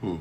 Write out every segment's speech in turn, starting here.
Hmm.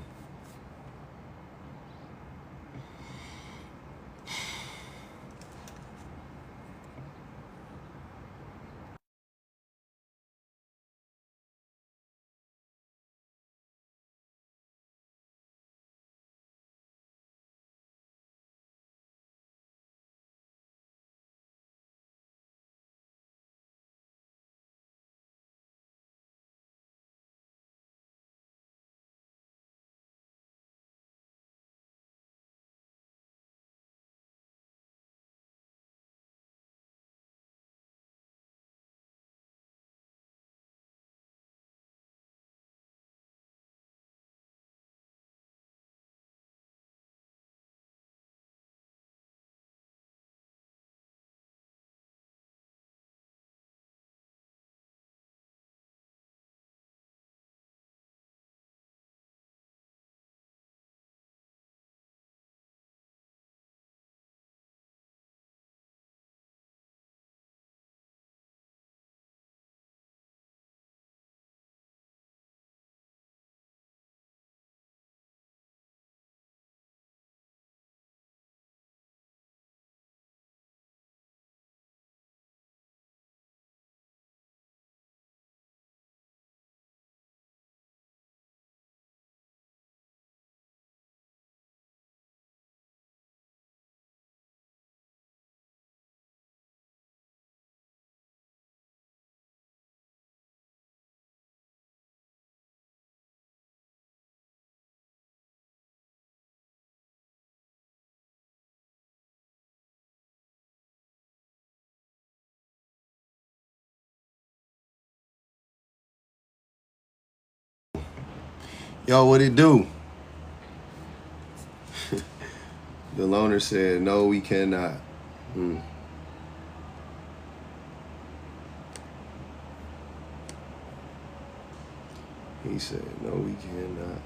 Yo, what it do? The loner said, no, we cannot. Hmm. He said, no, we cannot.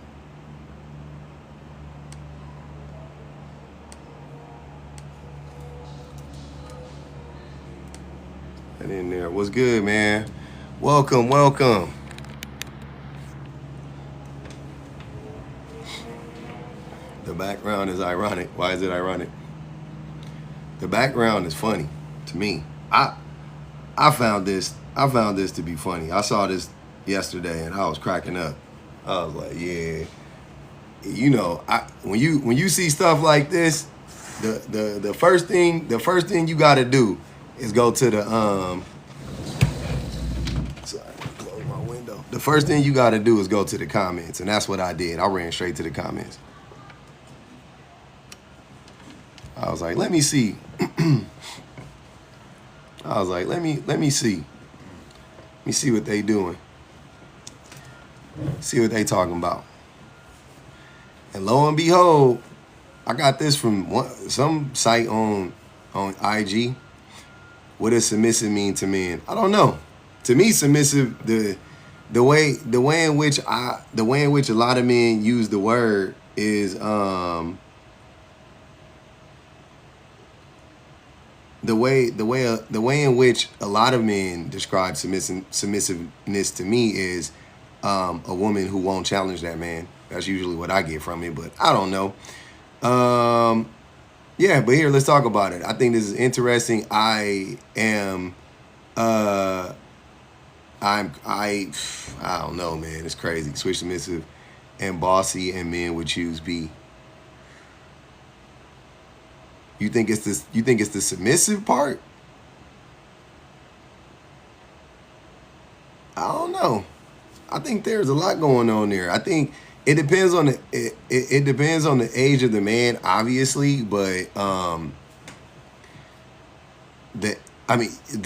And in there, what's good, man? Welcome, welcome. The background is ironic. Why is it ironic? The background is funny to me. I found this to be funny. I saw this yesterday and I was cracking up. I was like, yeah, you know, when you see stuff like this, the first thing you got to do is go to the sorry, close my window. The first thing you got to do is go to the comments, and that's what I did. I ran straight to the comments. I was like, let me see. I was like, let me see. Let me see what they doing. See what they talking about. And lo and behold, I got this from some site on IG. What does submissive mean to men? I don't know. To me, submissive, the way in which a lot of men use the word is the way in which a lot of men describe submissiveness to me is a woman who won't challenge that man. That's usually what I get from it, but I don't know. Yeah, but here, let's talk about it. I think this is interesting. I don't know, man. It's crazy. Switch submissive and bossy, and men would choose B. You think it's this? You think it's the submissive part? I don't know. I think there's a lot going on there. I think it depends on it depends on the age of the man, obviously, but the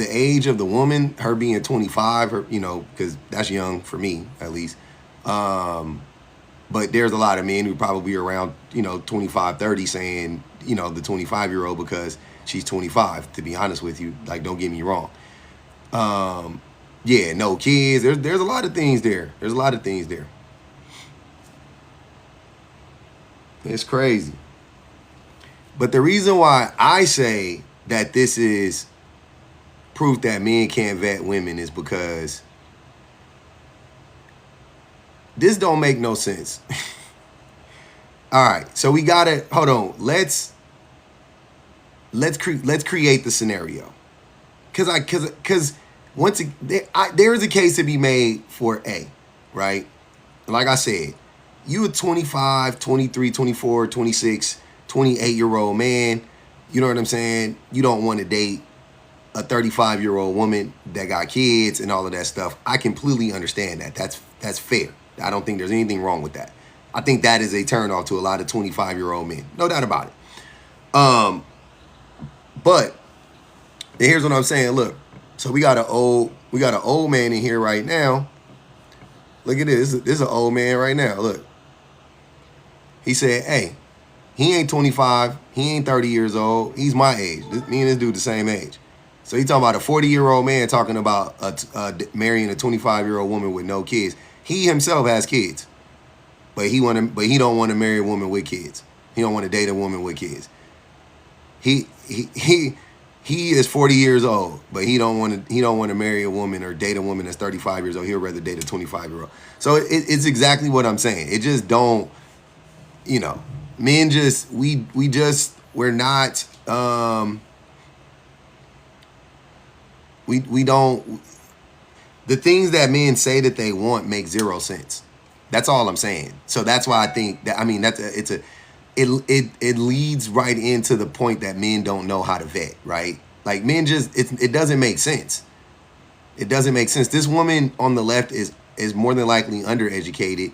age of the woman, her being 25, her, because that's young for me at least. But there's a lot of men who probably around 25, 30 saying the 25-year-old because she's 25. To be honest with you, like, don't get me wrong. Yeah, no kids. There's a lot of things there. There's a lot of things there. It's crazy. But the reason why I say that this is proof that men can't vet women is because this don't make no sense. All right, so we gotta hold on. Let's create the scenario, cause once there is a case to be made for A, right? Like I said, you a 25, 23, 24, 26, 28-year-old man. You know what I'm saying? You don't want to date a 35-year-old woman that got kids and all of that stuff. I completely understand that. That's fair. I don't think there's anything wrong with that. I think that is a turnoff to a lot of 25-year-old men. No doubt about it. But here's what I'm saying. Look, so we got an old man in here right now. Look at this. This is an old man right now. Look. He said, hey, he ain't 25. He ain't 30 years old. He's my age. Me and this dude the same age. So he talking about a 40-year-old man talking about marrying a 25-year-old woman with no kids. He himself has kids, but he don't want to marry a woman with kids. He don't want to date a woman with kids. He is 40 years old, but he don't want to marry a woman or date a woman that's 35 years old. He'll rather date a 25-year-old. So it's exactly what I'm saying. It just don't, men just we're not we don't, the things that men say that they want make zero sense. That's all I'm saying. So that's why I think that, I mean, it leads right into the point that men don't know how to vet, right? Like men just, it doesn't make sense. It doesn't make sense. This woman on the left is more than likely undereducated.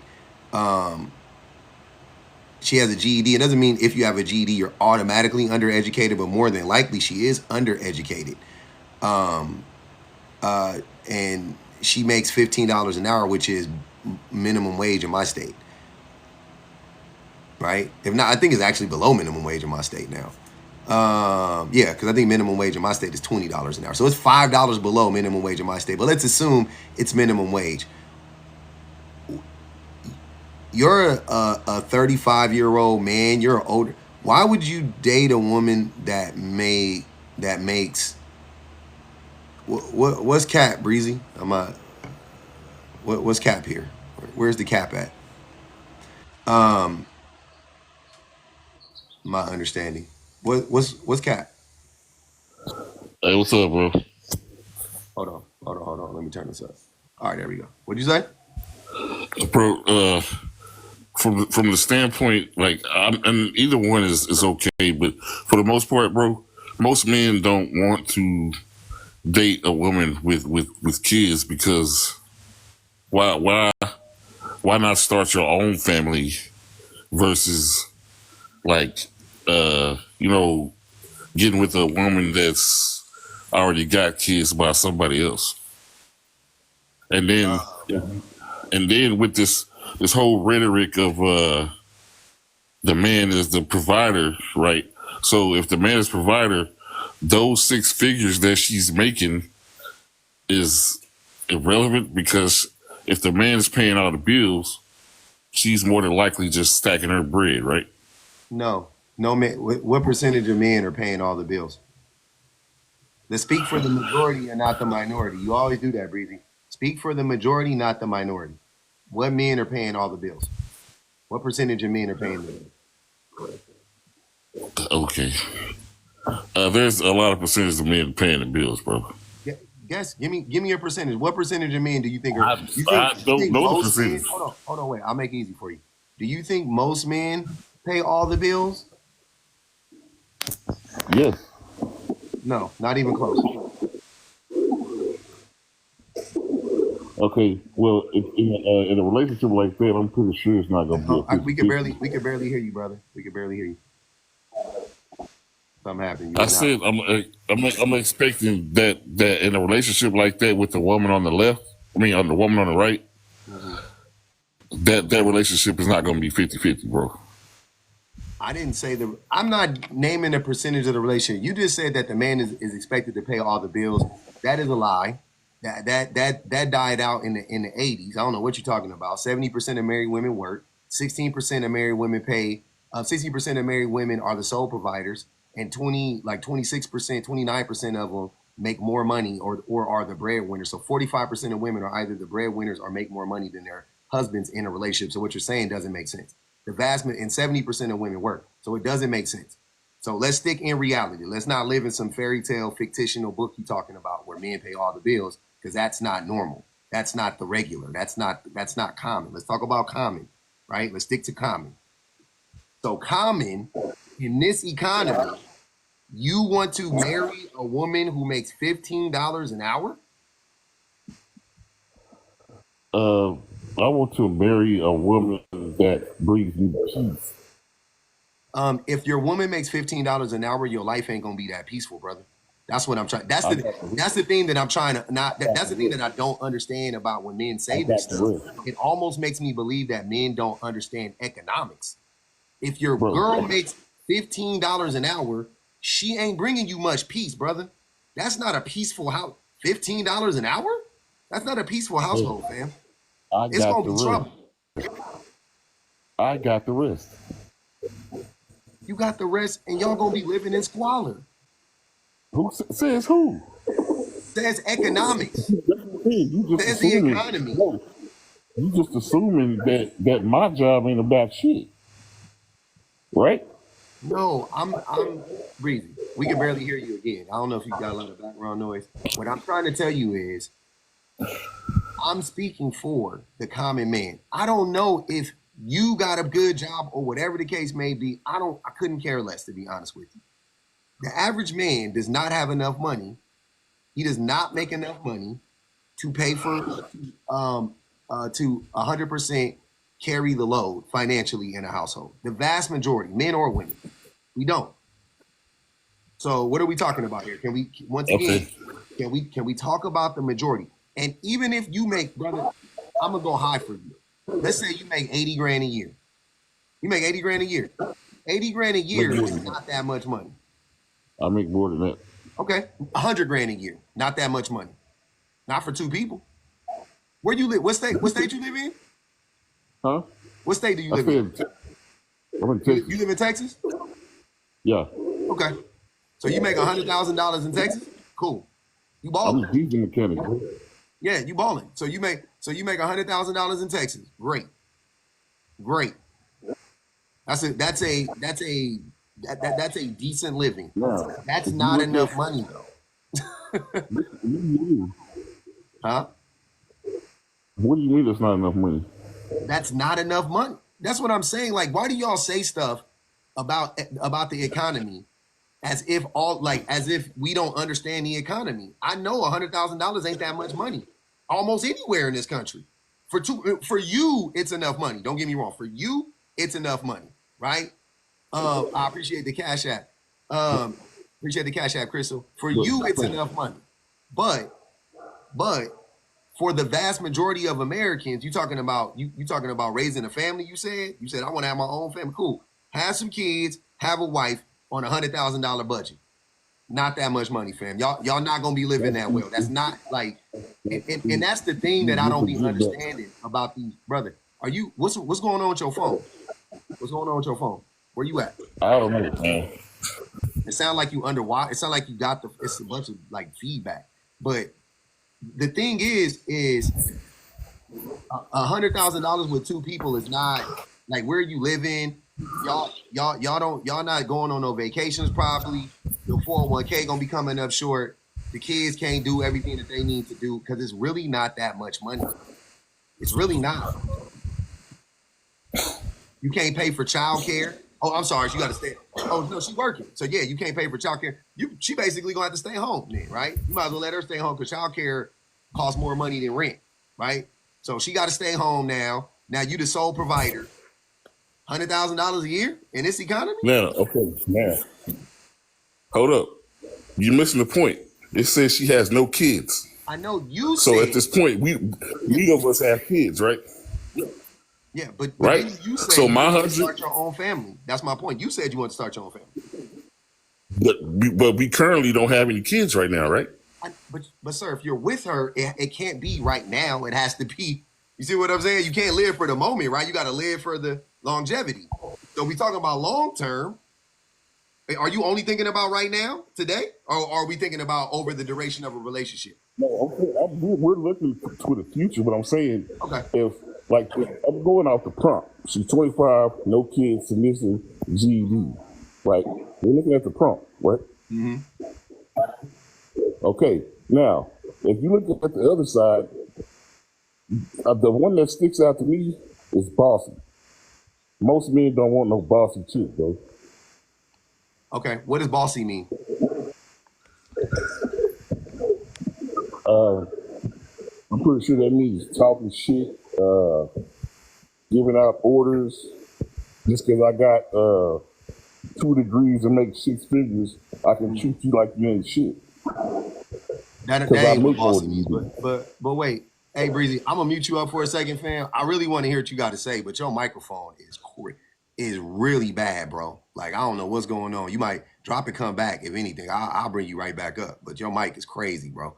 She has a GED. It doesn't mean if you have a GED, you're automatically undereducated, but more than likely she is undereducated. And she makes $15 an hour, which is minimum wage in my state. Right? If not, I think it's actually below minimum wage in my state now. Yeah, because I think minimum wage in my state is $20 an hour. So it's $5 below minimum wage in my state. But let's assume it's minimum wage. You're a 35-year-old man. You're older. Why would you date a woman that makes what's cap, Breezy? What's cap here? Where's the cap at? My understanding. What's cap? Hey, what's up, bro? Hold on. Let me turn this up. All right, there we go. What'd you say? Bro, from the standpoint, like, and either one is okay, but for the most part, bro, most men don't want to date a woman with kids because why not start your own family versus like getting with a woman that's already got kids by somebody else, and then with this whole rhetoric of the man is the provider, right? So if the man is provider, those 6 figures that she's making is irrelevant because if the man is paying all the bills, she's more than likely just stacking her bread, right? No man. What percentage of men are paying all the bills? Let's speak for the majority and not the minority. You always do that, Breezy. Speak for the majority, not the minority. What men are paying all the bills? What percentage of men are paying the bills? Okay. There's a lot of percentage of men paying the bills, bro. Guess. Give me a percentage. What percentage of men do you think are? I don't know the most men? percentage. Hold on. Wait. I'll make it easy for you. Do you think most men pay all the bills? Yes. No, not even close. Okay. Well, in a relationship like that, I'm pretty sure it's not gonna be a 50. We could barely hear you, brother. We could barely hear you. Something happened. I said I'm expecting that in a relationship like that with the woman on the left, on the woman on the right, that relationship is not going to be 50-50, bro. I didn't say I'm not naming a percentage of the relationship. You just said that the man is expected to pay all the bills. That is a lie. That died out in the 80s. I don't know what you're talking about. 70% of married women work. 16% of married women pay. 60% of married women are the sole providers, and 26%, 29% of them make more money or are the breadwinners. So 45% of women are either the breadwinners or make more money than their husbands in a relationship. So what you're saying doesn't make sense. The vast and 70% of women work. So it doesn't make sense. So let's stick in reality. Let's not live in some fairy tale fictional book you're talking about where men pay all the bills, because that's not normal. That's not the regular. That's not common. Let's talk about common, right? Let's stick to common. So common in this economy, you want to marry a woman who makes $15 an hour? I want to marry a woman that brings me peace. If your woman makes $15 an hour, your life ain't gonna be that peaceful, brother. That's what I'm trying. That's the thing that I'm trying to not. That's the thing that I don't understand about when men say this stuff. It almost makes me believe that men don't understand economics. If your girl makes $15 an hour, she ain't bringing you much peace, brother. That's not a peaceful house. $15 an hour? That's not a peaceful household, fam. It's gonna be trouble. I got the rest. You got the rest, and y'all gonna be living in squalor. Who says who? Says economics. You just says the economy. No, you just assuming that my job ain't about shit, right? No, I'm breathing. We can barely hear you again. I don't know if you got a lot of background noise. What I'm trying to tell you is, I'm speaking for the common man. I don't know if you got a good job or whatever the case may be. I couldn't care less, to be honest with you. The average man does not have enough money. He does not make enough money to pay for to 100% carry the load financially in a household. The vast majority, men or women, we don't. So what are we talking about here? Can we once again can we talk about the majority? And even if you make, brother, I'm gonna go high for you. Let's say you make 80 grand a year. You make 80 grand a year. 80 grand a year is not that much money. I make more than that. Okay, 100 grand a year, not that much money. Not for two people. Where you live? What state you live in? Huh? What state do you live in? I'm in Texas. You live in Texas? Yeah. Okay. So you make $100,000 in Texas? Cool. You balling. I'm a diesel mechanic. Bro. Yeah, you balling. So you make $100,000 in Texas. Great. That's a decent living. Yeah. That's not enough money though. Huh? What do you mean that's not enough money? That's not enough money. That's what I'm saying. Like, why do y'all say stuff about the economy as if we don't understand the economy? I know $100,000 ain't that much money almost anywhere in this country. For you, it's enough money. Don't get me wrong. For you, it's enough money, right? I appreciate the Cash App. Appreciate the Cash App, Crystal. For you, it's enough money. But for the vast majority of Americans, you talking about raising a family. You said I want to have my own family. Cool. Have some kids, have a wife on $100,000 budget. Not that much money, fam. Y'all not gonna be living that well. That's not like, and that's the thing that I don't be understanding about these, brother. Are you what's going on with your phone? What's going on with your phone? Where you at? I don't know, man. It sounds like you underwater. It sounds like you got it's a bunch of like feedback. But the thing is $100,000 with two people is not like where you living. Y'all not going on no vacations probably. Your 401k gonna be coming up short. The kids can't do everything that they need to do because it's really not that much money. It's really not. You can't pay for childcare. Oh, I'm sorry, she got to stay. Oh no, she's working. So yeah, you can't pay for childcare. She basically gonna have to stay home then, right? You might as well let her stay home because childcare costs more money than rent, right? So she got to stay home now. Now you the sole provider. $100,000 a year in this economy? Now, hold up. You're missing the point. It says she has no kids. I know you so said. At this point, we of us have kids, right? Yeah, but right. You said so you my want to 100. Start your own family. That's my point. You said you want to start your own family. But we currently don't have any kids right now, right? But sir, if you're with her, it can't be right now. It has to be. You see what I'm saying? You can't live for the moment, right? You got to live for the longevity. So we talking about long term. Are you only thinking about right now, today, or are we thinking about over the duration of a relationship? No, we're looking to the future, but I'm saying, okay, Like I'm going off the prompt. She's 25, no kids, submissive, GED. Right? We're looking at the prompt, right? Mm-hmm. Okay. Now, if you look at the other side, the one that sticks out to me is bossy. Most men don't want no bossy chick, bro. Okay. What does bossy mean? I'm pretty sure that means talking shit, giving out orders. Just because I got 2 degrees and make 6 figures, I can treat you like you ain't shit. That Because I ain't what make more bossy than you means. do. But wait. Hey, Breezy, I'm gonna mute you up for a second, fam. I really want to hear what you got to say, but your microphone is really bad, bro. Like I don't know what's going on. You might drop and come back. If anything, I'll bring you right back up. But your mic is crazy, bro.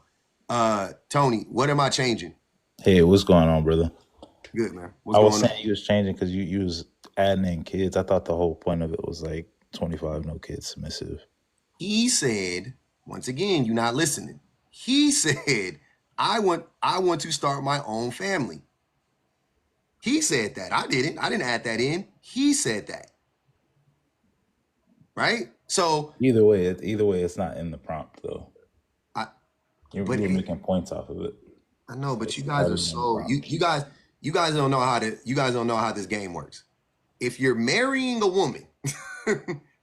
Tony, what am I changing? Hey, what's going on, brother? Good, man. What's I was going on? saying you was changing because you was adding in kids. I thought the whole point of it was like 25, no kids, submissive. He said, once again, you're not listening. He said, I want to start my own family. He said that. I didn't add that in. He said that. Right? So Either way, it's not in the prompt though. I You but were making points off of it. I know, but It's you guys are added in the so prompt. you guys don't know how this game works. If you're marrying a woman,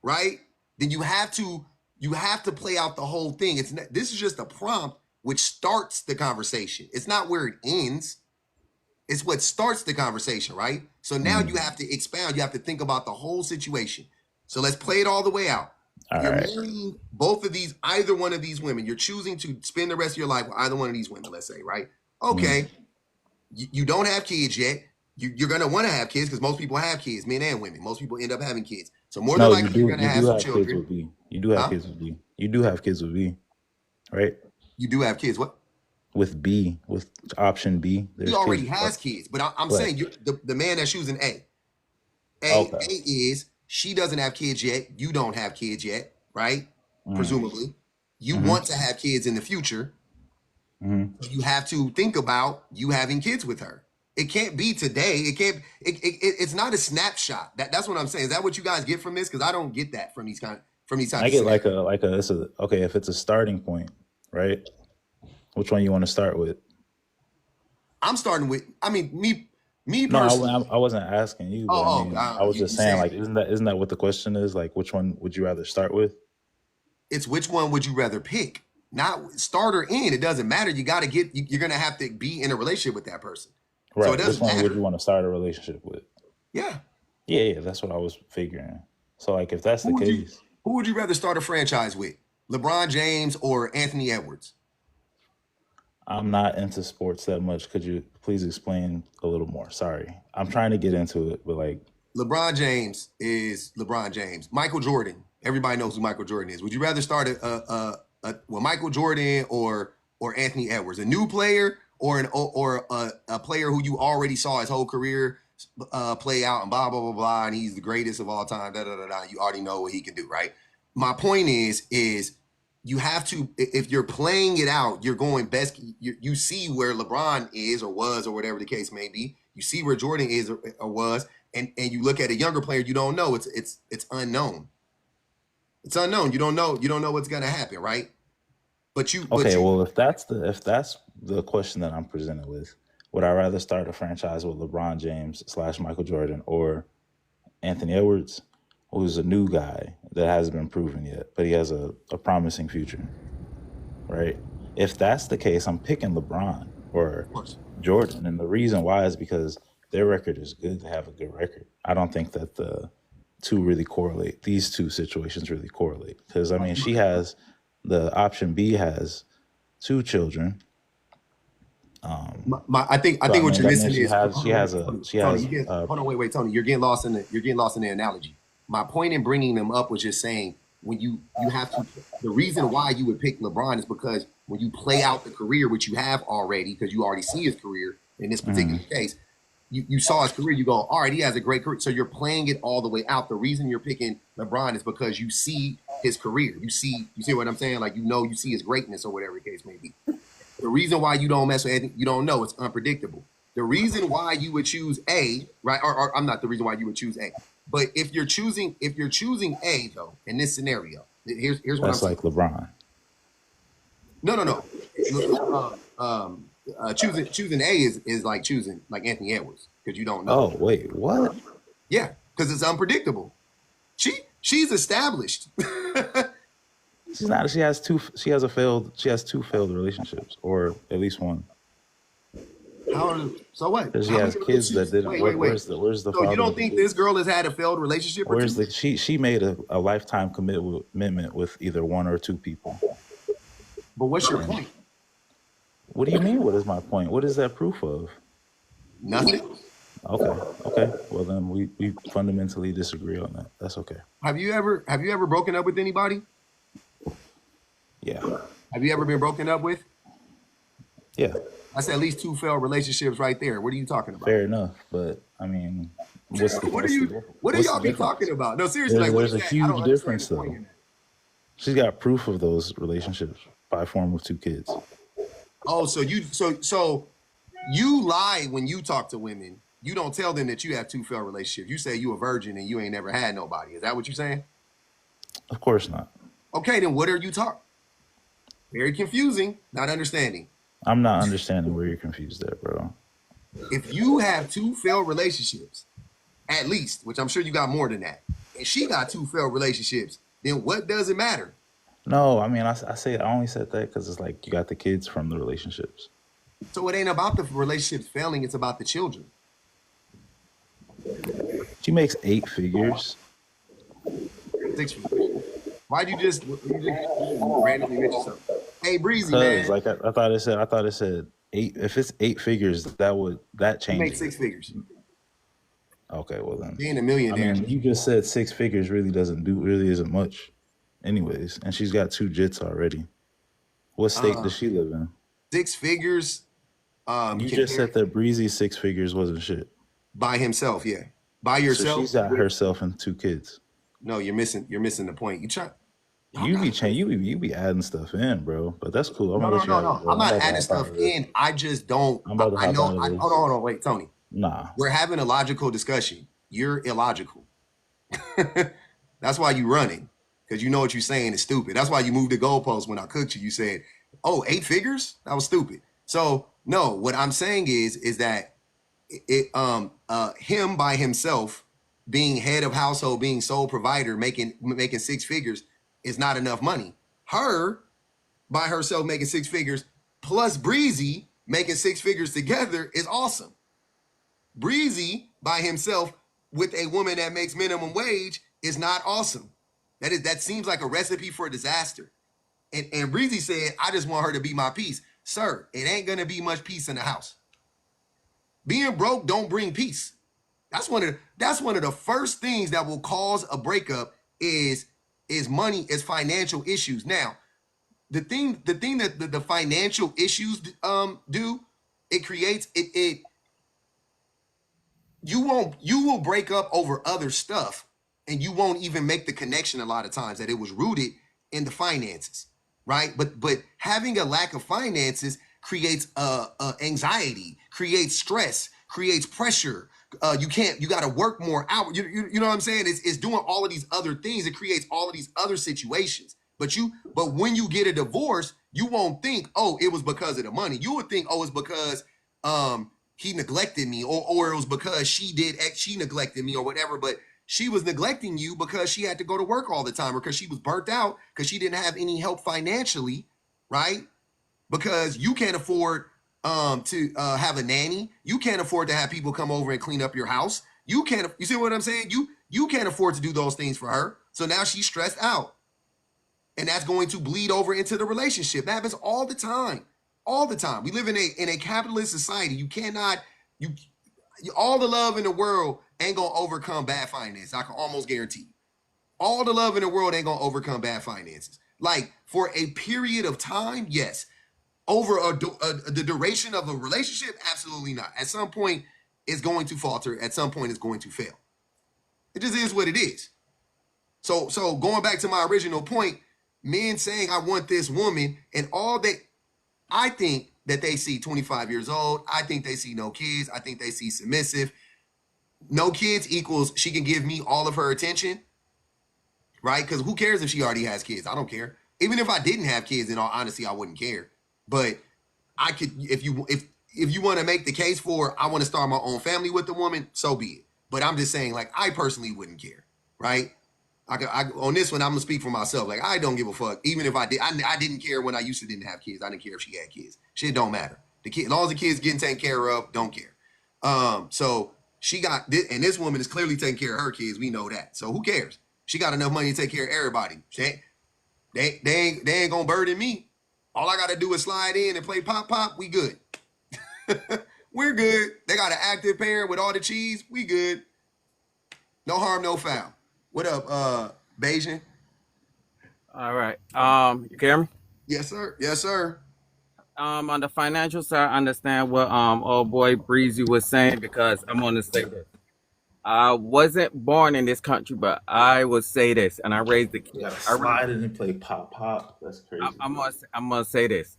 right, then you have to play out the whole thing. This is just a prompt which starts the conversation. It's not where it ends. It's what starts the conversation, right? So now you have to expound. You have to think about the whole situation. So let's play it all the way out. All You're right. marrying either one of these women. You're choosing to spend the rest of your life with either one of these women, let's say, right? Okay. You don't have kids yet. You're going to want to have kids because most people have kids, men and women. Most people end up having kids. So more than No, you likely, you're do. going to You have do some have kids children. with B. You do have Huh? kids with B. You do have kids with B, right? You do have kids. What? With B, with option B, He there's already kids. has kids. But I'm Right. saying the man that's choosing A. Okay. A is she doesn't have kids yet. You don't have kids yet, right? Presumably. You want to have kids in the future. You have to think about you having kids with her. It can't be today. It's not a snapshot. That's what I'm saying. Is that what you guys get from this? Because I don't get that from these types I of get scenarios. okay, if it's a starting point, right? Which one you want to start with? I'm starting with, me No, personally. I wasn't asking you, but I was You just saying, saying like, isn't that what the question is? Like, which one would you rather start with? it's which one would you rather pick? Not start or end. It doesn't matter. You're gonna have to be in a relationship with that person. So it Right. Which doesn't one would you matter. want to start a relationship with? Yeah. Yeah, that's what I was figuring. So, like, if that's the Who would you case, who would you rather start a franchise with? LeBron James or Anthony Edwards? I'm not into sports that much. Could you please explain a little more? Sorry, I'm trying to get into it, but like, LeBron James is LeBron James. Michael Jordan. Everybody knows who Michael Jordan is. Would you rather start Michael Jordan or Anthony Edwards, a new player or a player who you already saw his whole career play out and blah blah blah blah, and he's the greatest of all time. Da da da da. You already know what he can do, right? My point is you have to, if you're playing it out, you're going best. You see where LeBron is or was or whatever the case may be. You see where Jordan is or was, and you look at a younger player, you don't know. It's unknown. It's unknown. You don't know what's gonna happen, right? okay, well, if that's the question that I'm presented with, would I rather start a franchise with LeBron James / Michael Jordan or Anthony Edwards, who's a new guy that hasn't been proven yet, but he has a promising future, right? If that's the case, I'm picking LeBron or Jordan, and the reason why is because their record is good. They have a good record. I don't think that the two really correlate. These two situations really correlate because I mean, she has the option B has 2 children. I think So, I what mean, you're that missing means is Tony, hold on, wait, Tony, you're getting lost in the analogy. My point in bringing them up was just saying when you have to, the reason why you would pick LeBron is because when you play out the career which you have already, because you already see his career in this particular case, you saw his career, you go, all right, he has a great career. So you're playing it all the way out. The reason you're picking LeBron is because you see his career. You see what I'm saying? Like, you see his greatness or whatever the case may be. The reason why you don't mess with Anthony, you don't know. It's unpredictable. The reason why you would choose A, right? Or I'm not the reason why you would choose A. But if you're choosing A though, in this scenario, here's what I'm That's saying. like LeBron. No. Choosing A is like choosing like Anthony Edwards because you don't know. Oh wait, what? Yeah, because it's unpredictable. She's established. She's not. She has two. She has two failed relationships, or at least one. So what? Because she has kids that didn't. Wait. Where's the So father? you don't think this girl has had a failed relationship? Where's the she made a lifetime commitment with either one or two people. But what's your point? What do you mean? What is my point? What is that proof of? Nothing. Okay. Well, then we fundamentally disagree on that. That's okay. Have you ever broken up with anybody? Yeah. Have you ever been broken up with? Yeah. That's at least 2 failed relationships right there. What are you talking about? Fair enough, but I mean, what are y'all be talking about? No, seriously, there's a huge difference though. She's got proof of those relationships by form of 2 kids. Oh, so you lie when you talk to women. You don't tell them that you have 2 failed relationships. You say you a virgin and you ain't never had nobody. Is that what you're saying? Of course not. Okay, then what are you talking? Very confusing. Not understanding. I'm not understanding where you're confused at, bro. If you have 2 failed relationships, at least, which I'm sure you got more than that, and she got 2 failed relationships, then what does it matter? No, I mean, I only said that because it's like you got the kids from the relationships. So it ain't about the relationships failing, it's about the children. She makes 8 figures. 6 figures. Why'd you just randomly mention something? Hey, Breezy, man. Like I thought it said 8. If it's 8 figures, that changes. Make 6 figures. Okay, well then. Being a millionaire. I mean, you just said 6 figures really isn't much, anyways. And she's got 2 jits already. What state does she live in? 6 figures. You just said that Breezy 6 figures wasn't shit. By himself, yeah. By yourself. So she's got herself and 2 kids. No, you're missing the point. You be adding stuff in, bro. But that's cool. No. I'm not adding stuff in. I just don't. Hold on. Wait, Tony. Nah. We're having a logical discussion. You're illogical. That's why you running. Because you know what you're saying is stupid. That's why you moved the goalpost when I cooked you. You said, oh, 8 figures? That was stupid. So no, what I'm saying is that him by himself being head of household, being sole provider, making 6 figures is not enough money. Her by herself making 6 figures plus Breezy making 6 figures together is awesome. Breezy by himself with a woman that makes minimum wage is not awesome. That seems like a recipe for disaster. And Breezy said, I just want her to be my peace. Sir, it ain't gonna be much peace in the house. Being broke don't bring peace. That's one of the first things that will cause a breakup is money, is financial issues. Now, the thing that the financial issues do, it creates it. You will break up over other stuff, and you won't even make the connection a lot of times that it was rooted in the finances, right? But having a lack of finances creates anxiety, creates stress, creates pressure. You got to work more hours. You know what I'm saying? It's doing all of these other things. It creates all of these other situations. But when you get a divorce, you won't think, oh, it was because of the money. You would think, oh, it's because he neglected me, or it was because she neglected me or whatever. But she was neglecting you because she had to go to work all the time, or because she was burnt out because she didn't have any help financially, right? Because you can't afford to have a nanny. You can't afford to have people come over and clean up your house. You see what I'm saying? You can't afford to do those things for her. So now she's stressed out. And that's going to bleed over into the relationship. That happens all the time. All the time. We live in a capitalist society. You cannot, all the love in the world ain't gonna overcome bad finances. I can almost guarantee. All the love in the world ain't gonna overcome bad finances. Like for a period of time, yes. Over the duration of a relationship, absolutely not. At some point, it's going to falter. At some point, it's going to fail. It just is what it is. So going back to my original point, men saying I want this woman, and all that, I think that they see 25 years old. I think they see no kids. I think they see submissive. No kids equals she can give me all of her attention, right? Because who cares if she already has kids? I don't care. Even if I didn't have kids, in all honesty, I wouldn't care. But I could, if you want to make the case for I want to start my own family with the woman, so be it. But I'm just saying, like, I personally wouldn't care, right? On this one, I'm gonna speak for myself. Like, I don't give a fuck. Even if I did, I didn't care when I used to didn't have kids. I didn't care if she had kids. Shit don't matter. The kid, as long as the kids getting taken care of, don't care. So she got this, and this woman is clearly taking care of her kids. We know that. So who cares? She got enough money to take care of everybody. They ain't gonna burden me. All I gotta do is slide in and play pop pop. We good. We're good. They got an active parent with all the cheese. We good. No harm, no foul. What up, Bayesian? All right. You hear me? Yes, sir. Yes, sir. On the financial side, I understand what old boy Breezy was saying, because I'm gonna say this. I wasn't born in this country, but I would say this, and I raised the You kid. gotta slide in and play pop pop. That's crazy. I'm gonna say this.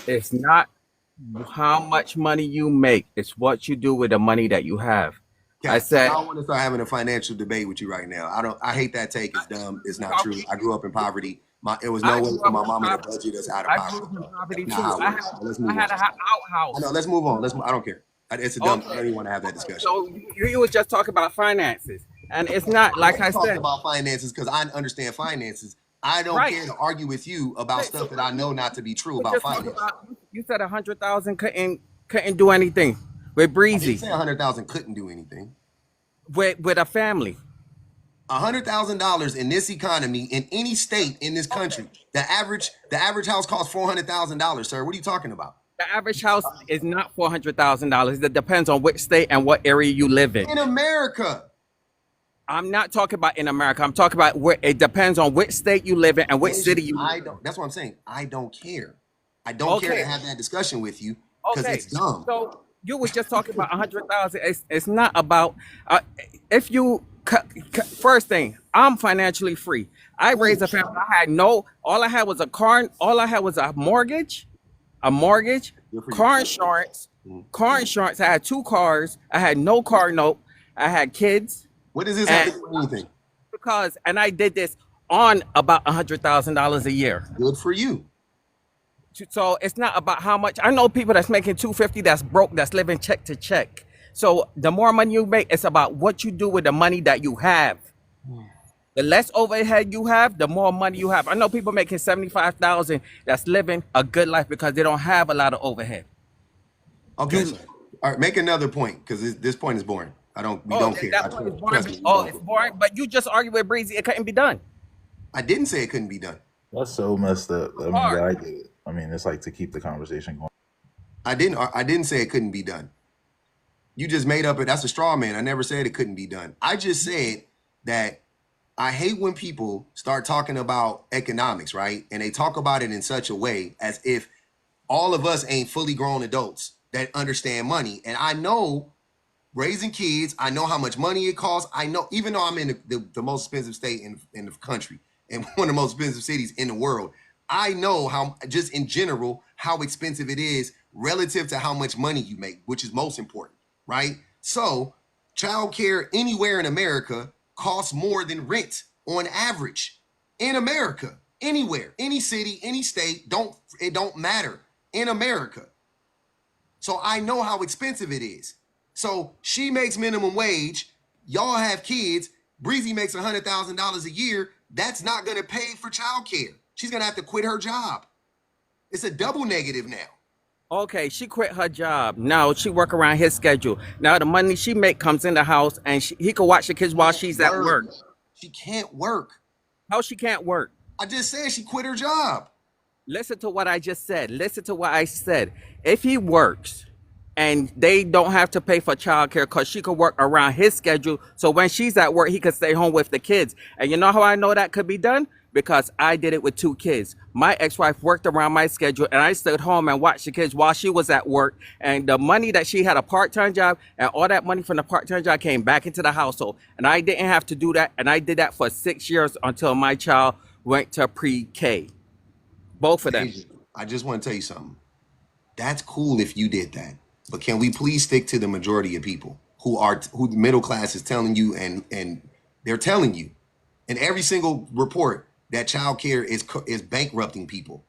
It's not how much money you make; it's what you do with the money that you have. Okay. I said I don't want to start having a financial debate with you right now. I hate that take. It's dumb. It's not true. I grew up in poverty. It was no way for my mama to budget us out of I grew poverty. up in poverty too. Not how it works. Let's move I had on. an outhouse. No, let's move on. I don't care. It's a dumb. I don't Okay. even want to have that discussion. So you was just talking about finances, and it's not like I talking said. about finances because I understand finances. I don't Right. care to argue with you about stuff that I know not to be true We about just talk finance. about, you said 100,000 couldn't do anything with I didn't Breezy, say 100,000 couldn't do anything. with a family. $100,000 in this economy in any state in this country, the average house costs $400,000, sir. What are you talking about? The average house is not $400,000. It depends on which state and what area you live in. In America. I'm not talking about in America. I'm talking about where it depends on which state you live in and which city you live I don't. That's what I'm saying. I don't care. I don't care Okay. to have that discussion with you because Okay, it's dumb. so you was just talking about 100,000. It's not about if you first thing. I'm financially free. I raised a family. All I had was a car. All I had was a mortgage, Good for you. car insurance, car insurance. I had 2 cars. I had no car note. I had kids. What does this have to do with anything? And I did this on about $100,000 a year. Good for you. So it's not about how much. I know people that's making $250 that's broke, that's living check to check. So the more money you make, it's about what you do with the money that you have. The less overhead you have, the more money you have. I know people making $75,000 that's living a good life because they don't have a lot of overhead. Okay. So, all right. Make another point because this point is boring. We don't care. That point is Trust me, boring. we Oh, don't. it's boring. But you just argued with Breezy. It couldn't be done. I didn't say it couldn't be done. That's so messed up. I mean, Hard. I get it. I mean, it's like to keep the conversation going. I didn't say it couldn't be done. You just made up it. That's a straw man. I never said it couldn't be done. I just said that I hate when people start talking about economics, right? And they talk about it in such a way as if all of us ain't fully grown adults that understand money. And I know raising kids, I know how much money it costs. I know, even though I'm in the most expensive state in the country and one of the most expensive cities in the world, I know how, just in general, how expensive it is relative to how much money you make, which is most important, right? So childcare anywhere in America costs more than rent on average in America, anywhere, any city, any state, it don't matter in America. So I know how expensive it is. So she makes minimum wage. Y'all have kids. Breezy makes $100,000 a year. That's not going to pay for childcare. She's going to have to quit her job. It's a double negative now. Okay, she quit her job. Now she work around his schedule. Now the money she make comes in the house, and he can watch the kids while she's at work. She can't work. How she can't work? I just said she quit her job. Listen to what I just said. Listen to what I said. If he works and they don't have to pay for childcare because she could work around his schedule, so when she's at work, he could stay home with the kids. And you know how I know that could be done? Because I did it with 2 kids. My ex-wife worked around my schedule, and I stayed home and watched the kids while she was at work. And the money that she had a part-time job, and all that money from the part-time job came back into the household. And I didn't have to do that. And I did that for 6 years until my child went to pre-K. Both of them. I just want to tell you something. That's cool if you did that. But can we please stick to the majority of people who the middle class is telling you and they're telling you in every single report that childcare is bankrupting people.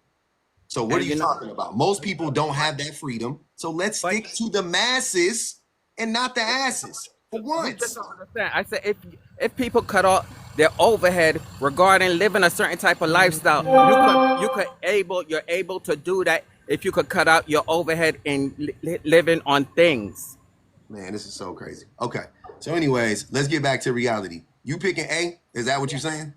So what And are you talking about? Most people don't have that freedom. So let's but stick to the masses and not the asses for you just once. don't understand. I said if people cut off their overhead regarding living a certain type of lifestyle, you're able to do that if you could cut out your overhead in living on things. Man, this is so crazy. Okay. So anyways, let's get back to reality. You picking A? Is that what you're saying?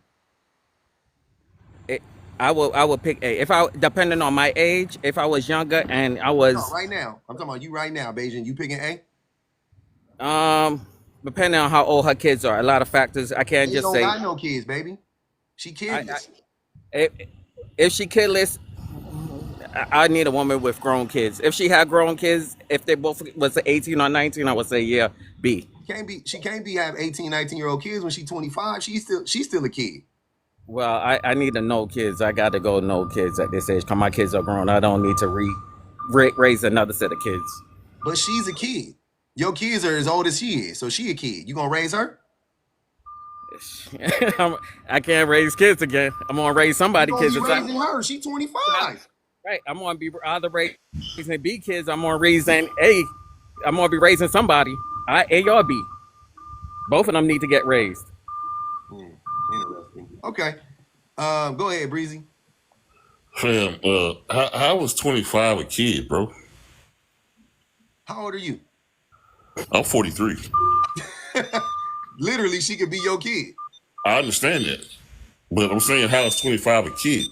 It, I will pick A. If I depending on my age, if I was younger and I No, was right now. I'm talking about you right now, Beijing. You picking A? depending on how old her kids are, a lot of factors. I can't A just don't say got no kids, baby. She kidless. if, if she kidless, I need a woman with grown kids. If she had grown kids, if they both was 18 or 19, I would say yeah, B. She can't be have 18, 19-year-old kids when she's 25. She's still a kid. Well, I need to know kids. I got to go no kids at this age. Cause my kids are grown. I don't need to raise another set of kids. But she's a kid. Your kids are as old as she is, so she a kid. You gonna raise her? I can't raise kids again. I'm gonna raise You somebody gonna kids. be It's raising her. She 25. right. I'm gonna be either raising B kids. I'm gonna raising A. I'm gonna be raising somebody. A or B. Both of them need to get raised. Interesting. Okay. Go ahead, Breezy. Fam, how was 25 a kid, bro? How old are you? I'm 43. Literally, she could be your kid. I understand that. But I'm saying, how is 25 a kid?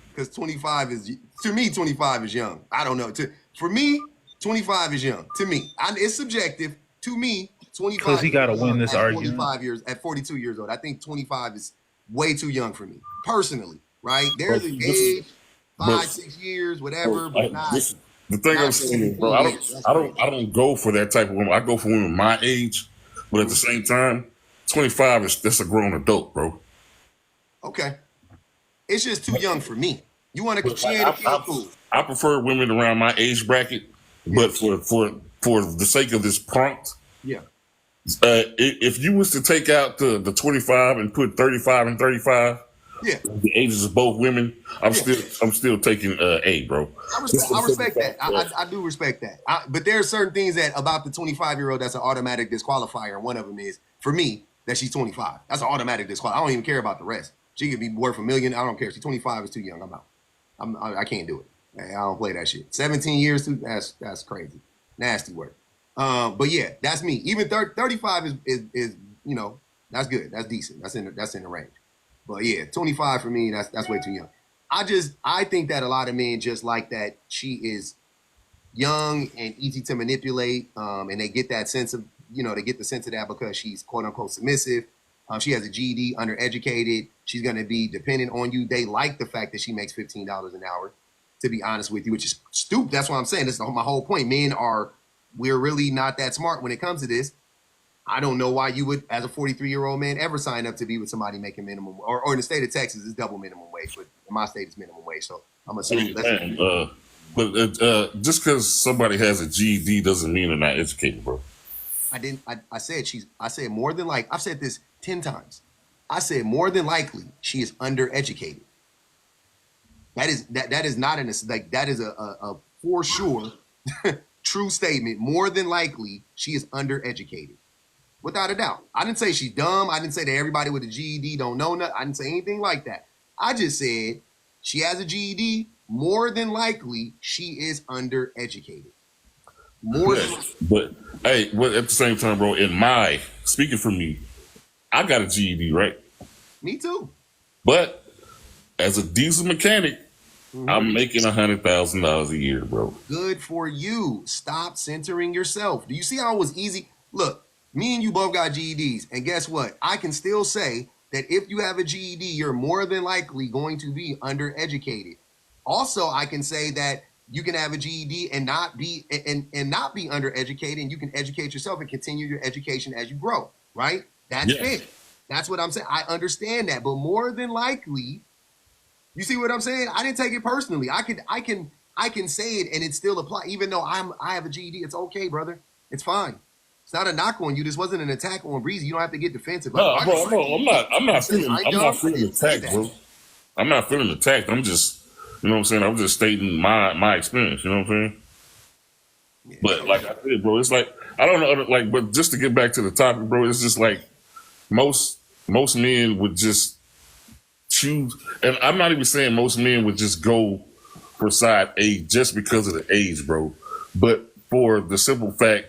Because 25 is, to me, 25 is young. I don't know. For me, 25 is young. To me, it's subjective. To me, 25 Because he got to is win young this at argument. 45 years, at 42 years old. I think 25 is way too young for me, personally, right? There's a age, 5-6 years, whatever, but not. The thing I'm saying is, bro, I don't go for that type of woman. I go for women my age, but at the same time, 25 that's a grown adult, bro. Okay. It's just too young for me. You want to, she ain't a kid, cool. I prefer women around my age bracket, but for the sake of this prompt, Yeah. If you was to take out the 25 and put 35 and 35, Yeah. the ages of both women, I'm still taking A, bro. I respect that. I do respect that. But there are certain things that about the 25-year-old that's an automatic disqualifier. And one of them is, for me, that she's 25. That's an automatic disqualifier. I don't even care about the rest. She could be worth $1 million. I don't care. She's 25 is too young. I'm out. I can't do it. I don't play that shit. 17 years too. That's crazy. Nasty work. But yeah, that's me. Even 35 is that's good. That's decent. That's in the range. But yeah, 25 for me, that's way too young. I think that a lot of men just like that she is young and easy to manipulate, and they get that sense of, they get the sense of that because she's quote unquote submissive. She has a GED, undereducated. She's going to be dependent on you. They like the fact that she makes $15 an hour, to be honest with you, which is stupid. That's what I'm saying. That's my whole point. We're really not that smart when it comes to this. I don't know why you would, as a 43-year-old man, ever sign up to be with somebody making minimum, or in the state of Texas, it's double minimum wage, but in my state, it's minimum wage. So I'm assuming. But just because somebody has a GED doesn't mean they're not educated, bro. I said more than like, I've said this 10 times. I said more than likely she is undereducated. That is not that is a for sure true statement. More than likely she is undereducated. Without a doubt. I didn't say she's dumb. I didn't say that everybody with a GED don't know nothing. I didn't say anything like that. I just said she has a GED. More than likely, she is undereducated. But hey, at the same time, bro, speaking for me, I got a GED, right? Me too. But as a diesel mechanic, I'm making $100,000 a year, bro. Good for you. Stop centering yourself. Do you see how it was easy? Look, me and you both got GEDs. And guess what? I can still say that if you have a GED, you're more than likely going to be undereducated. Also, I can say that you can have a GED and not be undereducated, and you can educate yourself and continue your education as you grow, right? That's fair. That's what I'm saying. I understand that, but more than likely, you see what I'm saying? I didn't take it personally. I can I can say it and it still apply. Even though I have a GED, it's okay, brother. It's fine. It's not a knock on you. This wasn't an attack on Breezy. You don't have to get defensive. Like, No, why bro, no, I'm not feeling, I I'm not dumb? I feeling didn't say attacked, that. bro. I'm not feeling attacked. I'm just, you know what I'm saying? I'm just stating my experience. You know what I'm saying? Yeah, But like I said, bro, it's like I don't know, like, but just to get back to the topic, bro, it's just like most men would just choose, and I'm not even saying most men would just go for side A just because of the age, bro. But for the simple fact,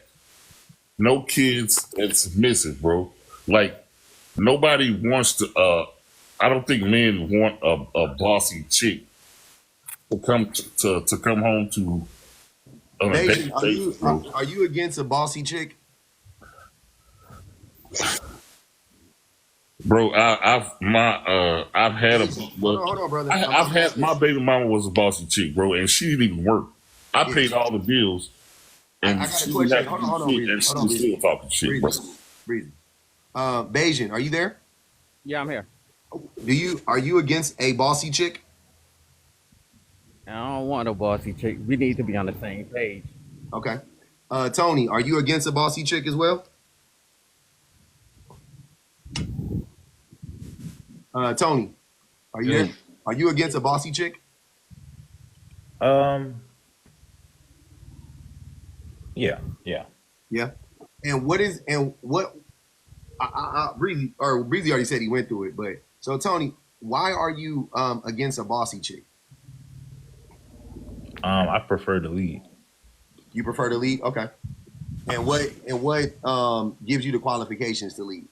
no kids and submissive, bro. Like nobody wants to. I don't think men want a bossy chick to come home to. Nation, are you against a bossy chick? Bro, I've had a. Well, hold on, brother. I've had my baby mama was a bossy chick, bro, and she didn't even work. I paid all the bills, and I got a she question. didn't have to Hold on, do shit, and she was still talking shit, bro. Breezy. Bayesian, are you there? Yeah, I'm here. Are you against a bossy chick? I don't want a bossy chick. We need to be on the same page. Okay. Tony, are you against a bossy chick as well? Tony, are you there? Are you against a bossy chick? Yeah. Yeah. And what Breezy already said he went through it, but so Tony, why are you against a bossy chick? I prefer to lead. You prefer to lead? Okay. And what gives you the qualifications to lead?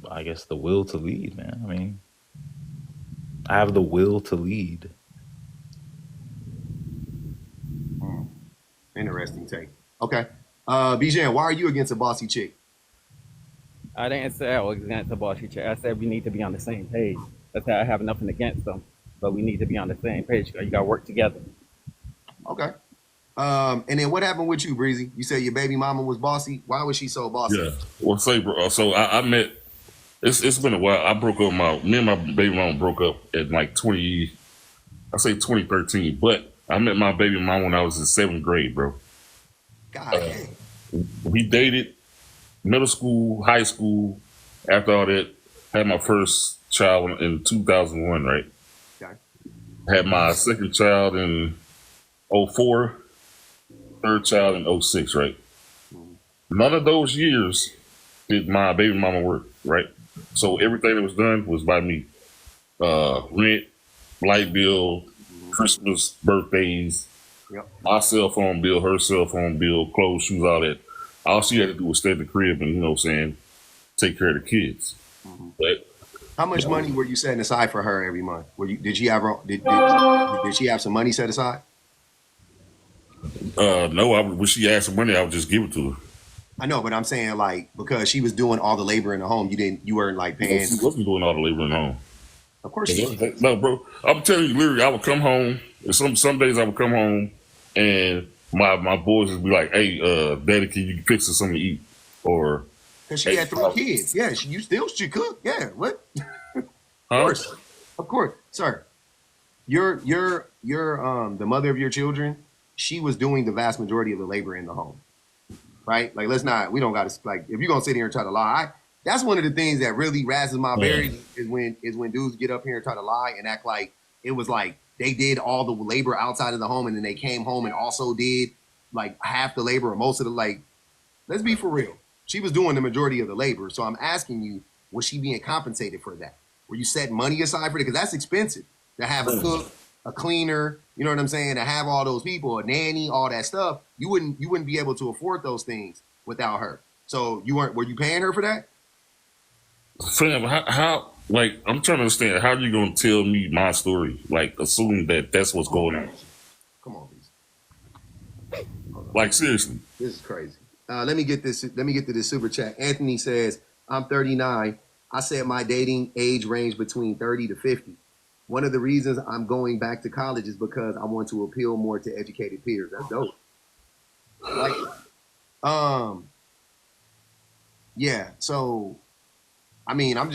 I guess the will to lead, man. I mean, I have the will to lead. Interesting take. Okay. Bijan, why are you against a bossy chick? I didn't say I was against the bossy chick. I said we need to be on the same page. I said I have nothing against them, but we need to be on the same page. You got to work together. Okay. And then what happened with you, Breezy? You said your baby mama was bossy. Why was she so bossy? Yeah. Well, say, bro. So I met. It's been a while. I broke up me and my baby mama broke up at like 2013. But I met my baby mama when I was in 7th grade, bro. God, we dated middle school, high school. After all that, had my first child in 2001, right? Okay. Had my second child in 04, third child in 06, right? None of those years did my baby mama work, right? So everything that was done was by me. Rent, light bill, Christmas, birthdays, my cell phone bill, her cell phone bill, clothes, shoes, all that. All she had to do was stay at the crib and, you know what I'm saying, take care of the kids. But how much money were you setting aside for her every month? Did she have did she have some money set aside? No, when she asked for money, I would just give it to her. I know, but I'm saying like because she was doing all the labor in the home, you weren't like paying. She wasn't doing all the labor in the home. Of course she was. No, bro. I'm telling you, literally, I would come home. And some days I would come home and my boys would be like, "Hey, Daddy, can you fix us something to eat?" Or because she had 3 kids. Yeah, she cook. Yeah, what? Of course, sir. You're the mother of your children. She was doing the vast majority of the labor in the home, right? Like, we don't got to, like, if you're going to sit here and try to lie, that's one of the things that really razzles my berries is when dudes get up here and try to lie and act like it was like they did all the labor outside of the home and then they came home and also did like half the labor or most of the, like, let's be for real. She was doing the majority of the labor. So I'm asking you, was she being compensated for that? Were you setting money aside for it? Because that's expensive to have a cook, a cleaner, you know what I'm saying, to have all those people, a nanny, all that stuff. You wouldn't be able to afford those things without her. So were you paying her for that? Fam, how like, I'm trying to understand, how are you going to tell me my story? Like, assuming that that's what's going on. Come on, please. Like, seriously. This is crazy. Let me get to this super chat. Anthony says, I'm 39. I said my dating age range between 30 to 50. One of the reasons I'm going back to college is because I want to appeal more to educated peers. That's dope. Yeah. So, I mean, I'm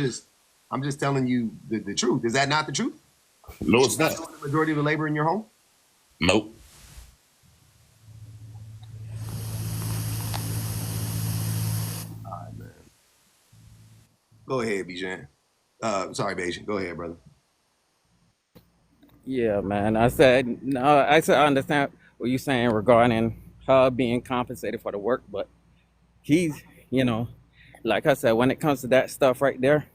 I'm just telling you the truth. Is that not the truth? No, it's not. Doing the majority of the labor in your home? Nope. All right, man. Go ahead, Bijan. Sorry, Bajan. Go ahead, brother. Yeah, man. I said no. I said I understand what you're saying regarding her being compensated for the work, but he's, you know, like I said, when it comes to that stuff right there,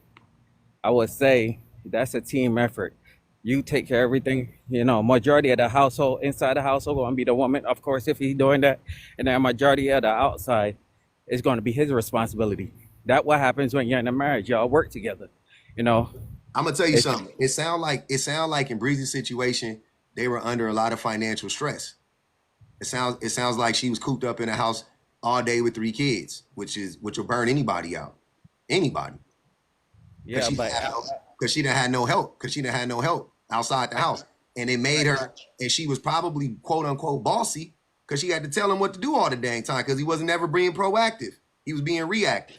I would say that's a team effort. You take care of everything. You know, majority of the household inside the household going to be the woman, of course, if he's doing that, and then majority of the outside is going to be his responsibility. That what happens when you're in a marriage. Y'all work together. You know, I'm gonna tell you it's something. It sound like in Breezy's situation, they were under a lot of financial stress. It sounds like she was cooped up in a house all day with 3 kids, which will burn anybody out. Anybody. yeah, but Because she didn't have no help. Because she didn't have no help outside the house. And it made her, and she was probably quote unquote bossy because she had to tell him what to do all the dang time because he wasn't ever being proactive. He was being reactive.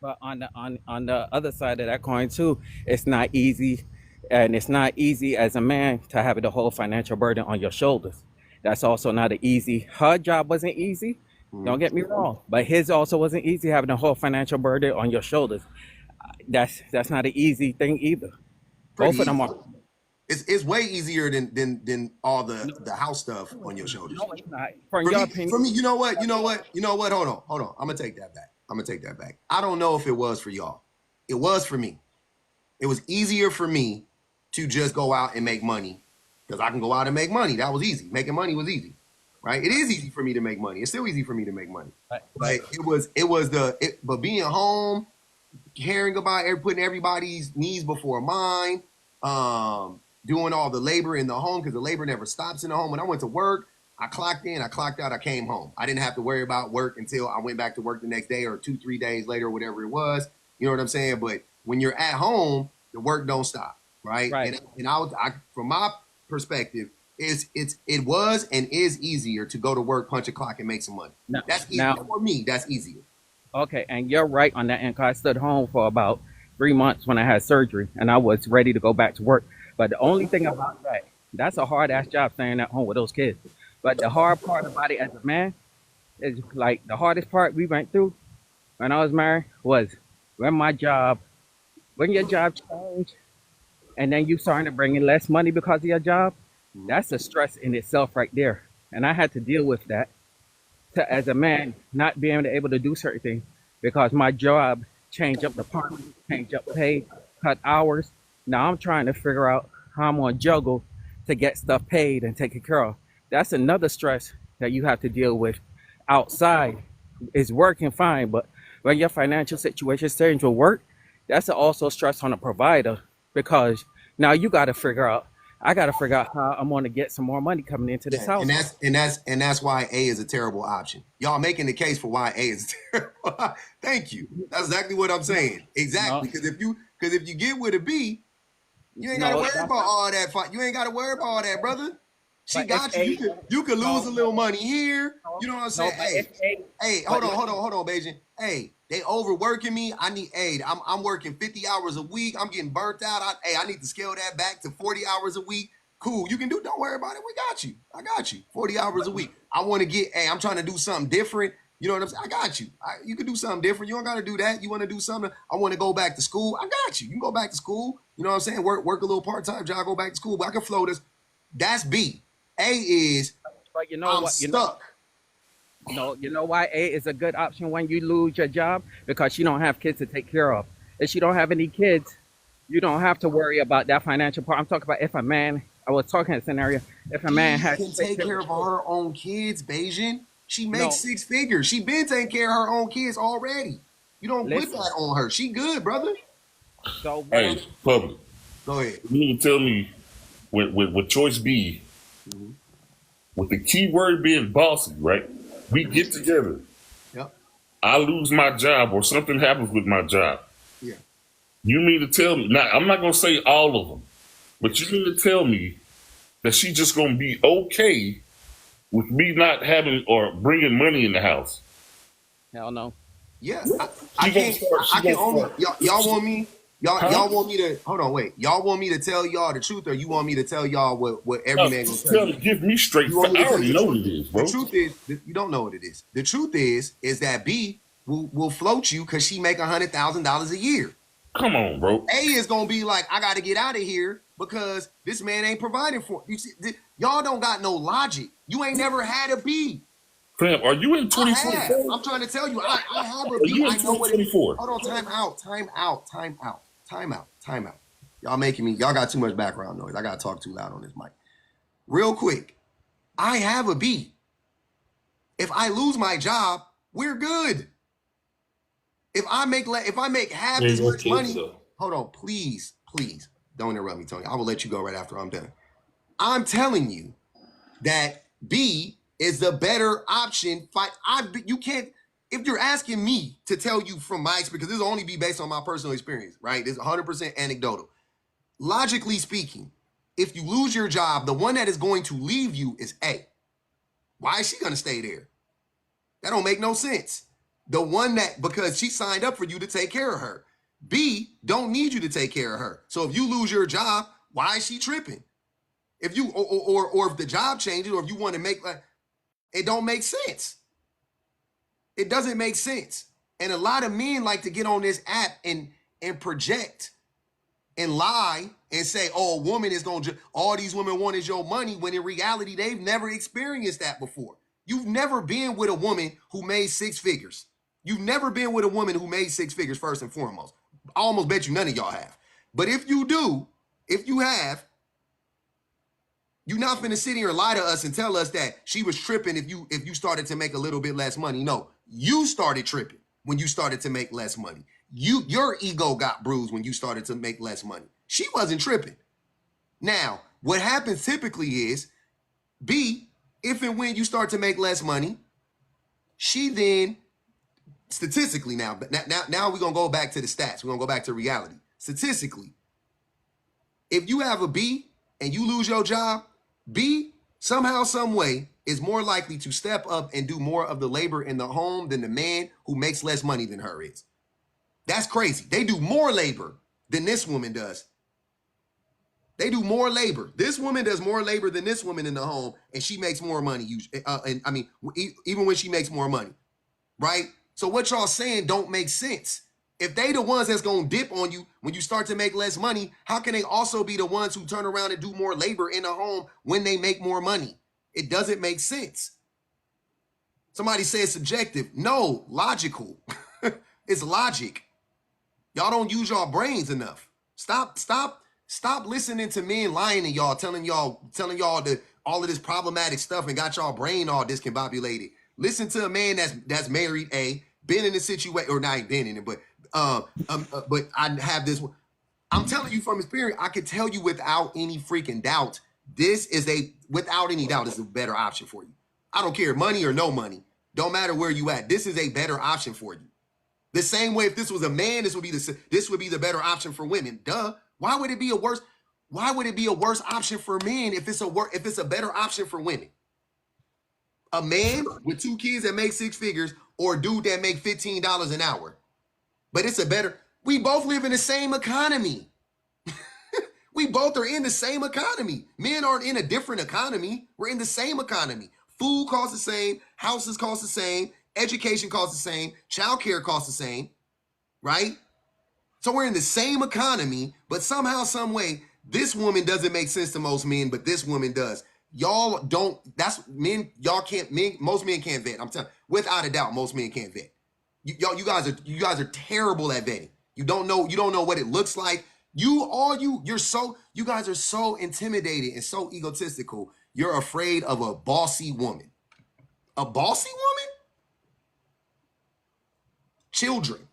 But on the other side of that coin too, it's not easy, and it's not easy as a man to have the whole financial burden on your shoulders. That's also not an easy. Her job wasn't easy. Don't get me wrong, but his also wasn't easy having the whole financial burden on your shoulders. That's not an easy thing either. Pretty Both of them easy. are. It's way easier than all the house stuff on your shoulders. No, it's not. From your opinion, For me, you know what? Hold on. I'm gonna take that back. I don't know if it was for y'all. It was for me. It was easier for me to just go out and make money because I can go out and make money. That was easy. Making money was easy, right? It is easy for me to make money. It's still easy for me to make money. But but being home, caring about putting everybody's needs before mine, doing all the labor in the home because the labor never stops in the home. When I went to work, I clocked in, I clocked out, I came home. I didn't have to worry about work until I went back to work the next day or 2-3 days later, whatever it was. You know what I'm saying? But when you're at home, the work don't stop, right? right? And I from my perspective, it was and is easier to go to work, punch a clock, and make some money. Now, That's easier now, for me. That's easier. okay, and you're right on that end. 'Cause I stood home for about 3 months when I had surgery, and I was ready to go back to work. But the only thing about that, that's a hard ass job staying at home with those kids. But the hard part about it as a man is like the hardest part we went through when I was married was when your job changed, and then you starting to bring in less money because of your job. That's a stress in itself right there. And I had to deal with that as a man, not being able to do certain things because my job changed up department, changed up pay, cut hours. Now I'm trying to figure out how I'm gonna juggle to get stuff paid and taken care of. That's another stress that you have to deal with. Outside is working fine, but when your financial situation changes with work, that's also stress on a provider because now you got to figure out. I got to figure out how I'm going to get some more money coming into this house. And that's why A is a terrible option. Y'all making the case for why A is terrible. Thank you. That's exactly what I'm saying. Exactly. Because if you get with a B, you ain't got to worry about all that. You ain't got to worry about all that, brother. She got you. You could lose a little money here. You know what I'm saying? Hey, hold on, Beijing. Hey, they overworking me. I need aid. I'm working 50 hours a week. I'm getting burnt out. I need to scale that back to 40 hours a week. Cool. You can do. Don't worry about it. We got you. I got you. 40 hours a week. I want to get. Hey, I'm trying to do something different. You know what I'm saying? I got you. You can do something different. You don't got to do that. You want to do something. I want to go back to school. I got you. You can go back to school. You know what I'm saying? Work a little part-time job. Go back to school. But I can flow this. That's B. A is. But you know I'm what? stuck. You know why A is a good option when you lose your job? Because you don't have kids to take care of. If you don't have any kids, you don't have to worry about that financial part. I'm talking about if a man, I was talking a scenario, if a man has can take care of her own kids, Beijing. She makes 6 figures. She been taking care of her own kids already. You don't put that on her. She good, brother. So Hey, public. Go ahead. You need to tell me with choice B, with the key word being bossy, right? We get together. Yep. I lose my job or something happens with my job. Yeah. You mean to tell me, now I'm not going to say all of them, but you mean to tell me that she just going to be okay with me not having or bringing money in the house? Hell no. Yeah. I can only, y'all want me? Huh? Y'all want me to hold on, wait. Y'all want me to tell y'all the truth, or you want me to tell y'all what every No, man gonna tell you? give me straight. You want me I to tell you already the know truth? what it is, The bro. truth is, you don't know what it is. The truth is that B will float you because she make $100,000 a year. Come on, bro. A is gonna be like, I got to get out of here because this man ain't providing for you. See, y'all don't got no logic. You ain't never had a B. Fam, are you in I have. 2024? I'm trying to tell you, I have a Are B. you in I know what it. 2024? Hold on, time out. Y'all making me. Y'all got too much background noise. I gotta talk too loud on this mic. Real quick, I have a B. If I lose my job, we're good. If I make half as much money, hold on, please, don't interrupt me, Tony. I will let you go right after I'm done. I'm telling you that B is the better option. You can't. If you're asking me to tell you from my experience, because this will only be based on my personal experience, right? This is 100% anecdotal. Logically speaking, if you lose your job, the one that is going to leave you is A. Why is she going to stay there? That don't make no sense. The one that, because she signed up for you to take care of her. B don't need you to take care of her. So if you lose your job, why is she tripping? If you or if the job changes, or if you want to make like, it don't make sense. It doesn't make sense. And a lot of men like to get on this app and project and lie and say, oh, a woman is going to, all these women want is your money, when in reality, they've never experienced that before. You've never been with a woman who made six figures. You've never been with a woman who made six figures, first and foremost. I almost bet you none of y'all have. But if you do, if you have, you're not finna sit here and lie to us and tell us that she was tripping if you started to make a little bit less money. No, you started tripping when you started to make less money. Your ego got bruised when you started to make less money. She wasn't tripping. Now, what happens typically is, B, if and when you start to make less money, she then, statistically now we're gonna go back to the stats. We're gonna go back to reality. Statistically, if you have a B and you lose your job, B, somehow, some way, is more likely to step up and do more of the labor in the home than the man who makes less money than her is. That's crazy. They do more labor than this woman does. They do more labor. This woman does more labor than this woman in the home, and she makes more money. And I mean, even when she makes more money, right? So what y'all saying don't make sense. If they the ones that's gonna dip on you when you start to make less money, how can they also be the ones who turn around and do more labor in the home when they make more money? It doesn't make sense. Somebody says subjective. No, logical. It's logic. Y'all don't use y'all brains enough. Stop listening to men lying to y'all, telling y'all that all of this problematic stuff and got y'all brain all discombobulated. Listen to a man that's married, been in a situation, or not ain't been in it, but I have this one. I'm telling you from experience, I can tell you without any freaking doubt, without any doubt, this is a better option for you. I don't care, money or no money. Don't matter where you at. This is a better option for you. The same way if this was a man, this would be the better option for women. Duh. Why would it be a worse option for men if it's a better option for women? A man with 2 kids that make 6 figures, or a dude that make $15 an hour. But it's a better, we both live in the same economy. We both are in the same economy. Men aren't in a different economy. We're in the same economy. Food costs the same, houses cost the same, education costs the same, childcare costs the same, right? So we're in the same economy, but somehow, some way, this woman doesn't make sense to most men, but this woman does. Y'all don't, that's men, y'all can't, most men can't vet. I'm telling you, without a doubt, most men can't vet. You guys are terrible at vetting. You don't know what it looks like. You guys are so intimidated and so egotistical. You're afraid of a bossy woman. A bossy woman? Children.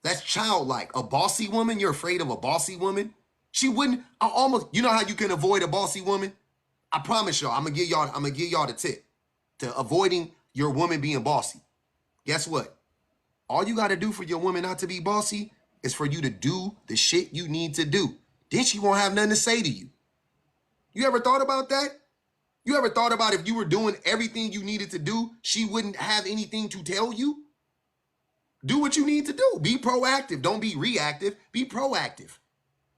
That's childlike. A bossy woman? You're afraid of a bossy woman? She wouldn't. You know how you can avoid a bossy woman? I promise y'all. I'm gonna give y'all the tip to avoiding your woman being bossy. Guess what? All you got to do for your woman not to be bossy is for you to do the shit you need to do. Then she won't have nothing to say to you. You ever thought about that? You ever thought about if you were doing everything you needed to do, she wouldn't have anything to tell you? Do what you need to do. Be proactive. Don't be reactive. Be proactive.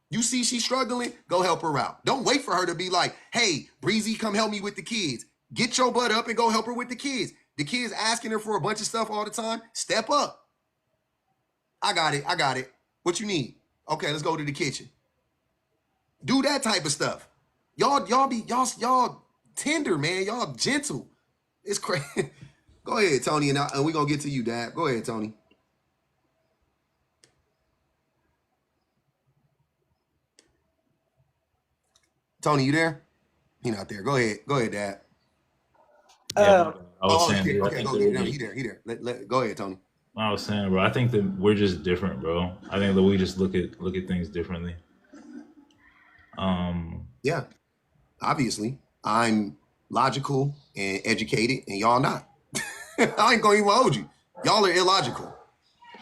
You see she's struggling, go help her out. Don't wait for her to be like, hey, Breezy, come help me with the kids. Get your butt up and go help her with the kids. The kids asking her for a bunch of stuff all the time. Step up. I got it. What you need? Okay, let's go to the kitchen. Do that type of stuff. Y'all tender, man. Y'all gentle. It's crazy. Go ahead, Tony, and we're gonna get to you, Dad. Go ahead, Tony. Tony, you there? He not there. Go ahead, Dad. Yeah, I was saying, okay, bro, okay, go ahead. He there. Go ahead, Tony. I was saying, bro, I think that we're just different, bro. I think that we just look at things differently. Yeah, obviously, I'm logical and educated, and y'all not. I ain't gonna even hold you. Y'all are illogical.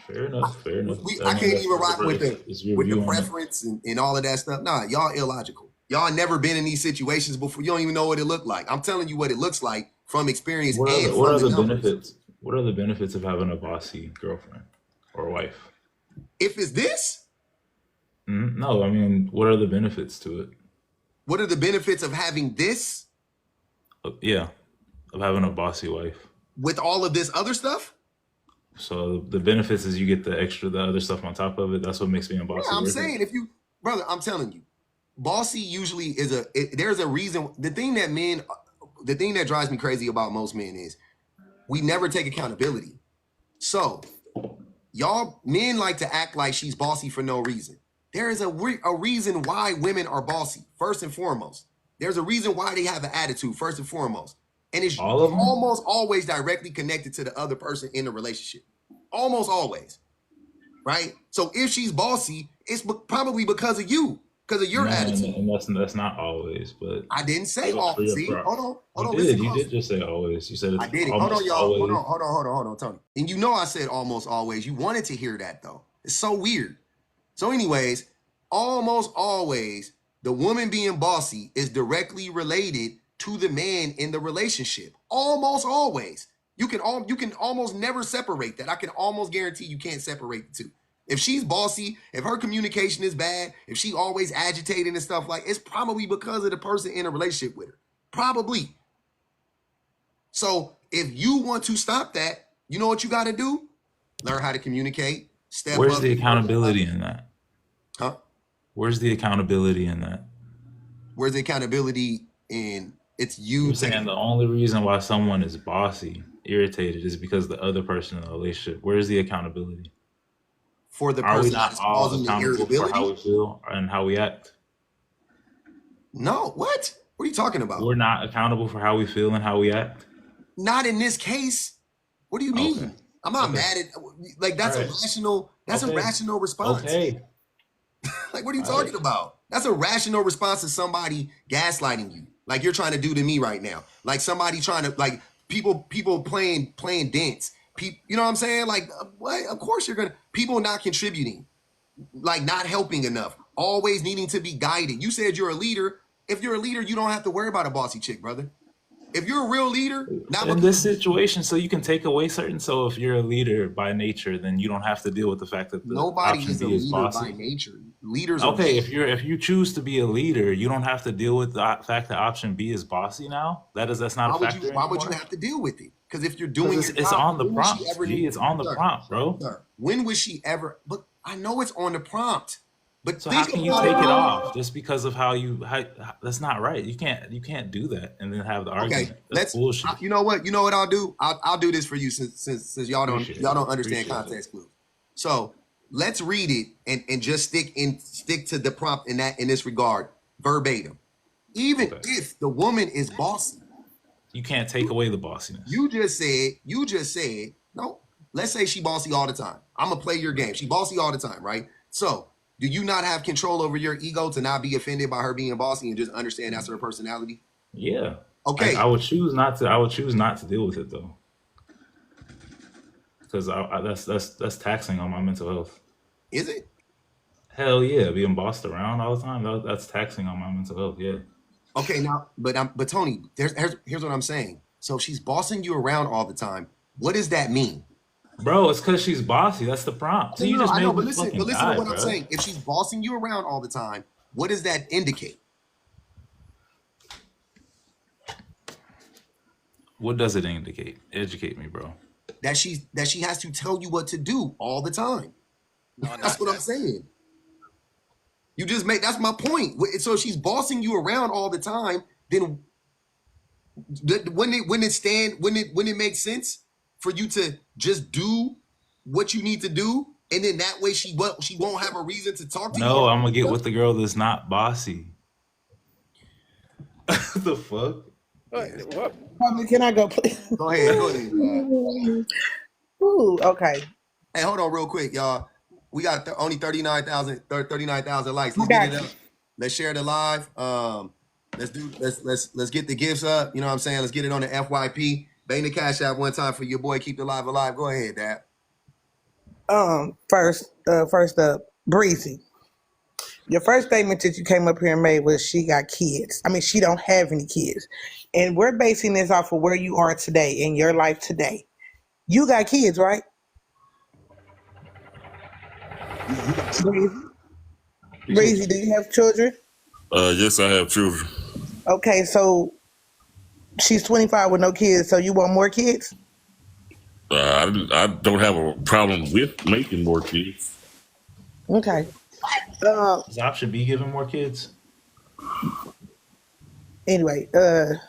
Fair enough. I can't even rock with the preference and all of that stuff. Nah, y'all illogical. Y'all never been in these situations before. You don't even know what it looked like. I'm telling you what it looks like from experience. What are the benefits? What are the benefits of having a bossy girlfriend or wife? If it's this? No, I mean, what are the benefits to it? What are the benefits of having this? Yeah, of having a bossy wife. With all of this other stuff? So the benefits is you get the other stuff on top of it. That's what makes me a bossy. Yeah, I'm saying brother, I'm telling you, bossy usually is there's a reason. The thing that drives me crazy about most men is we never take accountability. So y'all men like to act like she's bossy for no reason. There is a reason why women are bossy, first and foremost. There's a reason why they have an attitude, first and foremost. And it's almost always directly connected to the other person in the relationship. Almost always. Right? So if she's bossy, it's probably because of you, because of your attitude. And that's not always, but I didn't say always. See, hold on. You did just say always. You said it's I did it. Hold on, y'all. Hold on, Tony. And you know I said almost always. You wanted to hear that though. It's so weird. So anyways, almost always the woman being bossy is directly related to the man in the relationship. Almost always. You can almost never separate that. I can almost guarantee you can't separate the two. If she's bossy, if her communication is bad, if she always agitating and stuff like, it's probably because of the person in a relationship with her. Probably. So if you want to stop that, you know what you got to do? Learn how to communicate. Where's the accountability in that? Huh? Where's the accountability in that? Where's the accountability in it's you? You're saying the only reason why someone is bossy, irritated, is because the other person in the relationship. Where's the accountability? For the Are we person not that's all causing the accountable for irritability? how we feel and how we act? No, what? What are you talking about? We're not accountable for how we feel and how we act? Not in this case. What do you mean? Okay. I'm not mad at, like, that's Right. a rational response. Okay. Like, what are you talking about? That's a rational response to somebody gaslighting you, like you're trying to do to me right now. Like somebody trying to, like, people playing dance. You know what I'm saying? Like, what? Of course you're gonna. People not contributing, like not helping enough, always needing to be guided. You said you're a leader. If you're a leader, you don't have to worry about a bossy chick, brother. If you're a real leader, not In this situation, so you can take away certain. So if you're a leader by nature, then you don't have to deal with the fact that the nobody option is a B is leader bossy. by nature. Leaders are Okay, if you choose to be a leader, you don't have to deal with the fact that option B is bossy now. That's not a factor. Why would you have to deal with it? Because if you're doing it's on the prompt. It's on the prompt, bro. Sir, when was she ever? But I know it's on the prompt. But So how can you take it off just because of how that's not right. You can't do that and then have the argument. Okay, That's bullshit. You know what I'll do? I'll do this for you since y'all don't understand context clues. So let's read it and just stick to the prompt in this regard verbatim. Even if the woman is bossy, you can't take away the bossiness. You just said no. Let's say she bossy all the time. I'm gonna play your game. She bossy all the time, right? So do you not have control over your ego to not be offended by her being bossy and just understand that's her personality? Yeah. Okay. I would choose not to deal with it though, because that's taxing on my mental health. Is it? Hell yeah, being bossed around all the time, that's taxing on my mental health. Yeah. Okay, now, but Tony, here's what I'm saying. So if she's bossing you around all the time, what does that mean? Bro, it's because she's bossy. That's the prompt. So No, no, you no, just I know, made but the listen, fucking to guy, what I'm bro. saying. If she's bossing you around all the time, what does that indicate? What does it indicate? Educate me, bro. That she has to tell you what to do all the time. No, That's not what I'm that. saying. You just make that's my point. So if she's bossing you around all the time, then when it makes sense for you to just do what you need to do, and then that way she won't have a reason to talk to you. No, I'm gonna get with the girl that's not bossy. The fuck? What? Can I go, please? Go ahead, go ahead. Ooh, okay. Hey, hold on real quick, y'all. We got only 39,000 likes. I Let's get got it you. up. Let's share the live. Let's get the gifts up. You know what I'm saying? Let's get it on the FYP. Bang the cash out one time for your boy. Keep the live alive. Go ahead, Dad. First up, Breezy. Your first statement that you came up here and made was she got kids. I mean, she don't have any kids. And we're basing this off of where you are today in your life today. You got kids, right? Breezy, Breezy, do you have children? Yes, I have children. Okay, so she's 25 with no kids, so you want more kids? I don't have a problem with making more kids. Okay. Does option B giving more kids? Anyway,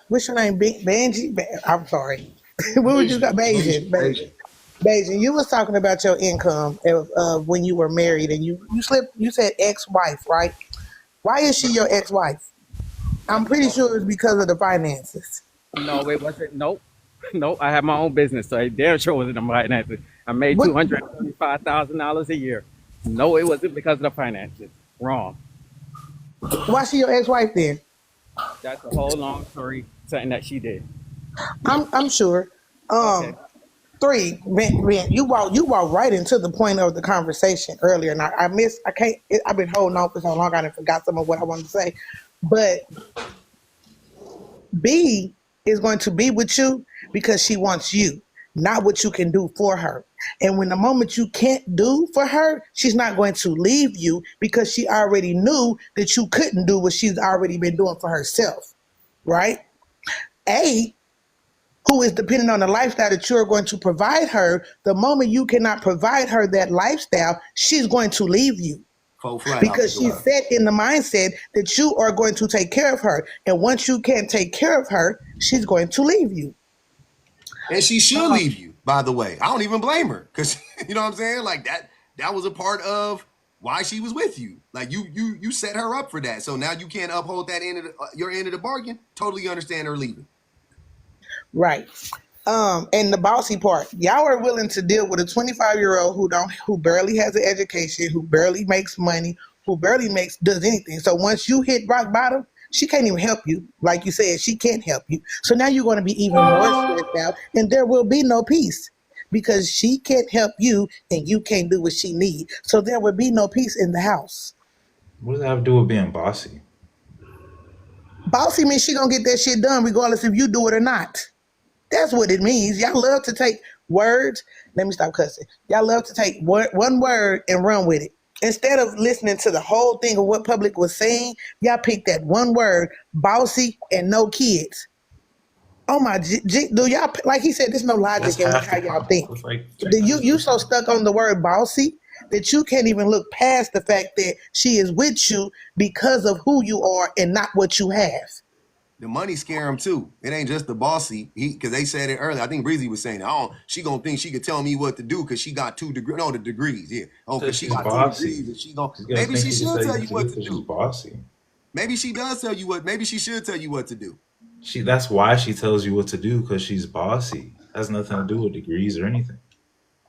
what's your name? Benji? I'm sorry. What was you got? Beijing. Beijing. You was talking about your income of when you were married, and you slipped. You said ex-wife, right? Why is she your ex-wife? I'm pretty sure it's because of the finances. No, it wasn't. Nope. Nope. I have my own business, so it damn sure wasn't the finances. I made What? $275,000 a year. No, it wasn't because of the finances. Wrong. Why she your ex-wife then? That's a whole long story. Something that she did. I'm sure. Okay. Three, man, you walk right into the point of the conversation earlier, and I can't. I've been holding on for so long, I done forgot some of what I wanted to say. But B is going to be with you because she wants you, not what you can do for her. And when the moment you can't do for her, she's not going to leave you because she already knew that you couldn't do what she's already been doing for herself, right? A, who is dependent on the lifestyle that you're going to provide her, the moment you cannot provide her that lifestyle, she's going to leave you. Because she's set in the mindset that you are going to take care of her. And once you can't take care of her, she's going to leave you. And she should leave you, by the way. I don't even blame her. Because, you know what I'm saying? Like, that was a part of why she was with you. Like, you set her up for that. So now you can't uphold that your end of the bargain. Totally understand her leaving. Right. And the bossy part, y'all are willing to deal with a 25-year-old who barely has an education, who barely makes money, who barely does anything. So once you hit rock bottom, she can't even help you. Like you said, she can't help you. So now you're going to be even more stressed out, and there will be no peace because she can't help you and you can't do what she needs. So there will be no peace in the house. What does that have to do with being bossy? Bossy means she gonna get that shit done regardless if you do it or not. That's what it means. Y'all love to take words. Let me stop cussing. Y'all love to take one word and run with it. Instead of listening to the whole thing of what public was saying, y'all pick that one word, bossy and no kids. Oh my, do y'all, like he said, there's no That's logic in half how the y'all prompt. think. That's like You so stuck on the word bossy that you can't even look past the fact that she is with you because of who you are and not what you have. The money scare him too. It ain't just the bossy. Because they said it earlier. I think Breezy was saying, "Oh, she gonna think she could tell me what to do because she got 2 degrees. No, the degrees. Yeah. Oh, because she she's got bossy. 2 degrees, and she gonna She's gonna maybe think she she can should tell tell you you what what to do to because she's do. bossy. Maybe she does tell you what. Maybe she should tell you what to do. That's why she tells you what to do, because she's bossy. Has nothing to do with degrees or anything.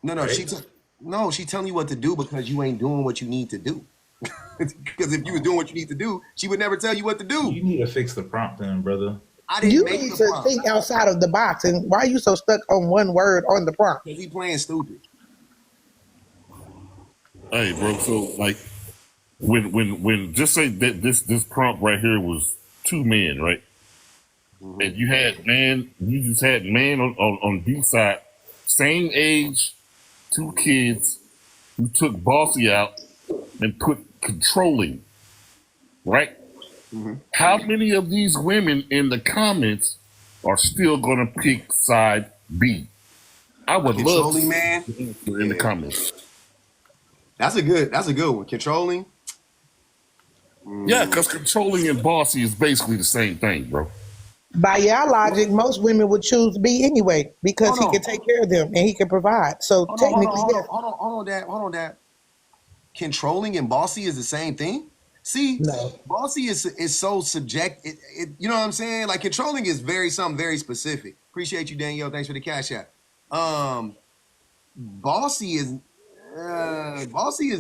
No, Right? she telling you what to do because you ain't doing what you need to do. Because if you were doing what you need to do, she would never tell you what to do. You need to fix the prompt then, brother. I didn't You make need the to prompt. think outside of the box. And why are you so stuck on one word on the prompt? Because he playing stupid. Hey, bro. So like, when just say that this prompt right here was 2 men, right? Mm-hmm. And you just had man on B side, same age, two kids. You took bossy out and put controlling, right? How many of these women in the comments are still going to pick side B? I would love to Controlling man. in the comments. That's a good one. Controlling. Yeah, because controlling and bossy is basically the same thing, bro. By your logic, most women would choose B anyway because Hold he on. can take care of them and he can provide. So technically, yes. Hold on, Dad. Controlling and bossy is the same thing. See, No. bossy is so subject. You know what I'm saying? Like controlling is something very specific. Appreciate you, Danielle. Thanks for the cash app. Bossy is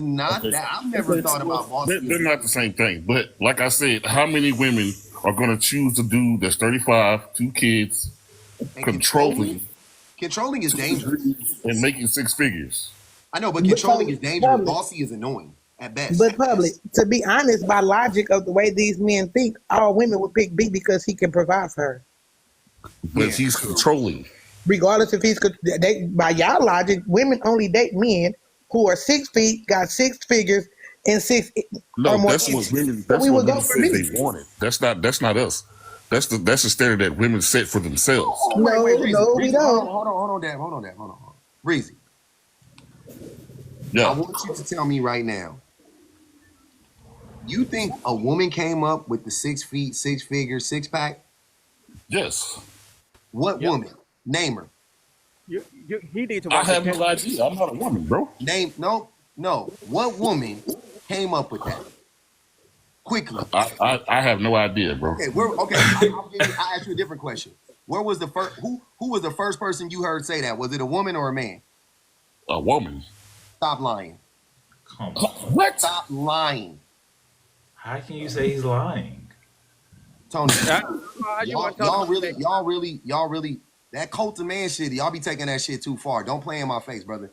not that. I've never thought about bossy. They're not the same thing. But like I said, how many women are going to choose the dude that's 35, 2 kids, And controlling Controlling is dangerous. and making 6 figures? I know, but controlling is dangerous. Public. Bossy is annoying at best. But public, to be honest, by logic of the way these men think, all women would pick B because he can provide for her. But Yeah. he's controlling. Regardless if he's by y'all logic, women only date men who are 6 feet, got 6 figures, and 6 No, or more that's what inches. women. So That's we what would go women for said me. they wanted. That's not us. That's the standard that women set for themselves. No, Breezy, no, we Breezy, don't. Hold on, Dad. Breezy, I Yeah, want you to tell me right now. You think a woman came up with the 6 feet, 6 figure, 6-pack? yes. What woman? Name her. He need to I watch have the no idea. I'm not a woman, bro. Name no. What woman came up with that? Quickly. I have no idea, bro. Okay, I'll ask you a different question. Where was the first? Who was the first person you heard say that? Was it a woman or a man? A woman. Stop lying. Come on. What? Stop lying, How can you say he's lying? Tony. you want to Y'all really. That cult of man shit. Y'all be taking that shit too far. Don't play in my face, brother.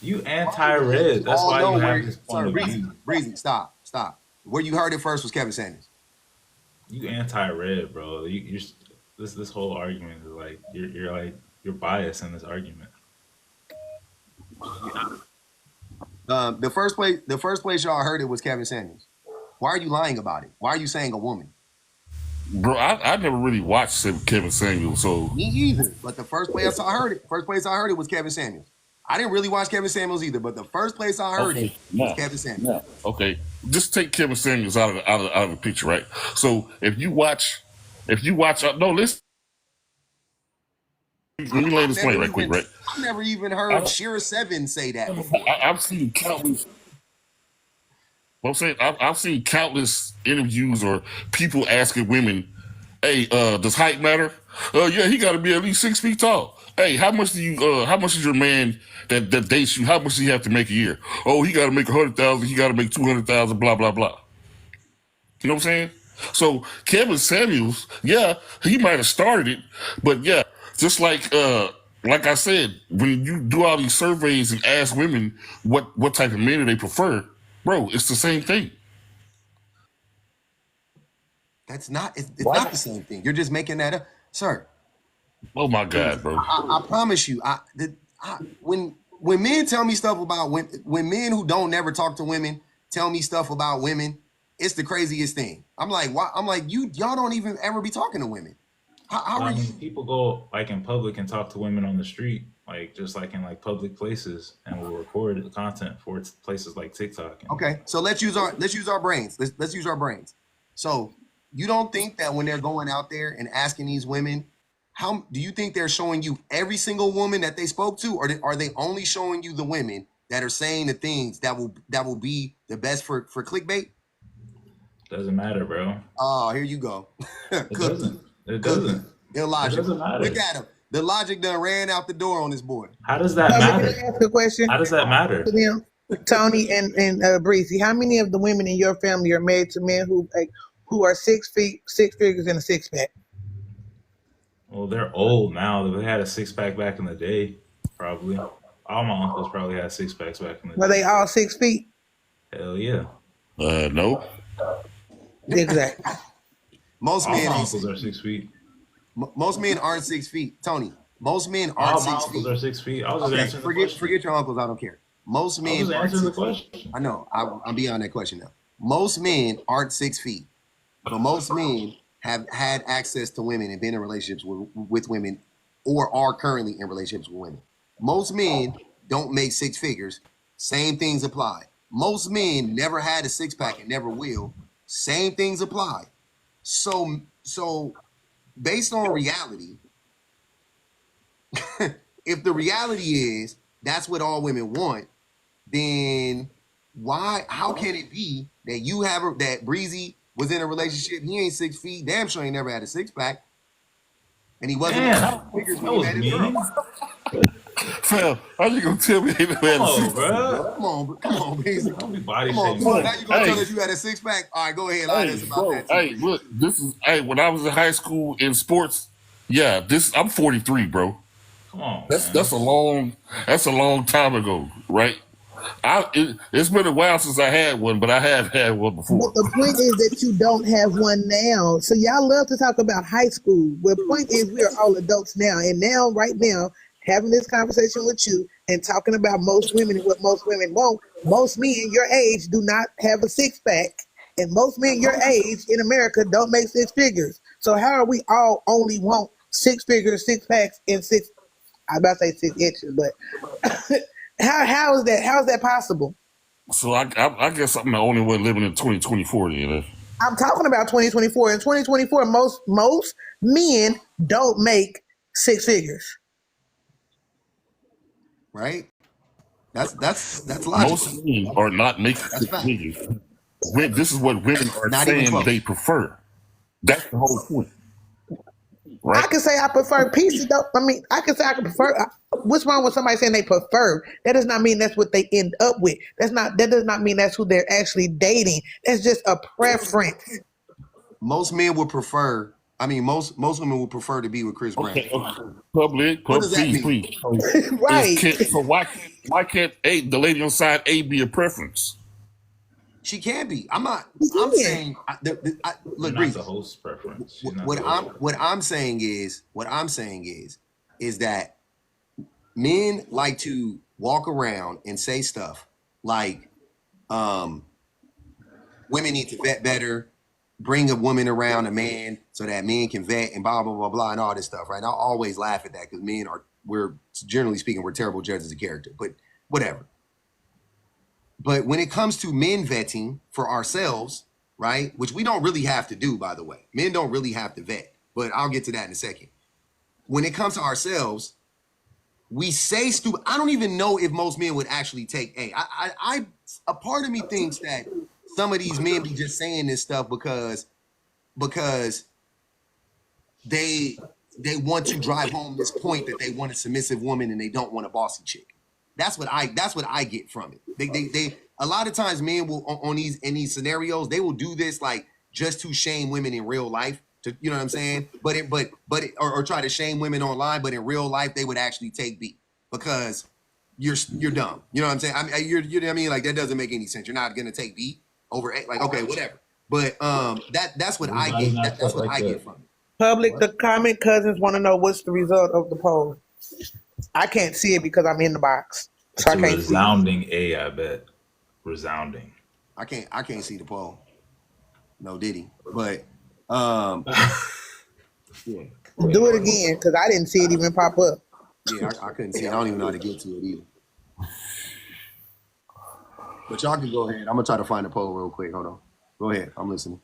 You anti-red. That's why you have this point of view. Breezy, stop. Where you heard it first was Kevin Sanders. You anti-red, bro. You're this whole argument is like you're biased in this argument. The first place y'all heard it was Kevin Sanders. Why are you lying about it? Why are you saying a woman? Bro, I never really watched Kevin Samuels, so Me either. But the first place I heard it was Kevin Samuels. I didn't really watch Kevin Samuels either, but the first place I heard it was Kevin Samuels. Okay. Just take Kevin Samuels out of the picture, right? So if you watch, no, listen. Let me lay this point right quick, right? I've never even heard Shira 7 say that. I've seen countless. What I'm saying, I've seen countless interviews or people asking women, "Hey, does height matter?" Yeah, he got to be at least 6 feet tall. Hey, how much is your man that dates you? How much does he have to make a year? Oh, he got to make 100,000. He got to make 200,000. Blah blah blah. You know what I'm saying? So Kevin Samuels, yeah, he might have started it, but yeah, just like I said, when you do all these surveys and ask women what type of men they prefer, bro, it's the same thing. That's not. It's not the same thing. You're just making that up, sir. Oh my God, bro. I promise you. When men tell me stuff about women, when men who don't never talk to women tell me stuff about women, it's the craziest thing. I'm like, why? I'm like, y'all don't even ever be talking to women. How are you? People go like in public and talk to women on the street, like just like in like public places, and will record the content for places like TikTok. Okay, so let's use our brains. Let's use our brains. So you don't think that when they're going out there and asking these women, how do you think they're showing you every single woman that they spoke to, or are they only showing you the women that are saying the things that will be the best for clickbait? Doesn't matter, bro. Oh, here you go. It doesn't. Illogical. It doesn't matter. Look at him. The logic done ran out the door on this boy. How does that Can I matter? ask a question How does that matter? to them? Tony and Breezy, how many of the women in your family are married to men who are 6 feet, 6 figures, and a 6-pack? Well, they're old now. They had a 6-pack back in the day, probably. All my uncles probably had 6-packs back in the Were day. they all 6 feet? Hell yeah. No. Exactly. Most All men my ain't uncles are 6 feet. Most men aren't 6 feet. Tony, Most men aren't All my 6 uncles feet. are 6 feet. I was just Okay, answering the question. forget your uncles. I don't care. Most I was men just aren't answering the 6 feet. question. I know. I'm beyond that question now. Most men aren't 6 feet, but most men have had access to women and been in relationships with women, or are currently in relationships with women. Most men don't make 6 figures. Same things apply. Most men never had a 6-pack and never will. Same things apply. So based on reality, if the reality is that's what all women want, then how can it be that that Breezy was in a relationship, he ain't 6 feet, damn sure he never had a 6-pack, and he wasn't Man, figures that when he was met his girl. mean. Fam, how you gonna tell me he never had Come a on, 6 bro. Come on, Breezy. Don't be body Come on, shaming. now you gonna tell Hey, us you had a 6-pack? All right, go ahead, lie to us about bro, that too. hey, look, when I was in high school in sports, yeah, I'm 43, bro. Come on, That's man. that's a long time ago, right? It's been a while since I had one, but I have had one But before. the point is that you don't have one now. So y'all love to talk about high school. But the point is we are all adults now. And now, right now, having this conversation with you and talking about most women and what most women want, most men your age do not have a 6-pack. And most men your age in America don't make 6 figures. So how are we all only want 6 figures, 6-packs, and I about to say 6 inches, but how is that possible? So I guess I'm the only one living in 2024 then. I'm talking about 2024. In 2024, most men don't make 6 figures. Right? That's logical. Most men are not making That's 6 fact. figures. This is what women are Not even saying close. they prefer. That's the whole point, right? I can say I prefer pieces. Though. I mean, I can say I can prefer. What's wrong with somebody saying they prefer? That does not mean that's what they end up with. That does not mean that's who they're actually dating. That's just a preference. Most men would prefer. I mean, most women would prefer to be with Chris Brown. Okay. Public, What does that please. Right. So why can't the lady on side A be a preference? She can be. I'm saying. Look, Not Breezy. the host's preference. What I'm saying is that men like to walk around and say stuff like, women need to vet better, bring a woman around a man so that men can vet, and blah, blah, blah, blah, and all this stuff, right? And I always laugh at that because we're generally speaking, we're terrible judges of character, but whatever. But when it comes to men vetting for ourselves, right, which we don't really have to do, by the way, men don't really have to vet, but I'll get to that in a second. When it comes to ourselves, we say stupid. I don't even know if most men would actually take a part of me thinks that some of these men be just saying this stuff because they want to drive home this point that they want a submissive woman and they don't want a bossy chick. That's what I get from it. They a lot of times men will in these scenarios, they will do this like just to shame women in real life. To, you know what I'm saying? Or try to shame women online, but in real life they would actually take B because you're dumb. You know what I'm saying? I mean, you know what I mean? Like that doesn't make any sense. You're not gonna take B over A. Like okay, whatever. But that's what I get. That's what I get from it. Public, the comment cousins want to know what's the result of the poll. I can't see it because I'm in the box. So it's a resounding A, I bet. Resounding. I can't see the poll. No Diddy. But yeah. Do it again because I didn't see it even pop up. Yeah, I couldn't see it. I don't even know how to get to it either. But y'all can go ahead. I'm gonna try to find the poll real quick. Hold on. Go ahead. I'm listening.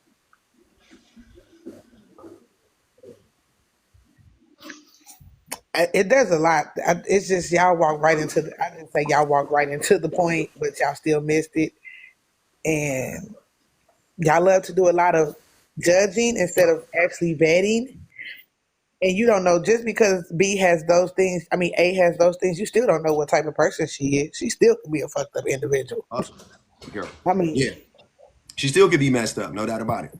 There's a lot. It's just y'all walk right into the. I didn't say y'all walk right into the point, but y'all still missed it. And y'all love to do a lot of judging instead of actually vetting. And you don't know just because B has those things. I mean, A has those things. You still don't know what type of person she is. She still could be a fucked up individual. Awesome. Girl. I mean, yeah, she still could be messed up, no doubt about it.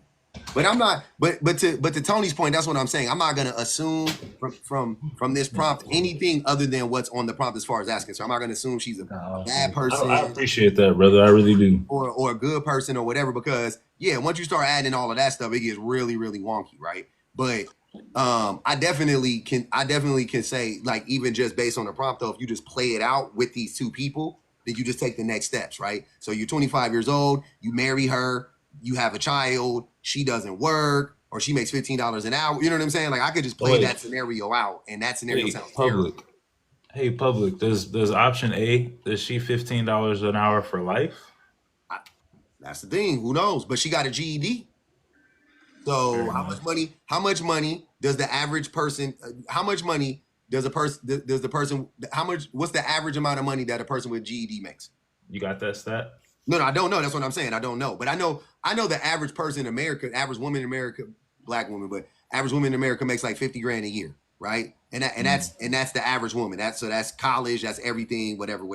But I'm not. But to Tony's point, that's what I'm saying. I'm not gonna assume from this prompt anything other than what's on the prompt as far as asking. So I'm not gonna assume she's a bad person. I appreciate that, brother. I really do. Or a good person or whatever. Because yeah, once you start adding all of that stuff, it gets really really wonky, right? But I definitely can say, like, even just based on the prompt though, if you just play it out with these two people, then you just take the next steps, right? So you're 25 years old, you marry her, you have a child, she doesn't work, or she makes $15 an hour. You know what I'm saying? Like, I could just play that scenario out, and that scenario sounds public. terrible. Hey, public. Does option A? Does she $15 an hour for life? That's the thing. Who knows? But she got a GED. So how much money does the average person? How much money does the person? How much? What's the average amount of money that a person with GED makes? You got that stat? No, I don't know. That's what I'm saying. I don't know. But I know the average person in America, average woman in America, black woman, but average woman in America makes like 50 grand a year, right? And that's the average woman. That's college. That's everything. Whatever.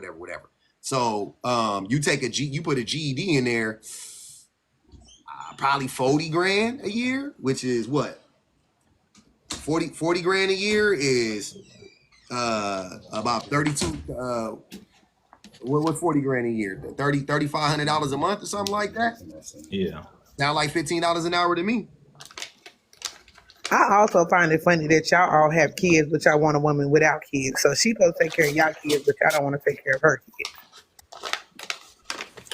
So you put a GED in there. Probably 40 grand a year, which is what? 40 grand a year is about 32 what's 40 grand a year? $3,500 a month or something like that? Yeah. Sound like $15 an hour to me. I also find it funny that y'all all have kids, but y'all want a woman without kids. So she supposed to take care of y'all kids, but y'all don't want to take care of her kids.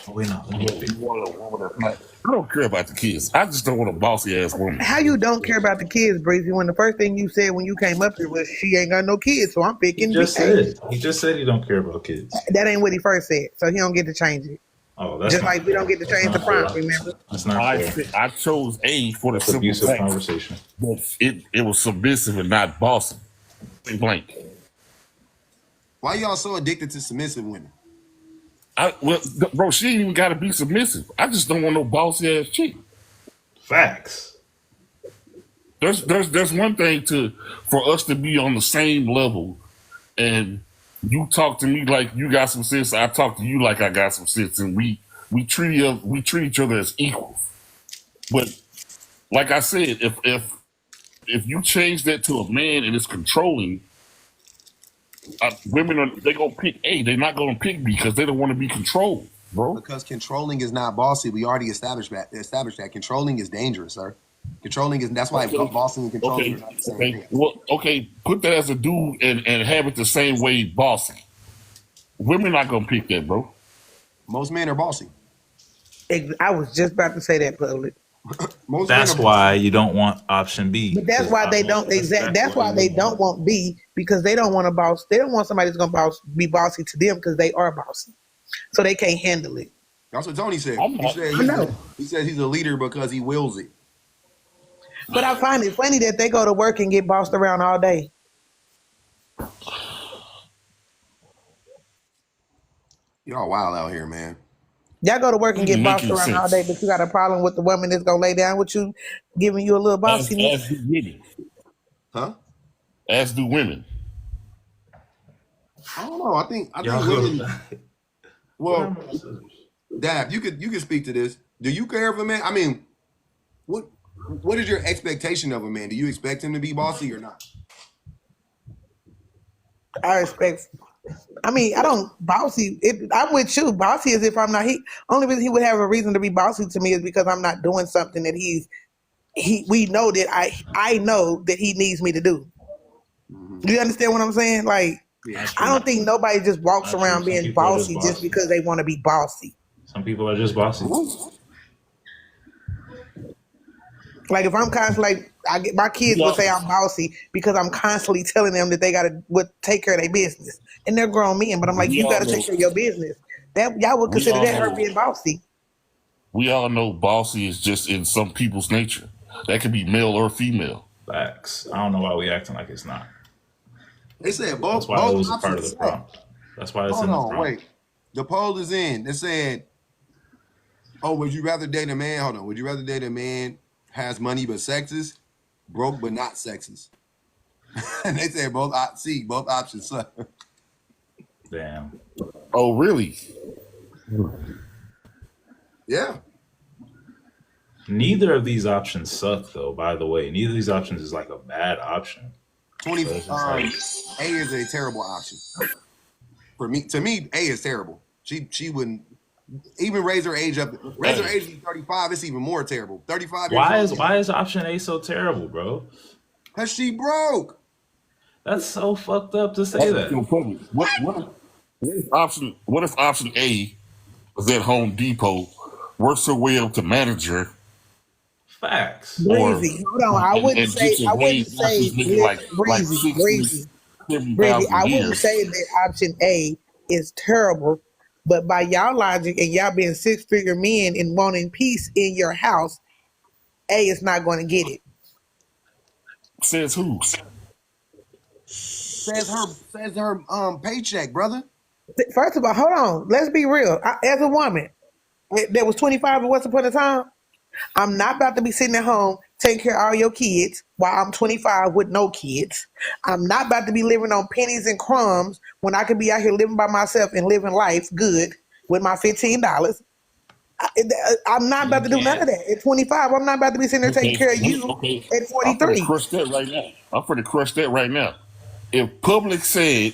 I don't care about the kids. I just don't want a bossy ass woman. How you don't care about the kids, Breezy, when the first thing you said when you came up here was she ain't got no kids, so I'm picking He just said he don't care about kids. That ain't what he first said, so he don't get to change it. Oh, that's just like we don't get to change the prompt, remember? That's not fair. I chose A for the simple abusive fact conversation. that it was submissive and not bossy. Blank. Why y'all so addicted to submissive women? Bro, she ain't even got to be submissive. I just don't want no bossy ass chick. Facts. There's one thing for us to be on the same level, and you talk to me like you got some sense. I talk to you like I got some sense, and we treat each other as equals. But like I said, if you change that to a man and it's controlling, women they're gonna pick A. They're not gonna pick B because they don't want to be controlled, bro. Because controlling is not bossy. We already established that. Controlling is dangerous, sir. That's why bossy and controlling are not the same thing. Well, okay, put that as a dude and have it the same way bossy. Women not gonna pick that, bro. Most men are bossy. I was just about to say that, public. That's why you don't want option B. But that's why they don't That's why they don't want B, because they don't want a boss. They don't want somebody that's gonna be bossy to them because they are bossy, so they can't handle it. That's what Tony said. He said he's a leader because he wills it. But I find it funny that they go to work and get bossed around all day. Y'all wild out here, man. Y'all go to work and get bossed around all day, but you got a problem with the woman that's gonna lay down with you, giving you a little bossiness. As do women. Huh? As do women. I don't know. I think women. Well, Dab, you could speak to this. Do you care if a man? I mean, what is your expectation of a man? Do you expect him to be bossy or not? I don't bossy. I'm with you. Bossy is if I'm not. Only reason he would have a reason to be bossy to me is because I'm not doing something that we know that I know that he needs me to do. Mm-hmm. Do you understand what I'm saying? Like, I don't think nobody just walks around being bossy just because they want to be bossy. Some people are just bossy. Like if I'm constantly my kids would say I'm bossy because I'm constantly telling them that they gotta take care of their business, and they're grown men. But I'm like, you gotta take care of your business. That y'all would consider that her being bossy. We all know bossy is just in some people's nature. That could be male or female. Facts. I don't know why we acting like it's not. They said both. That's why it was a part of the prompt. That's why it's in the prompt. Wait. The poll is in. They said, "Oh, would you rather date a man? Hold on. Would you rather date a man has money but sexist, broke but not sexist?" And they said both options suck. Damn. Oh, really? Yeah. Neither of these options suck, though. By the way, neither of these options is like a bad option. A is a terrible option for me. To me, A is terrible. She wouldn't even raise her age up. Raise her age to 35. It's even more terrible. 35. Why is option A so terrible, bro? Cause she broke. That's so fucked up to say that. What if option A was at Home Depot, works her way up to manager, Facts. or Breezy, hold on. I wouldn't and say. gets a I wouldn't wage after say. he's making Listen, like Breezy, 60, Breezy, 70,000 I a wouldn't year. say that option A is terrible, but by y'all logic and y'all being 6-figure men and wanting peace in your house, A is not going to get it. Says who? Says her paycheck, brother. First of all, hold on. Let's be real. As a woman that was 25 at once upon a time, I'm not about to be sitting at home taking care of all your kids while I'm 25 with no kids. I'm not about to be living on pennies and crumbs when I could be out here living by myself and living life good with my $15. I'm not about to do none of that. At 25, I'm not about to be sitting there taking care of you Okay. at I'm gonna 43. crush that right now. If Public said,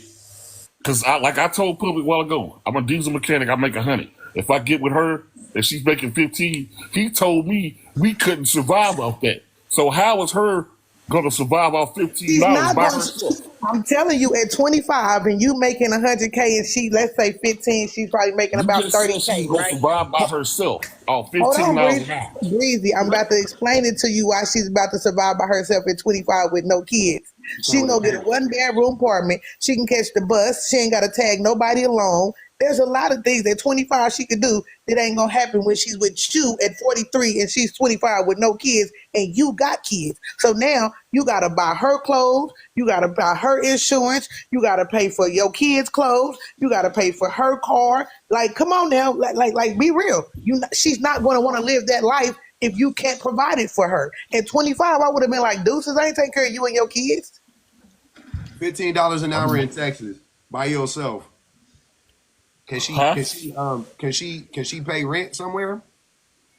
because like I told Public a while ago, I'm a diesel mechanic. I make 100. If I get with her and she's making 15, he told me we couldn't survive off that. So how is her gonna survive off She's $15 not by going herself? to. I'm telling you, at 25 and you making 100K and she, let's say 15, she's probably making You about just said she's 30K, gonna right? survive by herself off Hold on, $15 an hour. Breezy. I'm about to explain it to you why she's about to survive by herself at 25 with no kids. She can go get a 1-bedroom apartment. She can catch the bus. She ain't got to tag nobody along. There's a lot of things at 25 she could do that ain't gonna happen when she's with you at 43 and she's 25 with no kids and you got kids. So now you gotta buy her clothes, you gotta buy her insurance, you gotta pay for your kids' clothes, you gotta pay for her car. Like, come on now, like, be real. She's not gonna want to live that life if you can't provide it for her. At 25, I would have been like, deuces, I ain't taking care of you and your kids. $15 an hour in Texas by yourself. Can she Huh? can she pay rent somewhere?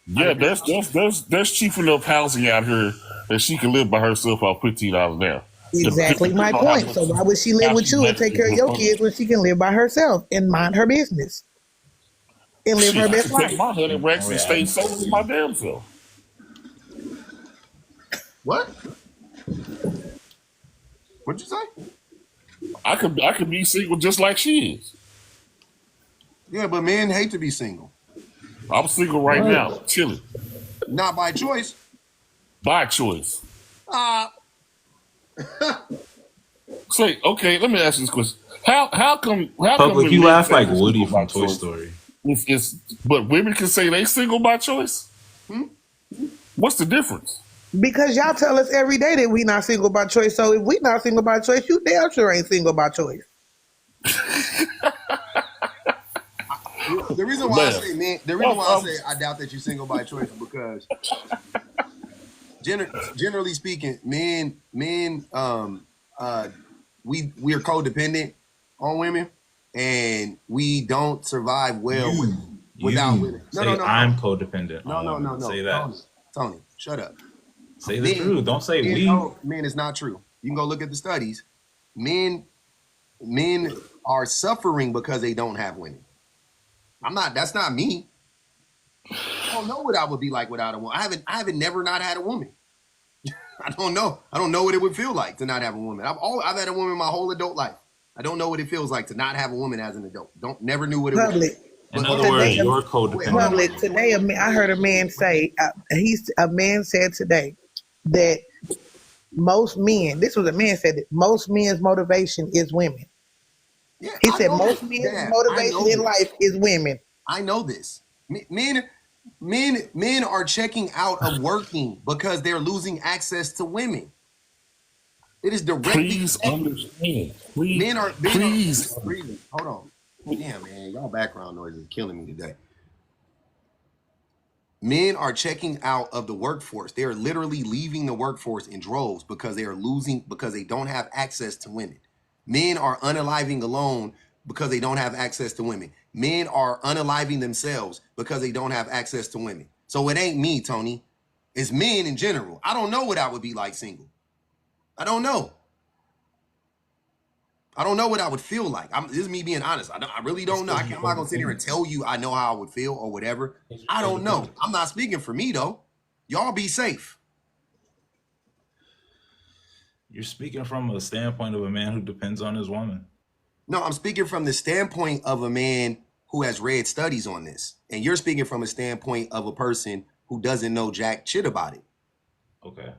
Yeah, there's cheap enough housing out here that she can live by herself off $15 an hour. Exactly my point. So why would she live with you and take care of your kids when she can live by herself and mind her business and live Shit, her I best can take life? my 100 racks and stay sober with my damn self. What? What'd you say? I could be single just like she is. Yeah, but men hate to be single. I'm single right now, chilling. Not by choice. By choice. Ah. Say, okay, let me ask you this question. How come Public, you men laugh say like they're Woody single by from Toy choice? Story. But women can say they single by choice? What's the difference? Because y'all tell us every day that we not single by choice. So if we not single by choice, you damn sure ain't single by choice. The reason why I say man, the reason why I say I doubt that you're single by choice is because generally speaking, men we are codependent on women and we don't survive well without women. No. I'm codependent. No. Say that. Tony, shut up. Say the truth. Don't say we. No, men, it's not true. You can go look at the studies. Men are suffering because they don't have women. That's not me. I don't know what I would be like without a woman. I haven't never not had a woman. I don't know. I don't know what it would feel like to not have a woman. I've had a woman my whole adult life. I don't know what it feels like to not have a woman as an adult. Never knew what it was. In other words, you're codependent. Public, today, I heard a man say, a man said today that most men, this was a man said that most men's motivation is women. Yeah, he said most men's motivation in life is women. I know this. Men are checking out of working because they're losing access to women. It is directly. Please understand. Please. Hold on. Damn, man, y'all background noise is killing me today. Men are checking out of the workforce. They are literally leaving the workforce in droves because they don't have access to women. Men are unaliving alone because they don't have access to women. Men are unaliving themselves because they don't have access to women. So it ain't me, Tony. It's men in general. I don't know what I would be like single. I don't know. I don't know what I would feel like. This is me being honest. I really don't know. I'm not going to sit here and tell you I know how I would feel or whatever. I don't know. I'm not speaking for me, though. Y'all be safe. You're speaking from a standpoint of a man who depends on his woman. No, I'm speaking from the standpoint of a man who has read studies on this, and you're speaking from a standpoint of a person who doesn't know jack shit about it. Okay.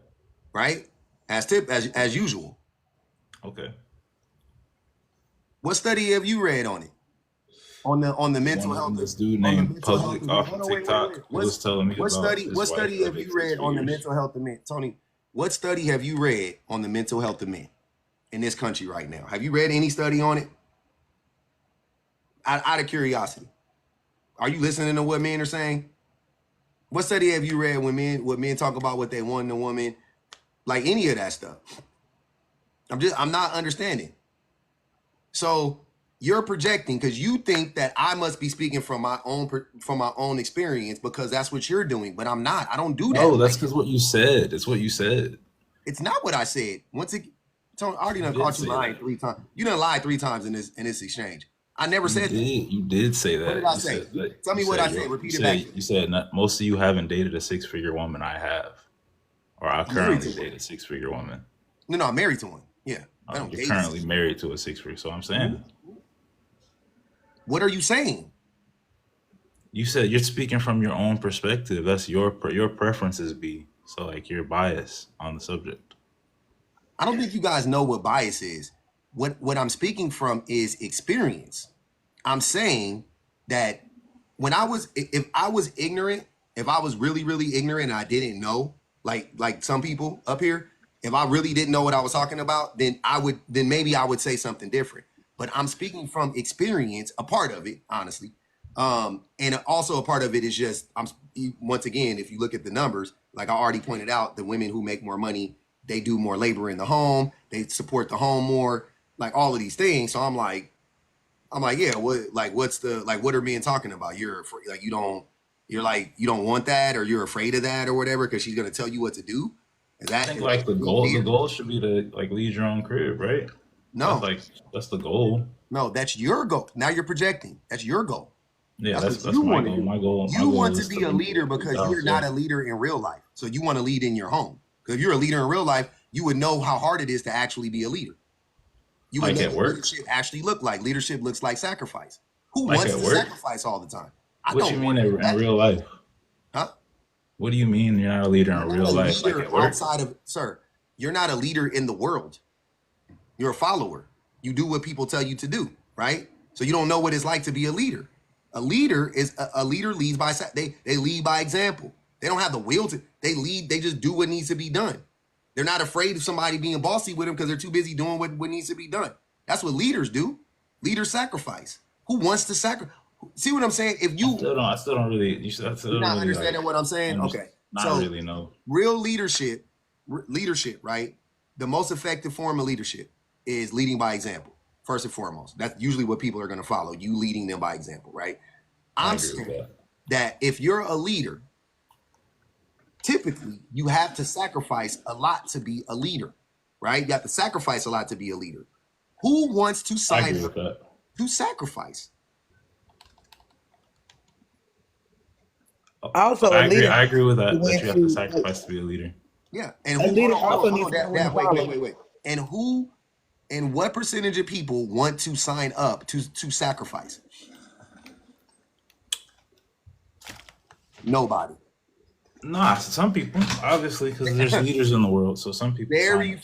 Right? As usual. Okay. What study have you read on it? On the mental health. This dude named Public off of TikTok was telling me what study have you read on the mental health of men? Tony, what study have you read on the mental health of men in this country right now? Have you read any study on it? Out of curiosity. Are you listening to what men are saying? What study have you read when men talk about what they want in a woman? Like any of that stuff. I'm not understanding. So you're projecting because you think that I must be speaking from my own experience because that's what you're doing, but I'm not. I don't do that. No, that's because what you said. It's what you said. It's not what I said. Once again, Tony, I already done caught you lying 3 times. You done lied 3 times in this exchange. I never said that. You did say that. What did I say? Tell me what I said. Repeat it back. You said most of you haven't dated a 6-figure woman. I have, or I currently date a 6-figure woman. No, I'm married to one. Yeah, I don't you're currently married to a 6-figure. So I'm saying. What are you saying? You said you're speaking from your own perspective. That's your preferences be. So like you're biased on the subject. I don't think you guys know what bias is. What I'm speaking from is experience. I'm saying that if I was ignorant, if I was really, really ignorant and I didn't know, like some people up here, if I really didn't know what I was talking about, then maybe I would say something different. But I'm speaking from experience, a part of it, honestly. And also a part of it is just, once again, if you look at the numbers, like I already pointed out, the women who make more money, they do more labor in the home, they support the home more, like all of these things. So I'm like, yeah, what are men talking about? You're afraid, like you don't want that, or you're afraid of that or whatever, because she's gonna tell you what to do. I think like the goal should be to like lead your own crib, right? No, that's the goal. No, that's your goal. Now you're projecting. That's your goal. Yeah, that's my goal. My goal. You want to be a leader because you're not a leader in real life. So you want to lead in your home. Because if you're a leader in real life, you would know how hard it is to actually be a leader. You would know what leadership actually look like. Leadership looks like sacrifice. Who wants to sacrifice all the time? What you mean in real life? Huh? What do you mean you're not a leader in real life? Like at work? Outside of, sir, you're not a leader in the world. You're a follower. You do what people tell you to do, right? So you don't know what it's like to be a leader. A leader leads by they lead by example. They don't have the will to. They lead. They just do what needs to be done. They're not afraid of somebody being bossy with them because they're too busy doing what needs to be done. That's what leaders do. Leaders sacrifice. Who wants to sacrifice? See what I'm saying? If you, I still don't really. You're not understanding what I'm saying. Okay, not really. No. Real leadership, right? The most effective form of leadership is leading by example, first and foremost. That's usually what people are going to follow, you leading them by example, right? I'm saying that if you're a leader, typically you have to sacrifice a lot to be a leader, right? You have to sacrifice a lot to be a leader. Who wants to sign up to sacrifice? Also, I agree with that. That you have to sacrifice to be a leader. Yeah, and who? Wait. And what percentage of people want to sign up to sacrifice? Nobody. Nah, some people, obviously, because there's leaders in the world. So some people. Very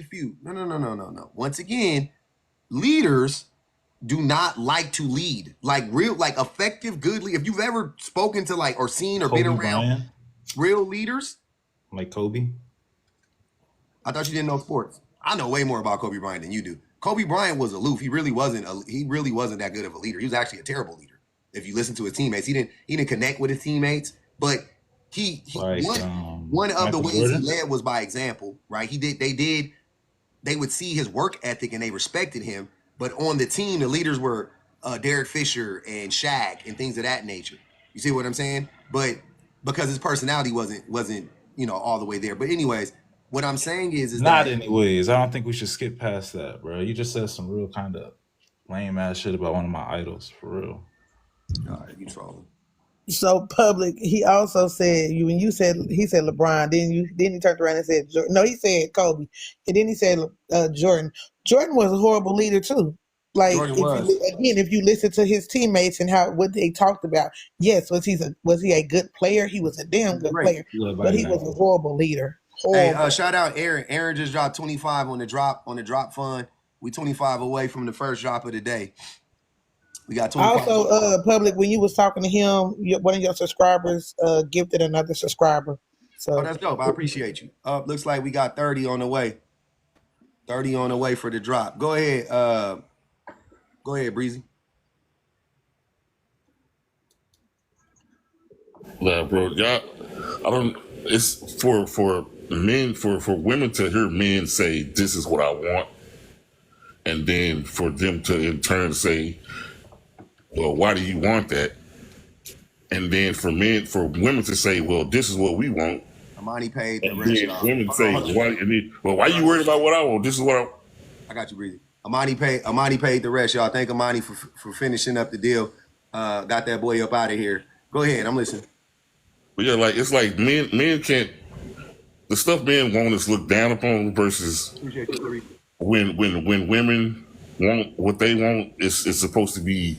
few. No. Once again, leaders do not like to lead. Like effective, good lead. If you've ever spoken to or seen or been around real leaders. Like Kobe? I thought you didn't know sports. I know way more about Kobe Bryant than you do. Kobe Bryant was aloof. He really wasn't that good of a leader. He was actually a terrible leader. If you listen to his teammates, he didn't connect with his teammates. But one of the ways he led was by example, right? They would see his work ethic and they respected him. But on the team, the leaders were Derek Fisher and Shaq and things of that nature. You see what I'm saying? But because his personality wasn't all the way there. But anyways, what I'm saying is not anyways. I don't think we should skip past that, bro. You just said some real kind of lame ass shit about one of my idols, for real. All right, you trolling. So public. He also said you when you said he said LeBron. Then he turned around and said no. He said Kobe, and then he said Jordan. Jordan was a horrible leader too. Like Jordan if you was. again, if you listen to his teammates and how what they talked about, yes, was he a good player? He was a damn good Great. player, but he was a horrible leader. Hey, Horrible. shout out Aaron. Aaron just dropped 25 on the drop fund. We 25 away from the first drop of the day. We got 25. Also, public when you was talking to him, one of your subscribers gifted another subscriber. Oh, So that's dope. I appreciate you. Looks like we got 30 on the way. 30 on the way for the drop. Go ahead. Go ahead, Breezy. Nah, bro, y'all, I don't. It's for men, for women to hear men say, "This is what I want," and then for them to in turn say, "Well, why do you want that?" And then for women to say, "Well, this is what we want," Amani paid the and rest, then y'all. women say, "Why?" And then, well, why you worried about what I want? This is what I got you, Breezy. Amani paid the rest, y'all. Thank Amani for finishing up the deal. Got that boy up out of here. Go ahead, I'm listening. But yeah, like it's like men can't. The stuff men want is looked down upon versus Appreciate you, Clarice. when women want what they want, it's supposed to be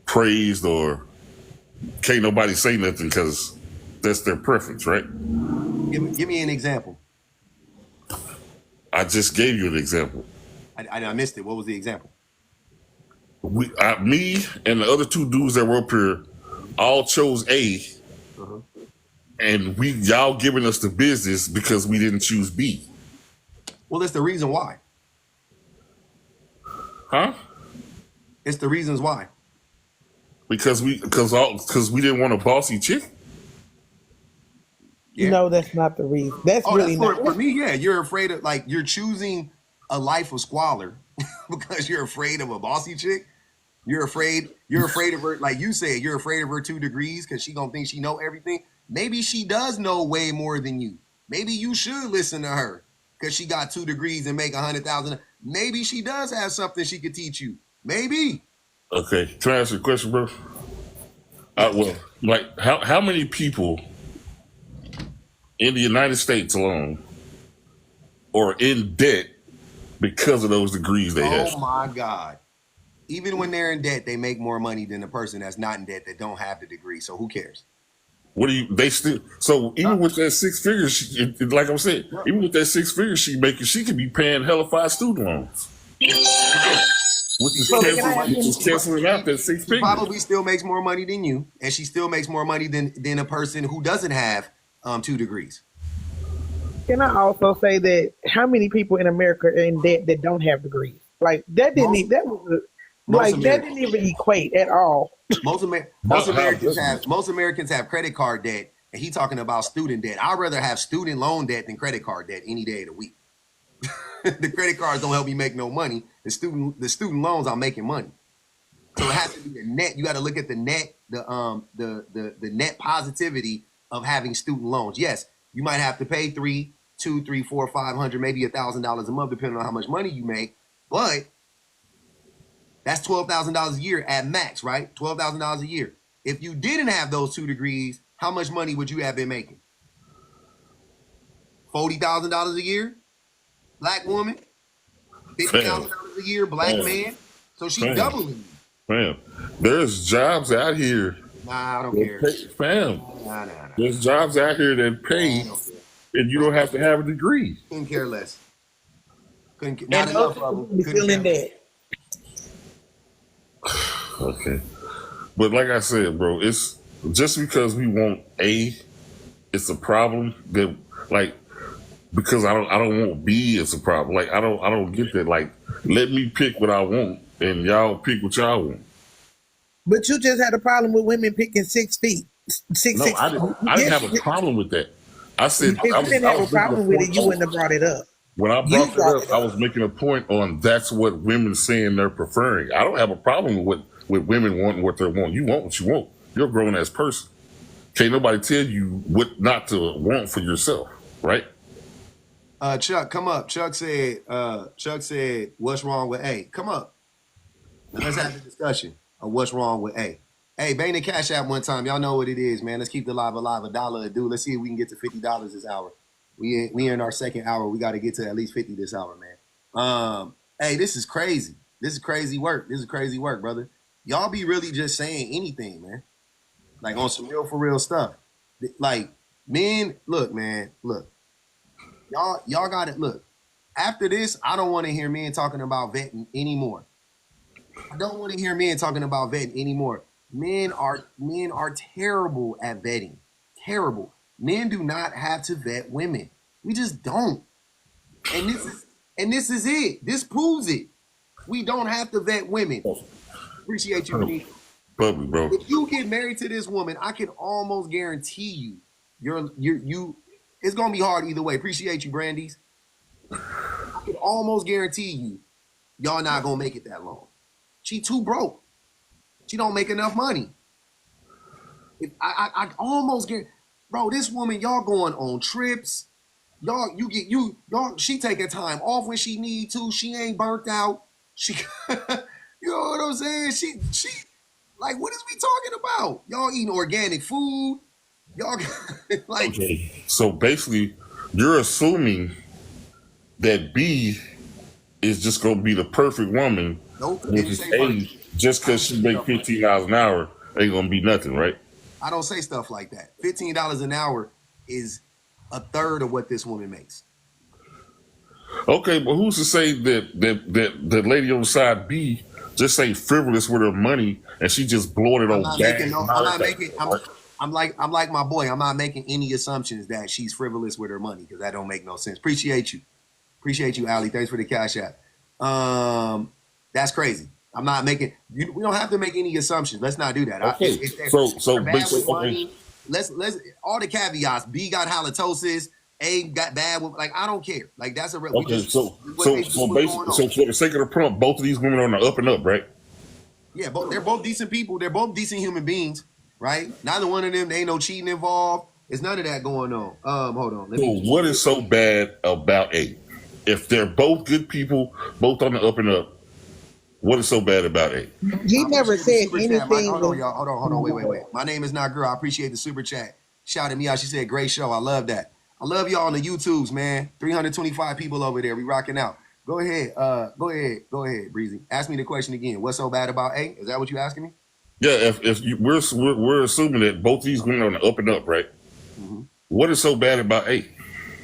praised or can't nobody say nothing because that's their preference, right? Give me an example. I just gave you an example. I missed it. What was the example? Me and the other two dudes that were up here all chose A, and y'all giving us the business because we didn't choose B. Well, that's the reason why. Huh? It's the reasons why. Because we didn't want a bossy chick. Yeah. no, that's not the reason. That's really that's not. for me. Yeah, you're afraid of you're choosing a life of squalor because you're afraid of a bossy chick. You're afraid of her, like you said. You're afraid of her 2 degrees because she gonna think she know everything. Maybe she does know way more than you. Maybe you should listen to her because she got 2 degrees and make 100,000. Maybe she does have something she could teach you. Maybe. Okay, can I ask you a question, bro? Well, like how many people in the United States alone are in debt because of those degrees they have? Oh my God. Even when they're in debt, they make more money than the person that's not in debt that don't have the degree. So who cares? So even with that 6 figures, like I'm saying, even with that 6 figures she making, she could be paying hella 5 student loans. Which is canceling out that 6 figures. Probably still makes more money than you, and she still makes more money than a person who doesn't have 2 degrees. Can I also say that how many people in America are in debt that don't have degrees? Like that didn't that didn't even equate at all. Most Americans have credit card debt, and he talking about student debt. I'd rather have student loan debt than credit card debt any day of the week. The credit cards don't help me make no money. The student loans, I'm making money. So it has to be the net. You got to look at the net, the net positivity of having student loans. Yes, you might have to pay $200, $300, $400, $500, maybe $1,000 a month, depending on how much money you make. But that's $12,000 a year at max, right? $12,000 a year. If you didn't have those 2 degrees, how much money would you have been making? $40,000 a year? Black woman? $50,000 a year? Black man? So she's doubling. Fam, there's jobs out here. Nah, I don't care. Fam, Nah. there's jobs out here that pay, and you don't have to have a degree. Couldn't care less. Not enough of them. Feeling that. Okay. But like I said, bro, it's just because we want A, it's a problem that because I don't want B, it's a problem. Like I don't get that. Like, let me pick what I want and y'all pick what y'all want. But you just had a problem with women picking 6 feet. I didn't have a problem with that. I said if you didn't have a problem with it, you wouldn't have brought it up. When I brought it up, I was making a point on that's what women saying they're preferring. I don't have a problem with women wanting what they want. You want what you want. You're a grown ass person. Can't nobody tell you what not to want for yourself, right? Chuck, come up. Chuck said, what's wrong with A? Come up. Let's have a discussion of what's wrong with A. Hey, bang the Cash App one time. Y'all know what it is, man. Let's keep the live alive. $1 a do. Let's see if we can get to $50 this hour. We in our second hour. We got to get to at least 50 this hour, man. Hey, this is crazy. This is crazy work. This is crazy work, brother. Y'all be really just saying anything, man. Like on some real for real stuff. Like men, look, man, look. Y'all got it. Look, after this, I don't want to hear men talking about vetting anymore. I don't want to hear men talking about vetting anymore. Men are terrible at vetting. Terrible. Men do not have to vet women. We just don't. And this is it. This proves it. We don't have to vet women. Appreciate you, me. Public, bro. If you get married to this woman, I can almost guarantee you it's gonna be hard either way. Appreciate you, Brandies. I can almost guarantee you, y'all not gonna make it that long. She too broke. She don't make enough money. I almost get, bro. This woman, y'all going on trips. Y'all she taking time off when she need to. She ain't burnt out. She, you know what I'm saying? She, like, what is we talking about? Y'all eating organic food. Y'all like. Okay. So basically, you're assuming that B is just gonna be the perfect woman. Nope. Just because she make $15 an hour ain't gonna be nothing, right? I don't say stuff like that. $15 an hour is a third of what this woman makes. Okay, but who's to say that the lady on side B just ain't frivolous with her money and she just blowing it on gas? I'm like my boy. I'm not making any assumptions that she's frivolous with her money because that don't make no sense. Appreciate you, Ali. Thanks for the Cash App. That's crazy. I'm not making. We don't have to make any assumptions. Let's not do that. Okay. Let's all the caveats. B got halitosis. A got bad. Like I don't care. Like that's a real. Okay. So for the sake of the prompt, both of these women are on the up and up, right? Yeah, they're both decent people. They're both decent human beings, right? Neither one of them. There ain't no cheating involved. There's none of that going on. Hold on. So what is so bad about A? If they're both good people, both on the up and up, what is so bad about A? He never said anything. Hold on, y'all. Hold on. Wait. My name is not girl. I appreciate the super chat. Shouted me out. She said, "Great show. I love that. I love y'all on the YouTubes, man. 325 people over there. We rocking out. Go ahead. Go ahead, Breezy. Ask me the question again. What's so bad about A? Is that what you asking me? Yeah. We're assuming that both these women are on the up and up, right? Mm-hmm. What is so bad about A?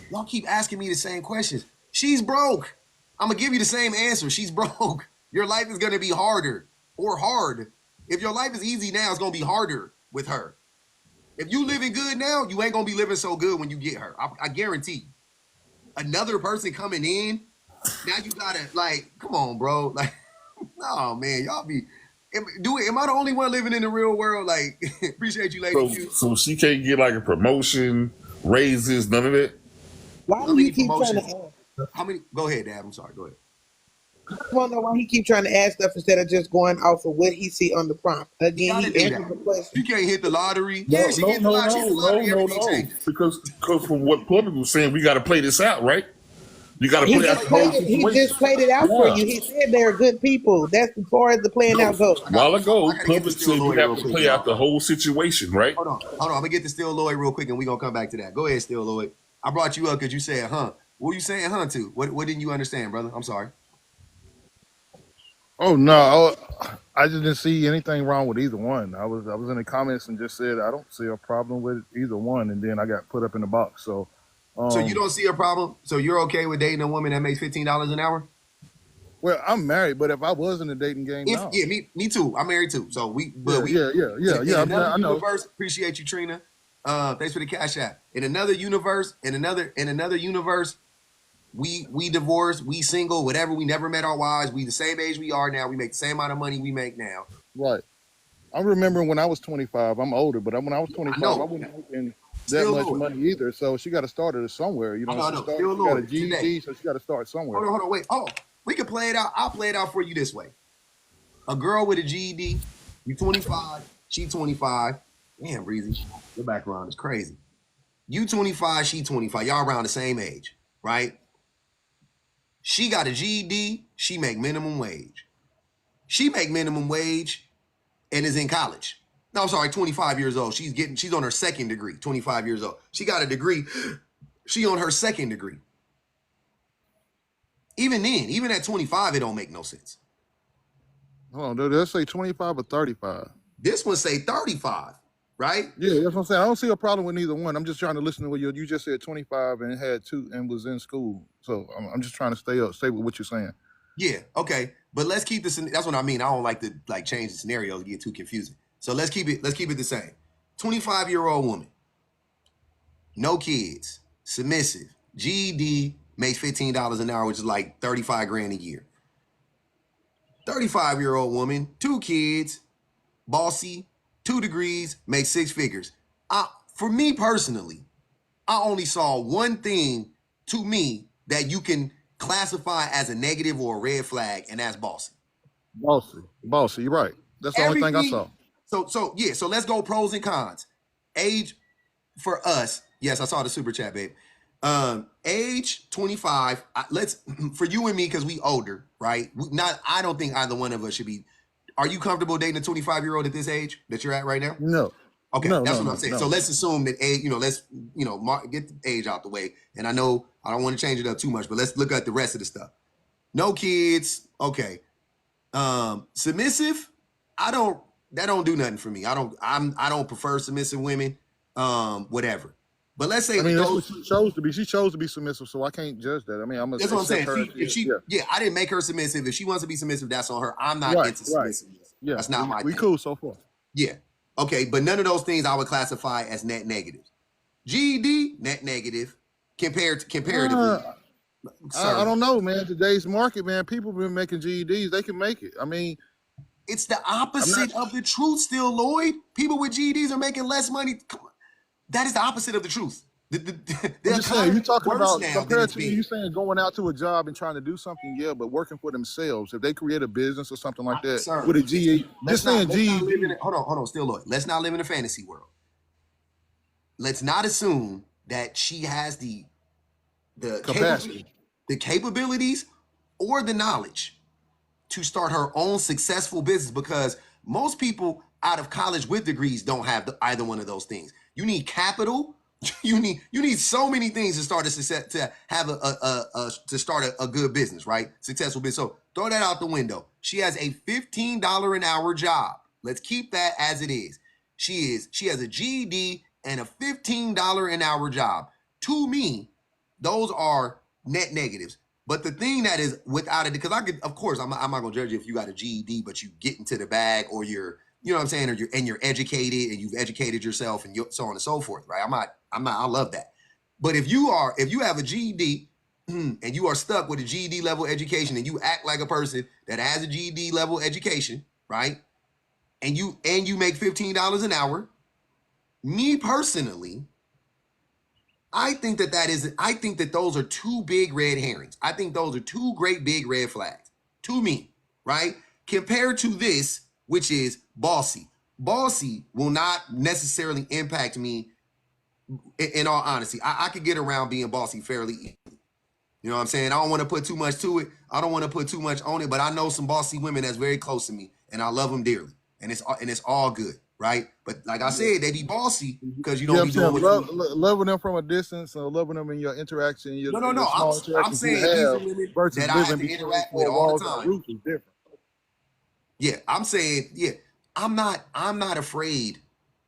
Y'all keep asking me the same questions. She's broke. I'm gonna give you the same answer. She's broke. Your life is gonna be harder or hard. If your life is easy now, it's gonna be harder with her. If you living good now, you ain't gonna be living so good when you get her. I guarantee you. Another person coming in, now you gotta like, come on, bro. Like, no, man, y'all be. Am I the only one living in the real world? Like, appreciate you, lady. So she can't get like a promotion, raises, none of that. Why do you keep trying to ask? How many? Go ahead, Dad. I'm sorry. Go ahead. I want to know why he keep trying to ask stuff instead of just going off of what he see on the prompt. Again, he answered the question. You can't hit the lottery. No. Because from what Public was saying, we got to play this out, right? You got to play out the whole situation. He just played it out for you. He said they're good people. That's as far as the playing out goes. A while ago, Public said we have to play out the whole situation, right? Hold on. I'm gonna get to Still Lloyd real quick, and we gonna come back to that. Go ahead, Still Lloyd. I brought you up because you said, "Huh." What were you saying, "Huh" to? What didn't you understand, brother? I'm sorry. Oh no, I just didn't see anything wrong with either one. I was in the comments and just said I don't see a problem with either one, and then I got put up in the box. So you don't see a problem? So you're okay with dating a woman that makes $15 an hour? Well, I'm married, but if I was in the dating game, no. Yeah, me too. I'm married too. So yeah. I know. Universe, appreciate you, Trina. Thanks for the Cash App. In another universe, we divorced, we single, whatever. We never met our wives. We the same age we are now. We make the same amount of money we make now. Right. I remember when I was 25. I'm older, but when I was 25, I wasn't making that much money either. So she got to start it somewhere. You know, she got a GED, so she got to start somewhere. Hold on, wait. Oh, we can play it out. I'll play it out for you this way. A girl with a GED, you 25, she 25. Damn, Breezy, your background is crazy. You 25, she 25. Y'all around the same age, right? She got a GED. She make minimum wage. She make minimum wage and is in college. No, I'm sorry, 25 years old. She's on her second degree, 25 years old. She got a degree. She on her second degree. Even then, even at 25, it don't make no sense. Hold on, let's say 25 or 35. This one say 35, right? Yeah, that's what I'm saying. I don't see a problem with neither one. I'm just trying to listen to what you just said 25 and had two and was in school. So I'm just trying to stay with what you're saying. Yeah, okay. But let's keep this that's what I mean. I don't like to change the scenario to get too confusing. So let's keep it the same. 25-year-old woman, no kids, submissive, GED, makes $15 an hour, which is like 35 grand a year. 35-year-old woman, 2 kids, bossy, 2 degrees, makes 6 figures. For me personally, I only saw one thing to me that you can classify as a negative or a red flag, and that's bossy. Bossy, you're right. That's the only thing I saw. So let's go pros and cons. Age for us, yes, I saw the super chat, babe. Age 25. Let's for you and me, because we older, right? I don't think either one of us should be. Are you comfortable dating a 25-year-old at this age that you're at right now? No. Okay, that's what I'm saying. No. So let's assume that age, let's get the age out the way. And I know I don't want to change it up too much, but let's look at the rest of the stuff. No kids, okay. Submissive, that don't do nothing for me. I don't prefer submissive women. Whatever. But let's say that's what she chose to be. She chose to be submissive, so I can't judge that. I mean, that's what I'm saying. I didn't make her submissive. If she wants to be submissive, that's on her. I'm not into submissiveness. Yeah, that's not my thing. We cool so far. Yeah. Okay, but none of those things I would classify as net negatives. GED, net negative, comparatively. I don't know, man. Today's market, man, people been making GEDs. They can make it. I mean, it's the opposite of the truth still, Lloyd. People with GEDs are making less money. Come on. That is the opposite of the truth. I'm just saying, you're talking about compared to you saying going out to a job and trying to do something, yeah, but working for themselves. If they create a business or something like that with a GED, hold on, still Lloyd. Let's not live in a fantasy world. Let's not assume that she has the capacity, the capabilities, or the knowledge to start her own successful business, because most people out of college with degrees don't have either one of those things. You need capital. You need so many things to start to have to start a good business, right? Successful business. So throw that out the window. She has a $15 an hour job. Let's keep that as it is. She has a GED and a $15 an hour job. To me, those are net negatives. But the thing that is without it, because of course, I'm not gonna judge you if you got a GED, but you get into the bag, or you're, you know what I'm saying, or you're educated and you've educated yourself and so on and so forth, right? I love that. But if you have a GED and you are stuck with a GED level education and you act like a person that has a GED level education, right? And you make $15 an hour, me personally, I think that those are 2 big red herrings. I think those are 2 great big red flags to me, right? Compared to this, which is bossy. Bossy will not necessarily impact me. In all honesty, I could get around being bossy fairly easily. You know what I'm saying? I don't want to put too much to it. I don't want to put too much on it, but I know some bossy women that's very close to me, and I love them dearly, and it's all good, right? But like I said, they be bossy because you don't be doing loving them from a distance, or loving them in your interaction. No. I'm saying these are women that I have to interact with all the time. Is different. Yeah, I'm saying, I'm not afraid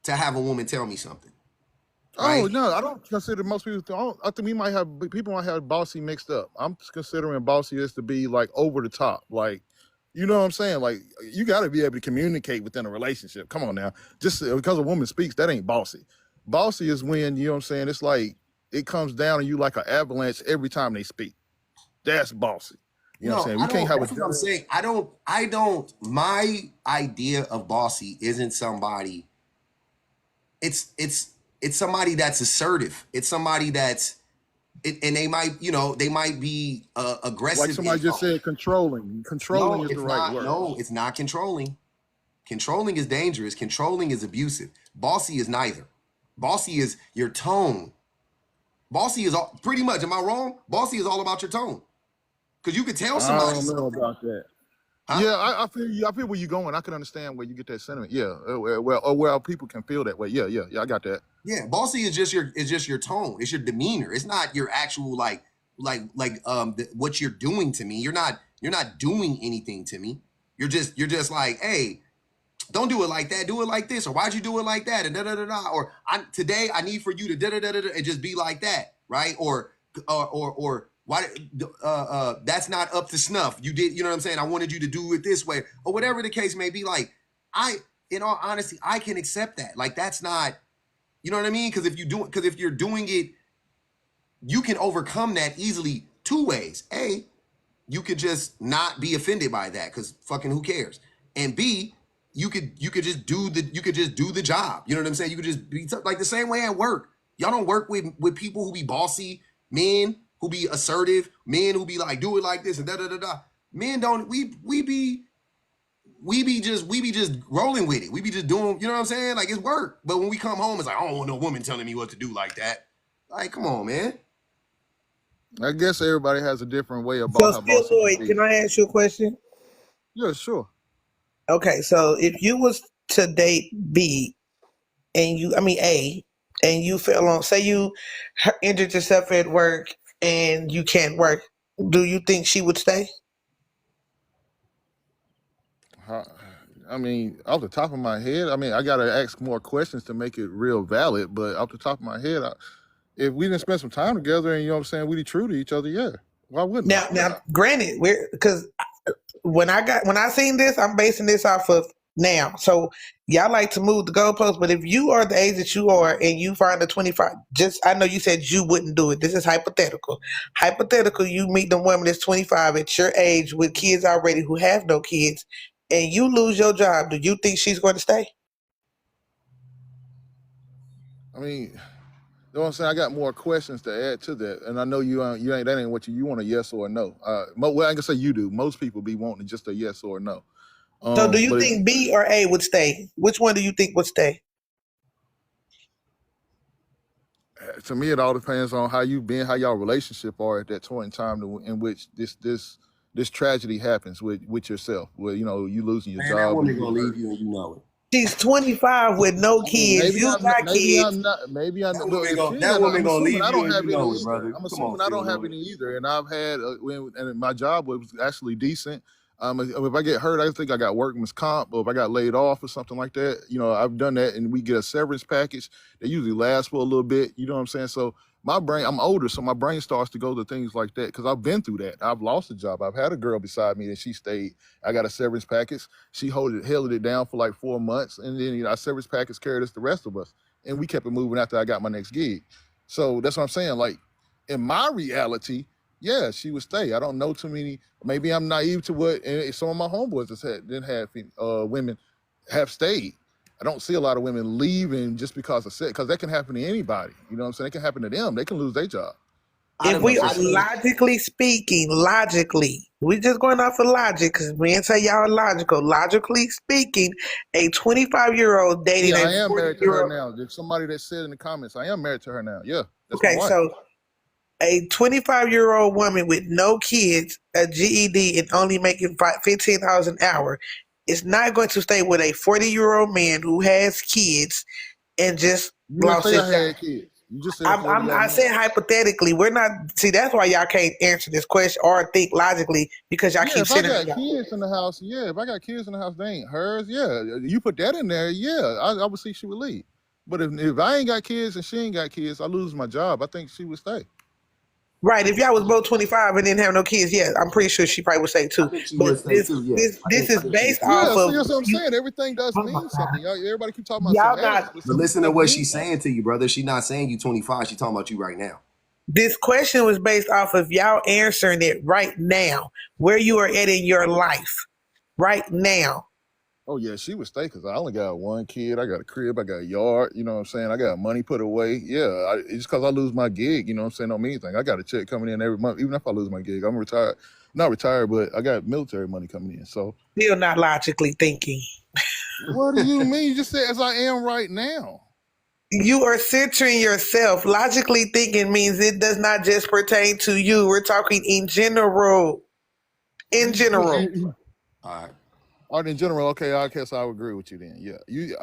to have a woman tell me something. Right? Oh no, I don't consider most people. I think people might have bossy mixed up. I'm considering bossy as to be like over the top, like, you know what I'm saying? Like, you got to be able to communicate within a relationship. Come on now, just because a woman speaks, that ain't bossy. Bossy is when, you know what I'm saying, it's like it comes down on you like an avalanche every time they speak. That's bossy. You know what I'm saying? We can't have. That's what I'm saying. I don't. My idea of bossy isn't somebody. It's somebody that's assertive. It's somebody that's, and they might be aggressive. Like somebody just said, controlling. Controlling is the right word. No, it's not controlling. Controlling is dangerous. Controlling is abusive. Bossy is neither. Bossy is your tone. Bossy is pretty much. Am I wrong? Bossy is all about your tone. Because you could tell somebody. I don't know about that. Huh? Yeah, I feel you. I feel where you're going. I can understand where you get that sentiment. Yeah, where people can feel that way. Yeah, I got that. Yeah, bossy is just your tone. It's your demeanor. It's not your actual what you're doing to me. You're not doing anything to me. You're just like, hey, don't do it like that. Do it like this, or why'd you do it like that? And da da da da. Or today I need for you to da da da da and just be like that, right? Or why? That's not up to snuff. You did, you know what I'm saying? I wanted you to do it this way, or whatever the case may be. Like in all honesty, I can accept that. Like that's not, you know what I mean? Because if you're doing it, you can overcome that easily two ways. A, you could just not be offended by that because fucking who cares? And B, you could just do the job. You know what I'm saying? You could just be like the same way at work. Y'all don't work with people who be bossy, men who be assertive, men who be like, do it like this and da da da da. Men don't, we be just rolling with it. We be just doing, you know what I'm saying? Like it's work. But when we come home, it's like, I don't want no woman telling me what to do like that. Like, come on, man. I guess everybody has a different way about So, how Still bossy Lloyd, can be. can I ask you a question? Yeah, sure. Okay, so if you was to date B and A, and you fell on, say you injured yourself at work and you can't work, do you think she would stay? I mean, off the top of my head, I mean, I gotta ask more questions to make it real valid. But off the top of my head, if we didn't spend some time together and you know what I'm saying, we be true to each other, yeah. Why wouldn't I? Now, granted, because when I seen this, I'm basing this off of now. So y'all like to move the goalposts, but if you are the age that you are and you find a 25, I know you said you wouldn't do it. This is hypothetical. Hypothetical, you meet the woman that's 25 at your age with kids already who have no kids, and you lose your job. Do you think she's going to stay? I mean, you know what I'm saying? I got more questions to add to that, and I know you ain't that ain't what you want, a yes or a no. Well, I can say you do. Most people be wanting just a yes or a no. So do you think B or A would stay? Which one do you think would stay? To me, it all depends on how you been, how y'all relationship are at that point in time in which this tragedy happens with yourself, where you know you losing your Man, job. that woman gonna leave you and you know it. She's 25 with no kids. Maybe You I'm got maybe kids. I'm not. Maybe I'm. That woman gonna leave I you don't and have you any know it, either. brother. I'm Come assuming on, I don't have Phil. any either, and I've had and my job was actually decent. If I get hurt, I think I got workman's comp, or if I got laid off or something like that, you know, I've done that, and we get a severance package that usually lasts for a little bit. You know what I'm saying? So my brain, I'm older, so my brain starts to go to things like that because I've been through that. I've lost a job. I've had a girl beside me and she stayed. I got a severance package. She held it down for like 4 months, and then our severance package carried us, the rest of us, and we kept it moving after I got my next gig. So that's what I'm saying. Like in my reality, yeah, she would stay. I don't know too many. Maybe I'm naive to what some of my homeboys women have stayed. I don't see a lot of women leaving just because of sex, because that can happen to anybody. You know what I'm saying? It can happen to them. They can lose their job. If we are logically speaking, we just going off of logic because we ain't say y'all are logical. Logically speaking, a 25-year-old dating Yeah, I a am married to her 40-year-old. now. There's somebody that said in the comments, I am married to her now. Yeah, that's Okay, my wife. so a 25-year-old woman with no kids, a GED, and only making $15 an hour is not going to stay with a 40-year-old man who has kids and just You didn't lost say his I job. had kids. You just said a 40-year-old I man. said hypothetically. We're not. See, that's why y'all can't answer this question or think logically because y'all keep If I centering got kids in the house, yeah. If I got kids in the house, they ain't hers. Yeah, you put that in there, yeah. I would see she would leave. But if I ain't got kids and she ain't got kids, I lose my job. I think she would stay. Right. If y'all was both 25 and didn't have no kids, yeah, I'm pretty sure she probably would say too. I think she But would say too, yeah. this is based Yeah, off see, of that's what I'm you. saying. Everything does mean something. Everybody keep talking about Y'all semantics, not. but But listen to stuff what means she's something. saying to you, brother. She's not saying you 25. She's talking about you right now. This question was based off of y'all answering it right now, where you are at in your life right now. Oh yeah, she would stay because I only got one kid. I got a crib. I got a yard. You know what I'm saying? I got money put away. Yeah, it's because I lose my gig. You know what I'm saying? Don't mean anything. I got a check coming in every month. Even if I lose my gig, I'm retired. Not retired, but I got military money coming in. So Still not logically thinking. what do you mean? You just said as I am right now. You are centering yourself. Logically thinking means it does not just pertain to you. We're talking in general. In general. All right. Or in general, okay, I guess I would agree with you then. Yeah, you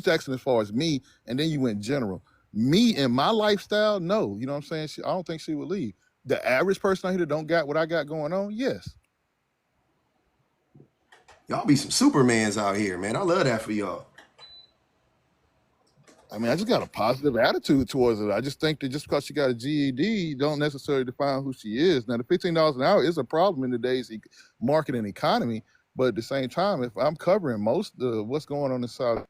asking as far as me, and then you went general. Me and my lifestyle, no. You know what I'm saying? I don't think she would leave. The average person out here that don't got what I got going on, yes. Y'all be some Supermans out here, man. I love that for y'all. I mean, I just got a positive attitude towards it. I just think that just because she got a GED don't necessarily define who she is. Now, the $15 an hour is a problem in today's market and economy, but at the same time, if I'm covering most of what's going on inside of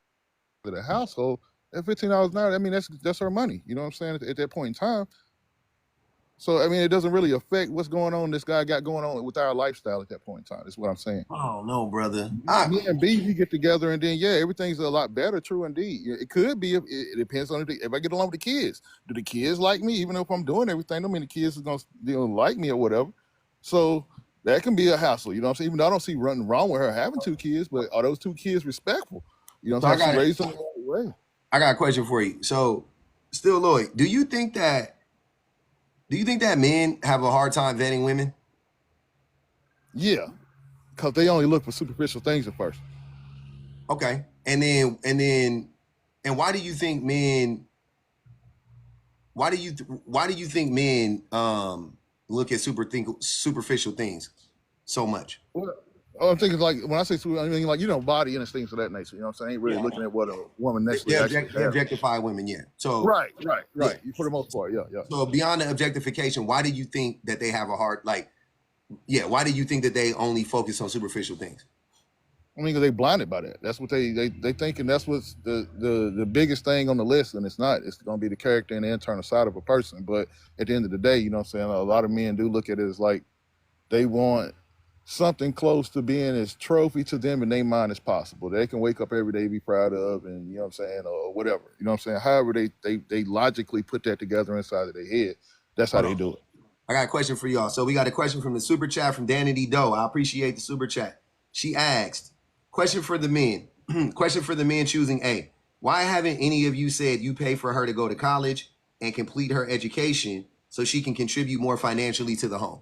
the household, at $15 an hour, I mean, that's her money. You know what I'm saying? At that point in time. So, I mean, it doesn't really affect what's going on. This guy got going on with our lifestyle at that point in time. Is what I'm saying. Oh no, brother. Me and B, we get together, and then everything's a lot better. True indeed. It could be. It depends on if I get along with the kids. Do the kids like me? Even if I'm doing everything, don't mean the kids are gonna like me or whatever. So that can be a hassle. You know what I'm saying? Even though I don't see nothing wrong with her having 2 kids, but are those 2 kids respectful? You know what I'm saying? She raised them the right way. I got a question for you. So, Still Lloyd, do you think that men have a hard time vetting women? Yeah, because they only look for superficial things at first. Okay, and why do you think men? Why do you think men look at superficial things so much? Well, I'm thinking like when I say I mean like body and things of that nature. You know what I'm saying? Ain't really looking at what a woman next to They objectify women, yeah. So right. For the most part, yeah. So beyond the objectification, why do you think that they have a hard why do you think that they only focus on superficial things? I mean, because they blinded by that. That's what they think, and that's what's the biggest thing on the list, and it's not. It's going to be the character and the internal side of a person. But at the end of the day, you know what I'm saying? A lot of men do look at it as like they want something close to being as trophy to them in their mind as possible. They can wake up every day, be proud of, and you know what I'm saying, or whatever. You know what I'm saying? However, they logically put that together inside of their head. That's how they do it. I got a question for y'all. So we got a question from the super chat from Danity Doe. I appreciate the super chat. She asked, question for the men. Question for the men choosing A. Why haven't any of you said you pay for her to go to college and complete her education so she can contribute more financially to the home?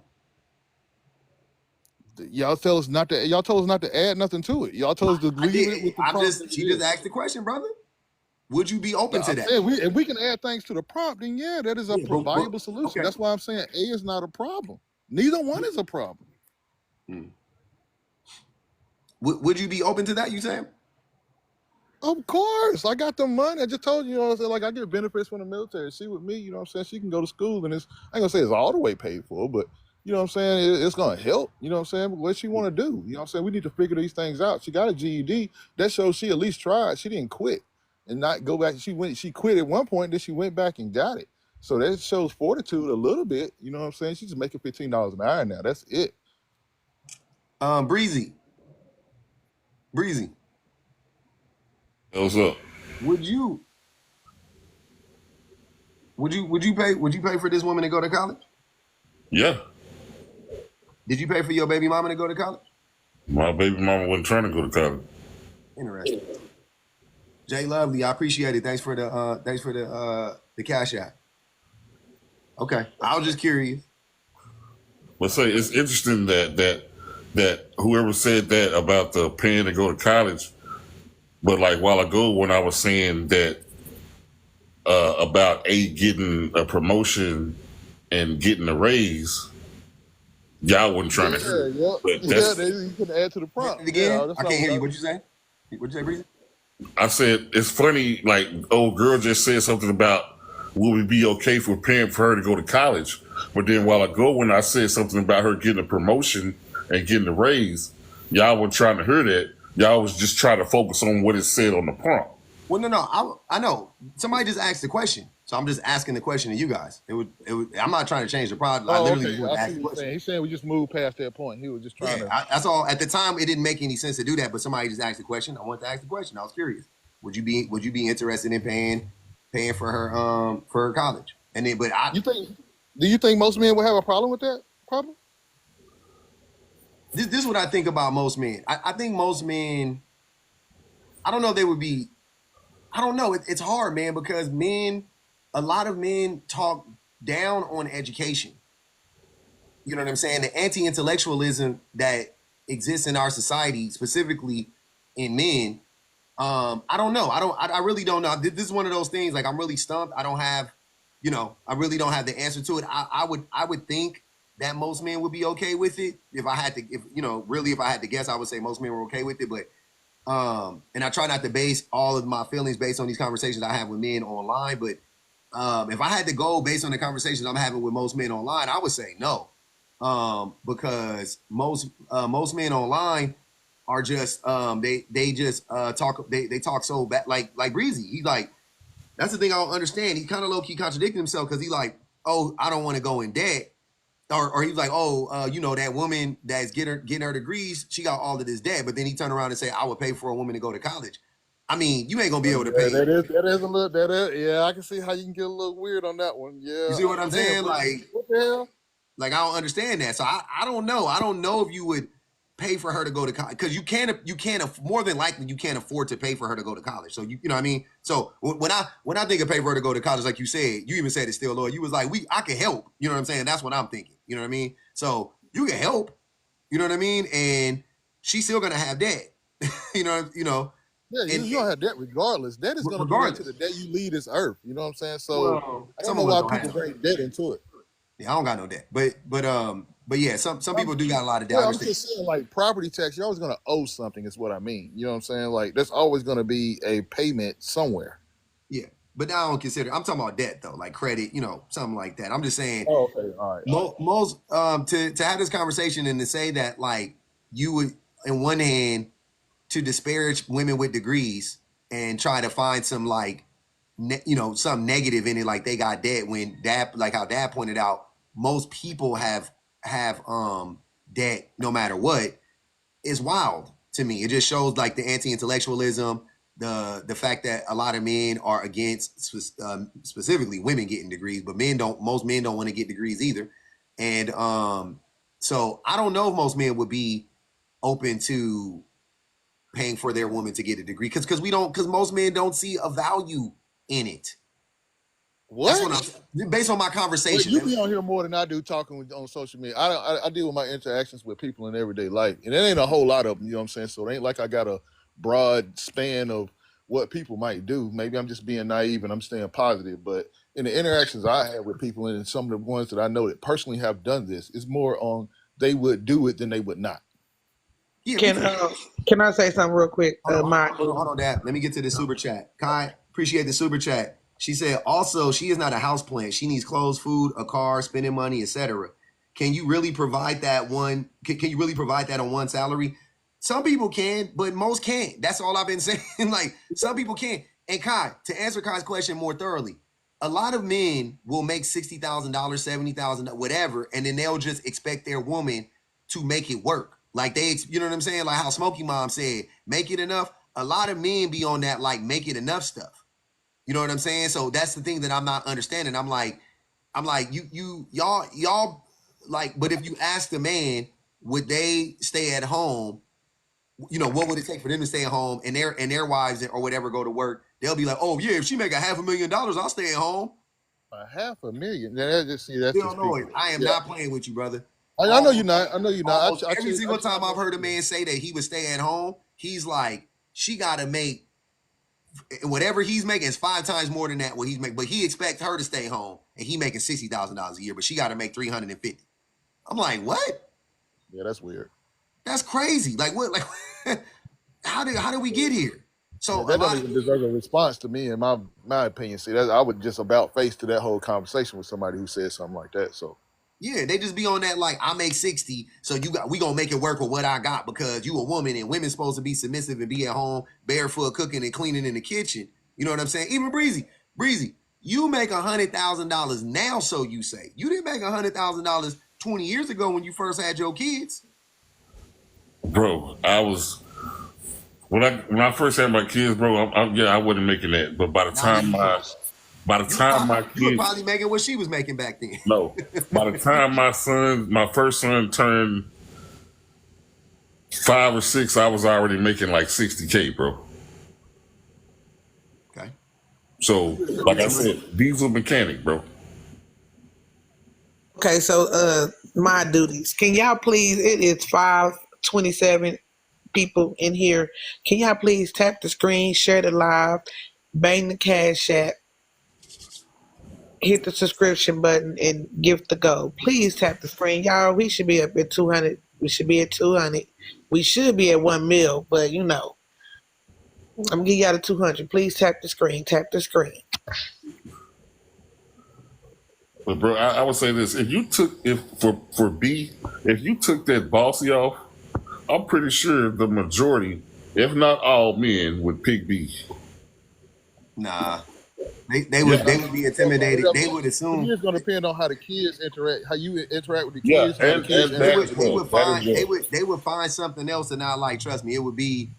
Y'all told us not to add nothing to it. Y'all told us to leave it with the she just asked the question, brother. Would you be open to that? If we can add things to the prompt, then that is a valuable solution. Okay. That's why I'm saying A is not a problem. Neither one is a problem. Would you be open to that, you saying? Of course. I got the money. I just told you, like I get benefits from the military. She with me, you know what I'm saying? She can go to school, and I ain't gonna say it's all the way paid for, but you know what I'm saying? It's going to help. You know what I'm saying? But what she want to do? You know what I'm saying? We need to figure these things out. She got a GED. That shows she at least tried. She didn't quit and not go back. She quit at one point, then she went back and got it. So that shows fortitude a little bit. You know what I'm saying? She's just making $15 an hour now. That's it. Breezy. What's up? Would you pay for this woman to go to college? Yeah. Did you pay for your baby mama to go to college? My baby mama wasn't trying to go to college. Interesting. Jay Lovely, I appreciate it. Thanks for the cash app. Okay, I was just curious. But say it's interesting that whoever said that about the paying to go to college, but like a while ago when I was saying that about A getting a promotion and getting a raise. Y'all wasn't trying to hear it. You can add to the prompt. Again, I can't hear you. What'd you say? What'd you say, Breezy? I said, it's funny, like, old girl just said something about, will we be okay for paying for her to go to college? But then while ago when I said something about her getting a promotion and getting a raise, y'all weren't trying to hear that. Y'all was just trying to focus on what it said on the prompt. Well, no, I know. Somebody just asked the question. So I'm just asking the question to you guys. I'm not trying to change the product. I literally just asked the question. He's saying we just moved past that point. He was just trying to. That's all. At the time, it didn't make any sense to do that, but somebody just asked the question. I wanted to ask the question. I was curious. Would you be interested in paying for her college? And then, do you think most men would have a problem with that? Problem? This is what I think about most men. I think most men. I don't know if they would be. I don't know. It's hard, man, because a lot of men talk down on education. You know what I'm saying? The anti-intellectualism that exists in our society, specifically in men, I don't know. I really don't know. This is one of those things. Like, I'm really stumped. I don't have, I really don't have the answer to it. I would think that most men would be okay with it. If I had to, really, if I had to guess, I would say most men were okay with it. But and I try not to base all of my feelings based on these conversations I have with men online. But if I had to go based on the conversations I'm having with most men online, I would say no, because most men online are just they just talk they talk so bad, like Breezy. He's like, that's the thing I don't understand. He kind of low key contradicting himself, because he like, oh, I don't want to go in debt, or he's like, oh, that woman that's getting her degrees, she got all of this debt, but then he turned around and say, I would pay for a woman to go to college. I mean, you ain't gonna be able to pay. That is a little yeah. I can see how you can get a little weird on that one. Yeah, you see what I'm saying? Like, what the hell? Like, I don't understand that. So I don't know. I don't know if you would pay for her to go to college, because you can't more than likely you can't afford to pay for her to go to college. So you know what I mean? So when I think of pay for her to go to college, like you said, you even said it still, Lord, you was like, I can help. You know what I'm saying? That's what I'm thinking. You know what I mean? So you can help. You know what I mean? And she's still gonna have debt. you know. Yeah, you don't have debt regardless. Debt is gonna be right to the day you leave this earth. You know what I'm saying? So I don't know why people bring debt into it. Yeah, I don't got no debt, but yeah, some people do got a lot of debt. I'm just saying, like, property tax, you're always gonna owe something, is what I mean. You know what I'm saying? Like, there's always gonna be a payment somewhere. Yeah, but I don't consider. I'm talking about debt though, like credit, something like that. I'm just saying. Oh, okay, all right. Most to have this conversation and to say that, like, you would, in one hand, to disparage women with degrees and try to find some, like, some negative in it, like they got debt, when Dad, like how Dad pointed out, most people have debt no matter what, is wild to me. It just shows, like, the anti-intellectualism, the fact that a lot of men are against specifically women getting degrees, but most men don't want to get degrees either. And so I don't know if most men would be open to paying for their woman to get a degree, because most men don't see a value in it. What? That's what based on my conversation. You be on here more than I do talking on social media. I deal with my interactions with people in everyday life, and it ain't a whole lot of them. You know what I'm saying? So it ain't like I got a broad span of what people might do. Maybe I'm just being naive and I'm staying positive. But in the interactions I have with people, and some of the ones that I know that personally have done this, it's more on they would do it than they would not. Yeah, can I say something real quick? Hold on, Dad. Let me get to the super chat. Kai, appreciate the super chat. She said, also, she is not a house plant. She needs clothes, food, a car, spending money, etc. Can you really provide that can you really provide that on one salary? Some people can, but most can't. That's all I've been saying. Like, some people can. And Kai, to answer Kai's question more thoroughly, a lot of men will make $60,000, $70,000, whatever, and then they'll just expect their woman to make it work. Like, you know what I'm saying? Like how Smokey Mom said, make it enough. A lot of men be on that, like, make it enough stuff. You know what I'm saying? So that's the thing that I'm not understanding. I'm like, y'all like, but if you ask the man, would they stay at home? What would it take for them to stay at home, and their wives or whatever go to work? They'll be like, oh yeah, if she make $500,000, I'll stay at home. $500,000? That's I am not playing with you, brother. I know you're not. Every single time I've heard a man say that he would stay at home, he's like, she got to make whatever he's making is 5 times more than that what he's making, but he expects her to stay home, and he making $60,000 a year, but she got to make $350,000. I'm like, what? Yeah, that's weird. That's crazy. Like, what? Like, how did we get here? So that doesn't even deserve a response to me, in my opinion. See, I would just about face to that whole conversation with somebody who said something like that. So. Yeah, they just be on that, like, I make 60, so we gonna make it work with what I got, because you a woman and women's supposed to be submissive and be at home barefoot cooking and cleaning in the kitchen. You know what I'm saying? Even Breezy, you make $100,000 now, so you say. You didn't make $100,000 20 years ago when you first had your kids. Bro, when I first had my kids, bro, I wasn't making that. But by the time my kids, you were probably making what she was making back then. No, by the time my first son turned 5 or 6, I was already making like $60K, bro. Okay. So, like I said, diesel mechanic, bro. Okay, so my duties. Can y'all please? It is 27 people in here. Can y'all please tap the screen, share the live, bang the cash app, hit the subscription button, and give the go. Please tap the screen, y'all. We should be up at 200. We should be at 200. We should be at 1 mil, but you know, I'm gonna give y'all the 200. Please tap the screen. Tap the screen. But bro, I would say this: if you took for B, if you took that bossy off, I'm pretty sure the majority, if not all men, would pick B. Nah, they would be intimidated. They would assume it's going to depend on how the kids interact, how you interact with the Yeah, kids. How the kids and interact. they would find something else and not like. Trust me, it would be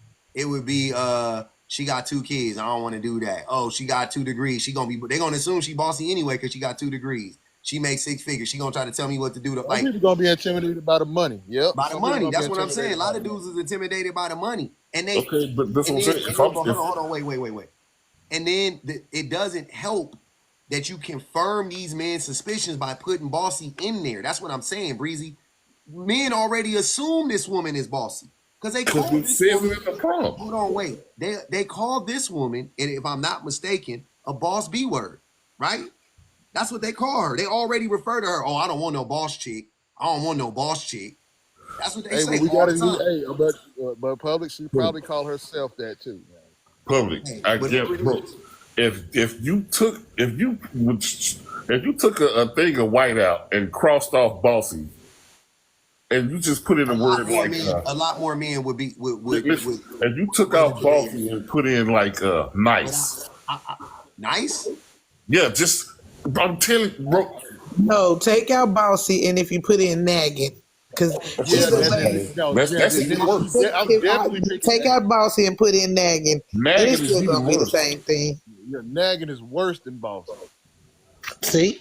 she got 2 kids. I don't want to do that. Oh, she got 2 degrees. They're gonna assume she bossy anyway because she got 2 degrees. She makes 6 figures. She gonna try to tell me what to do. Like, people gonna be intimidated by the money. Yep, by the money. That's what I'm saying. A lot of dudes is intimidated by the money, and they. Okay, but that's what I'm saying. Hold on, wait. And then it doesn't help that you confirm these men's suspicions by putting bossy in there. That's what I'm saying, Breezy. Men already assume this woman is bossy. Because they called this woman. Hold on, wait. They called this woman, and if I'm not mistaken, a boss B word, right? That's what they call her. They already refer to her. Oh, I don't want no boss chick. I don't want no boss chick. That's what they say. But public, she probably called herself that too. Public, I get, bro. If you took a thing of whiteout and crossed off bossy, and you just put in a word like a lot more men would be and you took out bossy and put in like nice. Nice? Yeah, just I'm telling you, bro. No, take out bossy, and if you put in nagging, because that's even worse. take out bossy and put in nagging. Nagging it's still gonna be the same thing. Yeah, nagging is worse than bossy. See,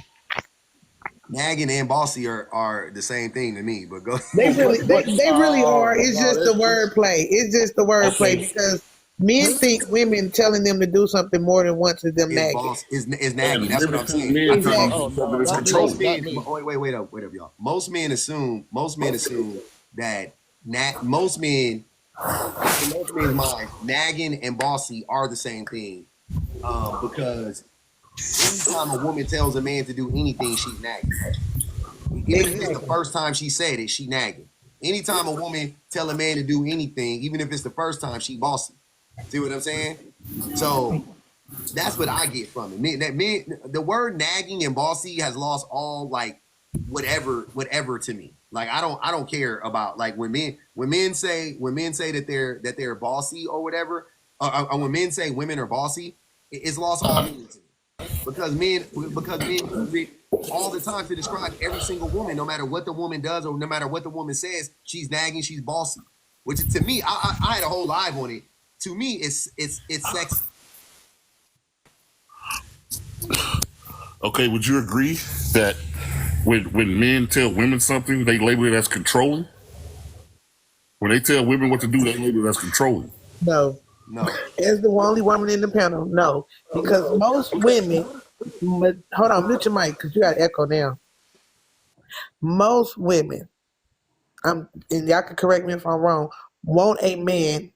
nagging and bossy are the same thing to me. But go. They really are. It's just the wordplay. It's just the wordplay because men think women telling them to do something more than once is them nagging. Is nagging. That's what I'm saying. Wait up, y'all. Most men assume that most men's mind, nagging and bossy are the same thing. Because anytime a woman tells a man to do anything, she's nagging. Even if it's the first time she said it, she nagging. Anytime a woman tell a man to do anything, even if it's the first time, she bossy. See what I'm saying? So that's what I get from it. The word nagging and bossy has lost all like whatever to me. Like I don't care about like when men say that they're bossy or whatever, or when men say women are bossy, it's lost all meaning to me. Because men use it all the time to describe every single woman, no matter what the woman does or no matter what the woman says, she's nagging, she's bossy. Which to me, I had a whole live on it. To me, it's sexy. Okay, would you agree that when men tell women something, they label it as controlling? When they tell women what to do, they label it as controlling. No. As the only woman in the panel, no. Because most women, hold on, mute your mic because you got echo now. Most women, and y'all can correct me if I'm wrong, want a man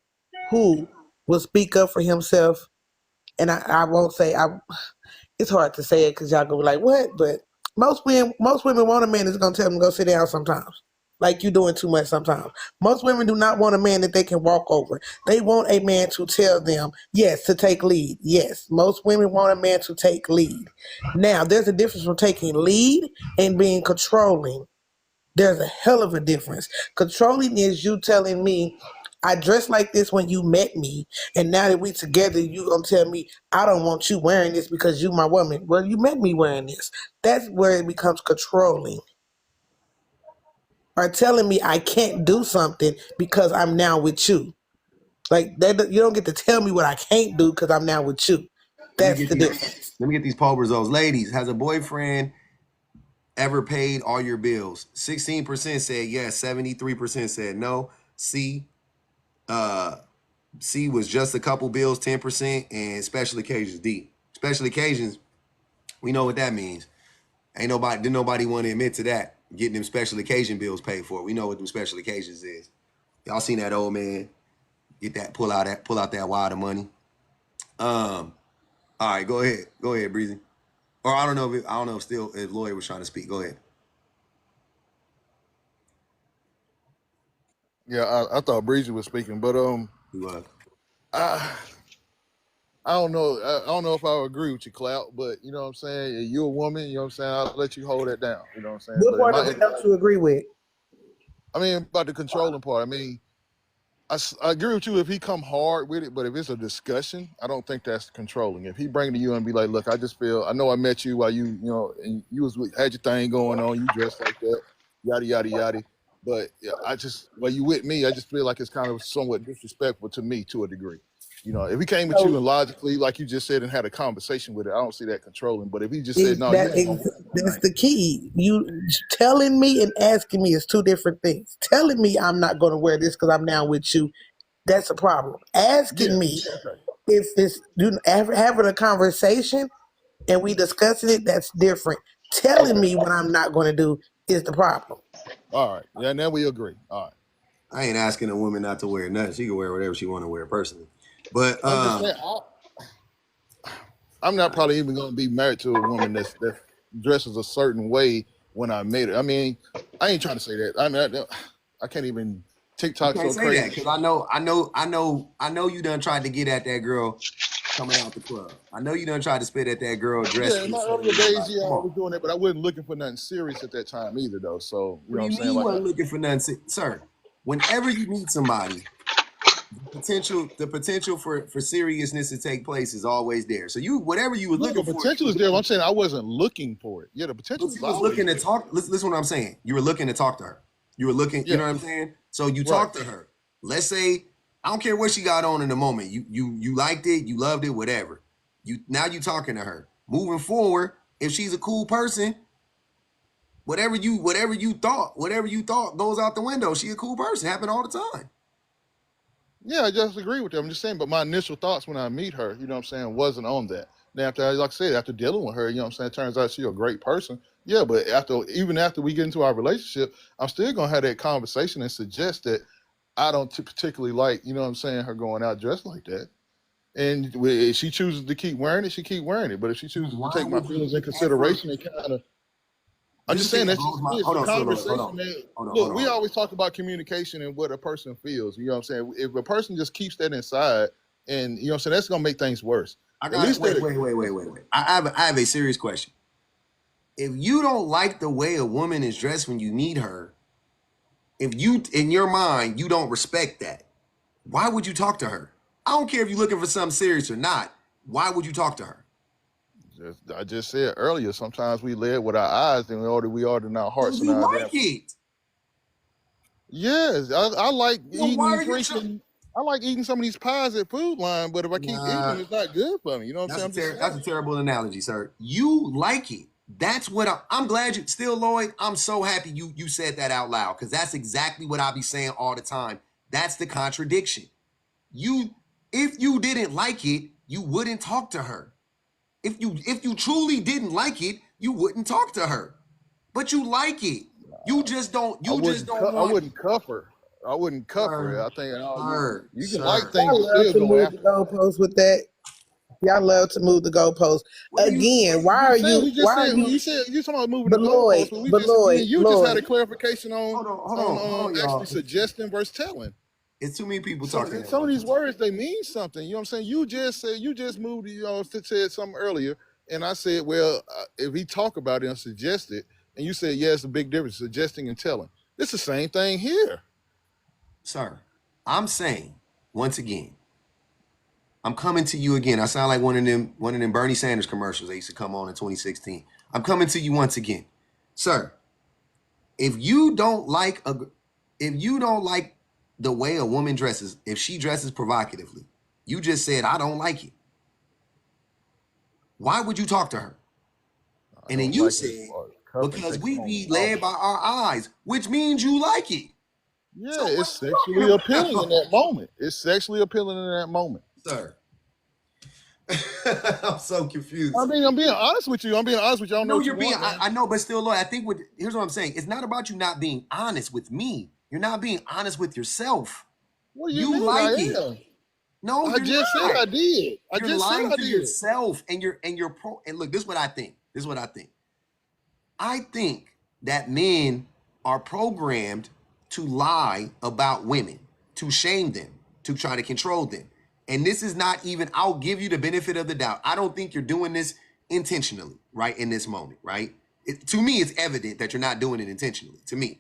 who will speak up for himself. And I won't say, it's hard to say it because y'all gonna be like, what? But most women want a man that's gonna tell them to go sit down sometimes. Like you doing too much sometimes. Most women do not want a man that they can walk over. They want a man to tell them, yes, to take lead. Yes, most women want a man to take lead. Now, there's a difference from taking lead and being controlling. There's a hell of a difference. Controlling is you telling me, I dressed like this when you met me, and now that we together, you gonna tell me I don't want you wearing this because you my woman. Well, you met me wearing this. That's where it becomes controlling. Or telling me I can't do something because I'm now with you. Like that, you don't get to tell me what I can't do because I'm now with you. That's the difference. Let me get these poll results. Ladies, has a boyfriend ever paid all your bills? 16% said yes, 73% said no. C was just a couple bills, 10%, and special occasions, D. Special occasions, we know what that means. Didn't nobody want to admit to that. Getting them special occasion bills paid for. We know what them special occasions is. Y'all seen that old man pull out that wad of money. All right, go ahead, Breezy. Or I don't know if Lloyd was trying to speak. Go ahead. Yeah, I thought Breezy was speaking, but He was. I don't know. I don't know if I would agree with you, Clout, but you know what I'm saying? You're a woman, you know what I'm saying? I'll let you hold that down. You know what I'm saying? What But part of it don't you agree with? I mean, about the controlling part. I mean, I agree with you if he come hard with it, but if it's a discussion, I don't think that's controlling. If he bring to you and be like, look, I know I met you while you know, and you had your thing going on, you dressed like that, yada, yada, yada. But yeah, while you with me, I just feel like it's kind of somewhat disrespectful to me to a degree. You know, if he came with you and logically, like you just said, and had a conversation with it, I don't see that controlling. But if he just said, no, that's the key. You telling me and asking me is two different things. Telling me I'm not going to wear this because I'm now with you, that's a problem. Asking me if it's having a conversation and we discussing it, that's different. Telling me what I'm not going to do is the problem. All right. Yeah, now we agree. All right. I ain't asking a woman not to wear nothing. She can wear whatever she want to wear personally. But I'm just saying, I'm not probably even going to be married to a woman that dresses a certain way when I made it. I mean, I ain't trying to say that. I mean, I can't even TikTok so crazy. Because I know you done tried to get at that girl coming out the club. I know you done tried to spit at that girl dressed. Yeah, in my earlier days, I was doing that, but I wasn't looking for nothing serious at that time either, though. So you know what I'm saying? You wasn't looking for nothing, sir. Whenever you meet somebody, the potential for seriousness to take place is always there. So whatever you were looking for, potential is there. I'm saying I wasn't looking for it. Yeah, the potential was looking to talk. Listen, what I'm saying. You were looking to talk to her. You were looking. You know what I'm saying. So you talked to her. Let's say I don't care what she got on in the moment. You liked it. You loved it. Whatever. Now you talking to her. Moving forward, if she's a cool person, whatever you thought goes out the window. She a cool person. Happen all the time. Yeah, I just agree with you. I'm just saying, but my initial thoughts when I meet her, you know what I'm saying, wasn't on that. Now, like I said, after dealing with her, you know what I'm saying, it turns out she's a great person. Yeah, but even after we get into our relationship, I'm still going to have that conversation and suggest that I don't particularly like, you know what I'm saying, her going out dressed like that. And if she chooses to keep wearing it, she keep wearing it. But if she chooses to take my feelings in consideration and kind of, I'm just saying that's a conversation. Look, we always talk about communication and what a person feels. You know what I'm saying? If a person just keeps that inside, and you know what I'm saying, that's gonna make things worse. Wait. I have a serious question. If you don't like the way a woman is dressed when you meet her, if you in your mind you don't respect that, why would you talk to her? I don't care if you're looking for something serious or not. Why would you talk to her? I just said earlier, sometimes we live with our eyes and we order in our hearts. You like it. Yes, I like eating I like eating some of these pies at Food Line, but if I keep eating them, it's not good for me. You know what I'm saying? That's a terrible analogy, sir. You like it. That's what I'm glad you still, Lloyd. I'm so happy you said that out loud, because that's exactly what I be saying all the time. That's the contradiction. If you didn't like it, you wouldn't talk to her. If you truly didn't like it, you wouldn't talk to her. But you like it. You just don't. I wouldn't cuff her. I wouldn't cuff her. I think you can like things. Y'all love to move the goalposts with that. Y'all love to move the goalposts. Again, why are you? You said you talking about moving the goalposts, but Lloyd, you just had a clarification on actually suggesting versus telling. It's too many people talking. Some of these words, they mean something. You know what I'm saying? You just moved. You know, said something earlier, and I said, well, if he talk about it and suggest it, and you said, yeah, it's a big difference, suggesting and telling. It's the same thing here, sir. I'm saying once again, I'm coming to you again. I sound like one of them Bernie Sanders commercials that used to come on in 2016. I'm coming to you once again, sir. If you don't like the way a woman dresses, if she dresses provocatively, you just said, I don't like it. Why would you talk to her? And then you said, because we be led by our eyes, which means you like it. Yeah, so it's sexually appealing in that moment. It's sexually appealing in that moment. Sir. I'm so confused. I mean, I'm being honest with you. I don't know. I know, but still, Lloyd, I think here's what I'm saying. It's not about you not being honest with me. You're not being honest with yourself. What do you You mean like I it. am? No, I you're just said not. I did. I You're just said lying I to did. yourself, and you're pro. And look, this is what I think. This is what I think. I think that men are programmed to lie about women, to shame them, to try to control them. And this is not even, I'll give you the benefit of the doubt. I don't think you're doing this intentionally, right, in this moment, right? To me, it's evident that you're not doing it intentionally, to me.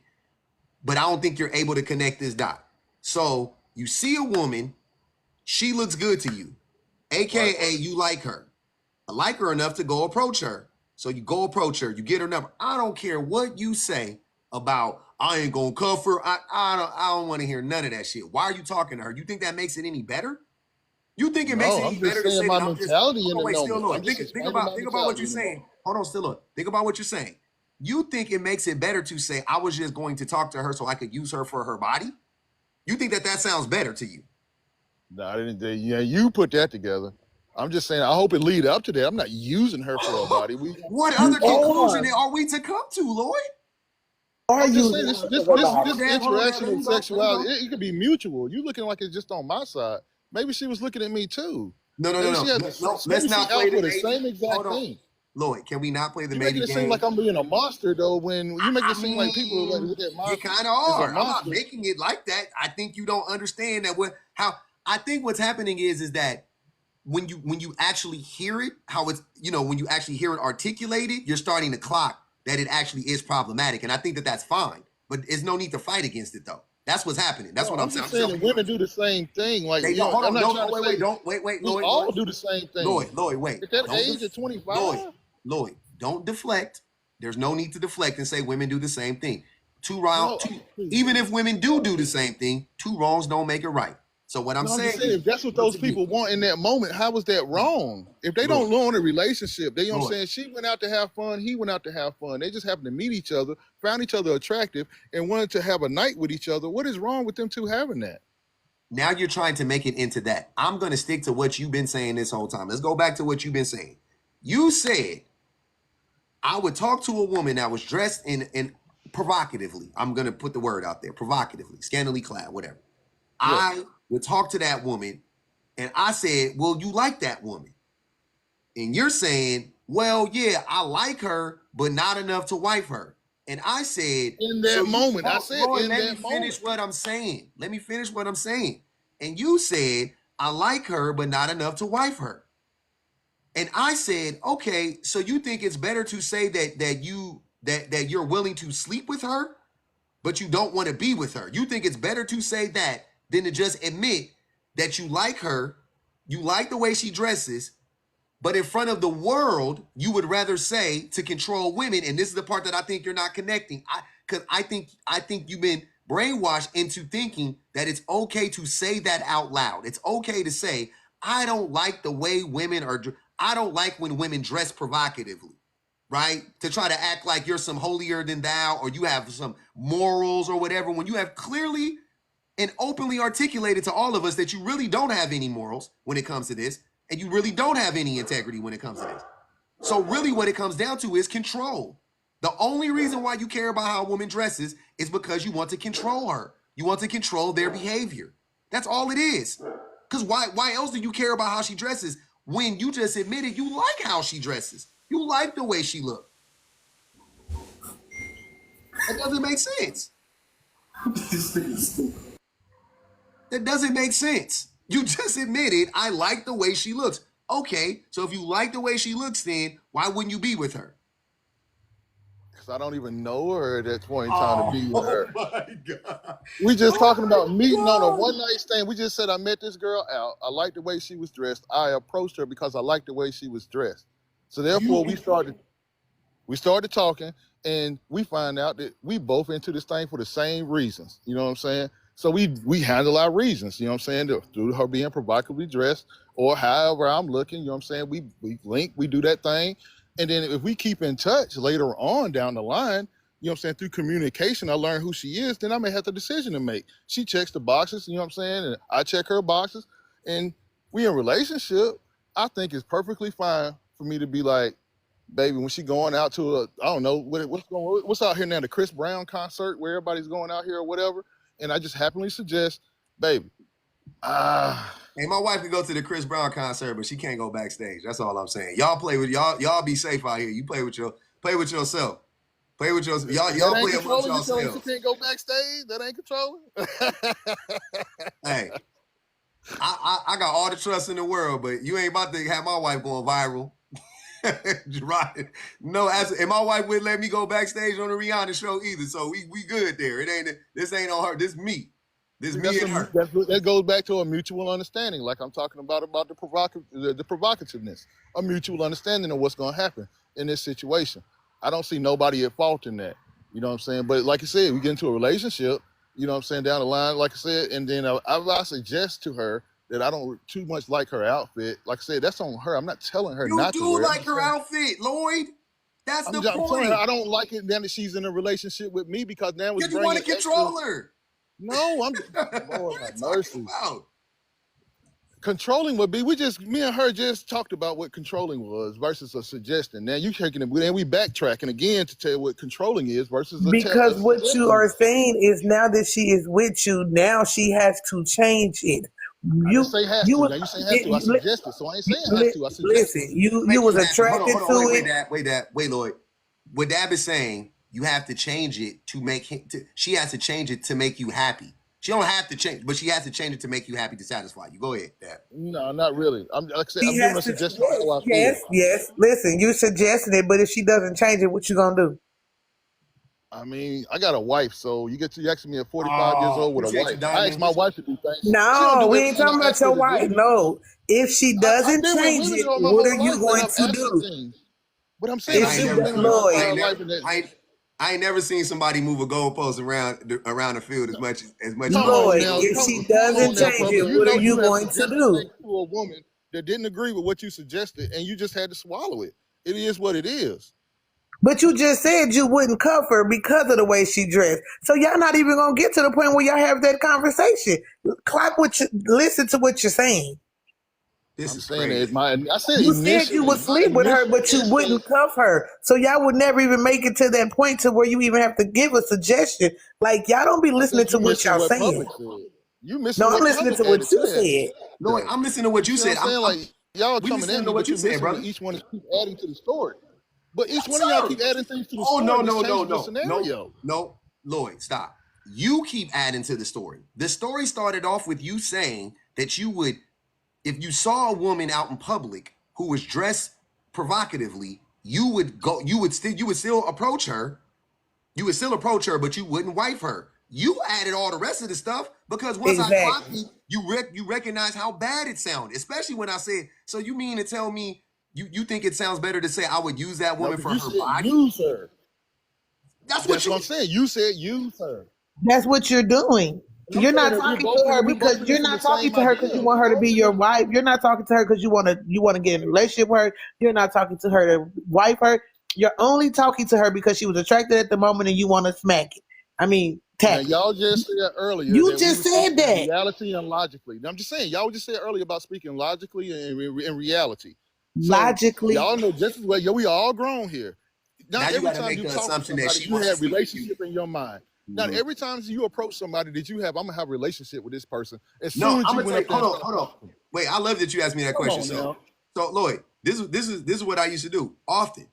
But I don't think you're able to connect this dot. So you see a woman, she looks good to you, AKA you like her. I like her enough to go approach her. So you go approach her, you get her number. I don't care what you say about I ain't gonna cuff her. I don't want to hear none of that shit. Why are you talking to her? You think that makes it any better? You think it makes it No, any I'm better just to saying say my that I'm just mentality in hold on, the wait, still moment. Lord. I'm just Think explaining my about what you're mentality in the saying. moment. Hold on, still look. Think about what you're saying. You think it makes it better to say I was just going to talk to her so I could use her for her body? You think that sounds better to you? No, I didn't. Yeah, you put that together. I'm just saying. I hope it lead up to that. I'm not using her for a body. What You other conclusion are. are we to come to, Lloyd? Are I'm just you? saying this Hold on, interaction let of me go. sexuality. It could be mutual. You looking like it's just on my side. Maybe she was looking at me too. No. Maybe she had No, maybe let's she not play out the for the maybe. same exact Hold on. thing. Lloyd, can we not play the You making maybe it seem game? like I'm being a monster though. When you make it I seem like people like mean, look at you my kind of as a are. I'm not monster. making it like that. I think you don't understand that I think what's happening is that when you actually hear it, how it's, when you actually hear it articulated, you're starting to clock that it actually is problematic. And I think that that's fine. But there's no need to fight against it though. That's what's happening. That's No, what I'm I'm saying. just I'm just saying helping that you women do understand. the same thing. Like, They don't. Hold I'm on. not No, trying to wait, say don't wait, we Lloyd. all do the same thing. Lloyd, wait. At that Don't age of 25, Lloyd, don't deflect. There's no need to deflect and say women do the same thing. no, Even if women do the same thing, two wrongs don't make it right. So what I'm no, I'm just saying saying is, if that's what once those again, people want in that moment, how was that wrong? If they don't Lloyd, know in a relationship, they, you know what I'm Lloyd, saying? She went out to have fun, he went out to have fun. They just happened to meet each other, found each other attractive, and wanted to have a night with each other. What is wrong with them two having that? now you're trying to make it into that. I'm going to stick to what you've been saying this whole time. Let's go back to what you've been saying. You said I would talk to a woman that was dressed in provocatively. I'm going to put the word out there, provocatively, scantily clad, whatever. Yes. I would talk to that woman, and I said, well, you like that woman. And you're saying, well, yeah, I like her, but not enough to wife her. And I said, In that moment, I said Lord, in let me that finish moment. what I'm saying. Let me finish what I'm saying. And you said, I like her, but not enough to wife her. And I said, okay, so you think it's better to say that you're willing to sleep with her, but you don't want to be with her. You think it's better to say that than to just admit that you like her, you like the way she dresses, but in front of the world, you would rather say to control women. And this is the part that I think you're not connecting. Because I think you've been brainwashed into thinking that it's okay to say that out loud. It's okay to say, I don't like the way women are. I don't like when women dress provocatively, right? To try to act like you're some holier than thou, or you have some morals or whatever, when you have clearly and openly articulated to all of us that you really don't have any morals when it comes to this, and you really don't have any integrity when it comes to this. So really what it comes down to is control. The only reason why you care about how a woman dresses is because you want to control her. You want to control their behavior. That's all it is. Because why else do you care about how she dresses when you just admitted you like how she dresses? You like the way she looks. That doesn't make sense. That doesn't make sense. You just admitted I like the way she looks. Okay, so if you like the way she looks, then why wouldn't you be with her? Because I don't even know her at that point in time to be with her. Oh my God. We just talking about meeting on a one night stand. We just said I met this girl out. I liked the way she was dressed. I approached her because I liked the way she was dressed. So therefore we started talking, and we find out that we both into this thing for the same reasons. You know what I'm saying? So we handle our reasons, you know what I'm saying, through her being provocatively dressed or however I'm looking, you know what I'm saying? We link, we do that thing. And then if we keep in touch later on down the line, you know what I'm saying, through communication, I learn who she is, then I may have the decision to make. She checks the boxes, you know what I'm saying, and I check her boxes, and we in a relationship. I think it's perfectly fine for me to be like, baby, when she going out to I don't know, what's out here now, the Chris Brown concert where everybody's going out here or whatever, and I just happily suggest, baby, Hey, my wife can go to the Chris Brown concert, but she can't go backstage. That's all I'm saying. Y'all play with y'all be safe out here. You play with yourself. Play with yourself. Y'all that ain't play amongst controlling. You telling she yourselves. can't go backstage? That ain't controlling. Hey, I got all the trust in the world, but you ain't about to have my wife going viral. Right? No, and my wife wouldn't let me go backstage on the Rihanna show either. So we good there. This ain't on her. This me. This me and her. That goes back to a mutual understanding, like I'm talking about the provocativeness, a mutual understanding of what's going to happen in this situation. I don't see nobody at fault in that. You know what I'm saying? But like I said, we get into a relationship, you know what I'm saying, down the line, like I said, and then I suggest to her that I don't too much like her outfit. Like I said, that's on her. I'm not telling her not to wear it. You do like her outfit, Lloyd. That's the point. I'm telling her I don't like it now that she's in a relationship with me because now it's you want to control her. No, I'm Lord have mercy. Controlling would be me and her just talked about what controlling was versus a suggestion. Now you taking it, and we backtracking again to tell you what controlling is versus because what you are saying is now that she is with you, now she has to change it. I didn't say has to. Now you say has to. I suggested, so I ain't saying has to. I suggested. Listen, you was attracted to it. Wait, Lloyd. What Dab is saying, you have to change it to make him. She has to change it to make you happy. She don't have to change, but she has to change it to make you happy, to satisfy you. Go ahead, Dab. No, not really. Like I said, I'm giving a suggestion. Yes. Listen, you suggested it, but if she doesn't change it, what you gonna do? I mean, I got a wife, so you asking me at 45 years old with a wife. I asked my wife to do things. No, we ain't talking about your wife. No, if she doesn't change it, what are you going to do? But I'm saying, I ain't never seen somebody move a goalpost around the field as much. Lloyd, if she doesn't change it, what are you going to do? To a woman that didn't agree with what you suggested, and you just had to swallow it. It is what it is. But you just said you wouldn't cuff her because of the way she dressed. So y'all not even gonna get to the point where y'all have that conversation. Listen to what you're saying. I'm saying it. I said you said you would sleep with her, but you wouldn't cuff her. So y'all would never even make it to that point to where you even have to give a suggestion. Like y'all don't be listening to what y'all saying. You missing? No, I'm listening to what you said. No, I'm listening to what you said. I'm saying, like y'all coming in what you said, brother. Each one is keep adding to the story. But each one of y'all keep adding things to the story. No, Lloyd, stop. You keep adding to the story. The story started off with you saying that you would, if you saw a woman out in public who was dressed provocatively, you would still approach her. You would still approach her, but you wouldn't wife her. You added all the rest of the stuff because once I clocked you recognize how bad it sounded, especially when I said, so you mean to tell me you think it sounds better to say I would use that woman for her body? Use her. That's what I'm saying. You said use her. That's what you're doing. You're not talking to her because you're not talking to her because you want her to be your wife. You're not talking to her because you want to get in a relationship with her. You're not talking to her to wife her. You're only talking to her because she was attracted at the moment and you want to smack it. I mean, y'all just said earlier. You just said that. Reality and logically. I'm just saying, y'all just said earlier about speaking logically and in reality. Logically, so, y'all know just as well. We all grown here. Now every time you talk to somebody, you have relationship in your mind. Now every time you approach somebody that you have, I'm gonna have a relationship with this person. As soon as you went up, hold on. Wait, I love that you asked me that question. So Lloyd, this is what I used to do often.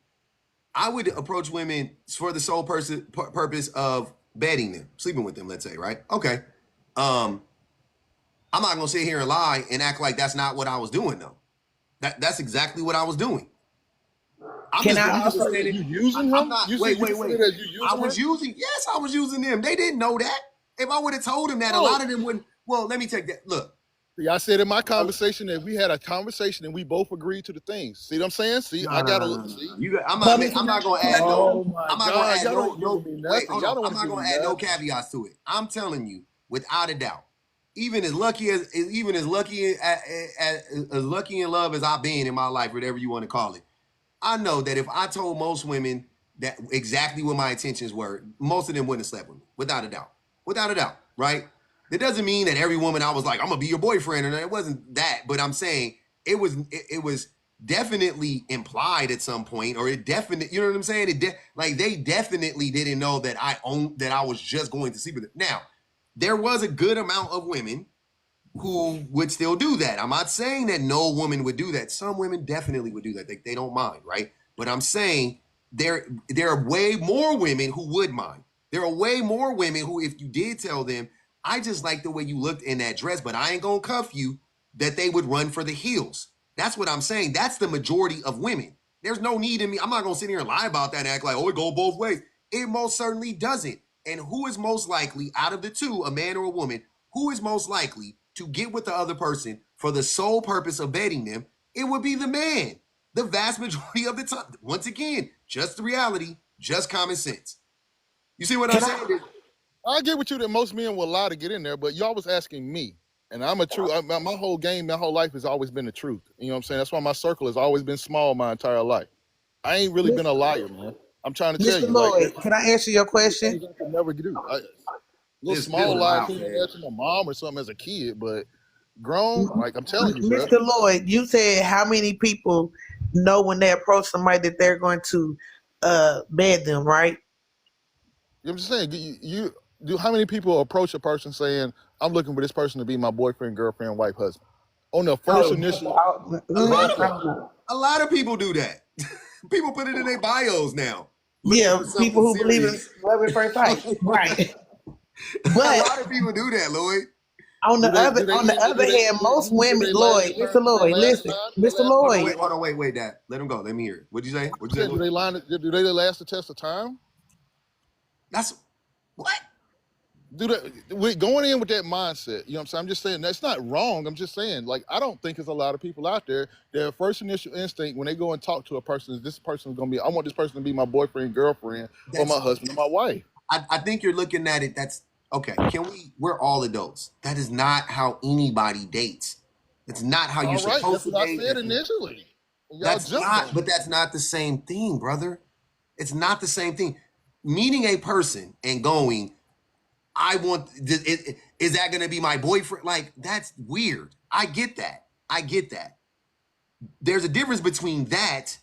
I would approach women for the sole purpose of bedding them, sleeping with them. Let's say, right? Okay. I'm not gonna sit here and lie and act like that's not what I was doing, though. That's exactly what I was doing. Can I also say you using them? Wait. I was using them. They didn't know that. If I would have told them that, a lot of them wouldn't. Well, let me take that. Look. See, I said in my conversation that we had a conversation and we both agreed to the things. See what I'm saying? See, I gotta look. See, I'm not gonna add no. I'm not gonna add no. Wait, hold on. I'm not gonna add no caveats to it. I'm telling you, without a doubt, even as lucky in love as I've been in my life, whatever you want to call it, I know that if I told most women that exactly what my intentions were, most of them wouldn't have slept with me, without a doubt, right? That doesn't mean that every woman I was like, I'm gonna be your boyfriend, and it wasn't that. But I'm saying it was definitely implied at some point, or you know what I'm saying? They definitely didn't know that I was just going to sleep with them. Now, there was a good amount of women who would still do that. I'm not saying that no woman would do that. Some women definitely would do that. They don't mind, right? But I'm saying there are way more women who would mind. There are way more women who, if you did tell them, I just like the way you looked in that dress, but I ain't gonna cuff you, that they would run for the heels. That's what I'm saying. That's the majority of women. There's no need in me. I'm not gonna sit here and lie about that and act like, oh, it go both ways. It most certainly doesn't. And who is most likely out of the two, a man or a woman, who is most likely to get with the other person for the sole purpose of bedding them? It would be the man. The vast majority of the time. Once again, just the reality, just common sense. You see what I'm saying? I get with you that most men will lie to get in there, but y'all was asking me. And I'm a true, my whole game, my whole life has always been the truth. You know what I'm saying? That's why my circle has always been small my entire life. I ain't really been a liar, man. I'm trying to tell you. Mr. Lloyd, like, can I answer your question? I could never do. Little small lie I couldn't answer my mom or something as a kid, but grown, like I'm telling you, Mr. bro. Lloyd, you said how many people know when they approach somebody that they're going to bed them, right? I'm just saying, you do. How many people approach a person saying, "I'm looking for this person to be my boyfriend, girlfriend, wife, husband"? On the first initial, a lot of people do that. People put it in their bios now. Yeah, people who believe in love at first sight, right? But a lot of people do that, Lloyd. On the other hand, most women, Lloyd, Mr. Lloyd, listen, Mr. Lloyd. Hold on, wait, Dad. Let him go. Let me hear it. What'd you say? Do they last the test of time? That's what? We're going in with that mindset. You know what I'm saying? I'm just saying that's not wrong. I'm just saying, like, I don't think there's a lot of people out there, their first initial instinct when they go and talk to a person is this person is gonna be, I want this person to be my boyfriend, girlfriend, or my husband, or my wife. I think you're looking at it, that's okay. We're all adults. That is not how anybody dates. It's not how you're supposed to date. That's what I said initially. That's not the same thing, brother. It's not the same thing. Meeting a person and going, is that going to be my boyfriend? Like, that's weird. I get that. There's a difference between that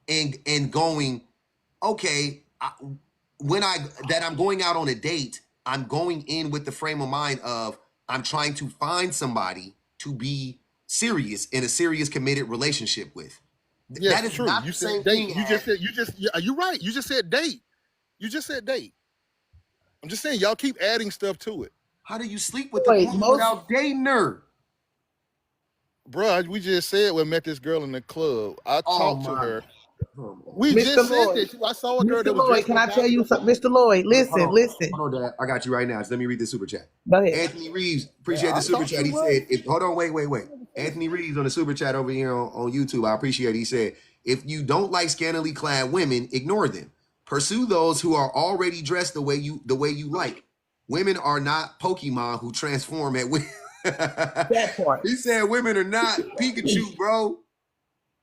and going, okay, I'm going out on a date, I'm going in with the frame of mind of I'm trying to find somebody to be serious in a serious committed relationship with. Yeah, that is true. Not the same thing. You're right. You just said date. I'm just saying, y'all keep adding stuff to it. How do you sleep with the woman without dating her? Bruh, we just said we met this girl in the club. I talked to her. We Mr. just Lloyd, said that. I saw a girl Mr. that was Lloyd, can I tell you something? Mr. Lloyd, listen. Hold on, Dad. I got you right now. Just let me read the super chat. Go ahead. Anthony Reeves, appreciate the super chat. He said, hold on, wait. Anthony Reeves on the super chat over here on YouTube. I appreciate it. He said, if you don't like scantily clad women, ignore them. Pursue those who are already dressed the way you like. Women are not Pokemon who transform at women. That part. He said women are not Pikachu, bro.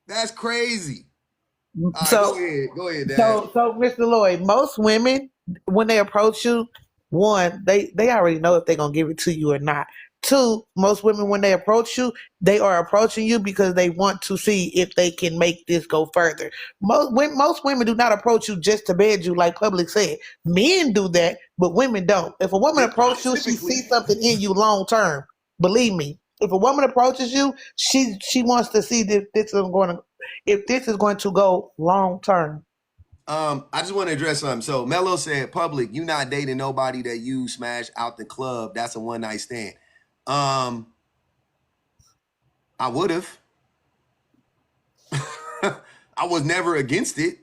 That's crazy. So go ahead, Dad. So Mr. Lloyd, most women, when they approach you, one, they already know if they're gonna give it to you or not. Two, most women, when they approach you, they are approaching you because they want to see if they can make this go further. Most women do not approach you just to bed you, like Public said. Men do that, but women don't. If a woman approaches you, she sees something in you long term. Believe me, if a woman approaches you, she wants to see if this is going to go long term. I just want to address something. So Mello said, Public, you not dating nobody that you smash out the club. That's a one night stand. I would have. I was never against it.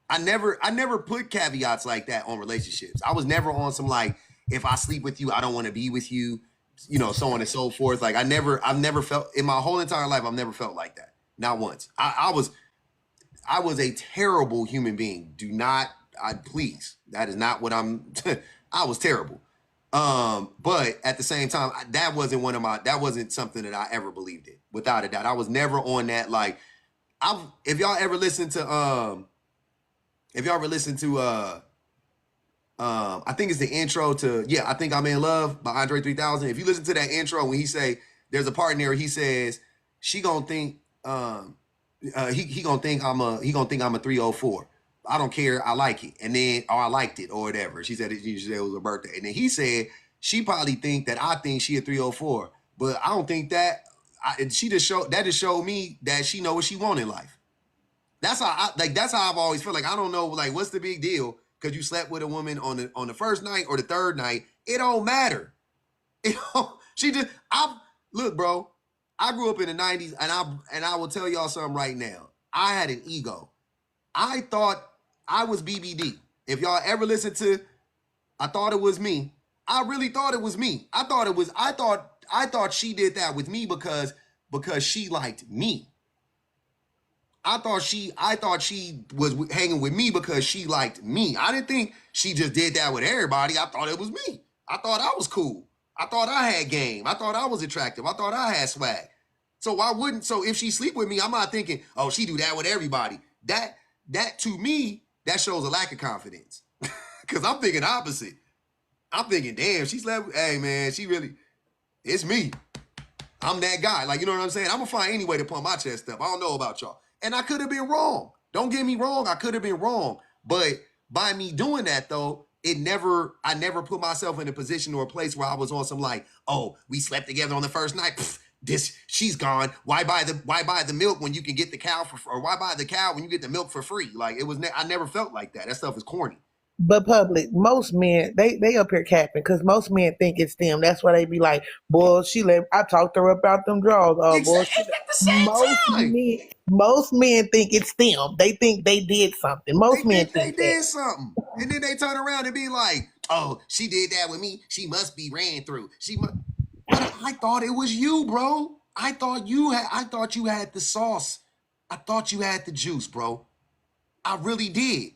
I never put caveats like that on relationships. I was never on some like, if I sleep with you, I don't want to be with you, so on and so forth. Like I've never felt in my whole entire life, I've never felt like that. Not once. I was a terrible human being. Please. That is not what I was terrible. But at the same time, that wasn't something that I ever believed in, without a doubt. I was never on that. Like, if y'all ever listen to, I think it's the intro to, I Think I'm in Love by Andre 3000. If you listen to that intro, when he say, there's a part in there, he says, she gonna think, he gonna think I'm a 304. I don't care. I like it. And then, I liked it or whatever. She said it was her birthday. And then he said, she probably think that I think she a 304, but I don't think that. She just showed me that she know what she want in life. That's how that's how I've always felt. Like, I don't know, like, what's the big deal? Because you slept with a woman on the first night or the third night, it don't matter. Look, bro. I grew up in the 90s, and I will tell y'all something right now. I had an ego. I thought I was BBD. If y'all ever listen to I Thought It Was Me, I really thought it was me. I thought she did that with me because she liked me. I thought she was hanging with me because she liked me. I didn't think she just did that with everybody. I thought it was me. I thought I was cool. I thought I had game. I thought I was attractive. I thought I had swag. So if she sleep with me, I'm not thinking, oh, she do that with everybody. That to me, that shows a lack of confidence. Because I'm thinking opposite. I'm thinking, damn, she slept. Hey, man, it's me. I'm that guy. Like, you know what I'm saying? I'm going to find any way to pump my chest up. I don't know about y'all. And I could have been wrong. Don't get me wrong. I could have been wrong. But by me doing that, though, I never put myself in a position or a place where I was on some like, oh, we slept together on the first night. Pfft, she's gone. Why buy the milk when you can get the cow or why buy the cow when you get the milk for free? Like, I never felt like that. That stuff is corny. But public, most men, they up here capping because most men think it's them. That's why they be like, boy, I talked to her about them draws. Oh, Exactly. boy, At the same time. most men think it's them. They think they did something. Most men think they that. did something. And then they turn around and be like, oh, she did that with me. She must be ran through. I thought it was you, bro. I thought you had the sauce. I thought you had the juice, bro. I really did.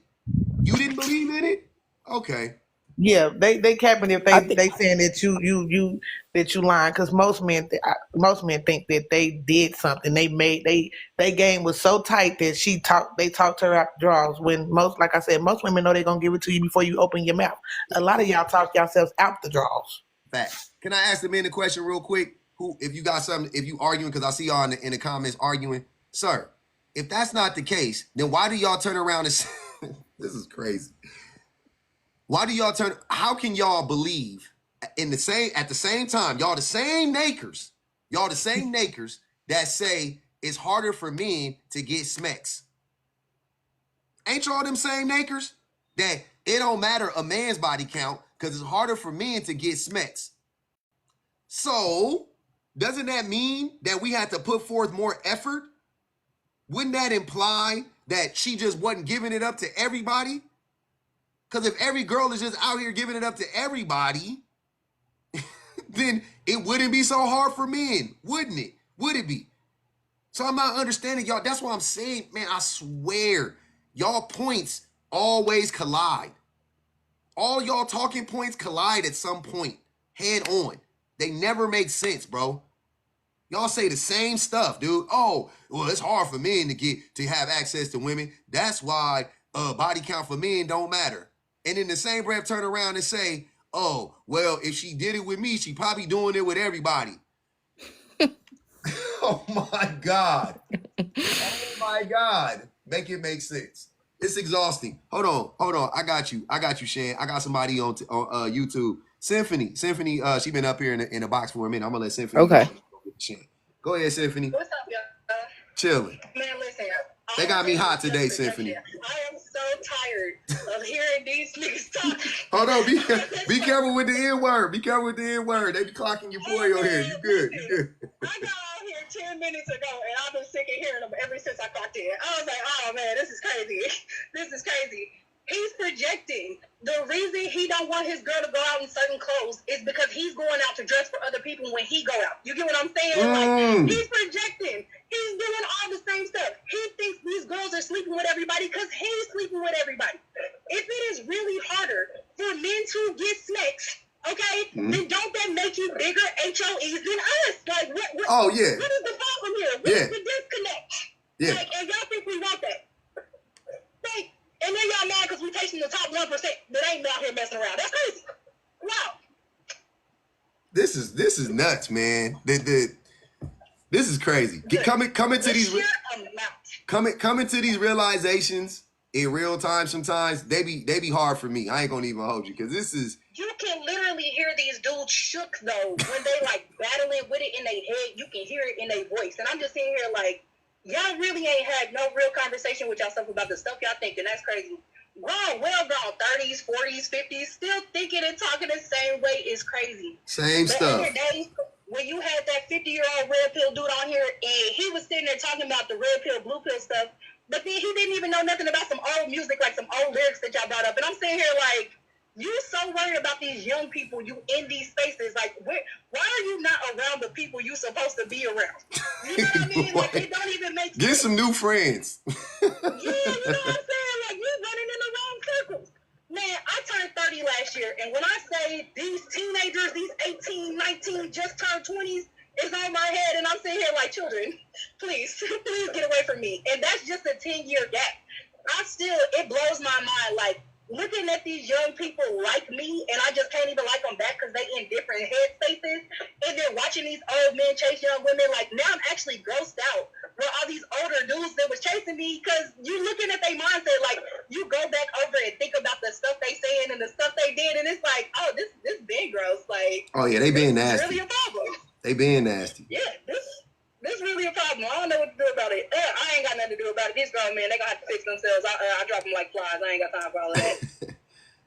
You didn't believe in it? Okay. Yeah, they capping if they saying that you lying because most men think that they did something. They game was so tight that they talked her out the draws. When most women know they're gonna give it to you before you open your mouth. A lot of y'all talk yourselves out the draws. Facts. Can I ask the men a question real quick? If you got something, if you arguing, because I see y'all in the comments arguing, sir. If that's not the case, then why do y'all turn around and say, this is crazy? How can y'all believe at the same time, y'all the same nakers that say it's harder for men to get smecks? Ain't y'all them same nakers that it don't matter a man's body count because it's harder for men to get smecks? So doesn't that mean that we have to put forth more effort? Wouldn't that imply that she just wasn't giving it up to everybody? Because if every girl is just out here giving it up to everybody, then it wouldn't be so hard for men, wouldn't it? Would it be? So I'm not understanding y'all. That's what I'm saying, man. I swear, y'all points always collide. All y'all talking points collide at some point, head on. They never make sense, bro. Y'all say the same stuff, dude. Oh, well, it's hard for men to have access to women. That's why body count for men don't matter. And in the same breath, turn around and say, oh, well, if she did it with me, she probably doing it with everybody. Oh, my God. Oh, my God. Make it make sense. It's exhausting. Hold on. I got you, Shan. I got somebody on YouTube. Symphony, she been up here in the box for a minute. I'm going to let Symphony go ahead, Symphony. What's up, y'all? Chilling. Man, listen. They got me hot today, Symphony. I am so tired of hearing these niggas talk. Hold on, be careful with the N-word. Be careful with the N-word. They be clocking your boy on here. You good. I got on here 10 minutes ago, and I've been sick of hearing them ever since I clocked in. I was like, oh, man, this is crazy. This is crazy. He's projecting. The reason he don't want his girl to go out in certain clothes is because he's going out to dress for other people when he go out. You get what I'm saying? Like, he's projecting. He's doing all the same stuff. He thinks these girls are sleeping with everybody because he's sleeping with everybody. If it is really harder for men to get smacks, okay, then don't that make you bigger HOEs than us? Like, what? Oh, yeah. What is the problem here? What's the disconnect? Yeah. Like, and y'all think we want that? And then y'all mad because we tasting the top 1% that ain't out here messing around. That's crazy. Wow. This is nuts, man. This is crazy. Coming to these realizations in real time. Sometimes they be hard for me. I ain't gonna even hold you because this is. You can literally hear these dudes shook though when they like battling with it in their head. You can hear it in their voice, and I'm just sitting here like, y'all really ain't had no real conversation with yourself about the stuff y'all thinking. That's crazy. Grown, well grown, 30s, 40s, 50s, still thinking and talking the same way is crazy. Same stuff. The other day, when you had that 50-year-old red pill dude on here, and he was sitting there talking about the red pill, blue pill stuff, but then he didn't even know nothing about some old music, like some old lyrics that y'all brought up. And I'm sitting here like, you so worried about these young people, you in these spaces. Like, why are you not around the people you supposed to be around? You know what I mean? Like, it don't even make sense. Get some new friends. Yeah, you know what I'm saying? Like, you running in the wrong circles. Man, I turned 30 last year, and when I say these teenagers, these 18, 19, just turned 20s, is on my head, and I'm sitting here like, children, please get away from me. And that's just a 10-year gap. It blows my mind, like, looking at these young people like me, and I just can't even like them back because they in different head spaces, and then watching these old men chase young women, like, now I'm actually grossed out with all these older dudes that was chasing me, because you looking at their mindset, like, you go back over and think about the stuff they saying and the stuff they did, and it's like, oh, this been gross. Like, oh yeah, they being nasty. Really a problem. They being nasty. Yeah, this really a problem. I don't know what to do about it. I ain't got nothing to do about it. These grown men, they gonna have to fix themselves. I drop them like flies. I ain't got time for all of that.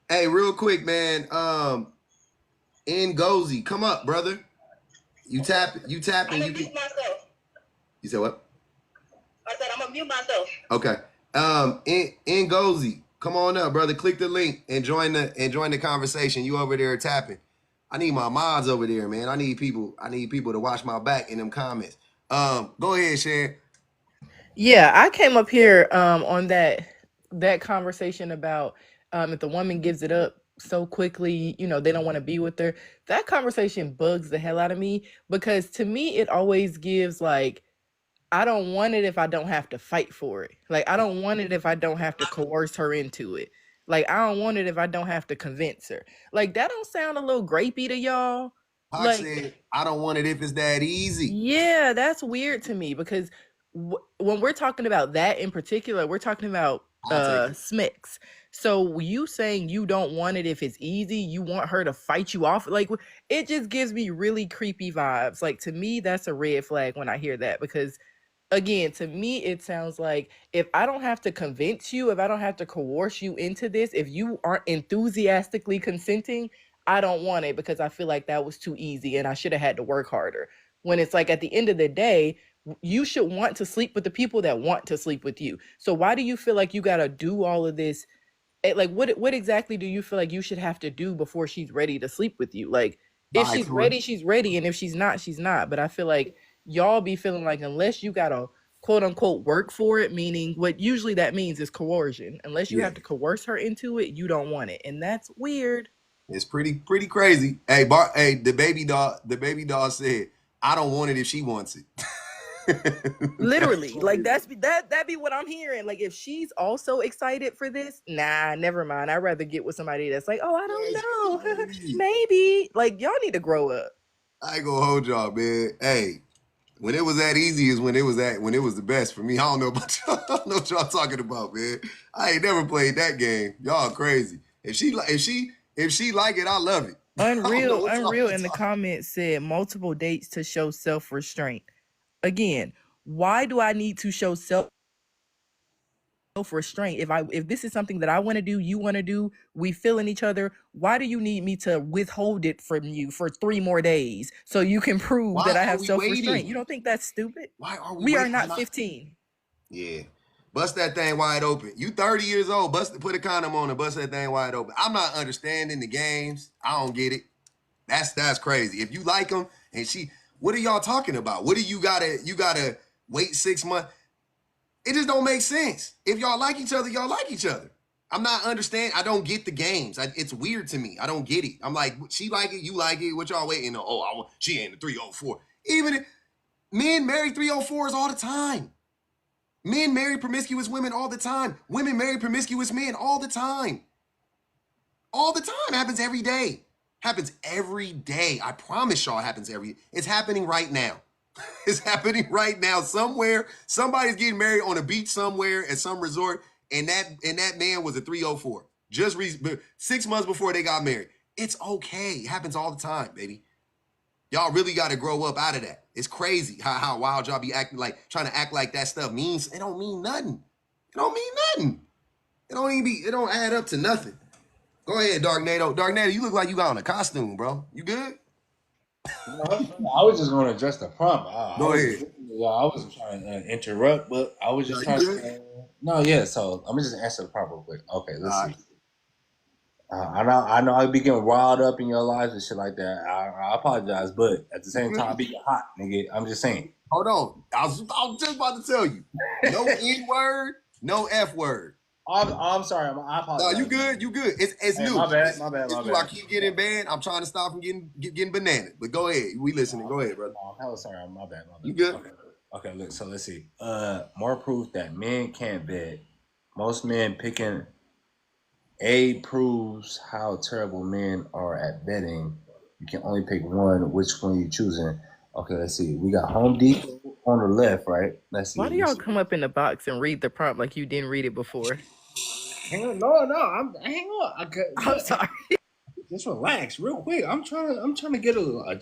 Hey, real quick, man. Ngozi, come up, brother. You tap, I'm and gonna you mute can. myself. You said what? I said I'm gonna mute myself. Okay. Ngozi, come on up, brother. Click the link and join the conversation. You over there tapping. I need my mods over there, man. I need people to watch my back in them comments. Go ahead, Sharon. Yeah, I came up here on that conversation about if the woman gives it up so quickly, they don't want to be with her. That conversation bugs the hell out of me, because to me it always gives like, I don't want it if I don't have to fight for it. Like, I don't want it if I don't have to coerce her into it. Like, I don't want it if I don't have to convince her. Like, that don't sound a little grapey to y'all? Pac Like, said, I don't want it if it's that easy. yeah, that's weird to me, because when we're talking about that in particular, we're talking about Smicks. So you saying you don't want it if it's easy, you want her to fight you off, like, it just gives me really creepy vibes. Like, to me, that's a red flag when I hear that, because again, to me, it sounds like if I don't have to convince you, if I don't have to coerce you into this, if you aren't enthusiastically consenting, I don't want it, because I feel like that was too easy and I should have had to work harder. When it's like, at the end of the day, you should want to sleep with the people that want to sleep with you. So why do you feel like you got to do all of this? Like, what exactly do you feel like you should have to do before she's ready to sleep with you? Like, if she's ready, she's ready. And if she's not, she's not. But I feel like y'all be feeling like, unless you got to quote unquote work for it, meaning what usually that means is coercion. Unless you have to coerce her into it, you don't want it. And that's weird. It's pretty crazy. Hey, the baby doll said, I don't want it if she wants it. Literally, like, that be what I'm hearing. Like, if she's also excited for this, nah, never mind. I'd rather get with somebody that's like, oh, I don't know, maybe. Like, y'all need to grow up. I ain't gonna hold y'all, man. Hey, when it was that easy is when it was the best for me. I don't know about y'all. I don't know what y'all talking about, man. I ain't never played that game. Y'all crazy. If she like it, I love it. Unreal in the comments said multiple dates to show self-restraint. Again, why do I need to show self-restraint? If this is something that I want to do, you want to do, we feeling each other, why do you need me to withhold it from you for 3 more days so you can prove that I have self-restraint? Waiting? You don't think that's stupid? Why are we? We are not 15. Yeah. Bust that thing wide open. You 30 years old, put a condom on and bust that thing wide open. I'm not understanding the games. I don't get it. That's crazy. If you like them and what are y'all talking about? What do you gotta wait 6 months? It just don't make sense. If y'all like each other, y'all like each other. I'm not understanding. I don't get the games. It's weird to me. I don't get it. I'm like, she like it, you like it. What y'all waiting on? Oh, she ain't the 304. Even if men marry 304s all the time. Men marry promiscuous women all the time. Women marry promiscuous men all the time. All the time. Happens every day. Happens every day. I promise y'all, it's happening right now. It's happening right now. Somewhere, somebody's getting married on a beach somewhere at some resort, and that man was a 304. Just 6 months before they got married. It's okay. It happens all the time, baby. Y'all really got to grow up out of that. It's crazy how wild y'all be acting like, trying to act like that stuff means, it don't mean nothing. It don't mean nothing. It don't add up to nothing. Go ahead, Darknado. Darknado, you look like you got on a costume, bro. You good? I was just going to address the prompt. Go ahead. I wasn't trying to interrupt, but I was just trying to. No, yeah. So let me just answer the prompt real quick. Okay, let's see. I know I be getting riled up in your lives and shit like that. I apologize, but at the same time, I be getting hot, nigga. I'm just saying. Hold on. I was just about to tell you. No N word, no F word. I'm sorry. I apologize. No, you good. You good. It's new. My bad. I keep getting banned. I'm trying to stop from getting bananas. But go ahead. We listening. Go ahead, brother. Oh, hell, sorry. My bad. You good? Okay. Look. So let's see. More proof that men can't bet. Most men picking A proves how terrible men are at betting. You can only pick one. Which one you choosing? Okay, let's see. We got Home Depot on the left, right? Let's see. Why do y'all come up in the box and read the prompt like you didn't read it before? Hang on, no. Hang on. I'm sorry. Just relax, real quick. I'm trying to get a.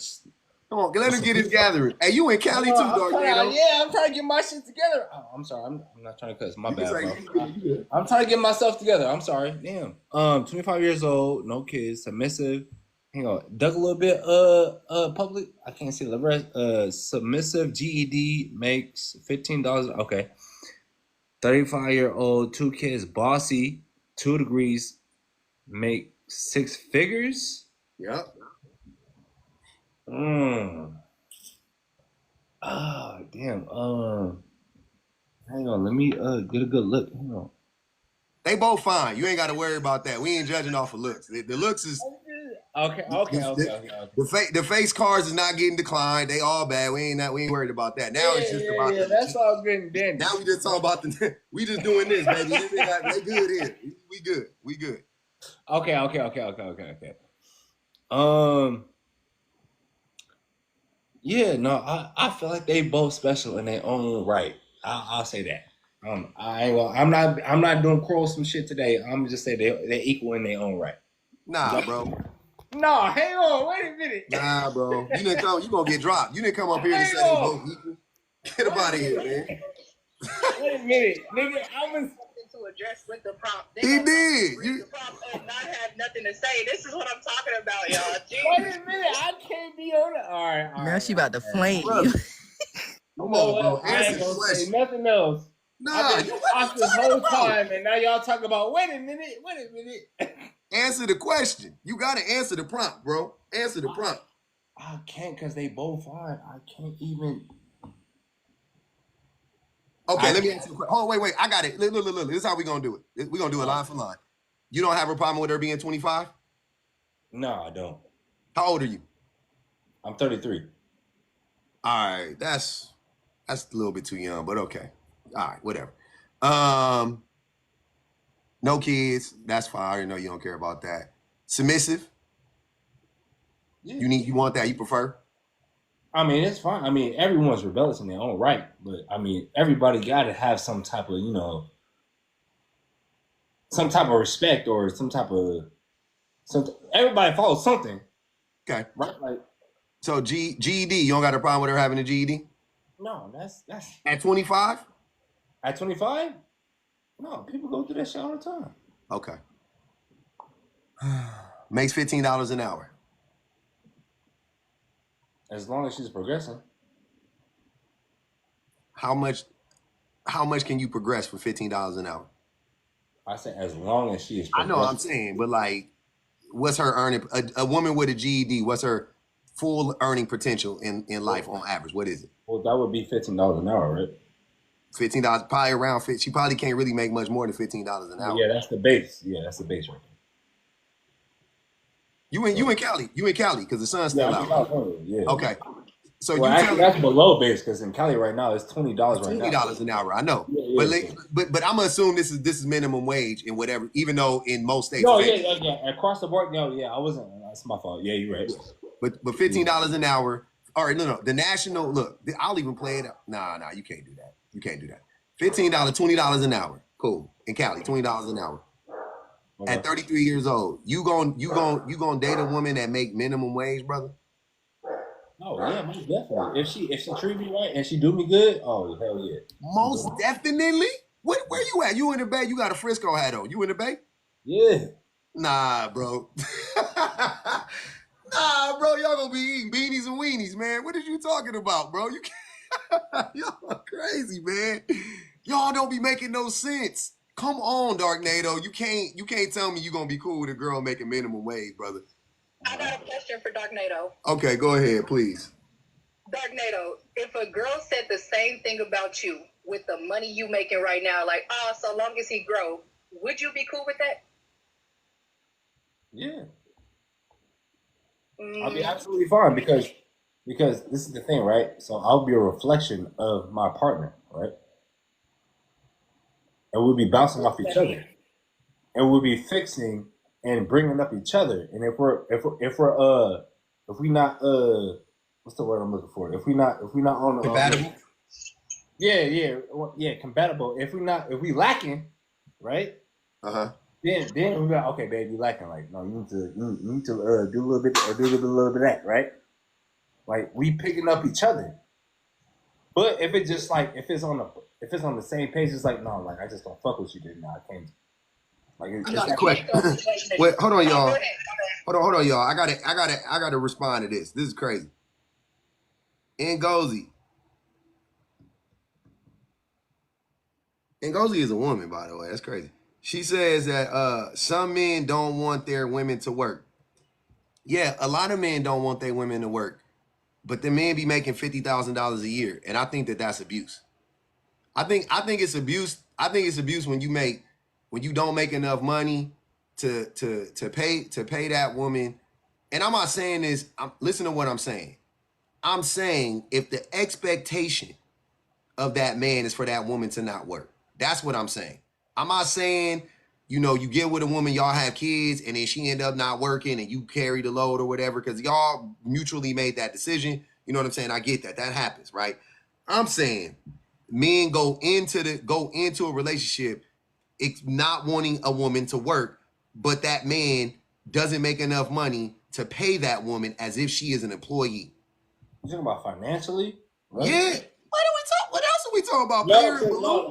Come on, let him get his gathering. Hey, you in Cali too, Darknado? Yeah, I'm trying to get my shit together. Oh, I'm sorry. I'm not trying to cuss. My bad, bro. I'm trying to get myself together. I'm sorry. Damn. 25 years old, no kids, submissive. Hang on. Duck a little bit. Public. I can't see the rest. Submissive. GED makes $15. Okay. 35-year-old, 2 kids, bossy, 2 degrees, make 6 figures. Yep. Damn. Hang on. Let me get a good look. Hang on. They both fine. You ain't got to worry about that. We ain't judging off of looks. The looks is okay. The face cards is not getting declined. They all bad. We ain't worried about that. Now it's just about that's why I was getting dandy. Now we just talking about we just doing this, baby. They good here. We good. Okay. Yeah, no, I feel like they both special in their own right. I'll say that. I'm not doing quarrelsome shit today. I'm just say they're equal in their own right. Nah, bro. No, hang on, wait a minute. Nah, bro. You didn't come. You gonna get dropped. You didn't come up here to say they both equal. Get up out of here, man. Wait a minute, nigga. I was to address with the prompt. He did. You the prompt and not have nothing to say. This is what I'm talking about, y'all. Wait a minute, I can't be on it. All right. Now she about to flame bro. you. Come on, bro. I ain't gonna say nothing else. Nah, I've been off this whole time, and now y'all talk about. Wait a minute. Answer the question. You gotta answer the prompt, bro. Answer the prompt. I can't because they both fine. I can't even. Okay, let me answer the question. Oh, wait. I got it. Look. This is how we gonna do it. We're gonna do it line for line. You don't have a problem with her being 25? No, I don't. How old are you? I'm 33. All right, that's a little bit too young, but okay. All right, whatever. No kids, that's fine. I already know you don't care about that. Submissive? Yeah. You want that? You prefer? I mean, it's fine. I mean, everyone's rebellious in their own right, but I mean, everybody got to have some type of, some type of respect or some type of something. Everybody follows something. Okay. Right? Like. So GED, you don't got a problem with her having a GED? No, that's at 25? At 25? No, people go through that shit all the time. Okay. Makes $15 an hour. As long as she's progressing. How much can you progress for $15 an hour? I said as long as she is progressing. I know what I'm saying, but like, what's her earning? A woman with a GED, what's her full earning potential in life on average? What is it? Well, that would be $15 an hour, right? $15, probably around 50. She probably can't really make much more than $15 an hour. Yeah, that's the base. Yeah, that's the base right there. You in Cali? You in Cali because the sun's still out. Yeah. Okay. So actually, that's below base because in Cali right now it's $20 right now. $20 an hour. I know, yeah. But I'm gonna assume this is minimum wage in whatever. Even though in most states. No, yeah. Across the board, no, yeah. I wasn't. That's my fault. Yeah, you're right. But $15 an hour. All right, no. The national look. I'll even play it. Nah. You can't do that. $15, $20 an hour. Cool. In Cali, $20 an hour. At 33 years old, you gonna date a woman that make minimum wage, brother? Oh yeah, most definitely. If she treat me right and she do me good, oh hell yeah. Most definitely. Where you at? You in the Bay? You got a Frisco hat on. You in the Bay? Yeah. Nah, bro. Nah, bro. Y'all gonna be eating beanies and weenies, man. What are you talking about, bro? You can't. Y'all are crazy, man. Y'all don't be making no sense. Come on, Darknado. You can't tell me you gonna be cool with a girl making minimum wage, brother. I got a question for Darknado. Okay, go ahead, please. Darknado, if a girl said the same thing about you with the money you making right now, like, so long as he grow, would you be cool with that? Yeah. I'll be absolutely fine because this is the thing, right? So I'll be a reflection of my partner, right? And we'll be bouncing off each other, and we'll be fixing and bringing up each other. And if we not what's the word I'm looking for? If we not on compatible. Compatible. If we lacking, right? Then we like, okay, baby, you lacking. Like, no, you need to do a little bit of that, right? Like, we picking up each other. But if it's just like if it's on the same page, it's like, no, like I just don't fuck with you, then I can't. Like, I got a question. Wait, hold on, y'all. Hold on, y'all. I gotta respond to this. This is crazy. Ngozi is a woman, by the way. That's crazy. She says that some men don't want their women to work. Yeah, a lot of men don't want their women to work, but the men be making $50,000 a year, and I think that that's abuse. I think it's abuse. I think it's abuse when you don't make enough money to pay that woman. And I'm not saying this. Listen to what I'm saying. I'm saying if the expectation of that man is for that woman to not work, that's what I'm saying. I'm not saying, you get with a woman, y'all have kids, and then she end up not working, and you carry the load or whatever, because y'all mutually made that decision. You know what I'm saying? I get that. That happens, right? I'm saying men go into a relationship not wanting a woman to work, but that man doesn't make enough money to pay that woman as if she is an employee. You talking about financially? Right? Yeah. What else are we talking about?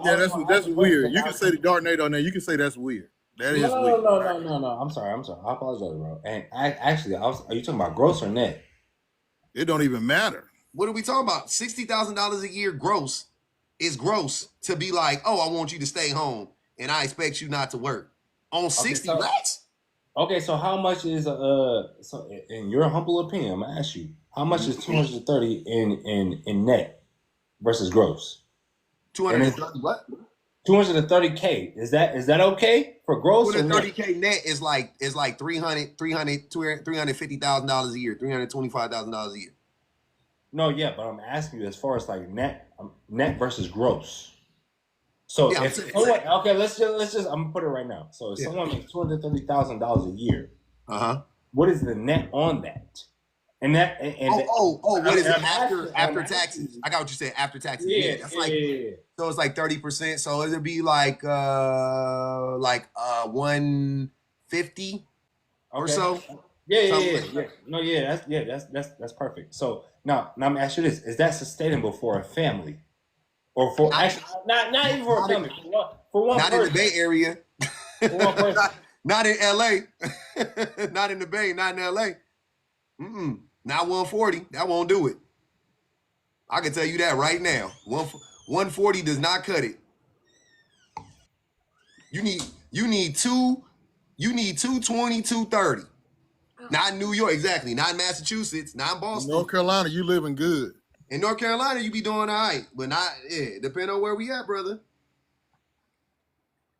Yeah, that's weird. You can say the Darknado on there. You can say that's weird. That is weird. No. I'm sorry. I apologize, bro. And are you talking about gross or net? It don't even matter. What are we talking about? $60,000 a year gross is gross to be like, oh, I want you to stay home and I expect you not to work on 60 racks. Okay, so how much is so in your humble opinion, I'm gonna ask you, how much is 230 in net versus gross? 230 what? 230K. Is that okay for gross? 230K net is like $350,000 a year, $325,000 a year. No, yeah, but I'm asking you as far as like net versus gross. So yeah, let's just I'm gonna put it right now. So if someone makes $230,000 a year, what is the net on that? And what is it after taxes? I got what you said, after taxes. Yeah, that's so it's like 30%. So it'd be like 150 or so. Yeah. No, that's perfect. So now I'm gonna ask you this: is that sustainable for a family, or for not even for a family? For one not person. In the Bay Area. For one person. not in LA. Not in the Bay. Not in LA. Not 140. That won't do it. I can tell you that right now. 140 does not cut it. You need 220, 230. Not in New York, exactly. Not in Massachusetts, not in Boston. North Carolina, you living good. In North Carolina, you be doing all right. But not, depending on where we at, brother.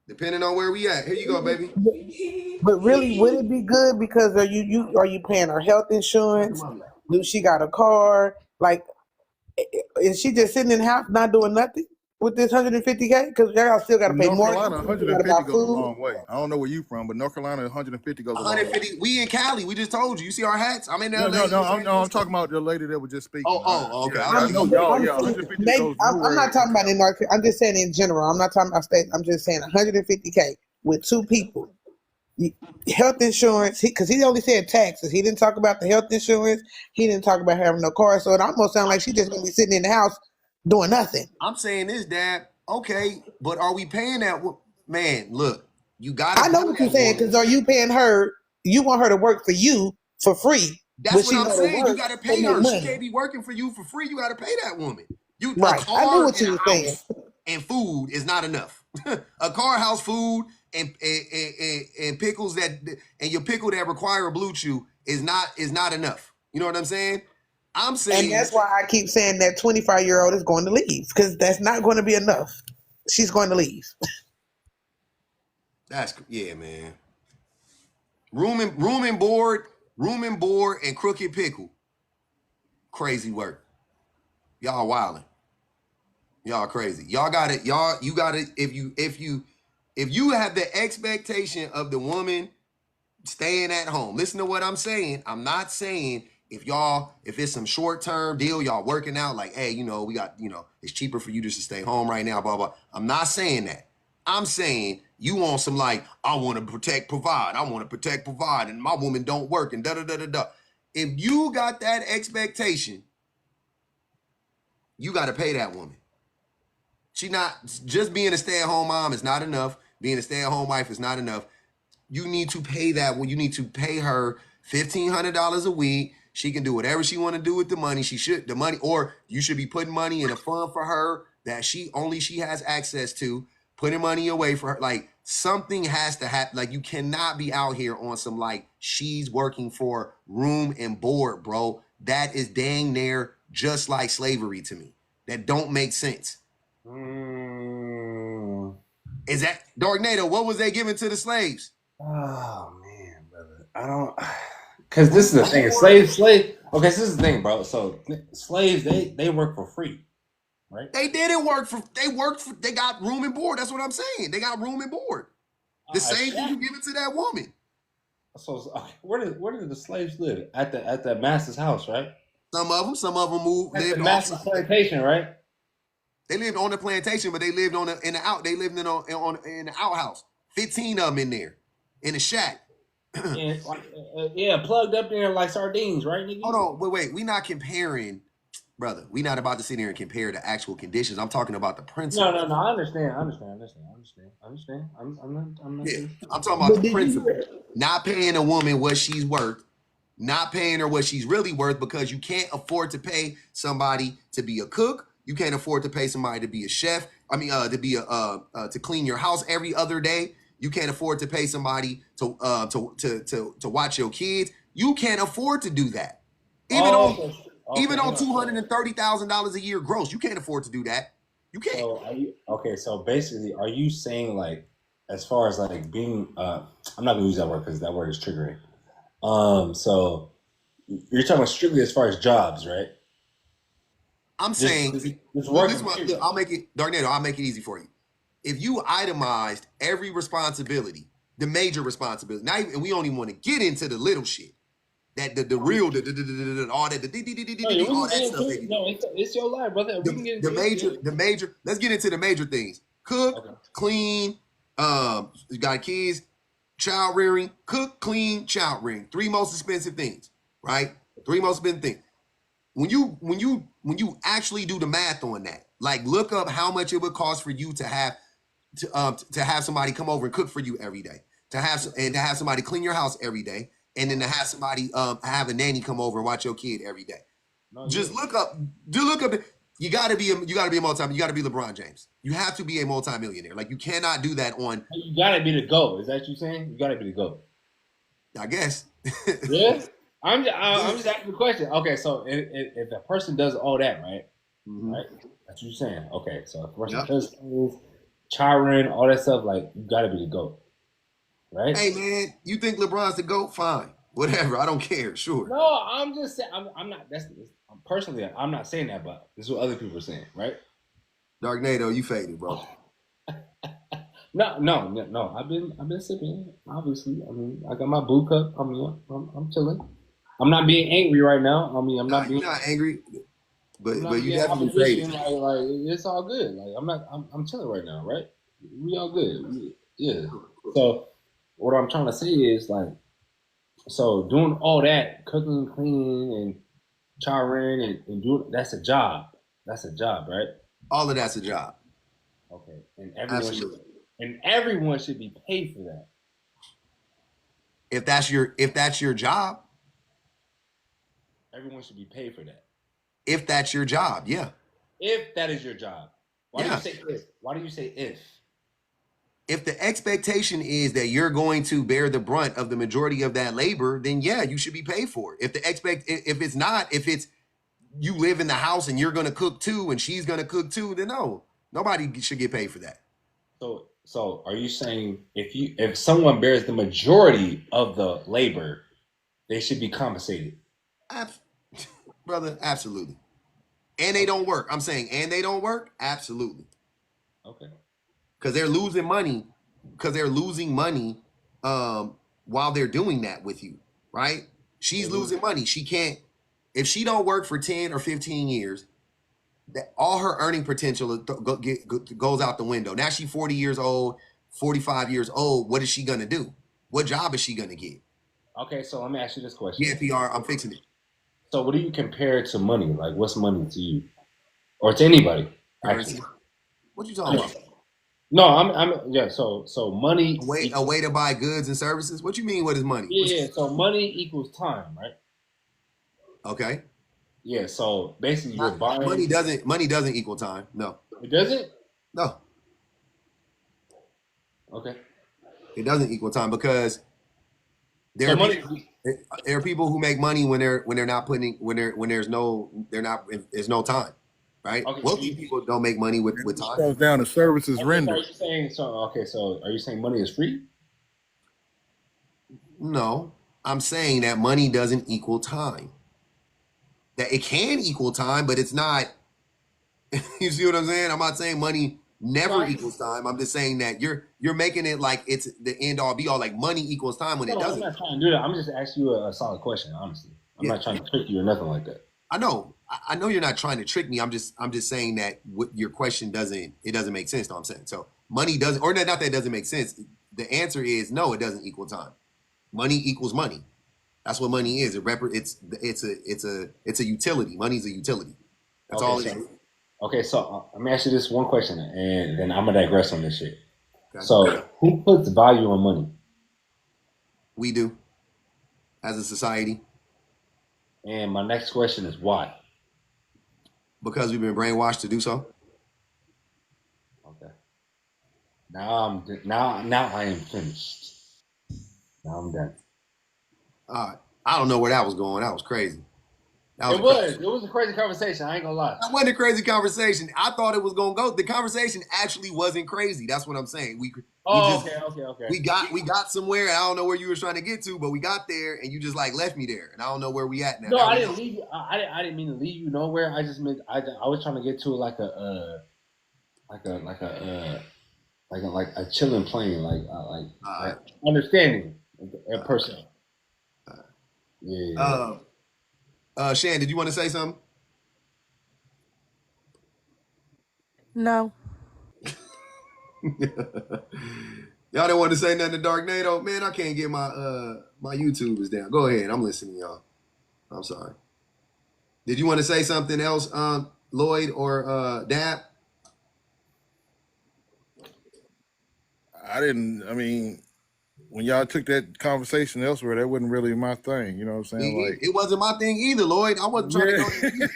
Depending on where we at. Here you go, baby. But really, would it be good? Because are you paying her health insurance? Do she got a car? Like, is she just sitting in the house not doing nothing with this 150K? Because y'all still got to pay more. North Carolina, 150 goes a long way. I don't know where you from, but North Carolina, 150 goes a long way. 150. We in Cali. We just told you. You see our hats? I'm in LA. No. I'm talking about the lady that was just speaking. Oh, okay. I'm not talking about in North Carolina. I'm just saying in general. I'm not talking about state. I'm just saying 150K with two people health insurance, because he only said taxes. He didn't talk about the health insurance. He didn't talk about having no car. So it almost sounds like she's just gonna be sitting in the house doing nothing. I'm saying this, Dad. Okay, but are we paying that? Man, look, you gotta. I know what you're saying, because are you paying her? You want her to work for you for free? That's what I'm saying. You gotta pay her. She can't be working for you for free. You gotta pay that woman. Right. I knew what you were saying. And food is not enough. A car, house, food, and pickles and your pickle that require a blue chew is not enough. You know what I'm saying? I'm saying, and that's why I keep saying that 25-year-old is going to leave, because that's not going to be enough. She's going to leave. Yeah, man. Room and board, and crooked pickle. Crazy work. Y'all wilding. Y'all crazy. You got it. If you have the expectation of the woman staying at home, listen to what I'm saying. I'm not saying if it's some short-term deal, y'all working out like, hey, we got, it's cheaper for you just to stay home right now, blah, blah. I'm not saying that. I'm saying you want some like, I want to provide, and my woman don't work, and da-da-da-da-da. If you got that expectation, you got to pay that woman. She not just being a stay-at-home mom is not enough. Being a stay-at-home wife is not enough. You need to pay that. You need to pay her $1,500 a week. She can do whatever she want to do with the money. Or you should be putting money in a fund for her that she has access to. Putting money away for her. Like, something has to happen. Like, you cannot be out here on some like she's working for room and board, bro. That is dang near just like slavery to me. That don't make sense. Is that Darknado? What was they giving to the slaves? Oh man, brother, I don't. Because this is the thing. Slave. Okay, so this is the thing, bro. So slaves, they work for free, right? They didn't work for. They got room and board. That's what I'm saying. They got room and board. The same thing you give it to that woman. So where did the slaves live? At the master's house, right? Some of them moved. At the master's plantation, right? They lived on the plantation, but they lived in the outhouse. 15 of them in there, in a shack. Yeah, plugged up there like sardines, right, nigga? Hold on, wait. We not comparing, brother. We not about to sit here and compare the actual conditions. I'm talking about the principle. No. I understand. I'm not. Yeah, I'm talking about the principle. Not paying a woman what she's worth. Not paying her what she's really worth, because you can't afford to pay somebody to be a cook. You can't afford to pay somebody to be a chef. To clean your house every other day. You can't afford to pay somebody to watch your kids. You can't afford to do that. Even on $230,000 a year gross, you can't afford to do that. You can't. So basically, are you saying, like, as far as like being, I'm not gonna use that word because that word is triggering. So you're talking about strictly as far as jobs, right? I'm saying, I'll make it, Darknado, I'll make it easy for you. If you itemized every responsibility, the major responsibility, and we don't even want to get into the little shit, that the real, all that, all that stuff. No, it's your life, brother. The major, let's get into the major things. Cook, clean, you got kids, child rearing, cook, clean, child rearing. 3 most expensive things, right? 3 most expensive things. When you actually do the math on that, like, look up how much it would cost for you to have somebody come over and cook for you every day, to have somebody clean your house every day, and then to have somebody have a nanny come over and watch your kid every day. Look up. You gotta be a multi. You gotta be LeBron James. You have to be a multimillionaire. Like, you cannot do that on. You gotta be the GOAT. Is that what you're saying? You gotta be the GOAT. I guess. Yeah. I'm just asking the question. Okay, so if a person does all that, right? Mm-hmm. Right? That's what you're saying. Okay, so if a person does child all that stuff, like, you gotta be the GOAT. Right? Hey man, you think LeBron's the GOAT? Fine. Whatever. I don't care. Sure. No, I'm just saying, I'm not, personally, I'm not saying that, but this is what other people are saying, right? Darknado, you faded, bro. No. I've been sipping, obviously. I mean, I got my blue cup. I mean, I'm chilling. I'm not being angry right now. I mean, I'm not being. You're not angry, but you definitely faded. Like, it's all good. Like, I'm chilling right now, right? We all good. Yeah. So what I'm trying to say is like, so doing all that, cooking, cleaning, and child rearing, and doing that's a job. That's a job, right? All of that's a job. Okay, Absolutely. And everyone should be paid for that. If that's your job, everyone should be paid for that. If that's your job, yeah. If that is your job, why do you say if? Why do you say if? If the expectation is that you're going to bear the brunt of the majority of that labor, then yeah, you should be paid for it. If it's not, if it's you live in the house and you're going to cook too, and she's going to cook too, then no, nobody should get paid for that. So are you saying if someone bears the majority of the labor, they should be compensated? Brother, absolutely. And they don't work. I'm saying, and they don't work, absolutely. Okay. Because they're losing money. While they're doing that with you, right? She's losing money. She can't. If she don't work for 10 or 15 years, that all her earning potential goes out the window. Now she's 40 years old, 45 years old. What is she gonna do? What job is she gonna get? Okay, so let me ask you this question. Yeah, PR, I'm fixing it. So what do you compare it to money? Like, what's money to you, or to anybody? Actually, what you talking about? No, I'm yeah. So money. A way to buy goods and services. What you mean? What is money? Yeah. So money equals time, right? Okay. Yeah. So basically, you're buying. Money doesn't equal time. No. It doesn't. No. Okay. It doesn't equal time because there are people who make money when there's no time, right? Okay, Wealthy people don't make money with time. It goes down to services rendered. So are you saying money is free? No, I'm saying that money doesn't equal time. That it can equal time, but it's not. You see what I'm saying? I'm not saying money never equals time. I'm just saying that you're making it like it's the end all be all, like money equals time when it doesn't. I'm not trying to do that. I'm just asking you a solid question, honestly. I'm not trying to trick you or nothing like that. I know you're not trying to trick me. I'm just saying that what your question doesn't make sense. No, I'm saying so money doesn't, or not that it doesn't make sense. The answer is no, it doesn't equal time. Money equals money. That's what money is. It's a utility. Money's a utility. That's all it is. Okay, so let me ask you this one question, and then I'm gonna digress on this shit. Okay. So, who puts value on money? We do, as a society. And my next question is why? Because we've been brainwashed to do so. Okay. Now I am finished. Now I'm done. I don't know where that was going. That was crazy. It was a crazy conversation. I ain't gonna lie. That wasn't a crazy conversation. I thought it was gonna go. The conversation actually wasn't crazy. That's what I'm saying. Okay. We got somewhere. I don't know where you were trying to get to, but we got there, and you just like left me there, and I don't know where we at now. No, I didn't leave you. I didn't mean to leave you nowhere. I just meant I was trying to get to like a chilling plane, like understanding a person. Yeah. Shan, did you want to say something? No. Y'all didn't want to say nothing to Darknado? Man, I can't get my my YouTubers down. Go ahead. I'm listening, y'all. I'm sorry. Did you want to say something else, Lloyd or Dab? I mean, when y'all took that conversation elsewhere, that wasn't really my thing. You know what I'm saying? It wasn't my thing either, Lloyd. I wasn't trying to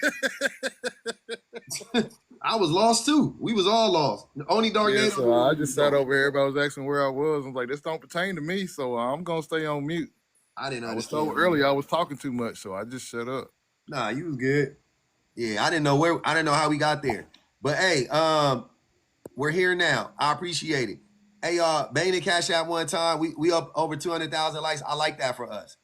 go. I was lost too. We was all lost. Only Darknado. So I just sat over here. Everybody was asking where I was. I was like, this don't pertain to me, so I'm gonna stay on mute. I didn't understand. So early, I was talking too much, so I just shut up. Nah, you was good. Yeah, I didn't know how we got there. But hey, we're here now. I appreciate it. Hey, Bane and Cash App one time. We up over 200,000 likes. I like that for us.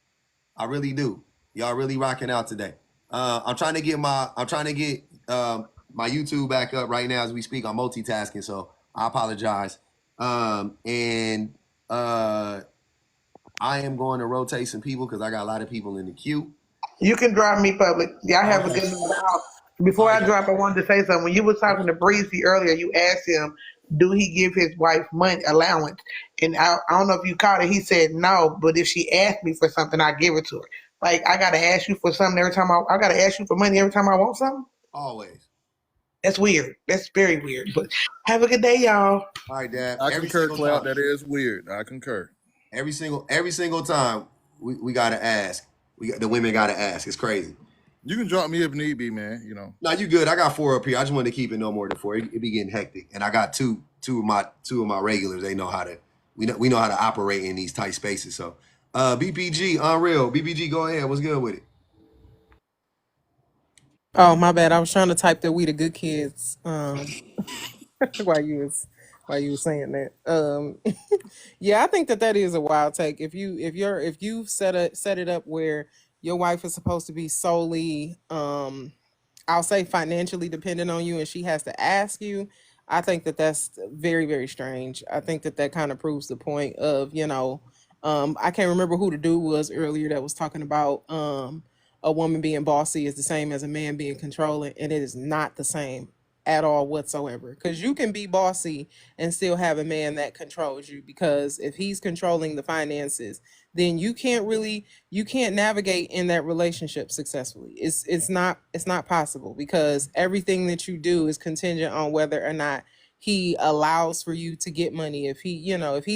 I really do. Y'all really rocking out today. I'm trying to get my YouTube back up right now as we speak. I'm multitasking, so I apologize. And I am going to rotate some people because I got a lot of people in the queue. You can drop me public. Y'all have a good night. Before I drop, I wanted to say something. When you was talking to Breezy earlier, you asked him do he give his wife money allowance? And I don't know if you caught it. He said no, but if she asked me for something, I give it to her. Like I gotta ask you for something every time I gotta ask you for money every time I want something. Always. That's weird. That's very weird. But have a good day, y'all. All right, Dad. I Every concur, single Cloud. time. That is weird. I concur. Every single time we gotta ask. The women gotta ask. It's crazy. You can drop me if need be, man. You know. No, you good. I got 4 up here. I just wanted to keep it no more than 4. It be getting hectic, and I got two of my regulars. They know how to. We know how to operate in these tight spaces. So, BPG, Unreal. BPG, go ahead. What's good with it? Oh, my bad. I was trying to type that we the good kids. While you was saying that. Yeah, I think that is a wild take. If you set it up where your wife is supposed to be solely, I'll say financially dependent on you, and she has to ask you, I think that that's very, very strange. I think that kind of proves the point of, I can't remember who the dude was earlier that was talking about a woman being bossy is the same as a man being controlling, and it is not the same at all whatsoever. Because you can be bossy and still have a man that controls you, because if he's controlling the finances, then you can't navigate in that relationship successfully. It's not possible, because everything that you do is contingent on whether or not he allows for you to get money. If he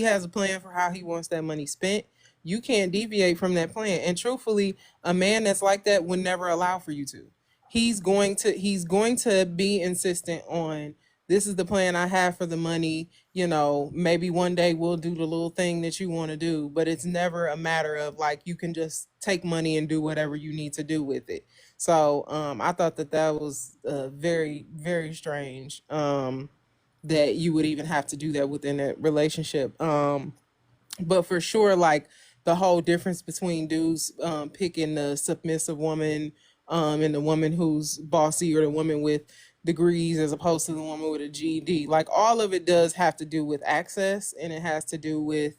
has a plan for how he wants that money spent, you can't deviate from that plan. And truthfully, a man that's like that would never allow for you to. He's going to be insistent on, this is the plan I have for the money. Maybe one day we'll do the little thing that you want to do, but it's never a matter of like, you can just take money and do whatever you need to do with it. So I thought that was very, very strange, that you would even have to do that within that relationship. But for sure, like the whole difference between dudes picking the submissive woman and the woman who's bossy, or the woman with degrees as opposed to the woman with a GED, like all of it does have to do with access, and it has to do with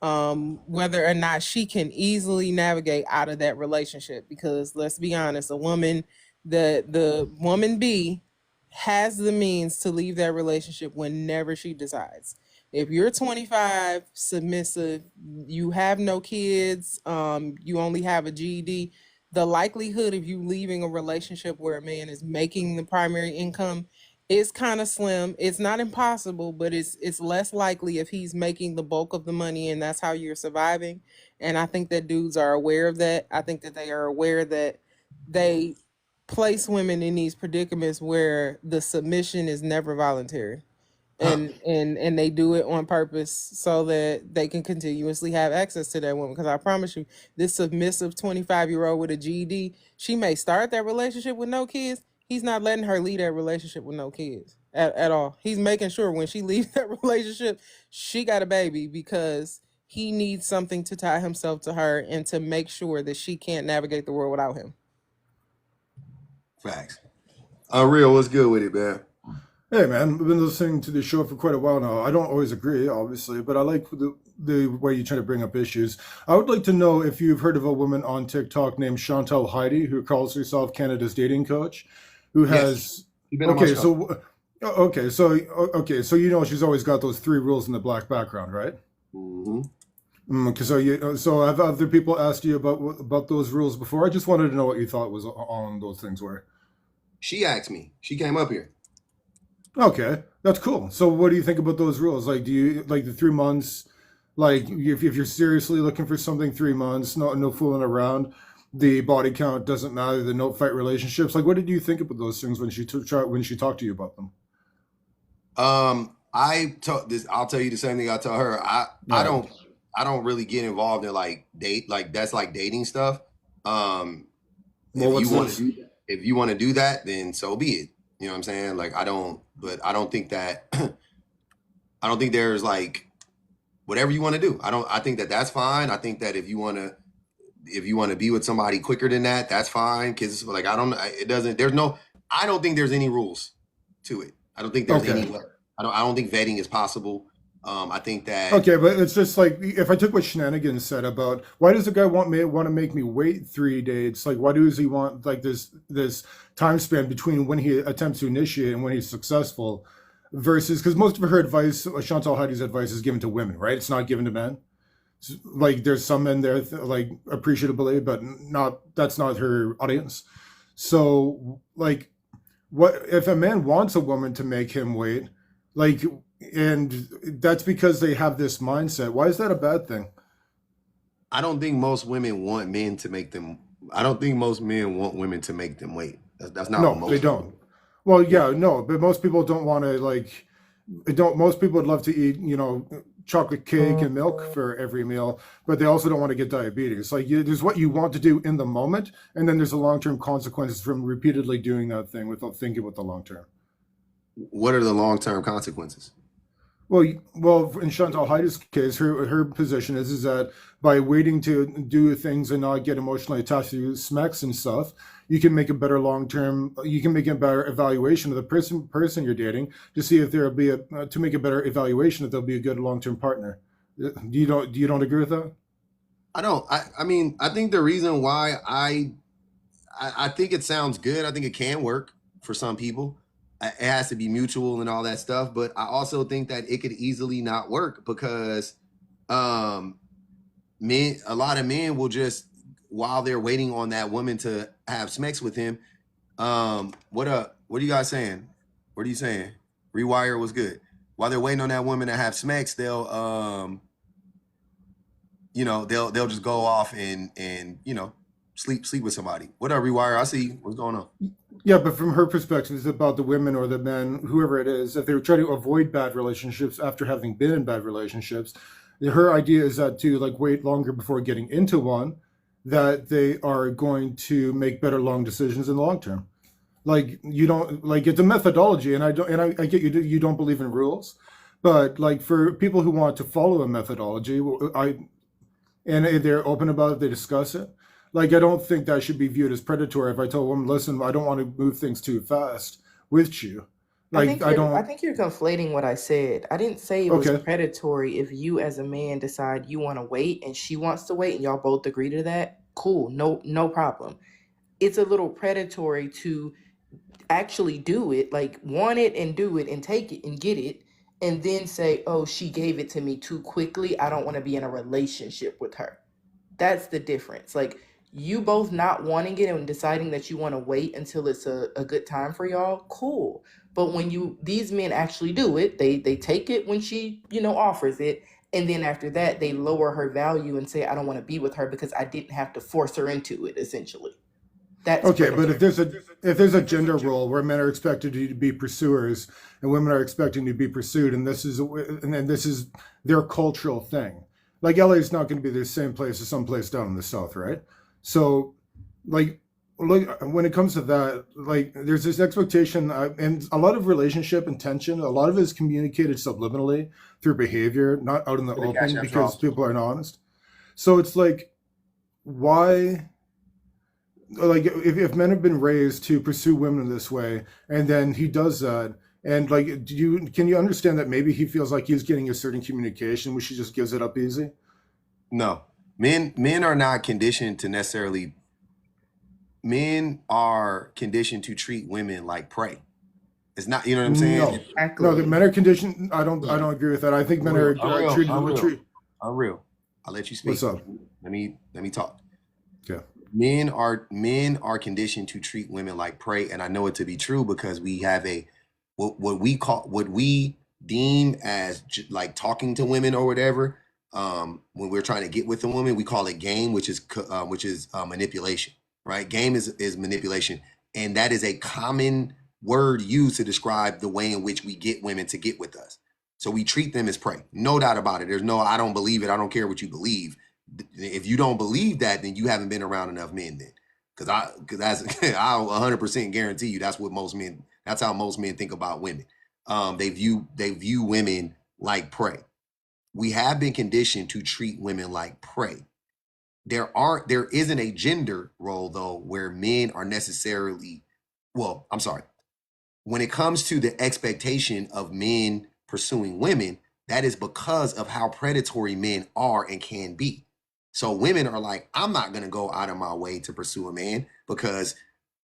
whether or not she can easily navigate out of that relationship. Because let's be honest, the woman B has the means to leave that relationship whenever she decides. If you're 25, submissive, you have no kids, you only have a GED, the likelihood of you leaving a relationship where a man is making the primary income is kind of slim. It's not impossible, but it's less likely if he's making the bulk of the money and that's how you're surviving. And I think that dudes are aware of that. I think that they are aware that they place women in these predicaments where the submission is never voluntary. And they do it on purpose so that they can continuously have access to that woman. Because I promise you, this submissive 25-year-old with a GED, she may start that relationship with no kids. He's not letting her leave that relationship with no kids at all. He's making sure when she leaves that relationship, she got a baby, because he needs something to tie himself to her and to make sure that she can't navigate the world without him. Facts. Unreal, what's good with it, man? Hey man, I've been listening to the show for quite a while now. I don't always agree, obviously, but I like the way you try to bring up issues. I would like to know if you've heard of a woman on TikTok named Chantal Heidi, who calls herself Canada's dating coach, who has so she's always got those 3 rules in the black background, right? Mm-hmm. So have other people asked you about those rules before? I just wanted to know what you thought was on those things were. She asked me. She came up here. Okay, that's cool. So what do you think about those rules? Like, do you like the 3 months? Like, if you're seriously looking for something, 3 months, no fooling around. The body count doesn't matter. The no fight relationships. Like, what did you think about those things when she talked to you about them? I'll tell you the same thing I tell her. I don't really get involved in that's like dating stuff. If you want to do that, then so be it. You know what I'm saying? Like, I don't think that, I don't think there's like, whatever you want to do. I think that that's fine. I think that if you want to be with somebody quicker than that, that's fine. Cause like, I don't think there's any rules to it. I don't think there's any, I don't think vetting is possible. I think that. Okay, but it's just like, if I took what Shenanigans said about why does the guy want to make me wait 3 dates? Like, why does he want like this time span between when he attempts to initiate and when he's successful? versus because most of her advice, Chantal Heidi's advice, is given to women, right? It's not given to men. Like there's some men there like appreciatively, but not that's not her audience. So like, what if a man wants a woman to make him wait, like, and that's because they have this mindset? Why is that a bad thing? I don't think most women want men to make them. I don't think most men want women to make them wait. That's not what No, most they people don't. Well, yeah, no, but most people don't want to like. Don't most people would love to eat, chocolate cake and milk for every meal, but they also don't want to get diabetes. Like, there's what you want to do in the moment, and then there's the long-term consequences from repeatedly doing that thing without thinking about the long term. What are the long-term consequences? Well, in Chantal Heidi's case, her position is that by waiting to do things and not get emotionally attached to smacks and stuff, you can make a better you can make a better evaluation of the person you're dating to see if there'll be to make a better evaluation if they'll be a good long-term partner. Do you don't agree with that? I don't. I mean, I think the reason why I think it sounds good. I think it can work for some people. It has to be mutual and all that stuff. But I also think that it could easily not work because a lot of men will just, while they're waiting on that woman to have sex with him. What are you guys saying? What are you saying? Rewire was good. While they're waiting on that woman to have sex, they'll they'll just go off and sleep with somebody. What up, Rewire? I see you. What's going on? Yeah, but from her perspective, it's about the women or the men, whoever it is, if they were trying to avoid bad relationships after having been in bad relationships. Her idea is that to like wait longer before getting into one, that they are going to make better long decisions in the long term. Like you don't like it's a methodology, and I get you don't believe in rules, but like for people who want to follow a methodology, and they're open about it, they discuss it. Like, I don't think that should be viewed as predatory if I tell a woman, listen, I don't want to move things too fast with you. Like, I think you're conflating what I said. I didn't say it was Okay. predatory if you as a man decide you want to wait and she wants to wait and y'all both agree to that. Cool, no problem. It's a little predatory to actually do it, like want it and do it and take it and get it, and then say, oh, she gave it to me too quickly. I don't want to be in a relationship with her. That's the difference. Like, you both not wanting it and deciding that you want to wait until it's a good time for y'all, cool. But when these men actually do it, they take it when she, offers it. And then after that, they lower her value and say, I don't want to be with her because I didn't have to force her into it, essentially. That's Okay, but predatory. if there's a gender role where men are expected to be pursuers and women are expecting to be pursued, and this is their cultural thing. Like LA is not going to be the same place as some place down in the South, right? So, like, look, when it comes to that, like, there's this expectation, and a lot of relationship intention, a lot of it is communicated subliminally through behavior, not out in the open because people aren't honest. So it's like, why? Like, if men have been raised to pursue women this way, and then he does that, and like, can you understand that maybe he feels like he's getting a certain communication, which he just gives it up easy? No. Men are not conditioned to necessarily. Men are conditioned to treat women like prey. It's not, you know what I'm saying? No, no, the men are conditioned. I don't agree with that. I think men are treated. Unreal. I'll let you speak. What's up? Let me talk. Yeah. Men are conditioned to treat women like prey, and I know it to be true because we have what we deem as like talking to women or whatever. When we're trying to get with a woman, we call it game, which is manipulation, right? Game is manipulation, and that is a common word used to describe the way in which we get women to get with us. So we treat them as prey, no doubt about it. There's no, I don't believe it. I don't care what you believe. If you don't believe that, then you haven't been around enough men then. Because I'll 100% guarantee you that's how most men think about women. They view women like prey. We have been conditioned to treat women like prey. There isn't a gender role though where men are necessarily, well, I'm sorry. When it comes to the expectation of men pursuing women, that is because of how predatory men are and can be. So women are like, I'm not going to go out of my way to pursue a man because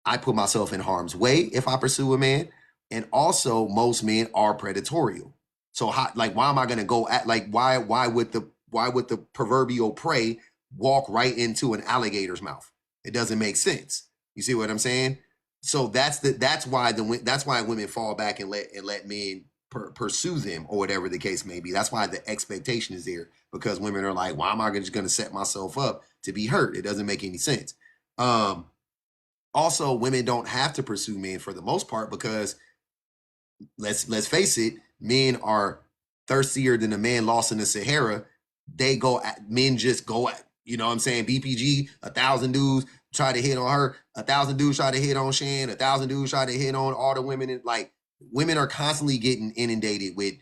I put myself in harm's way if I pursue a man. And also most men are predatorial. So why am I gonna go at why would the proverbial prey walk right into an alligator's mouth? It doesn't make sense. You see what I'm saying? So that's why women fall back and let men pursue them, or whatever the case may be. That's why the expectation is there, because women are like, why am I just going to set myself up to be hurt? It doesn't make any sense. Also, women don't have to pursue men for the most part, because let's face it, men are thirstier than a man lost in the Sahara. Men just go at, you know what I'm saying? BPG, 1,000 dudes try to hit on her, 1,000 dudes try to hit on Shan, 1,000 dudes try to hit on all the women. And women are constantly getting inundated with,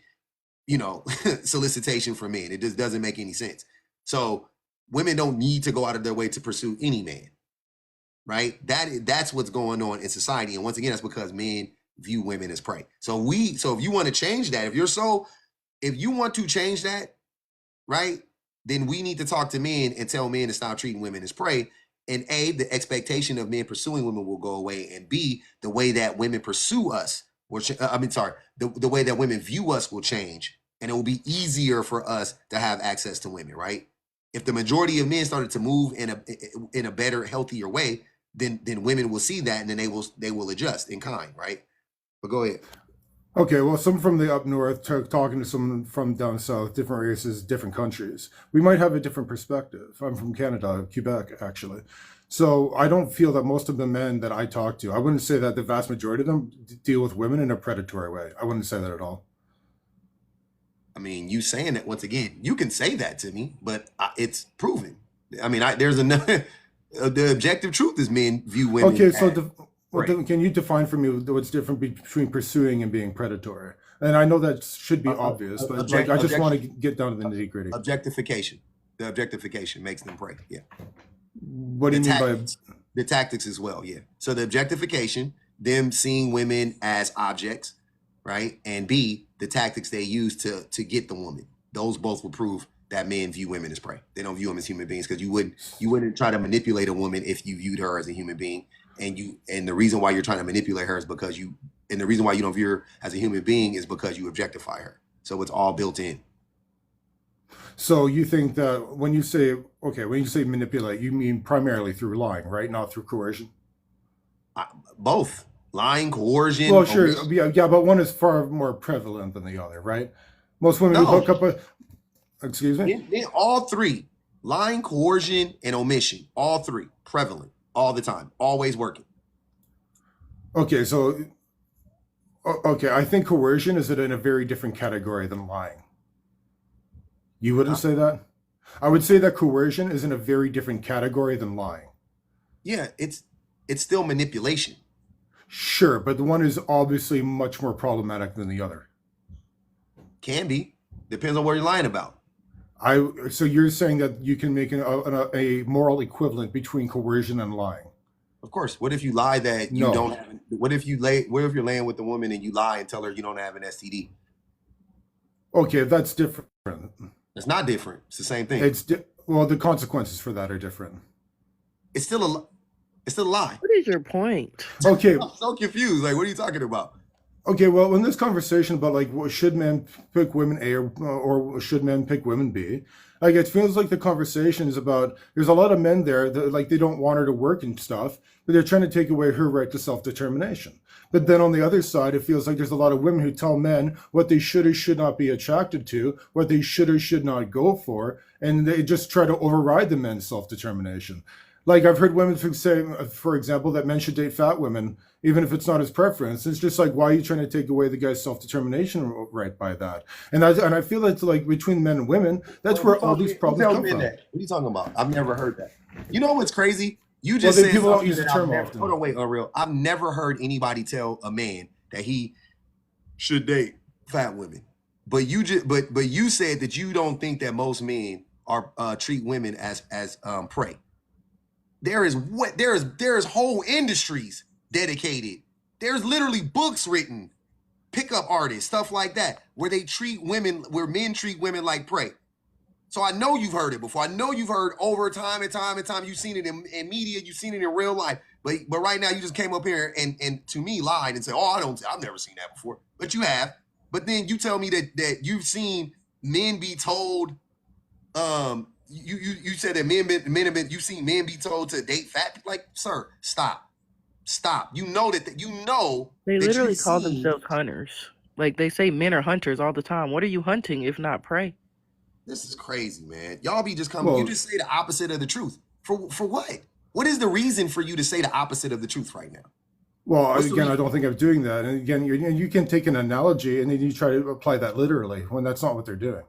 solicitation from men. It just doesn't make any sense. So women don't need to go out of their way to pursue any man, right? That's what's going on in society. And once again, that's because men view women as prey. So if you want to change that, if you want to change that, right, then we need to talk to men and tell men to stop treating women as prey. And A, the expectation of men pursuing women will go away. And B, the way that women pursue us, the way that women view us will change. And it will be easier for us to have access to women, right? If the majority of men started to move in a better, healthier way, then women will see that, and then they will adjust in kind, right? But go ahead. Okay, well, some from the up north talking to someone from down south, different races, different countries. We might have a different perspective. I'm from Canada, Quebec, actually. So I don't feel that most of the men that I talk to, I wouldn't say that the vast majority of them deal with women in a predatory way. I wouldn't say that at all. I mean, you saying that, once again, you can say that to me, but it's proven. I mean, there's another, the objective truth is men view women. Okay, so can you define for me what's different between pursuing and being predatory? And I know that should be obvious, but I just want to get down to the nitty gritty. Objectification. The objectification makes them prey. Yeah. What do you mean by the tactics as well? Yeah. So the objectification, them seeing women as objects, right? And B, the tactics they use to get the woman. Those both will prove that men view women as prey. They don't view them as human beings, because you wouldn't try to manipulate a woman if you viewed her as a human being. And the reason why you're trying to manipulate her is because the reason why you don't view her as a human being is because you objectify her. So it's all built in. So you think that when you say manipulate, you mean primarily through lying, right? Not through coercion? Both. Lying, coercion. Well, sure. Yeah, but one is far more prevalent than the other, right? Most women who hook up excuse me? All three. Lying, coercion, and omission. All three. Prevalent. All the time. Always working. Okay, so I think coercion is in a very different category than lying. You wouldn't say that? I would say that coercion is in a very different category than lying. Yeah, it's still manipulation. Sure, but the one is obviously much more problematic than the other. Can be. Depends on what you're lying about. So you're saying that you can make a moral equivalent between coercion and lying? Of course. What if you lie that you don't have? What if you're laying with the woman and you lie and tell her you don't have an STD? Okay, that's different. It's not different. It's the same thing. Well, the consequences for that are different. It's still a lie. What is your point? Okay. I'm so confused. Like, what are you talking about? Okay, well, in this conversation about should men pick women A or should men pick women B, it feels like the conversation is about, there's a lot of men there that they don't want her to work and stuff, but they're trying to take away her right to self-determination. But then on the other side, it feels like there's a lot of women who tell men what they should or should not be attracted to, what they should or should not go for, and they just try to override the men's self-determination. I've heard women say, for example, that men should date fat women, even if it's not his preference. It's just why are you trying to take away the guy's self-determination right by that? And I feel it's between men and women, that's where all these problems come from. What are you talking about? I've never heard that. You know what's crazy? You just said people don't use the term often. Hold on, wait, Unreal. I've never heard anybody tell a man that he should date fat women. But you said that you don't think that most men are treat women as prey. There is whole industries dedicated. There's literally books written, pickup artists, stuff like that, where men treat women like prey. So I know you've heard it before. I know you've heard over time and time and time. You've seen it in media. You've seen it in real life. But right now you just came up here and to me lied and said, "Oh, I've never seen that before." But you have. But then you tell me that you've seen men be told. You said that men have been. You've seen men be told to date fat people. Like, sir, stop. You know that They that literally you've call seen. themselves hunters. Like they say men are hunters all the time. What are you hunting if not prey? This is crazy, man. Y'all be just coming. You Well, just say the opposite of the truth. For what? What is the reason for you to say the opposite of the truth right now? well, What's the again, I reason? don't think I'm doing that. And again, you can take an analogy and then you try to apply that literally when that's not what they're doing,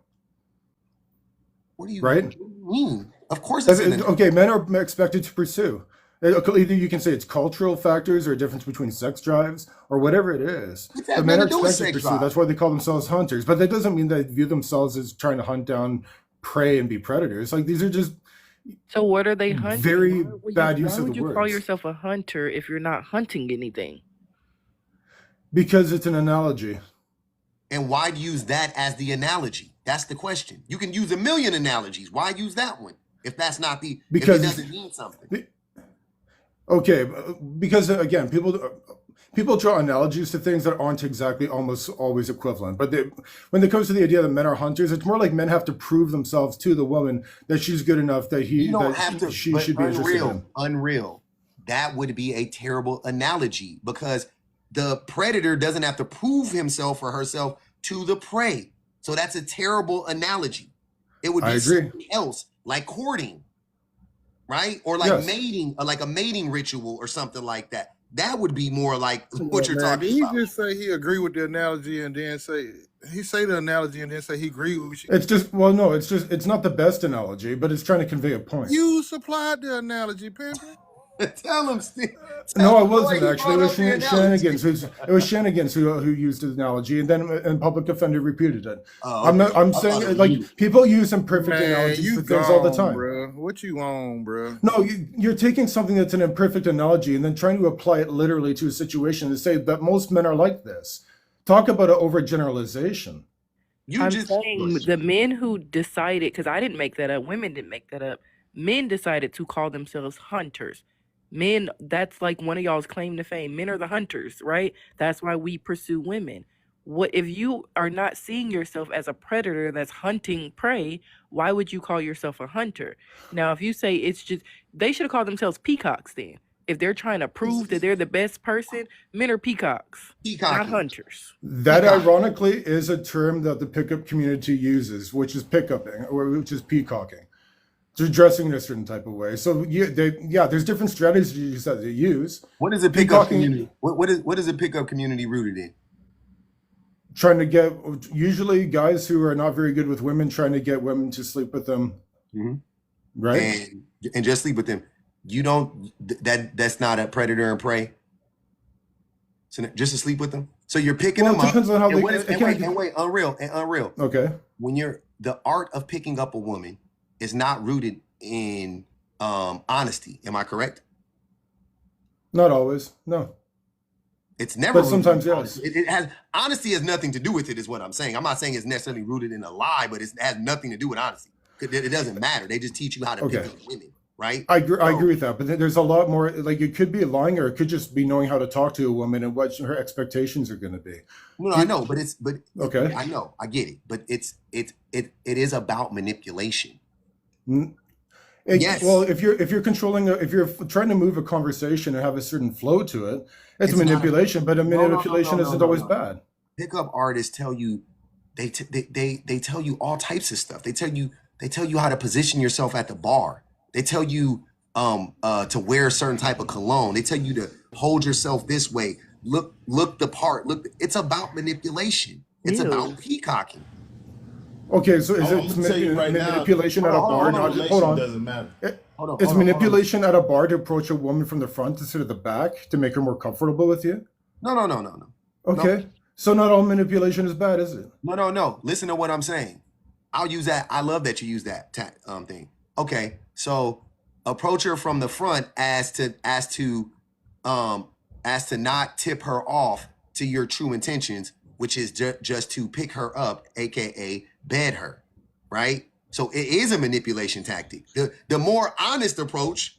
What do you right? mean? Of course it's an Okay, men are expected to pursue. Either you can say it's cultural factors or a difference between sex drives or whatever it is. What's But that men got are to do with expected to sex pursue. drive? That's why they call themselves hunters. But that doesn't mean they view themselves as trying to hunt down prey and be predators. Like these are just So what are they hunting? very Why bad use why of would the you call words yourself a hunter if you're not hunting anything? because it's an analogy. And why use that as the analogy? That's the question. You can use a million analogies. Why use that one if that's not if it Because doesn't mean something? okay, because again, people draw analogies to things that aren't exactly almost always equivalent. But when it comes to the idea that men are hunters, it's more like men have to prove themselves to the woman that she's good enough that You don't have to, she but should be interested in him. unreal. That would be a terrible analogy because the predator doesn't have to prove himself or herself to the prey. So that's a terrible analogy. It would I be agree. something else, like courting, right? Or like Yes. mating, or like a mating ritual or something like that. That would be more like Come what on, you're man. Did talking he about. just say he agree with the analogy and then say the analogy and then say he agree with you? It's just no, it's not the best analogy, but it's trying to convey a point. You supplied the analogy, Pimpin. Tell him, Steve. No, I Boy, wasn't he actually. It brought was up the analogy. Shenanigans. It was Shenanigans who used the analogy, and then and public defender repeated it. Oh, I'm not. okay. I'm I thought it saying was like you. people use imperfect Man, analogies you for things all the gone, time. bro. What you on, bro? No, you're taking something that's an imperfect analogy and then trying to apply it literally to a situation and say that most men are like this. Talk about an overgeneralization. You I'm just saying the men who decided, because I didn't make that up, women didn't make that up. Men decided to call themselves hunters. Men, that's like one of y'all's claim to fame. Men are the hunters, right? That's why we pursue women. What if you are not seeing yourself as a predator that's hunting prey? Why would you call yourself a hunter? Now, if you say it's just, they should have called themselves peacocks then. If they're trying to prove that they're the best person, men are peacocks, not peacocking. hunters. That Peacocking. ironically is a term that the pickup community uses, which is pickupping or which is peacocking. They're dressing in a certain type of way. So there's different strategies that they use. What is a pickup Peacocking, community? What is a pickup community rooted in? trying to get usually guys who are not very good with women, trying to get women to sleep with them, Mhm. right? And just sleep with them. You don't that's not a predator and prey. So just to sleep with them. So you're picking Well, them it up. depends on how And they what is, it and can- wait, unreal. Okay. When you're the art of picking up a woman is not rooted in honesty. Am I correct? Not always. No. It's never But rooted in sometimes, yes. honesty. It has honesty has nothing to do with it, is what I'm saying. I'm not saying it's necessarily rooted in a lie, but it has nothing to do with honesty. It doesn't matter. They just teach you how to pick Okay. up women, right? I agree So with that, but there's a lot more. Like it could be lying, or it could just be knowing how to talk to a woman and what her expectations are going to be. no, I know, but Okay. I know, I get it, but it is about manipulation. Mm, Yes. Well, if you're controlling, if you're trying to move a conversation and have a certain flow to it, it's It's not a manipulation. But a no, manipulation isn't always bad. Pickup artists tell you they tell you all types of stuff. They tell you how to position yourself at the bar. They tell you to wear a certain type of cologne. They tell you to hold yourself this way. Look the part. It's about manipulation. It's Ew. about peacocking. Okay, so is I'm it gonna tell you right now, manipulation at a bar? hold on, Not hold on. doesn't matter. It's manipulation at a bar to approach a woman from the front instead of the back to make her more comfortable with you. No. Okay, so not all manipulation is bad, is it? No. Listen to what I'm saying. I'll use that. I love that you use that thing. Okay, so approach her from the front as to not tip her off to your true intentions, which is just to pick her up, aka bed her, right? So it is a manipulation tactic. The more honest approach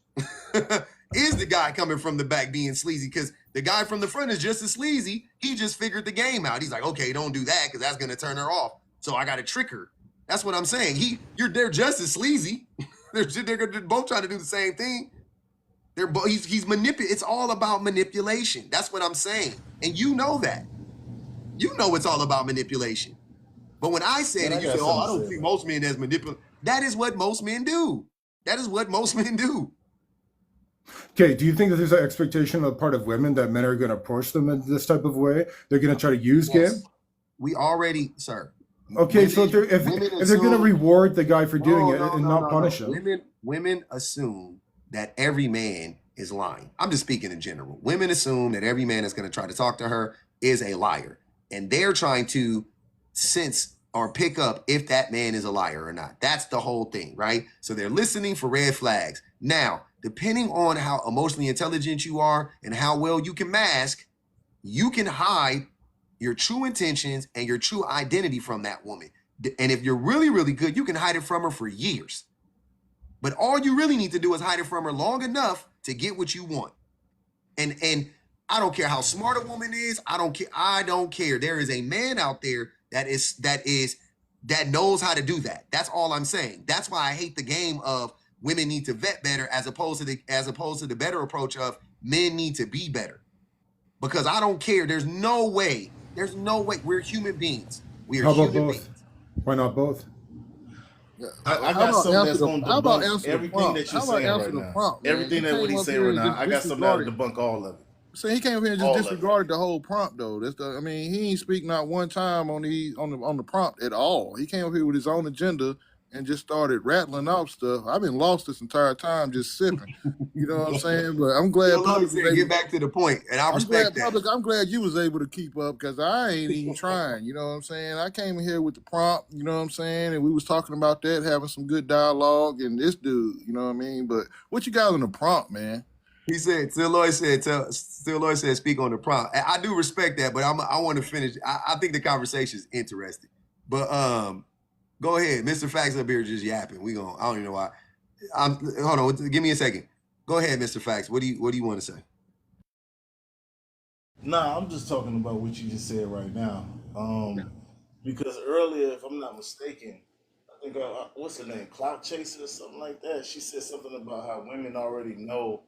is the guy coming from the back being sleazy, because the guy from the front is just as sleazy. He just figured the game out. He's like, okay, don't do that because that's gonna turn her off. So I got to trick her. That's what I'm saying. They're just as sleazy. they're both trying to do the same thing. He's manipulating. It's all about manipulation. That's what I'm saying, and you know that. You know it's all about manipulation. But when I said it, you say, "Oh, I don't think most men as manipulate." That is what most men do. That is what most men do. Okay, do you think that there's an expectation on the part of women that men are going to approach them in this type of way? They're going to try to use game? We already, sir. Okay, so if they're going to reward the guy for doing it and not punish him. Women assume that every man is lying. I'm just speaking in general. Women assume that every man that's going to try to talk to her is a liar. And they're trying to sense or pick up if that man is a liar or not. That's the whole thing, right? So they're listening for red flags. Now, depending on how emotionally intelligent you are and how well you can mask, you can hide your true intentions and your true identity from that woman. And if you're really, really good, you can hide it from her for years. But all you really need to do is hide it from her long enough to get what you want. And I don't care how smart a woman is. I don't care. There is a man out there that knows how to do that. That's all I'm saying. That's why I hate the game of women need to vet better as opposed to the better approach of men need to be better. Because I don't care. There's no way. We're human beings. We are How about human both? beings. Why not both? I got something that's going to debunk everything that you're saying right now. Everything that what he's saying right now, I got something that'll debunk all of it. So he came up here and just disregarded the whole prompt, though. He ain't speak not one time on the prompt at all. He came up here with his own agenda and just started rattling off stuff. I've been lost this entire time just sipping. You know what I'm saying? But I'm glad. Get back to the point, and I respect that. I'm glad you was able to keep up because I ain't even trying. You know what I'm saying? I came in here with the prompt. You know what I'm saying? And we was talking about that, having some good dialogue. And this dude, you know what I mean? But what you got on the prompt, man? He said, Still Lloyd said, speak on the prompt. I do respect that, but I want to finish. I think the conversation is interesting. But go ahead. Mr. Facts up here just yapping. I don't even know why. Hold on, give me a second. Go ahead, Mr. Facts. What do you want to say? Nah, I'm just talking about what you just said right now. Because earlier, if I'm not mistaken, I think, what's her name? Clout Chaser or something like that. She said something about how women already know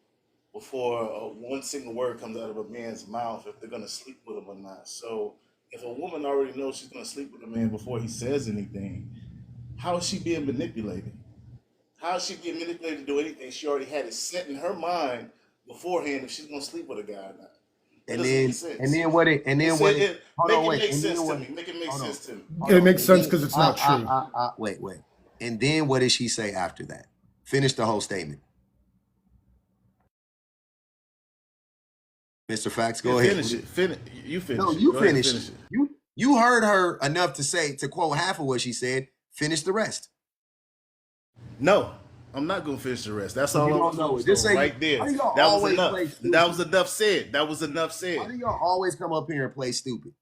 before one single word comes out of a man's mouth if they're going to sleep with him or not. So if a woman already knows she's going to sleep with a man before he says anything, how is she being manipulated? How is she being manipulated to do anything? She already had it set in her mind beforehand if she's going to sleep with a guy or not. Make it make sense to me. It makes sense because it's not true. Wait. And then what did she say after that? Finish the whole statement. Mr. Facts, go ahead. You finish. No, you finish it. You heard her enough to quote half of what she said. Finish the rest. No, I'm not gonna finish the rest. That's all I'm know. Just right there. That was enough. That was enough said. That was enough said. Why do y'all always come up here and play stupid?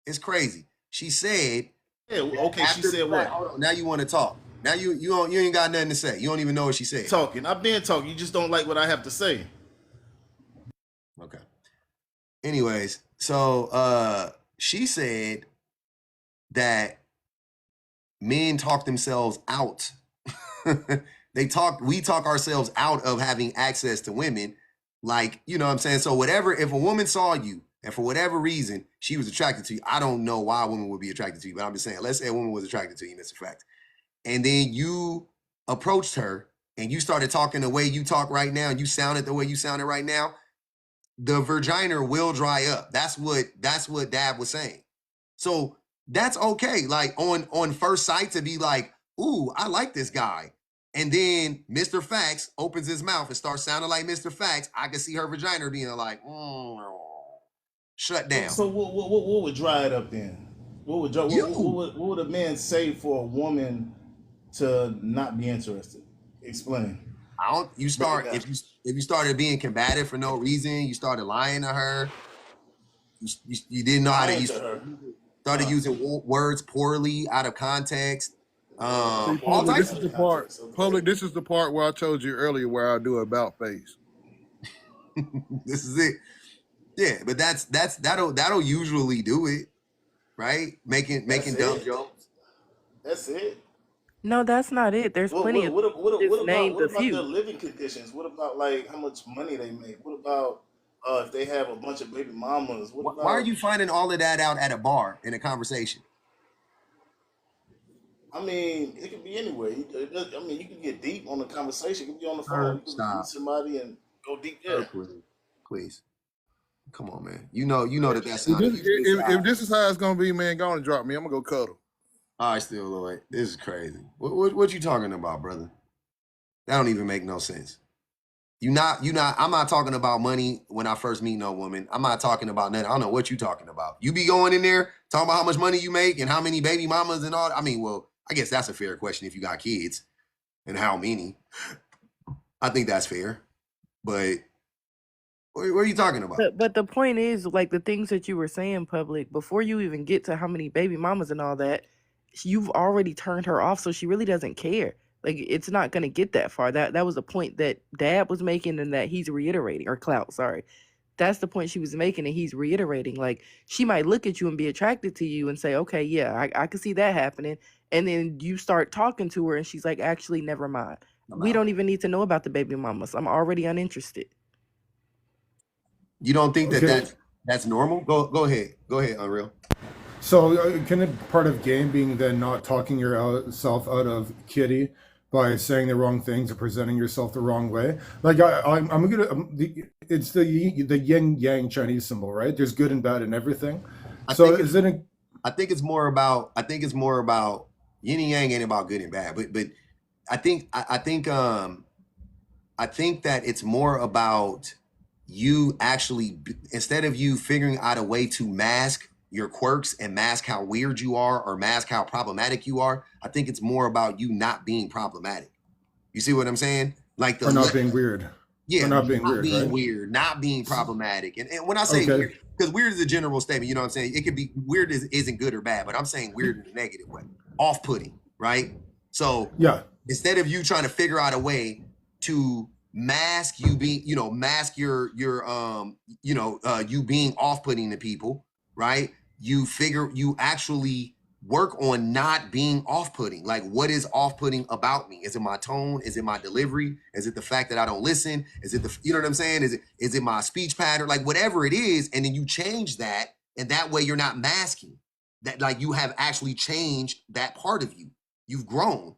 It's crazy. She said. Yeah, okay. She said what? Hold on, now you want to talk. Now you ain't got nothing to say. You don't even know what she said. Talking. I've been talking. You just don't like what I have to say. Okay. Anyways, so she said that men talk themselves out. We talk ourselves out of having access to women. Like, you know what I'm saying? So if a woman saw you and for whatever reason she was attracted to you, I don't know why a woman would be attracted to you, but I'm just saying, let's say a woman was attracted to you, Mr. Fact. And then you approached her and you started talking the way you talk right now and you sounded the way you sounded right now, the vagina will dry up. That's what Dab was saying. So that's okay. Like on first sight to be like, ooh, I like this guy. And then Mr. Facts opens his mouth and starts sounding like Mr. Facts. I can see her vagina being like, shut down. So what would dry it up then? What would a man say for a woman to not be interested? Explain. If you started being combative for no reason, you started lying to her, you didn't know how to use started using words poorly out of context. Public, this is the part where I told you earlier where I do about face. This is it. Yeah, but that'll usually do it, right? Making That's dumb it. jokes. That's it. No, that's not it. There's What plenty what of what what just what about named a what about their few. living conditions? What about like how much money they make? What about if they have a bunch of baby mamas? What Why are about you finding all of that out at a bar in a conversation? I mean, it could be anywhere. I mean, you can get deep on the conversation. You can be on the phone. You can meet Stop. somebody and go deep there. Please. Come on, man. You know that If sounded. if this is how it's gonna be, man, go and drop me. I'm gonna go cuddle. All right, still Lloyd. This is crazy. What you talking about, brother? That don't even make no sense. I'm not talking about money when I first meet no woman. I'm not talking about nothing. I don't know what you talking about. You be going in there talking about how much money you make and how many baby mamas and all. I mean, well, I guess that's a fair question if you got kids and how many. I think that's fair. But what are you talking about? But the point is, like the things that you were saying, public, before you even get to how many baby mamas and all that, you've already turned her off, so she really doesn't care. Like it's not gonna get that far. That was the point that Dad was making, and that he's reiterating, or Clout, sorry. That's the point she was making, and he's reiterating. Like she might look at you and be attracted to you and say, "Okay, yeah, I can see that happening," and then you start talking to her, and she's like, "Actually, never mind. We don't even need to know about the baby mamas. I'm already uninterested." You don't think that's normal? Go ahead, Unreal. So can it part of game being then not talking yourself out of kitty by saying the wrong things or presenting yourself the wrong way? Like it's the yin yang Chinese symbol, right? There's good and bad in everything. I think it's more about yin and yang ain't about good and bad, but I think that it's more about you actually, instead of you figuring out a way to mask your quirks and mask how weird you are or mask how problematic you are, I think it's more about you not being problematic. You see what I'm saying? Like or not being weird. Yeah, or not being weird, weird, not being problematic. And when I say weird, because weird is a general statement, you know what I'm saying? It could be weird isn't good or bad, but I'm saying weird in a negative way. Off-putting, right? So yeah, instead of you trying to figure out a way to mask you being, mask your you being off-putting to people, right? You actually work on not being off-putting. Like, what is off-putting about me? Is it my tone? Is it my delivery? Is it the fact that I don't listen? Is it you know what I'm saying? Is it my speech pattern? Like, whatever it is, and then you change that, and that way you're not masking that. Like, you have actually changed that part of you. You've grown,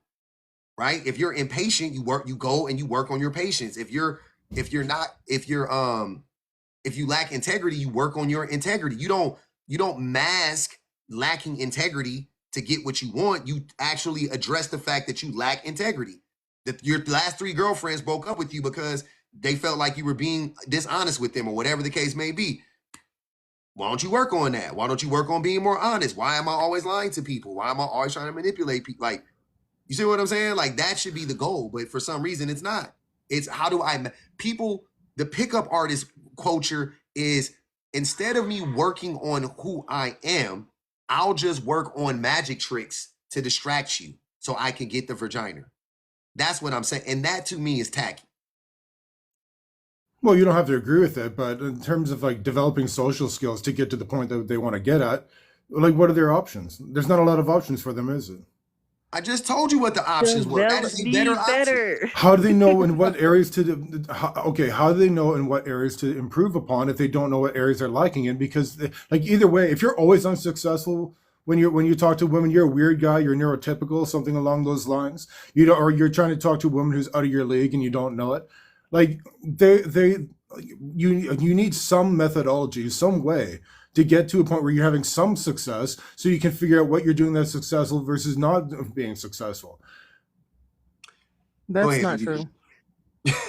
right? If you're impatient, you go and you work on your patience. If you lack integrity, you work on your integrity. You don't mask lacking integrity to get what you want. You actually address the fact that you lack integrity. That your last 3 girlfriends broke up with you because they felt like you were being dishonest with them or whatever the case may be. Why don't you work on that? Why don't you work on being more honest? Why am I always lying to people? Why am I always trying to manipulate people? Like, you see what I'm saying? Like, that should be the goal, but for some reason it's not. It's how do the pickup artist culture is, instead of me working on who I am, I'll just work on magic tricks to distract you so I can get the vagina. That's what I'm saying. And that to me is tacky. Well, you don't have to agree with it, but in terms of like developing social skills to get to the point that they want to get at, like, what are their options? There's not a lot of options for them, is it? I just told you what the options were. That is a better option. How do they know in what areas how do they know in what areas to improve upon if they don't know what areas they're lacking in? Because like, either way, if you're always unsuccessful when you talk to women, you're a weird guy, you're neurotypical, something along those lines. Or you're trying to talk to a woman who's out of your league and you don't know it. Like, you need some methodology, some way to get to a point where you're having some success so you can figure out what you're doing that's successful versus not being successful. That's not true.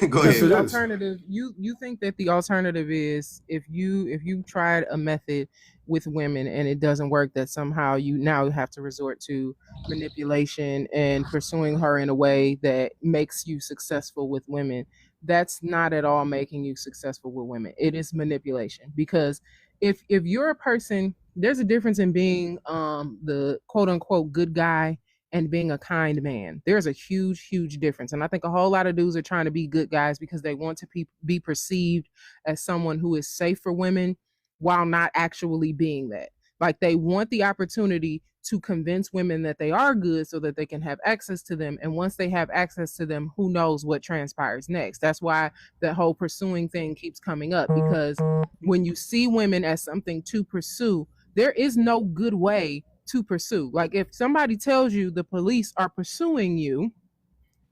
Go ahead. The alternative, you think that the alternative is if you tried a method with women and it doesn't work, that somehow you now have to resort to manipulation and pursuing her in a way that makes you successful with women. That's not at all making you successful with women. It is manipulation, because if you're a person, there's a difference in being the quote unquote good guy and being a kind man. There's a huge, huge difference. And I think a whole lot of dudes are trying to be good guys because they want to be perceived as someone who is safe for women while not actually being that. Like they want the opportunity to convince women that they are good so that they can have access to them. And once they have access to them, who knows what transpires next? That's why the whole pursuing thing keeps coming up, because when you see women as something to pursue, there is no good way to pursue. Like if somebody tells you the police are pursuing you,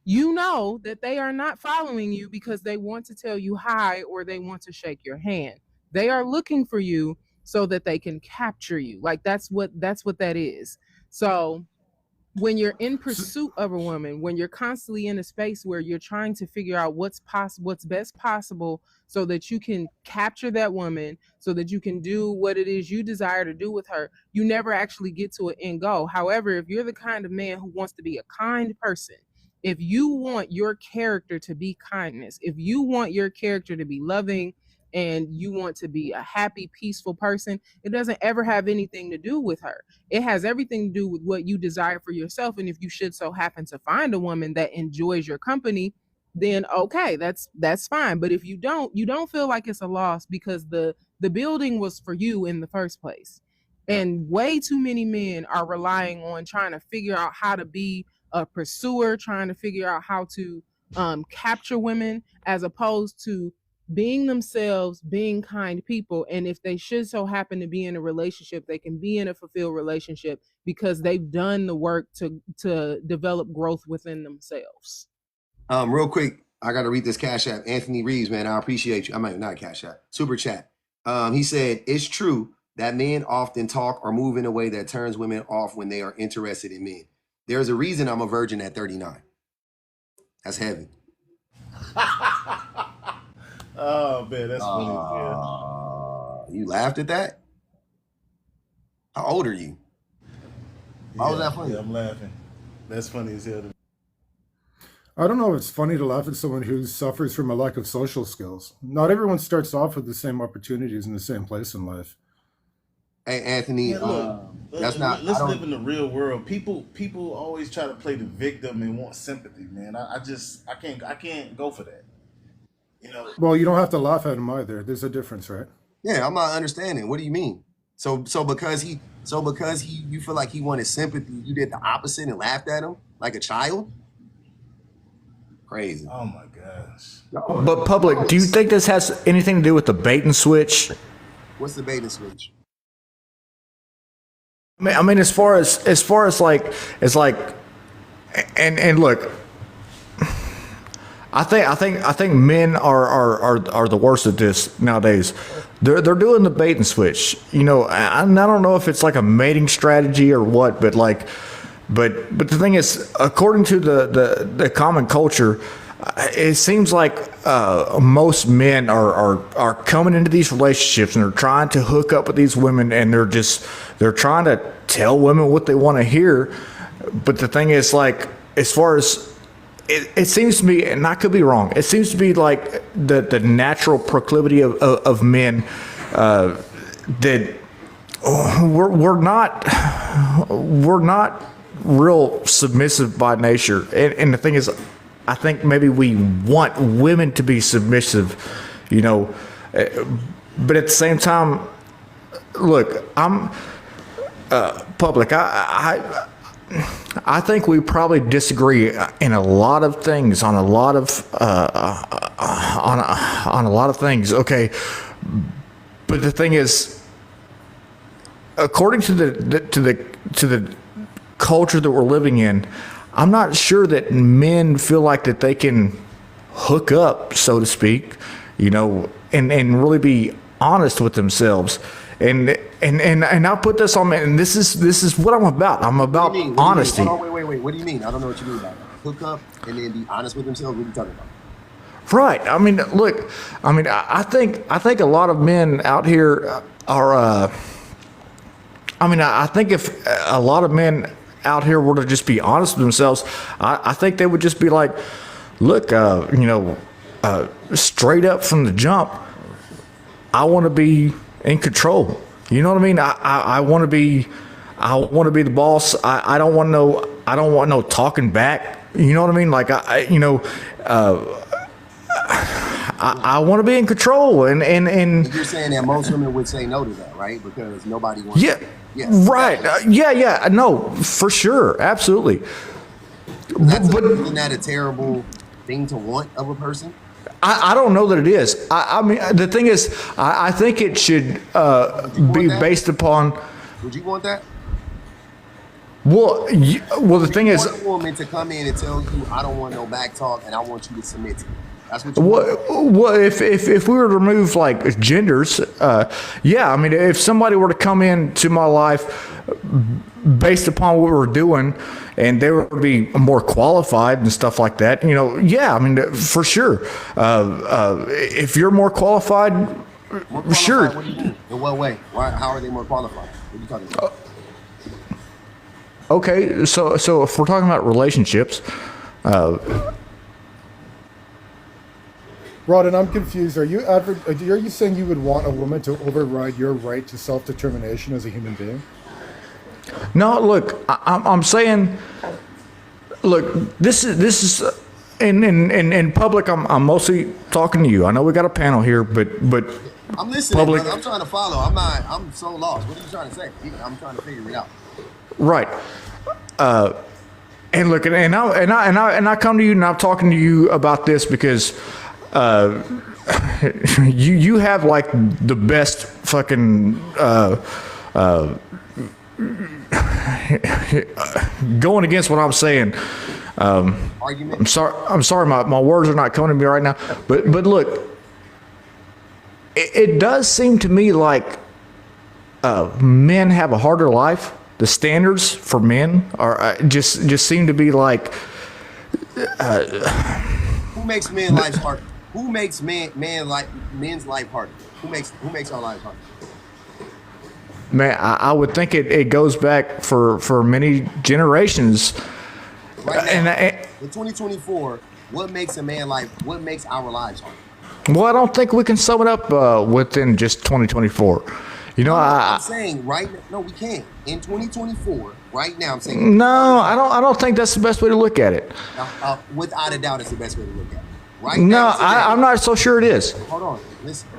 you know that they are not following you because they want to tell you hi or they want to shake your hand. They are looking for you so that they can capture you. Like that's what that is. So when you're in pursuit of a woman, when you're constantly in a space where you're trying to figure out what's best possible so that you can capture that woman, so that you can do what it is you desire to do with her, you never actually get to an end goal. However, if you're the kind of man who wants to be a kind person, if you want your character to be kindness, if you want your character to be loving, and you want to be a happy, peaceful person, it doesn't ever have anything to do with her. It has everything to do with what you desire for yourself. And if you should so happen to find a woman that enjoys your company, then okay, that's fine. But if you don't feel like it's a loss because the building was for you in the first place. And way too many men are relying on trying to figure out how to be a pursuer, trying to figure out how to capture women, as opposed to being themselves, being kind people. And if they should so happen to be in a relationship, they can be in a fulfilled relationship because they've done the work to develop growth within themselves. Real quick, I got to read this Cash App. Anthony Reeves, man, I appreciate you. I might not Cash App, Super Chat. He said, it's true that men often talk or move in a way that turns women off when they are interested in men. There's a reason I'm a virgin at 39. That's heavy. Oh man, that's funny as hell. You laughed at that? How old are you? Why was that funny? Yeah, I'm laughing. That's funny as hell. I don't know if it's funny to laugh at someone who suffers from a lack of social skills. Not everyone starts off with the same opportunities in the same place in life. Hey, Anthony, look, that's not. Let's live in the real world. People always try to play the victim and want sympathy, man. I can't go for that. You know. Well, you don't have to laugh at him either. There's a difference, right? Yeah, I'm not understanding. What do you mean? So because he you feel like he wanted sympathy, you did the opposite and laughed at him like a child? Crazy. Oh my gosh. But public, do you think this has anything to do with the bait and switch? What's the bait and switch? I mean, as far as like, it's like, and look, I think men are the worst at this nowadays. They're doing the bait and switch. You know, I don't know if it's like a mating strategy or what, but the thing is, according to the common culture, it seems like most men are coming into these relationships and they're trying to hook up with these women, and they're trying to tell women what they want to hear. But the thing is, like, as far as it seems to me, and I could be wrong, it seems to be like the natural proclivity of men that we're not real submissive by nature. And the thing is, I think maybe we want women to be submissive, you know, but at the same time, look, I'm public. I think we probably disagree in a lot of things, on a lot of on a lot of things. Okay, but the thing is, according to the culture that we're living in, I'm not sure that men feel like that they can hook up, so to speak, you know, and really be honest with themselves. And I'll put this on, and this is what I'm about. I'm about honesty. Wait. What do you mean? I don't know what you mean by that. Hook up and then be honest with themselves. What are you talking about? Right. I mean, look. I mean, I think a lot of men out here are. I mean, I think if a lot of men out here were to just be honest with themselves, I think they would just be like, look, you know, straight up from the jump, I want to be in control. You know what I mean? I want to be the boss. I don't want I don't want no talking back. You know what I mean? Like I want to be in control, and you're saying that most women would say no to that, right? Because nobody wants. Yeah, yes, right. Yeah. No, for sure, absolutely. Isn't that a terrible thing to want of a person? I don't know that it is. I mean, the thing is, I think it should be based upon. Would you want that? Well, the thing is, want a woman to come in and tell you, "I don't want no back talk, and I want you to submit to me." That's what you want. Well, if we were to remove like genders, yeah, I mean, if somebody were to come into my life based upon what we're doing, and they were to be more qualified and stuff like that, yeah, I mean, for sure. If you're more qualified, sure. What do you mean? In what way? How are they more qualified? What are you talking about? Okay, so if we're talking about relationships, Rodden, I'm confused. Are you saying you would want a woman to override your right to self-determination as a human being? no, look, I'm saying, look, this is in public. I'm mostly talking to you. I know we got a panel here, but I'm listening, public, brother. I'm trying to follow. I'm so lost. What are you trying to say? I'm trying to figure it out. right. And look, and I come to you, and I'm talking to you about this because you have like the best fucking going against what I'm saying. Argument. I'm sorry, my words are not coming to me right now. But look, it does seem to me like men have a harder life. The standards for men are just seem to be like. Who makes men's lives harder? Who makes men's life harder? Who makes our lives harder? Man, I would think it goes back for many generations. Right now, in 2024, what makes what makes our lives harder? Well, I don't think we can sum it up within just 2024. I'm saying right now, no, we can't. In 2024, right now, I'm saying. No, I don't think that's the best way to look at it. Without a doubt, it's the best way to look at it. Right no, now, today, I'm not so sure it is. Hold on, listen.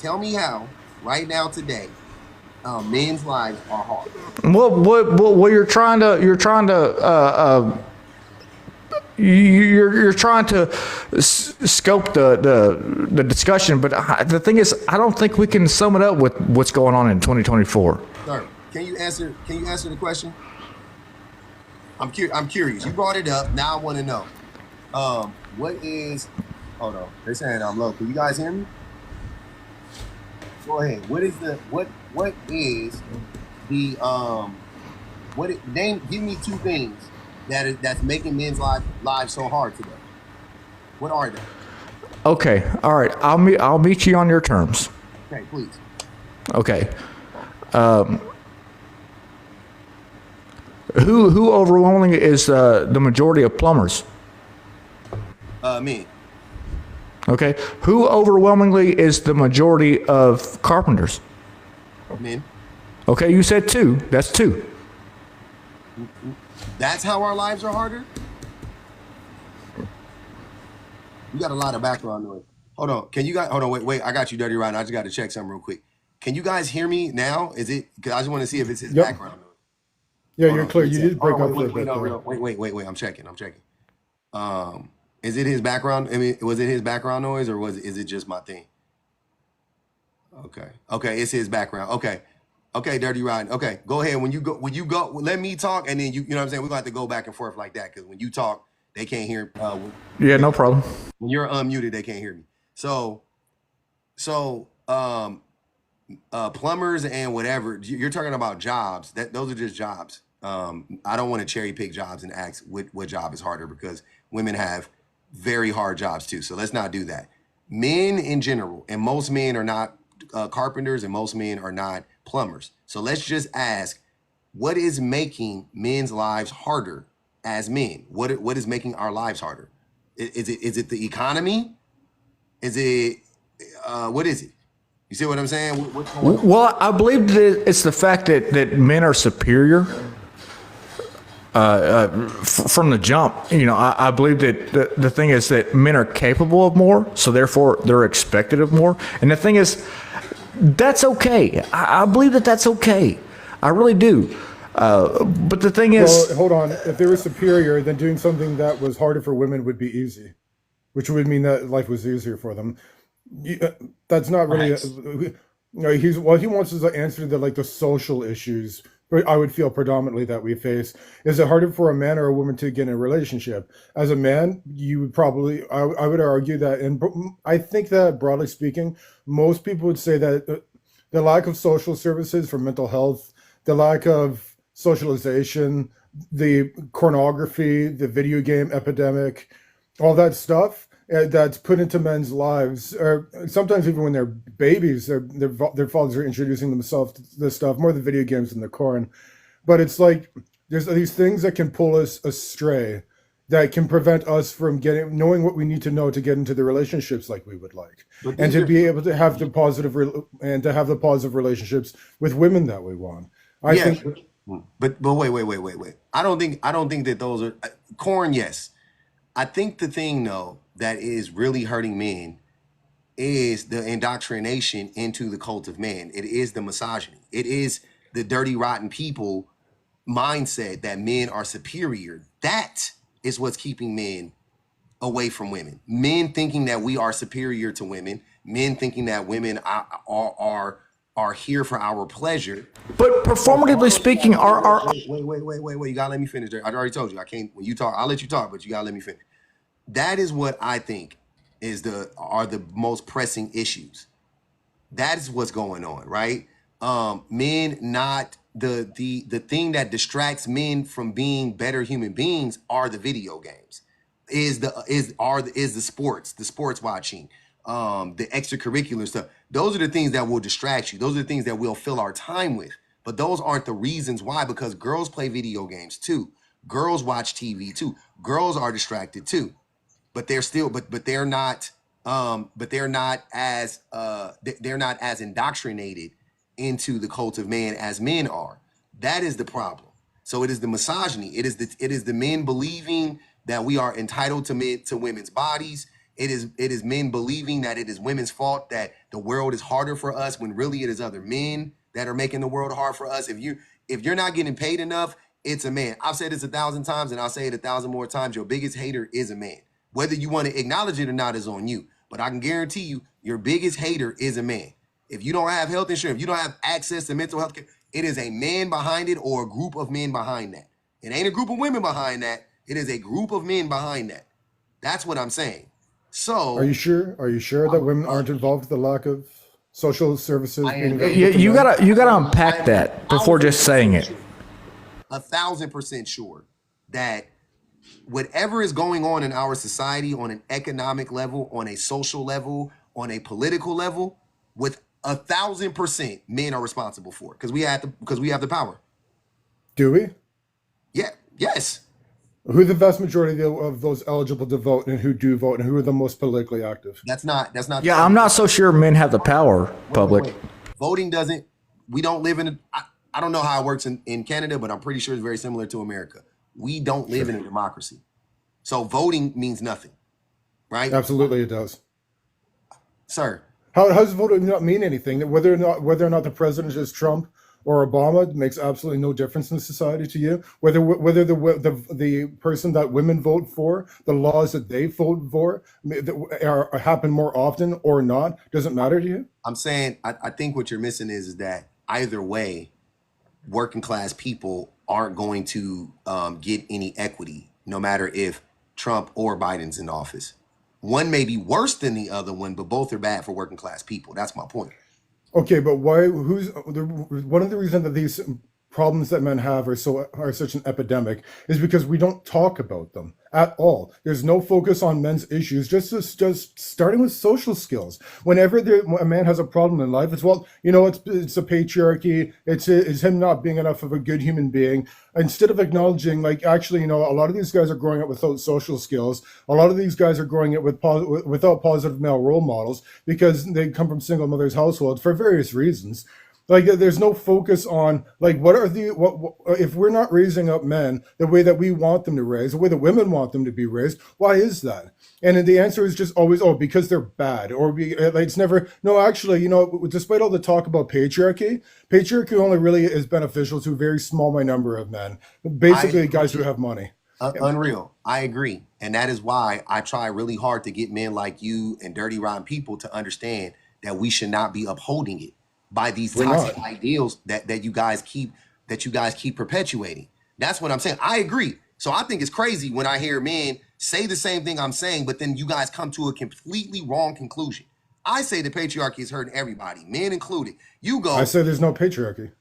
Tell me how, right now, today, men's lives are hard. Well, you're trying to scope the discussion, but the thing is, I don't think we can sum it up with what's going on in 2024. Sir, can you answer the question? I'm curious. You brought it up. Now I want to know. What is? Hold on. They're saying I'm low. Can you guys hear me? Go ahead. What is the give me two things that's making men's lives so hard today. What are they? Okay. All right. I'll meet you on your terms. Okay, please. Okay. Who overwhelmingly is the majority of plumbers? Me. Okay. Who overwhelmingly is the majority of carpenters? Men. Okay, you said two. That's two. That's how our lives are harder? You got a lot of background noise. Hold on. Can you guys hold on, wait, I got you, Dirty Ryan. I just got to check something real quick. Can you guys hear me now? Is it because I just want to see if it's his background noise. Yeah, you're clear. You did break up a little bit. Wait. I'm checking. Is it his background? I mean, was it his background noise or is it just my thing? Okay, it's his background. Okay, Dirty Ryan. Okay, go ahead. When you go, let me talk, and then you know what I'm saying. We're gonna have to go back and forth like that because when you talk, they can't hear. Yeah, no problem. When you're unmuted, they can't hear me. So, plumbers and whatever you're talking about jobs. Those are just jobs. I don't want to cherry pick jobs and ask what job is harder because women have very hard jobs too. So let's not do that. Men in general, and most men are not carpenters, and most men are not plumbers. So let's just ask, what is making men's lives harder as men? What is making our lives harder? Is it the economy? Is it what is it? You see what I'm saying? Well, I believe that it's the fact that men are superior. from the jump. I believe that the thing is that men are capable of more, so therefore they're expected of more. And the thing is, that's okay. I believe that that's okay. I really do. But the thing is, well, hold on. If they were superior, then doing something that was harder for women would be easy, which would mean that life was easier for them. That's not really. He wants us to answer the social issues. I would feel predominantly that we face. Is it harder for a man or a woman to get in a relationship? As a man, you would probably. I would argue that, and I think that broadly speaking, most people would say that the lack of social services for mental health, the lack of socialization, the pornography, the video game epidemic, all that stuff that's put into men's lives, or sometimes even when they're babies, their fathers are introducing themselves to this stuff, more the video games than the corn. But it's like there's these things that can pull us astray, that can prevent us from knowing what we need to know to get into the relationships like we would like, and to be able to have the positive relationships with women that we want. I think. But wait. I don't think that those are corn. Yes, I think the thing though that is really hurting men is the indoctrination into the cult of man. It is the misogyny. It is the dirty, rotten people mindset that men are superior. That is what's keeping men away from women. Men thinking that we are superior to women. Men thinking that women are here for our pleasure. But performatively speaking, Wait. You gotta let me finish there. I already told you I can't. When you talk, I'll let you talk, but you gotta let me finish. That is what I think are the most pressing issues. That is what's going on, right? Men, not the thing that distracts men from being better human beings are the video games, is the sports watching, the extracurricular stuff. Those are the things that will distract you. Those are the things that we'll fill our time with. But those aren't the reasons why, because girls play video games too. Girls watch TV too. Girls are distracted too. But they're still, but they're not as indoctrinated into the cult of man as men are. That is the problem. So it is the misogyny. It is the men believing that we are entitled to women's bodies. It is men believing that it is women's fault that the world is harder for us, when really it is other men that are making the world hard for us. If you're not getting paid enough, it's a man. I've said this 1,000 times and I'll say it 1,000 more times. Your biggest hater is a man. Whether you want to acknowledge it or not is on you. But I can guarantee you, your biggest hater is a man. If you don't have health insurance, if you don't have access to mental health care, it is a man behind it, or a group of men behind that. It ain't a group of women behind that. It is a group of men behind that. That's what I'm saying. So Are you sure that women aren't involved with the lack of social services? you gotta unpack that before just saying it. 1,000% sure that whatever is going on in our society on an economic level, on a social level, on a political level, with 1,000% men are responsible for it, because we have the power. Do we? Yeah. Yes. Who are the vast majority of those eligible to vote, and who do vote, and who are the most politically active? That's not. Yeah, I'm not so sure men have the power. Public voting doesn't. We don't live in. I don't know how it works in Canada, but I'm pretty sure it's very similar to America. We don't live in a democracy, so voting means nothing, right? Absolutely, it does, sir. How does voting not mean anything? Whether or not the president is Trump or Obama makes absolutely no difference in society to you. Whether the person that women vote for, the laws that they vote for, happen more often or not, doesn't matter to you. I'm saying I think what you're missing is that either way, working class people aren't going to get any equity, no matter if Trump or Biden's in office. One may be worse than the other one, but both are bad for working class people. That's my point. Okay, but why? One of the reasons that these problems that men have are such an epidemic is because we don't talk about them at all. There's no focus on men's issues. Just starting with social skills. Whenever a man has a problem in life, it's a patriarchy. It's him not being enough of a good human being. Instead of acknowledging, a lot of these guys are growing up without social skills. A lot of these guys are growing up without positive male role models because they come from single mothers' households for various reasons. Like there's no focus on like what are the what if we're not raising up men the way that we want them to raise, the way the women want them to be raised. Why is that? And the answer is just always, oh, because they're bad, or like, it's never. No, actually, despite all the talk about patriarchy only really is beneficial to a very small number of men, basically guys who have money. Unreal. I agree. And that is why I try really hard to get men like you and Dirty Rotten people to understand that we should not be upholding it by these toxic ideals that you guys keep perpetuating. That's what I'm saying. I agree. So I think it's crazy when I hear men say the same thing I'm saying, but then you guys come to a completely wrong conclusion. I say the patriarchy is hurting everybody, men included. You go. I say there's no patriarchy.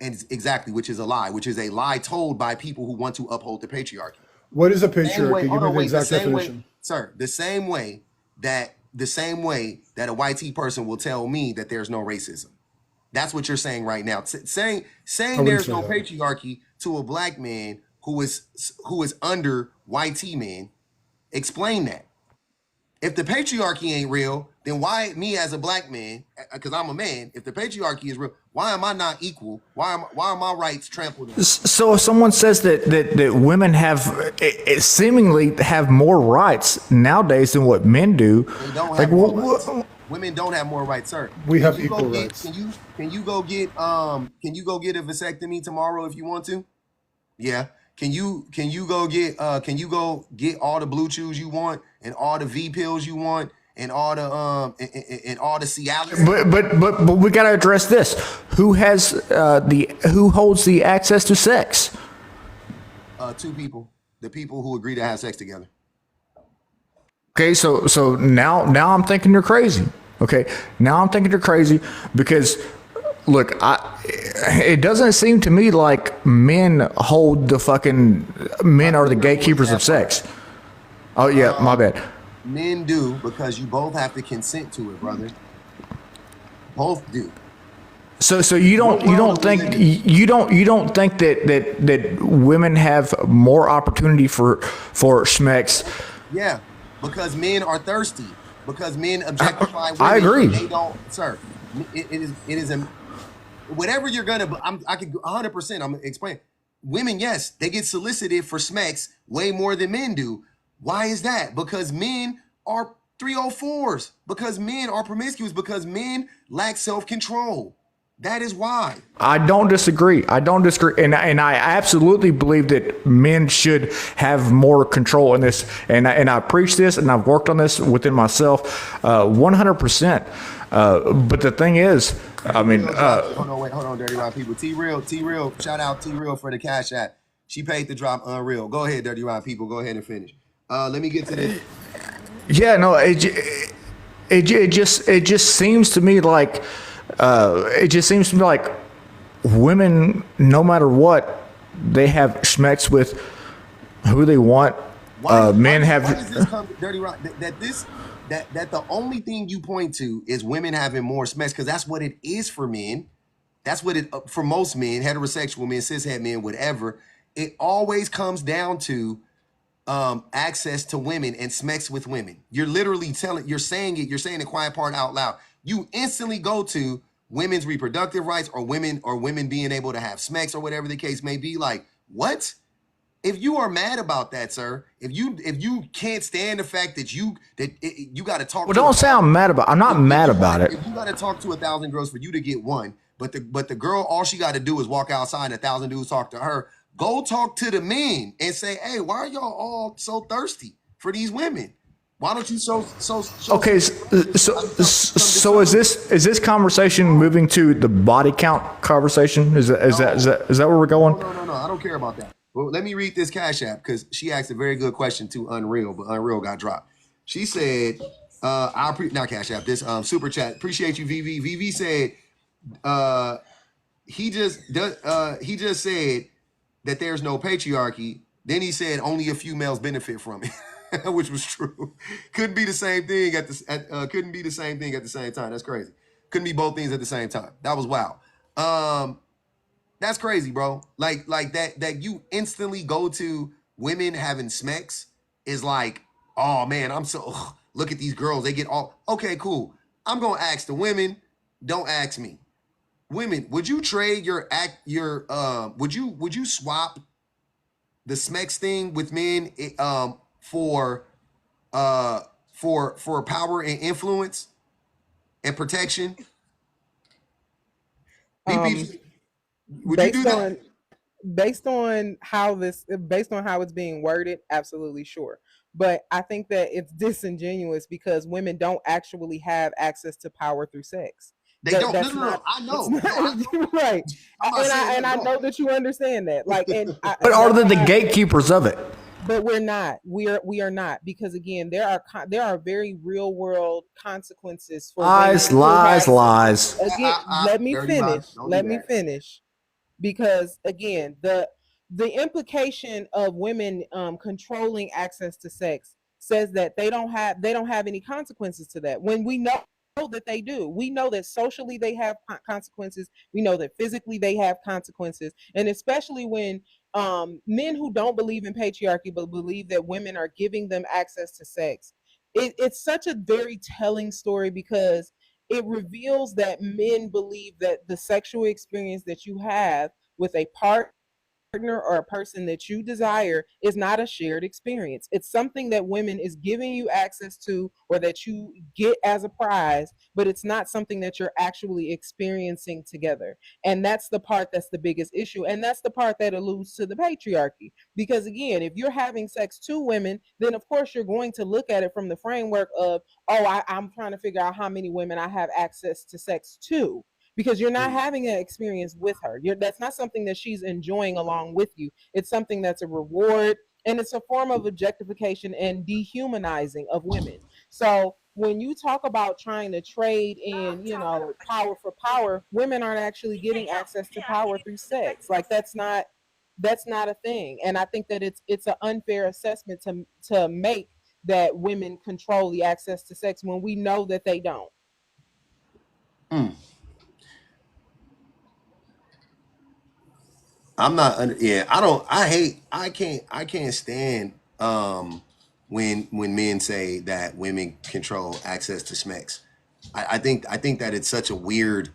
And exactly, which is a lie told by people who want to uphold the patriarchy. What is a patriarchy? Give me the exact definition. Sir, the same way that a white tea person will tell me that there's no racism. That's what you're saying right now. Saying there's no patriarchy to a black man who is under white tea men. Explain that. If the patriarchy ain't real, then why me as a black man, because I'm a man, if the patriarchy is real, why am I not equal? Why are my rights trampled on? So if someone says that women seemingly have more rights nowadays than what men do, they don't have more rights. Women don't have more rights, sir. We have equal rights. Can you go get a vasectomy tomorrow if you want to? Yeah. Can you go get all the blue chews you want and all the V pills you want and all the Cialis? But we got to address this. Who holds the access to sex? Two people. The people who agree to have sex together. Okay, so now I'm thinking you're crazy. Okay, now I'm thinking you're crazy because look, it doesn't seem to me like men are the gatekeepers of sex. Oh yeah, my bad. Men do, because you both have to consent to it, brother. Both do. So you don't think that women have more opportunity for schmecks? Yeah, because men are thirsty. Because men objectify women. I agree. They don't, sir. It is a whatever you're gonna. I could 100%. I'm gonna explain. Women, yes, they get solicited for smecks way more than men do. Why is that? Because men are 304s. Because men are promiscuous. Because men lack self-control. That is why. I don't disagree. And I absolutely believe that men should have more control in this. And I preach this, and I've worked on this within myself 100%. But the thing is, I mean, hold on, Dirty Rotten people. T-Real, shout out T-Real for the Cash App. She paid the drop. Unreal. Go ahead, Dirty Rotten people. Go ahead and finish. Let me get to this. Yeah, no, it just seems to me like women, no matter what, they have schmecks with who they want. Men have. Why does this come, Dirty Rotten? That the only thing you point to is women having more smecks, because that's what it is for men. That's what it for most men, heterosexual men, cishet men, whatever. It always comes down to access to women and smecks with women. You're literally you're saying the quiet part out loud. You instantly go to women's reproductive rights or women being able to have smecks or whatever the case may be. Like, what? If you are mad about that, sir, if you can't stand the fact that you got to talk. Well, don't say I'm mad about. I'm not mad about it. If you got to talk to 1,000 girls for you to get one, but the girl, all she got to do is walk outside and 1,000 dudes talk to her. Go talk to the men and say, hey, why are y'all all so thirsty for these women? Why don't you show Okay, so is this conversation moving to the body count conversation? Is that where we're going? No, I don't care about that. Well, let me read this Cash App, because she asked a very good question to Unreal, but Unreal got dropped. She said, not Cash App, this super chat. Appreciate you, VV. VV said, he just said that there's no patriarchy. Then he said only a few males benefit from it, which was true. Couldn't be the same thing at the same time. That's crazy. Couldn't be both things at the same time. That was wild. That's crazy, bro. Like that you instantly go to women having smecks is like, oh man, look at these girls. They get all, okay, cool. I'm going to ask the women. Don't ask me. women, would you trade would you swap the Smex thing with men for power and influence and protection? Um, Would you do based that? on based on how it's being worded, absolutely sure. But I think that it's disingenuous because women don't actually have access to power through sex. They don't. That's No. not. I know. It's not right. I'm not saying And I know that you understand that. Like, But are they the gatekeepers of it? But we're not. We are not, because again, there are very real world consequences for Lies, women who have- lies. Again, let me dirty finish. lies. Don't do Let me that. finish. Because again, the implication of women controlling access to sex says that they don't have any consequences to that, when we know that they do. We know that socially they have consequences. We know that physically they have consequences, and especially when men who don't believe in patriarchy but believe that women are giving them access to sex. It's such a very telling story, because it reveals that men believe that the sexual experience that you have with a partner or a person that you desire is not a shared experience. It's something that women is giving you access to, or that you get as a prize, but it's not something that you're actually experiencing together. And that's the part that's the biggest issue. And that's the part that alludes to the patriarchy. Because again, if you're having sex to women, then of course you're going to look at it from the framework of, oh, I'm trying to figure out how many women I have access to sex to, because you're not having an experience with her. That's not something that she's enjoying along with you. It's something that's a reward, and it's a form of objectification and dehumanizing of women. So when you talk about trying to trade in, power for power, women aren't actually getting access to power through sex. Like, that's not a thing. And I think that it's an unfair assessment to make that women control the access to sex when we know that they don't. I'm not under. Yeah, I can't stand when men say that women control access to Smex. I think that it's such a weird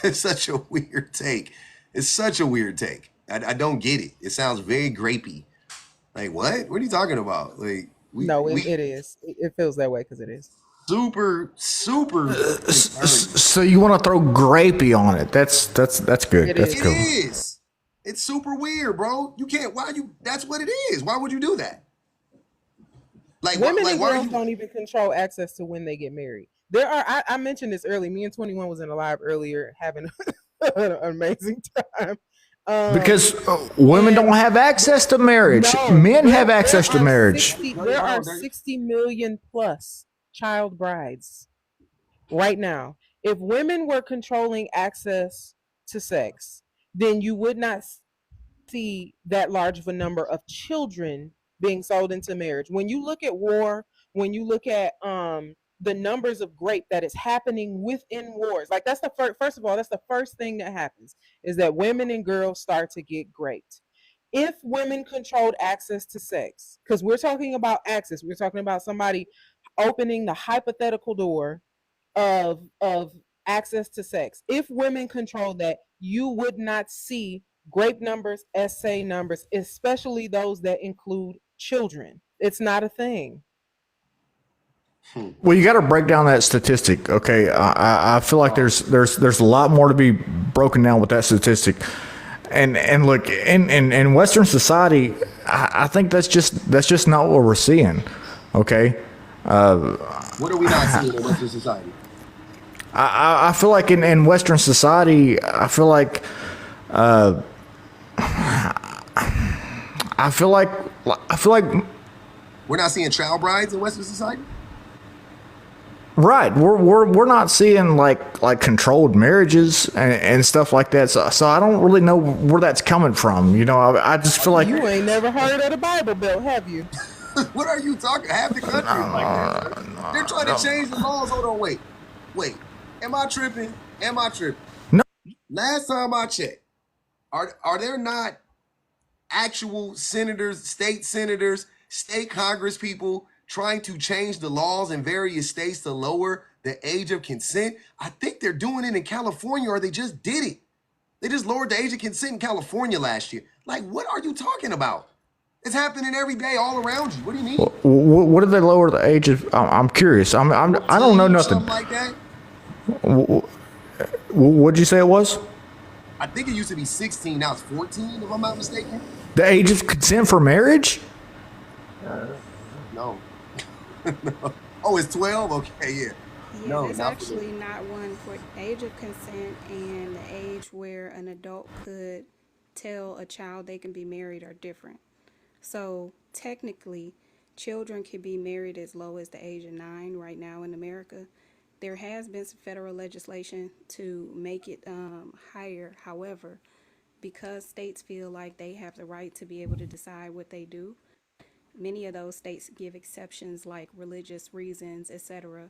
it's such a weird take. It's such a weird take. I don't get it. It sounds very grapey. Like, what? What are you talking about? Like, It is. It feels that way because it is. super. So you want to throw grapey on it? That's good. That's cool. It is. It's super weird, bro. You can't. That's what it is. Why would you do that? Like, women and girls don't even control access to when they get married. There are. I mentioned this early. Me and 21 was in a live earlier, having an amazing time. Because women don't have access to marriage. Men have access to marriage. There are 60 million plus child brides right now. If women were controlling access to sex, then you would not see that large of a number of children being sold into marriage. When you look at war, when you look at the numbers of rape that is happening within wars, like, that's the first of all, that's the first thing that happens, is that women and girls start to get raped. If women controlled access to sex, because we're talking about access, we're talking about somebody opening the hypothetical door of access to sex. If women controlled that, you would not see grape numbers, essay numbers, especially those that include children. It's not a thing. Well, you got to break down that statistic, okay? I feel like there's a lot more to be broken down with that statistic, and look, in Western society, I think that's just not what we're seeing, okay? What are we not seeing in Western society? I feel like in Western society, I feel like we're not seeing child brides in Western society. Right, we're not seeing like controlled marriages and stuff like that. So I don't really know where that's coming from. I just feel like you ain't never heard of the Bible Belt, have you? What are you talking? Half the country is like that. They're trying to change the laws. Hold on, wait. Am I tripping? No. Last time I checked, are there not actual senators, state congress people trying to change the laws in various states to lower the age of consent. I think they're doing it in California, or they just did it. They just lowered the age of consent in California last year. Like, what are you talking about? It's happening every day all around you. What do you mean? What did they lower the age of? I'm curious. I don't know nothing. Something like that. What'd you say it was? I think it used to be 16. Now it's 14, if I'm not mistaken. The age of consent for marriage? No. No. Oh, it's 12? Okay, yeah. Yeah, No, there's not for actually not one for age of consent and the age where an adult could tell a child they can be married are different. So technically, children can be married as low as the age of 9 right now in America. There has been some federal legislation to make it higher. However, because states feel like they have the right to be able to decide what they do, many of those states give exceptions like religious reasons, etc.,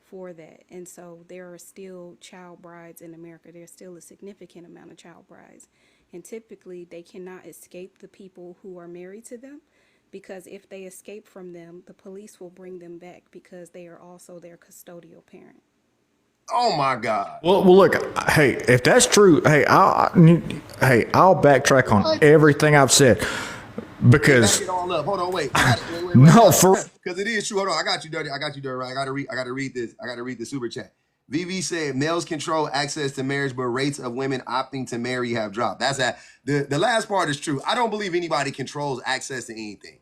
for that. And so there are still child brides in America. There's still a significant amount of child brides. And typically they cannot escape the people who are married to them, because if they escape from them, the police will bring them back because they are also their custodial parent. Oh my God. Well, look. Hey, if that's true, I'll backtrack on everything I've said because Back it all up. Hold on, wait. no, for Because it is true. Hold on. I got you, Dirty. Right? I gotta read this. I gotta read the super chat. VV said males control access to marriage, but rates of women opting to marry have dropped. That's that. The last part is true. I don't believe anybody controls access to anything.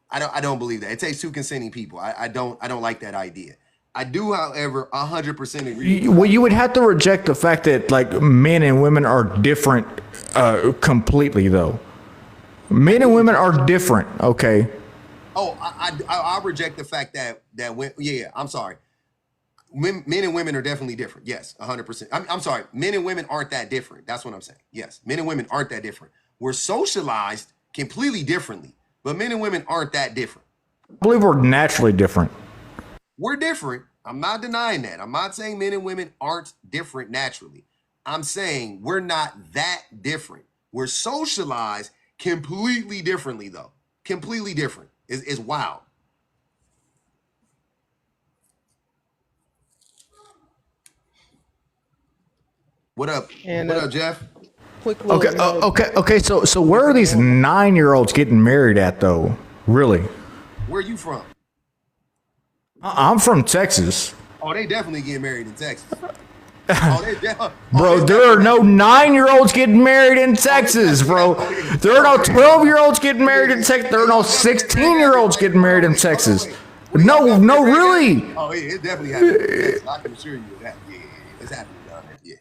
I don't believe that. It takes two consenting people. I don't like that idea. I do, however, 100% agree. well, you would have to reject the fact that like men and women are different completely, though. Men and women are different. Okay. Oh, I reject the fact that I'm sorry. Men and women are definitely different. Yes, 100%. I'm sorry. Men and women aren't that different. That's what I'm saying. Yes, men and women aren't that different. We're socialized completely differently, but men and women aren't that different. I believe we're naturally different. We're different. I'm not denying that. I'm not saying men and women aren't different naturally. I'm saying we're not that different. We're socialized completely differently, though. Completely different. It's wild. What up? And What up, Jeff? quick little Okay. So where are these 9-year-olds getting married at, though? Really? Where you from? I'm from Texas. Oh, they definitely get married in Texas. Bro, there are no 9-year-olds getting married in Texas, bro. There are no 12-year-olds getting married in Texas. There are no 16-year-olds getting married in Texas. No, really. Oh, yeah, it's definitely happening. I can assure you of that. Yeah, it's happening down there. Yeah.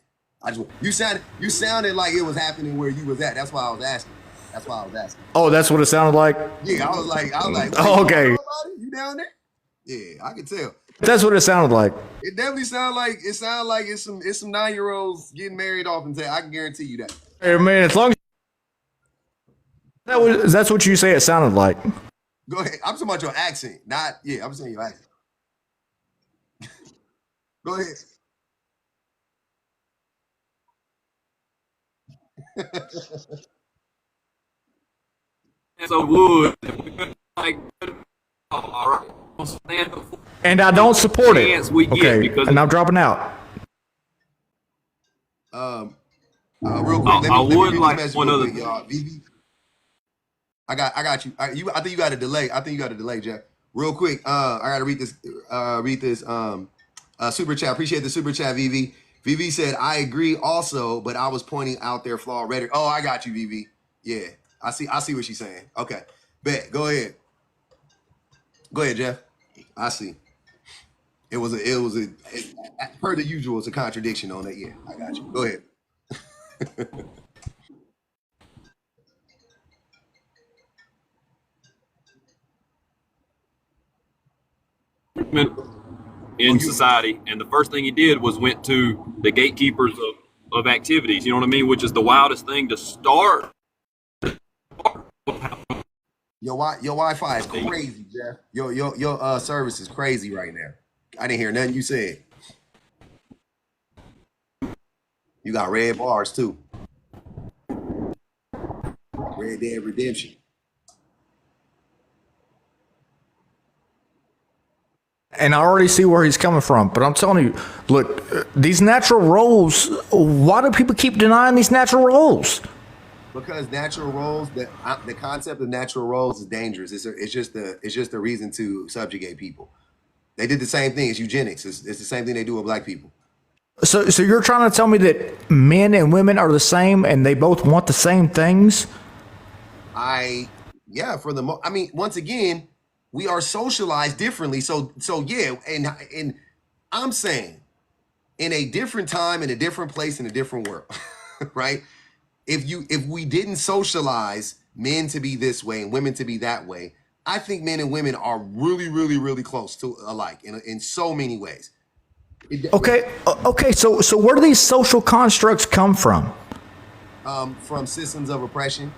You sounded like it was happening where you was at. That's why I was asking. Oh, that's what it sounded like? Yeah, I was like, oh, okay. You down there? Yeah, I can tell. That's what it sounded like. It definitely sounds like it's some 9-year-olds getting married off in Texas. I can guarantee you that. Hey, man, as long as that's what you say it sounded like. Go ahead. I'm talking about your accent, I'm saying your accent. Go ahead. So wood, like, all right. And I don't support it. Okay, and I'm dropping out. Real quick, I would like one other thing, y'all. VV, I got you. I think you got a delay. Jeff. Real quick, I gotta read this. Super chat. Appreciate the super chat, VV. VV said, "I agree also, but I was pointing out their flawed rhetoric." Oh, I got you, VV. Yeah, I see what she's saying. Okay, bet. Go ahead, Jeff. I see. It was per the usual, it's a contradiction on that. Yeah, I got you. Go ahead. In society, and the first thing he did was went to the gatekeepers of activities. You know what I mean? Which is the wildest thing to start. Your Wi-Fi is crazy, Jeff. Your service is crazy right now. I didn't hear nothing you said. You got red bars too. Red Dead Redemption. And I already see where he's coming from. But I'm telling you, look, these natural roles, why do people keep denying these natural roles? Because natural roles, the concept of natural roles is dangerous. It's just a reason to subjugate people. They did the same thing as eugenics. It's the same thing they do with black people. So you're trying to tell me that men and women are the same and they both want the same things? Yeah, I mean, once again, we are socialized differently. So yeah, and I'm saying in a different time, in a different place, in a different world, right? If we didn't socialize men to be this way and women to be that way, I think men and women are really, really, really close to alike in so many ways. Okay. So where do these social constructs come from? From systems of oppression.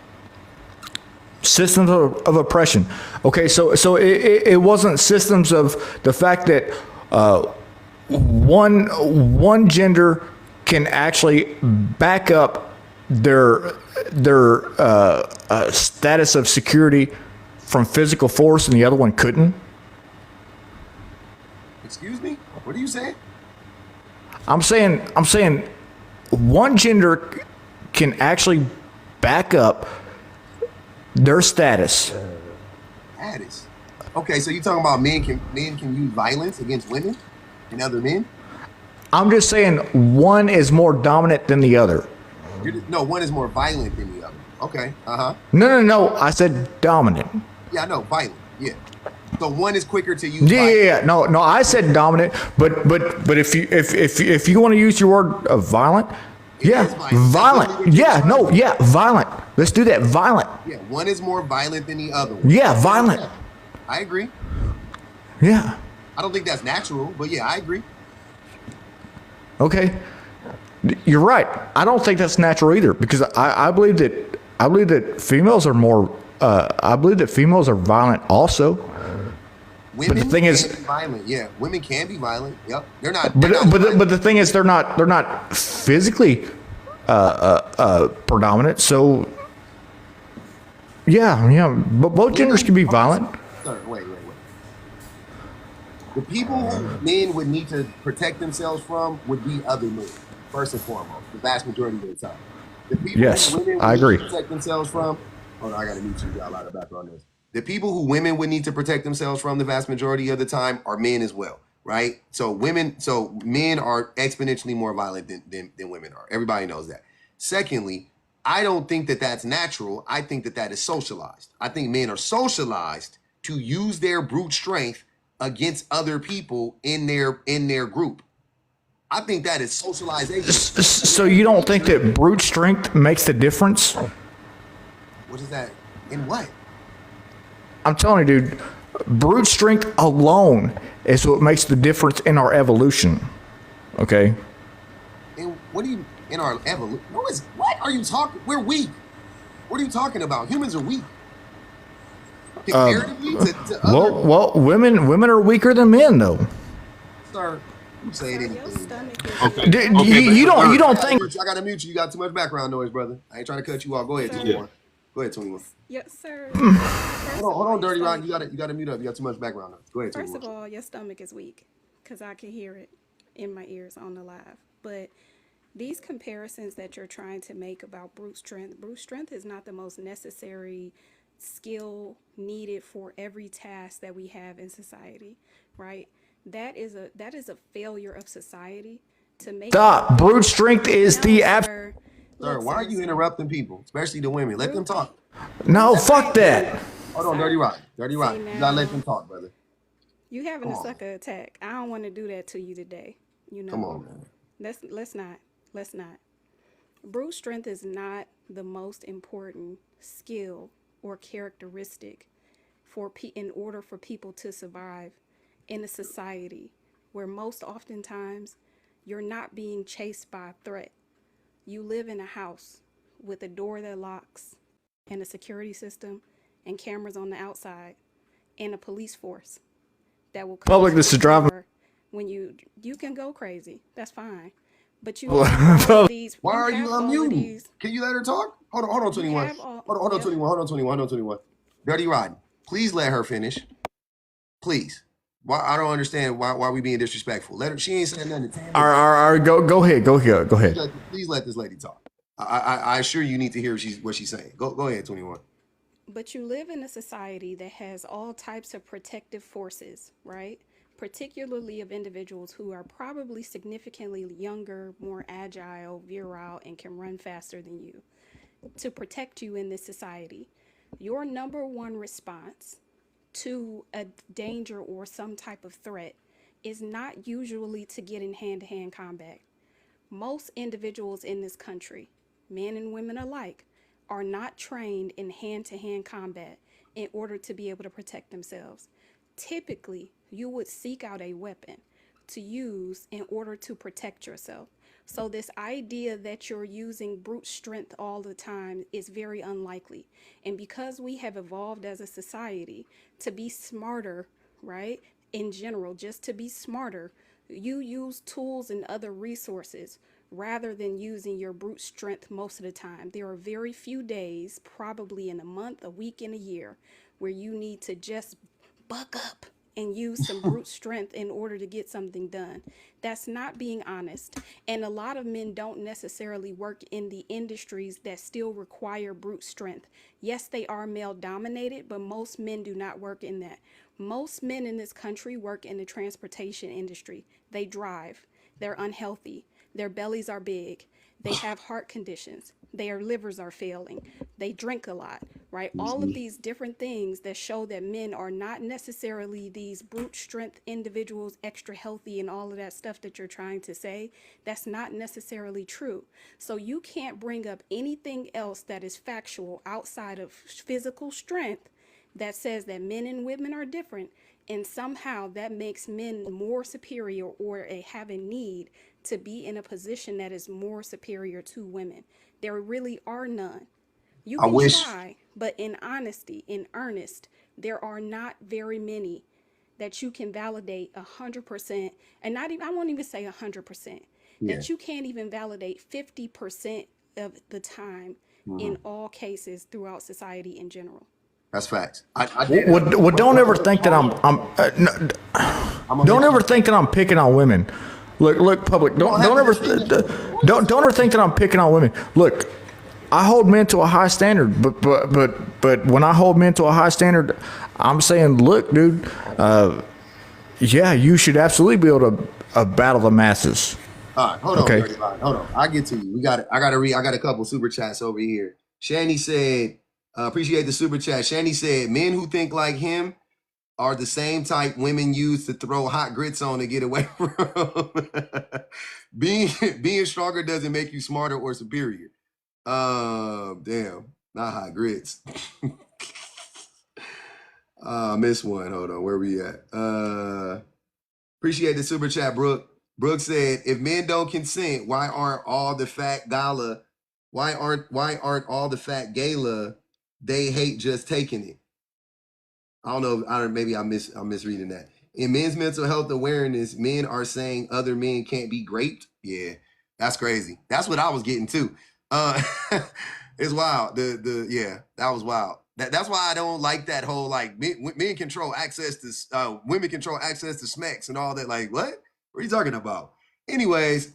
Systems of oppression. Okay, so it wasn't systems of the fact that one gender can actually back up their status of security from physical force and the other one couldn't. Excuse me? What are you saying? I'm saying one gender can actually back up their status. Status. Okay, so you're talking about men can use violence against women and other men? I'm just saying one is more dominant than the other. No, one is more violent than the other. Okay. No. I said dominant. Yeah, I know, violent. Yeah. So one is quicker to use. Yeah. No. I said dominant. But if you want to use your word of violent, violent. Yeah. No. Yeah. Violent. Let's do that. Violent. Yeah. One is more violent than the other one. Yeah. Violent. Yeah, I agree. Yeah. I don't think that's natural, but yeah, I agree. Okay. You're right. I don't think that's natural either because I believe that females are more. I believe that females are violent also. Women but the thing is, violent. Yeah, women can be violent. Yep, they're not. But the thing is, they're not physically predominant. So yeah. But both genders can be violent. Sir, wait. The people who men would need to protect themselves from would be other men, first and foremost, the vast majority of the time. The people who women would need to protect themselves from. Hold on, I gotta mute you. You got a lot of background noise. The people who women would need to protect themselves from the vast majority of the time are men as well, right? So men are exponentially more violent than women are. Everybody knows that. Secondly, I don't think that that's natural. I think that that is socialized. I think men are socialized to use their brute strength against other people in their group. I think that is socialization. So you don't think that brute strength makes the difference? What is that? In what? I'm telling you, dude, brute strength alone is what makes the difference in our evolution. Okay? And what do you in our evolution? What are you talking? We're weak. What are you talking about? Humans are weak. Comparatively to other. Well, women are weaker than men, though. Sir, you saying anything? Okay. You don't think? I gotta mute you. You got too much background noise, brother. I ain't trying to cut you off. Go ahead, 21. Go ahead, 21. Yes, sir. Hold on, Dirty Ron. You gotta mute up. You got too much background noise. Go ahead, 21. First of all, your stomach is weak because I can hear it in my ears on the live. But these comparisons that you're trying to make about brute strength is not the most necessary skill needed for every task that we have in society, right? That is a failure of society to make. Stop. Brute strength is the Sir, why are you interrupting people, especially the women? Let them talk. No, fuck that. Hold on, Dirty Rock. You gotta let them talk, brother. You having a sucker attack. I don't want to do that to you today. You know. Come on, man. Let's not. Brute strength is not the most important skill or characteristic in order for people to survive in a society where most oftentimes you're not being chased by a threat. You live in a house with a door that locks and a security system and cameras on the outside and a police force that will come public this is driving when you can go crazy. That's fine. But you why are you unmuting? Can you let her talk? Hold on, 21. Hold on, 21. Dirty Rodney, please let her finish. Please. Why I don't understand why we being disrespectful. Let her. She ain't saying nothing. All right, go ahead. Please let this lady talk. I assure you need to hear what she's saying. Go ahead, 21. But you live in a society that has all types of protective forces, right? Particularly of individuals who are probably significantly younger, more agile, virile, and can run faster than you to protect you in this society. Your number one response to a danger or some type of threat is not usually to get in hand-to-hand combat. Most individuals in this country, men and women alike, are not trained in hand-to-hand combat in order to be able to protect themselves. Typically, you would seek out a weapon to use in order to protect yourself. So this idea that you're using brute strength all the time is very unlikely. And because we have evolved as a society to be smarter, right? In general, just to be smarter, you use tools and other resources rather than using your brute strength most of the time. There are very few days, probably in a month, a week, and a year, where you need to just buck up and use some brute strength in order to get something done. That's not being honest. And a lot of men don't necessarily work in the industries that still require brute strength. Yes, they are male dominated, but most men do not work in that. Most men in this country work in the transportation industry. They drive. They're unhealthy. Their bellies are big. They have heart conditions. Their livers are failing. They drink a lot, right? All of these different things that show that men are not necessarily these brute strength individuals, extra healthy and all of that stuff that you're trying to say. That's not necessarily true. So you can't bring up anything else that is factual outside of physical strength that says that men and women are different, and somehow that makes men more superior or have a need to be in a position that is more superior to women. There really are none. You can try, but in honesty, in earnest, there are not very many that you can validate 100%, and not even, I won't even say 100%, that you can't even validate 50% of the time in all cases throughout society in general. That's facts. Well, don't ever think that don't ever think that I'm picking on women. Look, public. Don't ever think that I'm picking on women. Look, I hold men to a high standard, but when I hold men to a high standard, I'm saying, look, dude, yeah, you should absolutely be able to battle the masses. All right, hold on, okay. Hold on. I get to you. I got a couple super chats over here. Shani said, appreciate the super chat. Shani said, men who think like him are the same type women use to throw hot grits on to get away from. Being stronger doesn't make you smarter or superior. Damn, not hot grits. Missed one. Hold on, where we at? Appreciate the super chat, Brooke. Brooke said, if men don't consent, why aren't all the fat gala? Why aren't all the fat gala? They hate just taking it. I don't know. Maybe I'm misreading that. In men's mental health awareness, men are saying other men can't be raped. Yeah, that's crazy. That's what I was getting too. It's wild. Yeah, that was wild. That's why I don't like that whole like men control access to women control access to smacks and all that. Like what? What are you talking about? Anyways,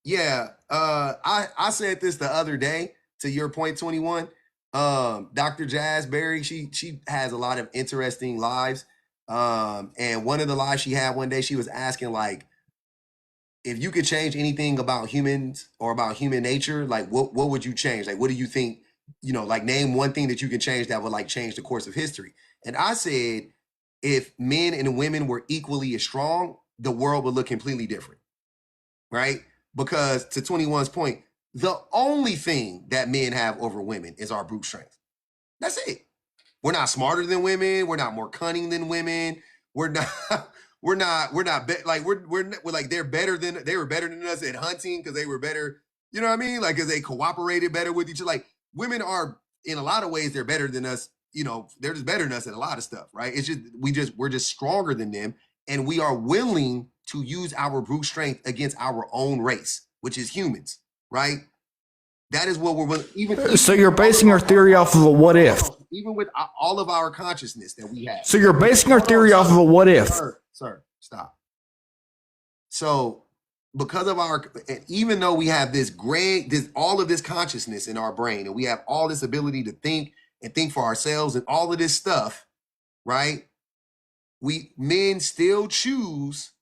yeah. I said this the other day to your point, 21. Dr. Jazz Berry, she has a lot of interesting lives. And one of the lives she had one day, she was asking like, if you could change anything about humans or about human nature, like what would you change? Like, what do you think, like name one thing that you can change that would like change the course of history. And I said, if men and women were equally as strong, the world would look completely different, right? Because to 21's point, the only thing that men have over women is our brute strength. That's it. We're not smarter than women. We're not more cunning than women. We're like they were better than us at hunting because they were better. You know what I mean? Like, because they cooperated better with each other. Like women are in a lot of ways, they're better than us. They're just better than us at a lot of stuff, right? It's just, we're just stronger than them. And we are willing to use our brute strength against our own race, which is humans, right? That is what we're willing. Even So you're basing your theory off of a what if. even with all of our consciousness that we have. So you're basing your theory off of a what if. Sir, stop. So because of even though we have all of this consciousness in our brain, and we have all this ability to think and think for ourselves and all of this stuff, right? Men still choose.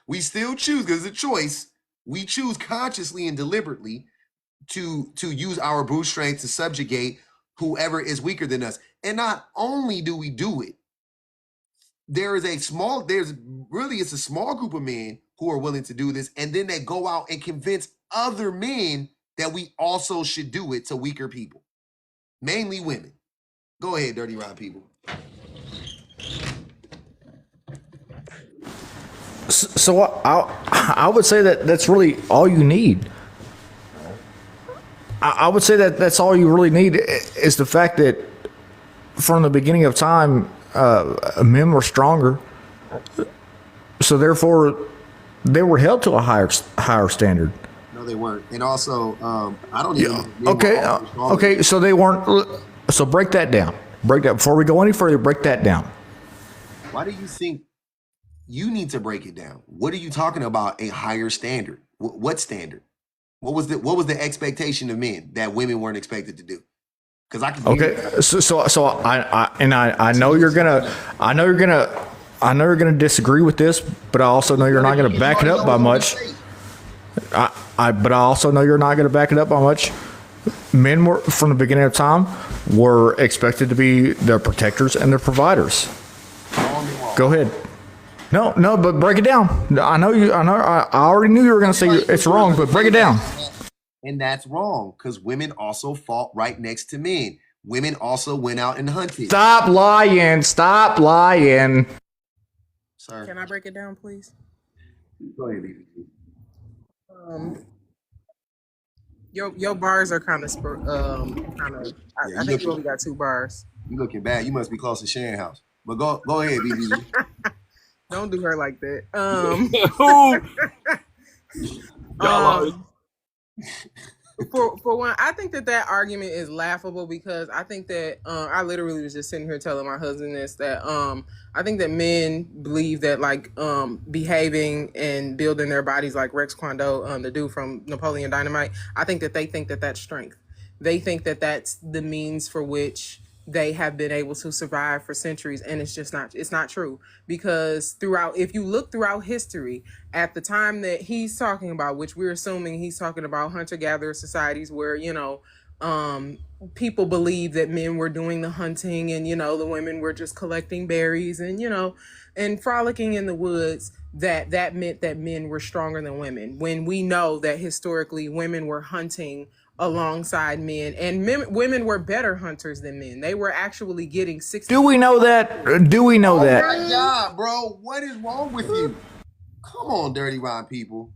We still choose because it's a choice. We choose consciously and deliberately to use our brute strength to subjugate whoever is weaker than us. And not only do we do it, it's a small group of men who are willing to do this, and then they go out and convince other men that we also should do it to weaker people, mainly women. Go ahead, Dirty Rod people. So I would say that that's really all you need. I would say that that's all you really need is the fact that from the beginning of time, men were stronger. So therefore, they were held to a higher standard. No, they weren't. And also, I don't even know. Okay. So they weren't. So break that down. Before we go any further. Break that down. Why do you think you need to break it down? What are you talking about? A higher standard? What standard? What was the expectation of men that women weren't expected to do? Because I can. Okay. So I know you're gonna disagree with this, but I also know you're not gonna back it up by much. But I also know you're not gonna back it up by much. Men were, from the beginning of time, were expected to be their protectors and their providers. Go ahead. No, but break it down. I already knew you were going to say it's wrong, but break it down. And that's wrong, because women also fought right next to men. Women also went out and hunted. Stop lying. Sir. Can I break it down, please? Go ahead, Your bars are kind of. I think you only got 2 bars. You looking bad. You must be close to Sharon house. But go ahead, BB. Don't do her like that. For one, I think that argument is laughable, because I think that I literally was just sitting here telling my husband this, that I think that men believe that behaving and building their bodies like Rex Kwon Do, the dude from Napoleon Dynamite, I think that they think that that's strength. They think that that's the means for which they have been able to survive for centuries, and it's not true, because if you look throughout history, at the time that he's talking about, which we're assuming he's talking about hunter-gatherer societies where people believe that men were doing the hunting and the women were just collecting berries and frolicking in the woods, that meant that men were stronger than women, when we know that historically women were hunting alongside men, and women were better hunters than men. They were actually getting 60. Do we know that? Oh my God, bro. What is wrong with you? Come on, Dirty Rod people.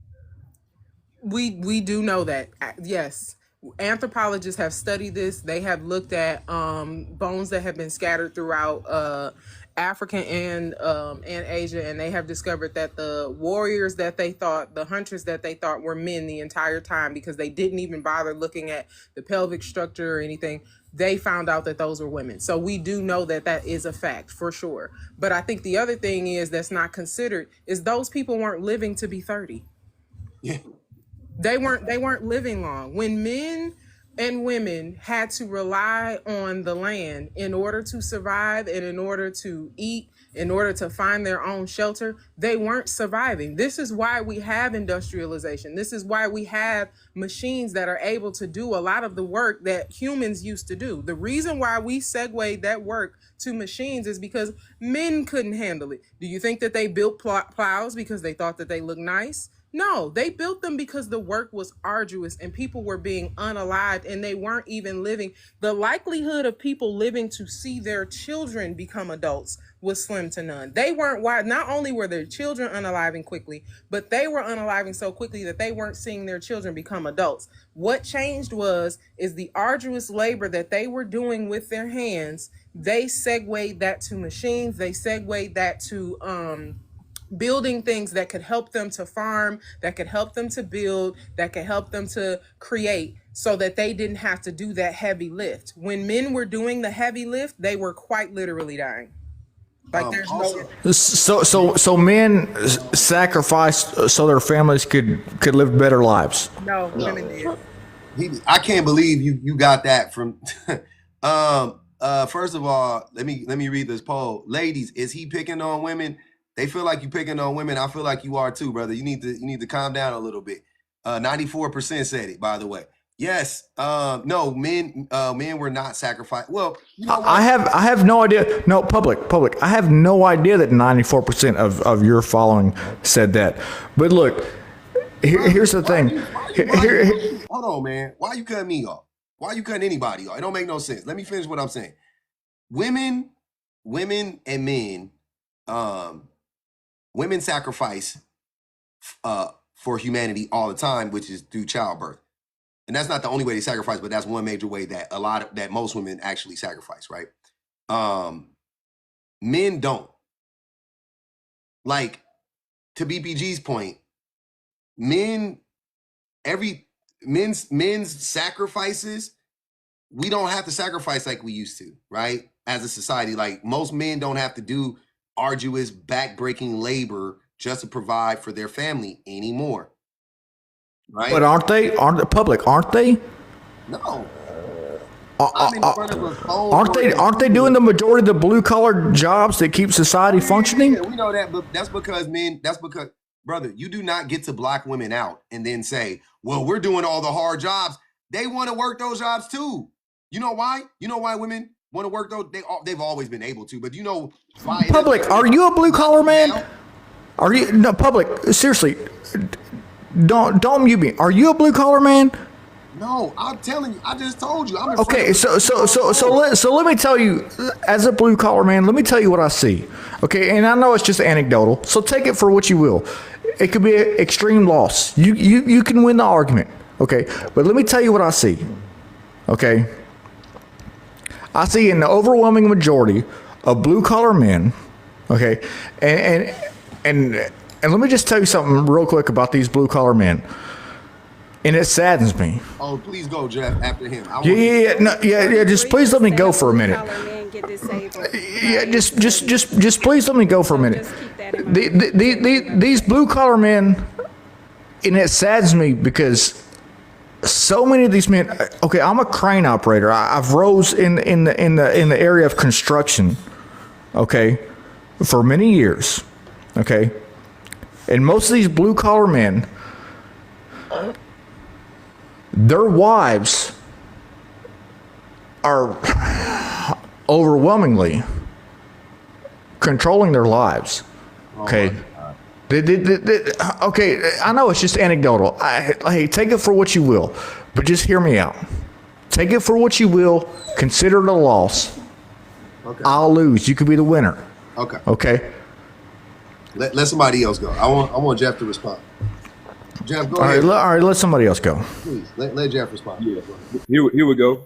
We do know that. Yes. Anthropologists have studied this. They have looked at bones that have been scattered throughout Africa and Asia, and they have discovered that the warriors that they thought, the hunters that they thought were men the entire time, because they didn't even bother looking at the pelvic structure or anything, they found out that those were women. So we do know that is a fact for sure. But I think the other thing that's not considered is those people weren't living to be 30. Yeah. They weren't living long. When men and women had to rely on the land in order to survive and in order to eat, in order to find their own shelter, they weren't surviving. This is why we have industrialization. This is why we have machines that are able to do a lot of the work that humans used to do. The reason why we segued that work to machines is because men couldn't handle it. Do you think that they built plows because they thought that they looked nice? No, they built them because the work was arduous and people were being unalived, and they weren't even living. The likelihood of people living to see their children become adults was slim to none. They weren't wide. Not only were their children unaliving quickly, but they were unaliving so quickly that they weren't seeing their children become adults. What changed is the arduous labor that they were doing with their hands. They segued that to machines. They segued that to building things that could help them to farm, that could help them to build, that could help them to create. so that they didn't have to do that heavy lift. When men were doing the heavy lift, they were quite literally dying. Like there's So men sacrificed so their families could live better lives. no women did. I can't believe you got that from. First of all, let me read this poll. Ladies, is he picking on women? They feel like you picking on women. I feel like you are too, brother. You need to calm down a little bit. 94% said it, by the way. Yes. No, men were not sacrificed. Well, you know what? I have no idea. No, public. I have no idea that 94% of your following said that. But look, here's the thing. Hold on, man. Why you cutting me off? Why you cutting anybody off? It don't make no sense. Let me finish what I'm saying. Women and men, women sacrifice for humanity all the time, which is through childbirth. And that's not the only way they sacrifice, but that's one major way that most women actually sacrifice, right? Men don't. Like, to BPG's point, men's sacrifices, we don't have to sacrifice like we used to, right? As a society, like most men don't have to do arduous, back-breaking labor just to provide for their family anymore. Right? But aren't they public? Aren't they? No. I'm in front of a phone. Aren't they doing the majority of the blue collar jobs that keep society functioning? Yeah, we know that, but that's because brother, you do not get to block women out and then say, well, we're doing all the hard jobs. They want to work those jobs too. You know why? You know why women want to work those? They've always been able to, but you know why? Public, are you a blue collar man? Are you no public? Seriously, don't mute me. Are you a blue collar man? No, I'm telling you. I just told you. Okay, so let me tell you, as a blue collar man, let me tell you what I see. Okay, and I know it's just anecdotal, so take it for what you will. It could be an extreme loss. You can win the argument. Okay, but let me tell you what I see. Okay, I see an overwhelming majority of blue collar men. Okay, and let me just tell you something real quick about these blue collar men. And it saddens me. Oh, please go, Jeff, after him. Yeah. Just please let me go for a minute. Yeah, just please let me go for a minute. These blue collar men, and it saddens me because so many of these men. Okay, I'm a crane operator. I've rose in the area of construction. Okay, for many years. Okay, and most of these blue collar men, their wives are overwhelmingly controlling their lives. Okay. Okay, I know it's just anecdotal. Hey, take it for what you will, but just hear me out. Take it for what you will. Consider it a loss. Okay. I'll lose. You could be the winner. Okay. Okay. Let somebody else go. I want Jeff to respond. Jeff, go ahead. All right, let somebody else go. Please, let Jeff respond. Yeah. Here we go.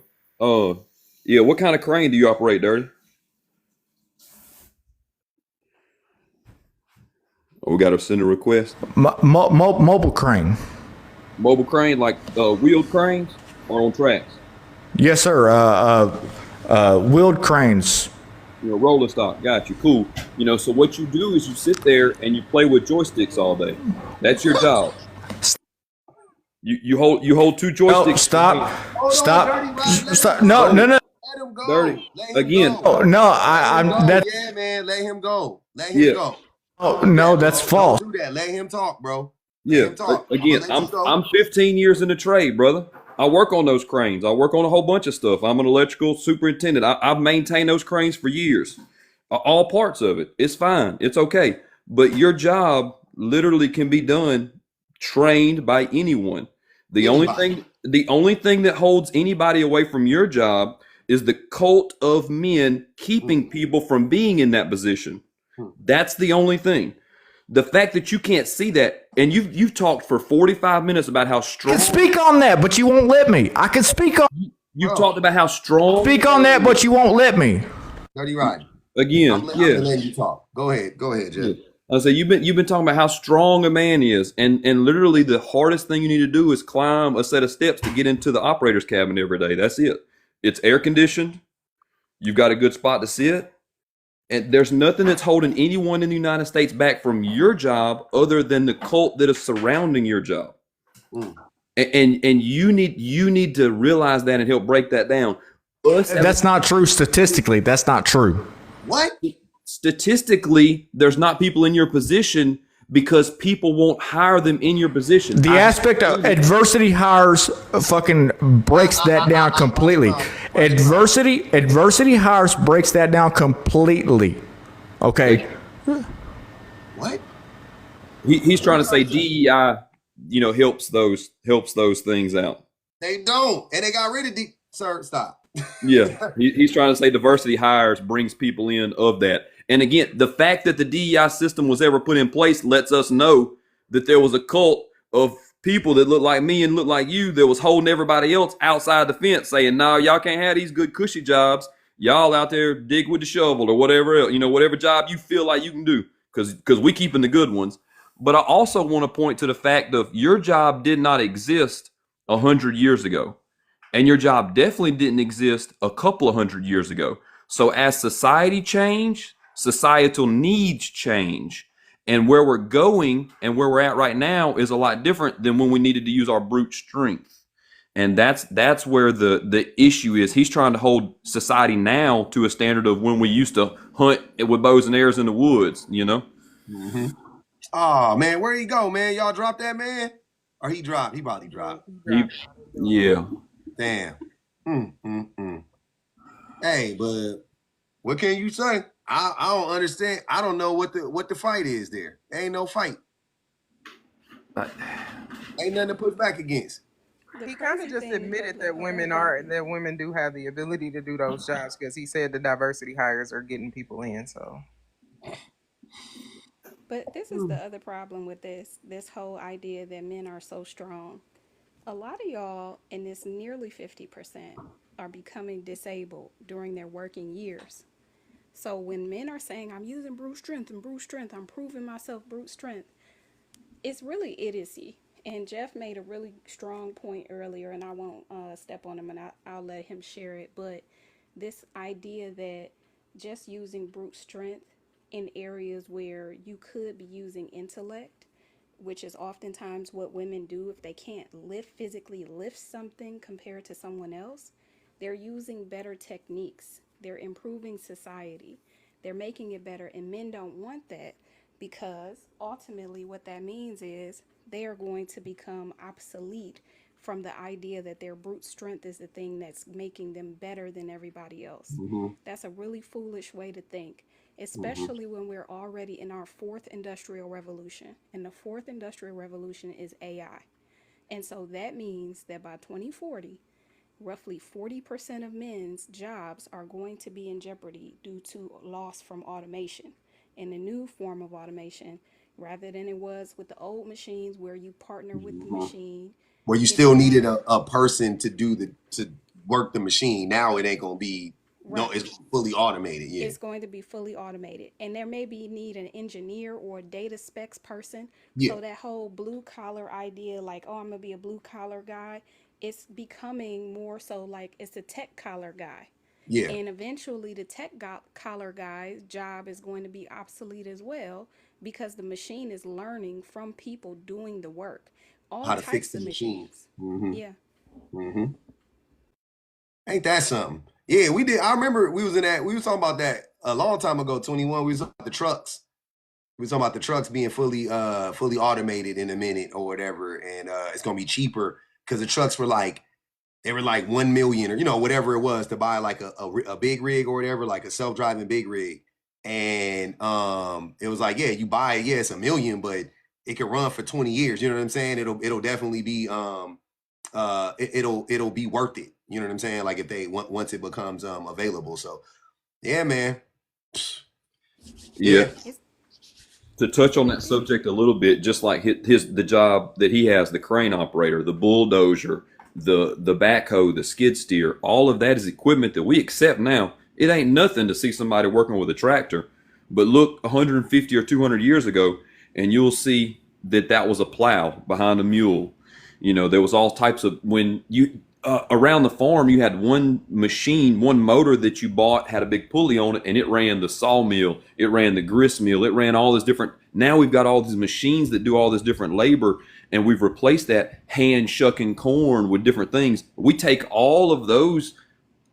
Yeah, what kind of crane do you operate, Dirty? Oh, we got to send a request. Mobile crane. Mobile crane, like wheeled cranes or on tracks? Yes, sir. Wheeled cranes. You know, rolling stock. Got you. Cool. You know, so what you do is you sit there and you play with joysticks all day. That's your job. You hold two joysticks. No, stop. No. Let him go. Dirty. Again. Oh, no, I'm that. Yeah, man. Let him go. Let him go. Oh no, that's false. Don't do that. Let him talk, bro. Yeah. Again, I'm 15 years in the trade, brother. I work on those cranes. I work on a whole bunch of stuff. I'm an electrical superintendent. I've maintained those cranes for years. All parts of it. It's fine. It's okay. But your job literally can be done trained by anyone. The only thing that holds anybody away from your job is the cult of men keeping people from being in that position. That's the only thing. The fact that you can't see that, and you've talked for 45 minutes about how strong. I can speak on that, but you won't let me. I can speak on. You've talked about how strong. Speak on that, but you won't let me. Dirty Rod. Again, I'm letting you talk. Go ahead, Jeff. I say you've been talking about how strong a man is, and literally the hardest thing you need to do is climb a set of steps to get into the operator's cabin every day. That's it. It's air conditioned. You've got a good spot to sit, and there's nothing that's holding anyone in the United States back from your job other than the cult that is surrounding your job. Mm. And you need to realize that and help break that down. That's not true statistically. That's not true. What? Statistically, there's not people in your position because people won't hire them in your position. The aspect of adversity hires fucking breaks that down completely. Adversity hires breaks that down completely. Okay. What? He's trying to say DEI, helps those things out. They don't, and they got rid of Sir, stop. Yeah, he's trying to say diversity hires brings people in of that. And again, the fact that the DEI system was ever put in place lets us know that there was a cult of people that look like me and look like you that was holding everybody else outside the fence saying, no, y'all can't have these good cushy jobs. Y'all out there dig with the shovel or whatever else, whatever job you feel like you can do because we keeping the good ones. But I also want to point to the fact of your job did not exist 100 years ago. And your job definitely didn't exist a couple of 100 years ago. So as society changed, societal needs change. And where we're going and where we're at right now is a lot different than when we needed to use our brute strength. And that's where the issue is. He's trying to hold society now to a standard of when we used to hunt with bows and arrows in the woods, Mm-hmm. Oh, man, where he go, man? Y'all dropped that man? Or he dropped? He probably dropped. Yeah. Damn. Hey, but what can you say? I don't understand. I don't know what the fight is there. There ain't no fight. Ain't nothing to push back against. He kind of just admitted that women do have the ability to do those jobs because he said the diversity hires are getting people in. So, but this is the other problem with this whole idea that men are so strong. A lot of y'all, and it's nearly 50%, are becoming disabled during their working years. So when men are saying, I'm using brute strength, I'm proving myself brute strength, it's really idiocy. And Jeff made a really strong point earlier, and I won't step on him, and I'll let him share it. But this idea that just using brute strength in areas where you could be using intellect, which is oftentimes what women do if they can't physically lift something compared to someone else, they're using better techniques. They're improving society. They're making it better, and men don't want that because ultimately what that means is they are going to become obsolete from the idea that their brute strength is the thing that's making them better than everybody else. Mm-hmm. That's a really foolish way to think, especially when we're already in our fourth industrial revolution. And the fourth industrial revolution is AI. And so that means that by 2040, roughly 40% of men's jobs are going to be in jeopardy due to loss from automation. And the new form of automation, rather than it was with the old machines where you partner with the machine, where you still needed a person to work the machine. Now it ain't gonna be it's fully automated. Yeah, it's going to be fully automated, and there may be need an engineer or a data specs person. Yeah. So that whole blue collar idea, like, oh, I'm gonna be a blue collar guy, it's becoming more so like it's a tech collar guy. Yeah. And eventually the tech collar guy's job is going to be obsolete as well because the machine is learning from people doing the work. All how to types fix the of machine. Mm-hmm. Yeah. Mm-hmm. Ain't that something? Yeah, we did. I remember we was talking about that a long time ago, 21. We was talking about the trucks. We was talking about the trucks being fully automated in a minute or whatever. And it's going to be cheaper because the trucks were like, they were like 1 million or, whatever it was to buy like a big rig or whatever, like a self-driving big rig. And it was like, yeah, you buy it. Yeah, it's $1 million, but it can run for 20 years. You know what I'm saying? It'll definitely be, it'll be worth it. You know what I'm saying? Like if once it becomes available. So yeah, man. Yeah. To touch on that subject a little bit, just like the job that he has, the crane operator, the bulldozer, the backhoe, the skid steer, all of that is equipment that we accept now. It ain't nothing to see somebody working with a tractor. But look 150 or 200 years ago, and you'll see that that was a plow behind a mule. You know, there was all types of, when you around the farm, you had one machine, one motor that you bought had a big pulley on it, and it ran the sawmill, it ran the grist mill, it ran all this different. Now we've got all these machines that do all this different labor, and we've replaced that hand shucking corn with different things. We take all of those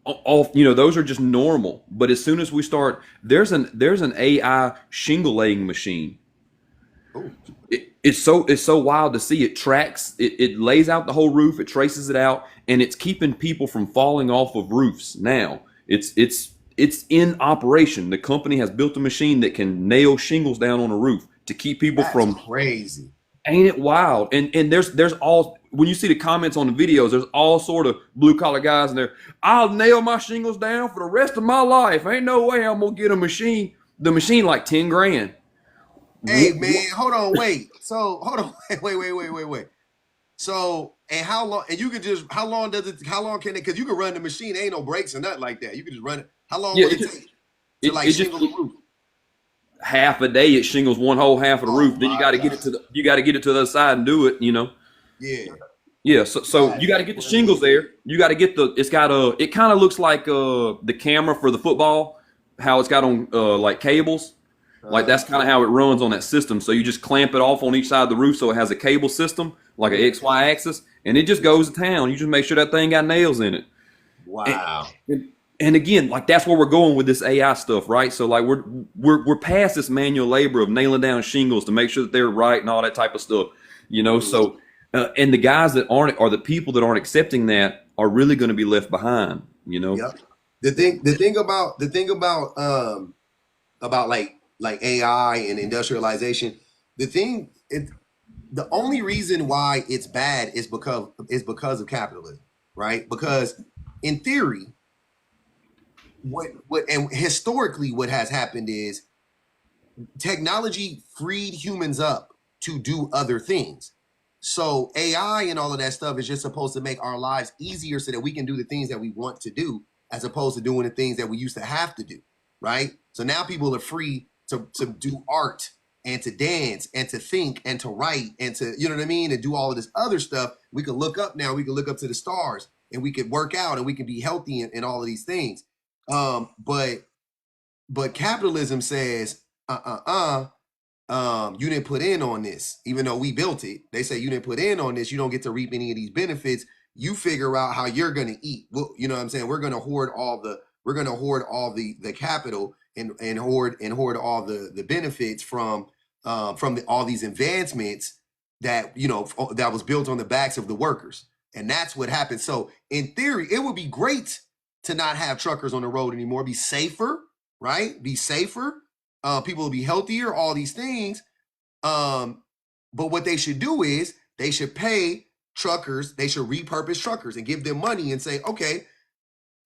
off, you know, those are just normal. But as soon as we start, there's an AI shingle laying machine. It's so wild to see. It tracks, it lays out the whole roof, it traces it out, and it's keeping people from falling off of roofs now. It's in operation. The company has built a machine that can nail shingles down on a roof to keep people from crazy. Ain't it wild? And there's all, when you see the comments on the videos, there's all sort of blue collar guys in there. I'll nail my shingles down for the rest of my life. Ain't no way I'm gonna get a machine. The machine like 10 grand. Hey man, hold on, wait. So hold on, wait. So, and how long? And you could just, how long can it? Because you can run the machine. There ain't no brakes or nothing like that. You can just run it. How long would it take to like shingle the roof? Half a day it shingles one whole half of the roof. Then you got to get it to the other side and do it. You know. Yeah. So you got to get the shingles there. You got to get it's got it kind of looks like the camera for the football, how it's got on like cables. Like that's kind of how it runs on that system. So you just clamp it off on each side of the roof so it has a cable system, like an XY axis, and it just goes to town. You just make sure that thing got nails in it. Wow. And again, like that's where we're going with this AI stuff, right? So like we're past this manual labor of nailing down shingles to make sure that they're right and all that type of stuff, you know. So and the guys that aren't, or the people that aren't accepting that, are really going to be left behind, you know. Yep. The thing about like AI and industrialization, the only reason why it's bad is because of capitalism, right? Because in theory, what and historically what has happened is technology freed humans up to do other things. So AI and all of that stuff is just supposed to make our lives easier so that we can do the things that we want to do, as opposed to doing the things that we used to have to do, right? So now people are free to do art and to dance and to think and to write and to, you know what I mean, and do all of this other stuff. We can look up now, we can look up to the stars, and we could work out, and we can be healthy and all of these things. But capitalism says, you didn't put in on this, even though we built it. They say you didn't put in on this. You don't get to reap any of these benefits. You figure out how you're going to eat. Well, you know what I'm saying? We're going to hoard all the capital and hoard all the benefits from all these advancements that, you know, that was built on the backs of the workers. And that's what happened. So in theory, it would be great to not have truckers on the road anymore, be safer, right? Be safer. People will be healthier, all these things. But what they should do is they should pay truckers, they should repurpose truckers and give them money and say, okay,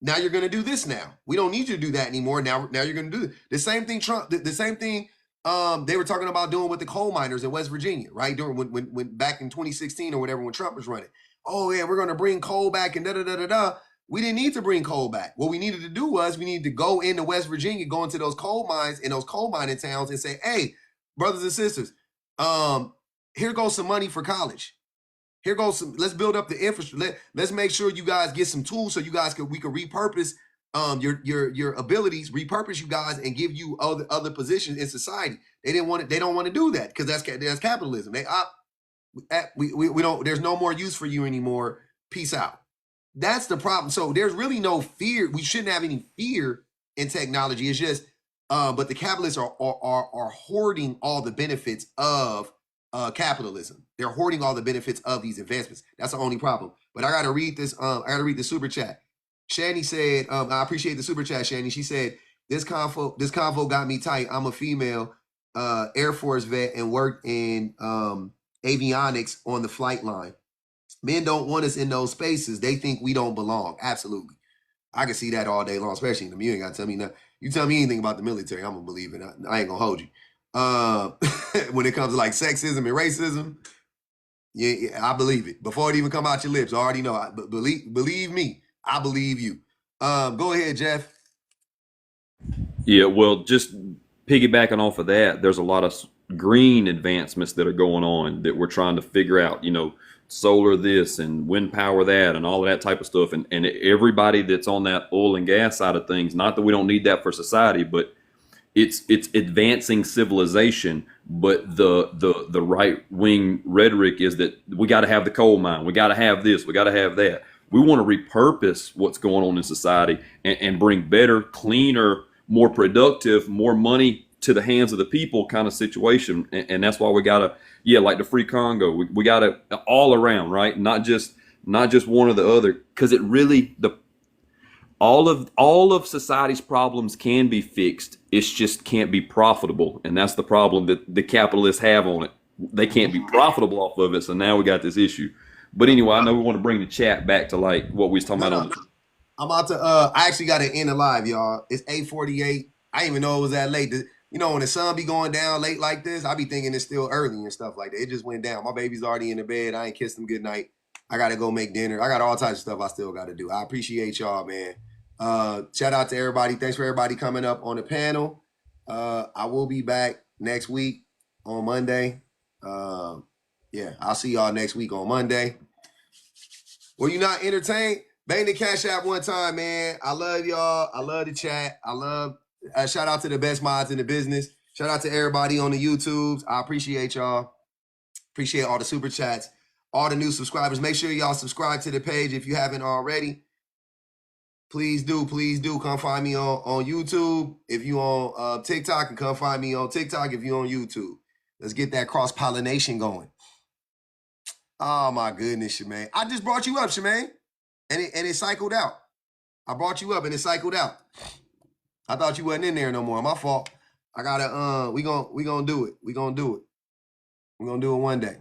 now you're going to do this now. We don't need you to do that anymore. Now you're going to do it. The same thing the same thing they were talking about doing with the coal miners in West Virginia, right? During when back in 2016 or whatever, when Trump was running. Oh yeah, we're going to bring coal back and da-da-da-da-da. We didn't need to bring coal back. What we needed to do was we needed to go into West Virginia, go into those coal mines in those coal mining towns and say, hey, brothers and sisters, here goes some money for college. Here goes some, let's build up the infrastructure. Let's make sure you guys get some tools so you guys we can repurpose your abilities, repurpose you guys and give you other positions in society. They don't want to do that because that's capitalism. We don't, there's no more use for you anymore. Peace out. That's the problem. So there's really no fear. We shouldn't have any fear in technology. It's just, but the capitalists are hoarding all the benefits of capitalism. They're hoarding all the benefits of these advancements. That's the only problem. But I got to read this. I got to read the super chat. Shani said, I appreciate the super chat, Shani. She said, this convo got me tight. I'm a female Air Force vet and worked in avionics on the flight line. Men don't want us in those spaces. They think we don't belong. Absolutely. I can see that all day long, especially in them. You ain't got to tell me nothing. You tell me anything about the military, I'm going to believe it. I ain't going to hold you. When it comes to like sexism and racism, yeah, I believe it. Before it even come out your lips, I already know. Believe me, I believe you. Go ahead, Jeff. Yeah, well, just piggybacking off of that, there's a lot of green advancements that are going on that we're trying to figure out, solar this and wind power that and all of that type of stuff. And everybody that's on that oil and gas side of things, not that we don't need that for society, but it's advancing civilization. But the right wing rhetoric is that we got to have the coal mine, we got to have this, we got to have that. We want to repurpose what's going on in society and bring better, cleaner, more productive, more money to the hands of the people kind of situation. And that's why we got to, like the Free Congo, we got to all around, right? Not just one or the other, because it really, all of society's problems can be fixed. It's just can't be profitable. And that's the problem that the capitalists have on it. They can't be profitable off of it. So now we got this issue. But anyway, I know we want to bring the chat back to like what we was talking about. I'm about to, I actually got to end the live, y'all. It's 8:48. I didn't even know it was that late. When the sun be going down late like this, I be thinking it's still early and stuff like that. It just went down. My baby's already in the bed. I ain't kissed him good night. I got to go make dinner. I got all types of stuff I still got to do. I appreciate y'all, man. Shout out to everybody. Thanks for everybody coming up on the panel. I will be back next week on Monday. I'll see y'all next week on Monday. Were you not entertained? Bang the Cash App one time, man. I love y'all. I love the chat. I love, shout out to the best mods in the business. Shout out to everybody on the YouTubes. I appreciate y'all. Appreciate all the super chats, all the new subscribers. Make sure y'all subscribe to the page if you haven't already. Please do come find me on YouTube. If you on TikTok, and come find me on TikTok if you on YouTube. Let's get that cross-pollination going. Oh my goodness, Shemaine. I just brought you up, Shemaine. And it cycled out. I brought you up and it cycled out. I thought you wasn't in there no more. My fault. I gotta we gonna do it. We're gonna do it one day.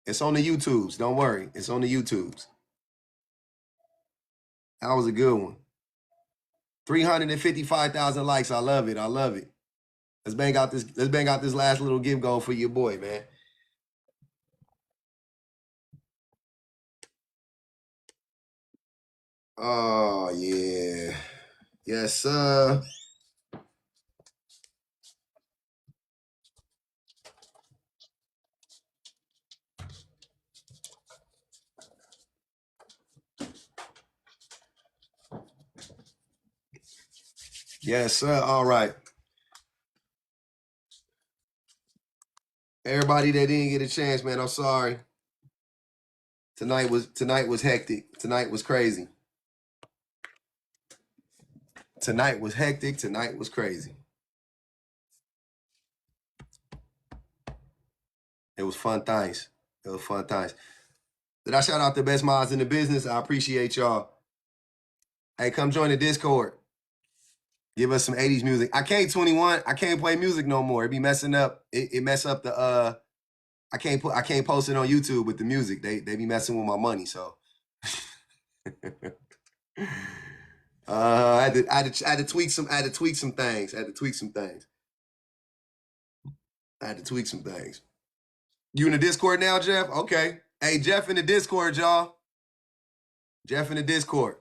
It's on the YouTubes. Don't worry. It's on the YouTubes. That was a good one. 355,000 likes. I love it. I love it. Let's bang out this last little give goal for your boy, man. Oh yeah. Yes, sir. Yes, sir. All right. Everybody that didn't get a chance, man, I'm sorry. Tonight was hectic. Tonight was crazy. Tonight was hectic. Tonight was crazy. It was fun times. It was fun times. Did I shout out the best mods in the business? I appreciate y'all. Hey, come join the Discord. Give us some 80s music. I can't 21. I can't play music no more. It be messing up. It mess up the I can't post it on YouTube with the music. They be messing with my money, so I had to tweak some things. You in the Discord now, Jeff? Okay. Hey, Jeff in the Discord, y'all. Jeff in the Discord.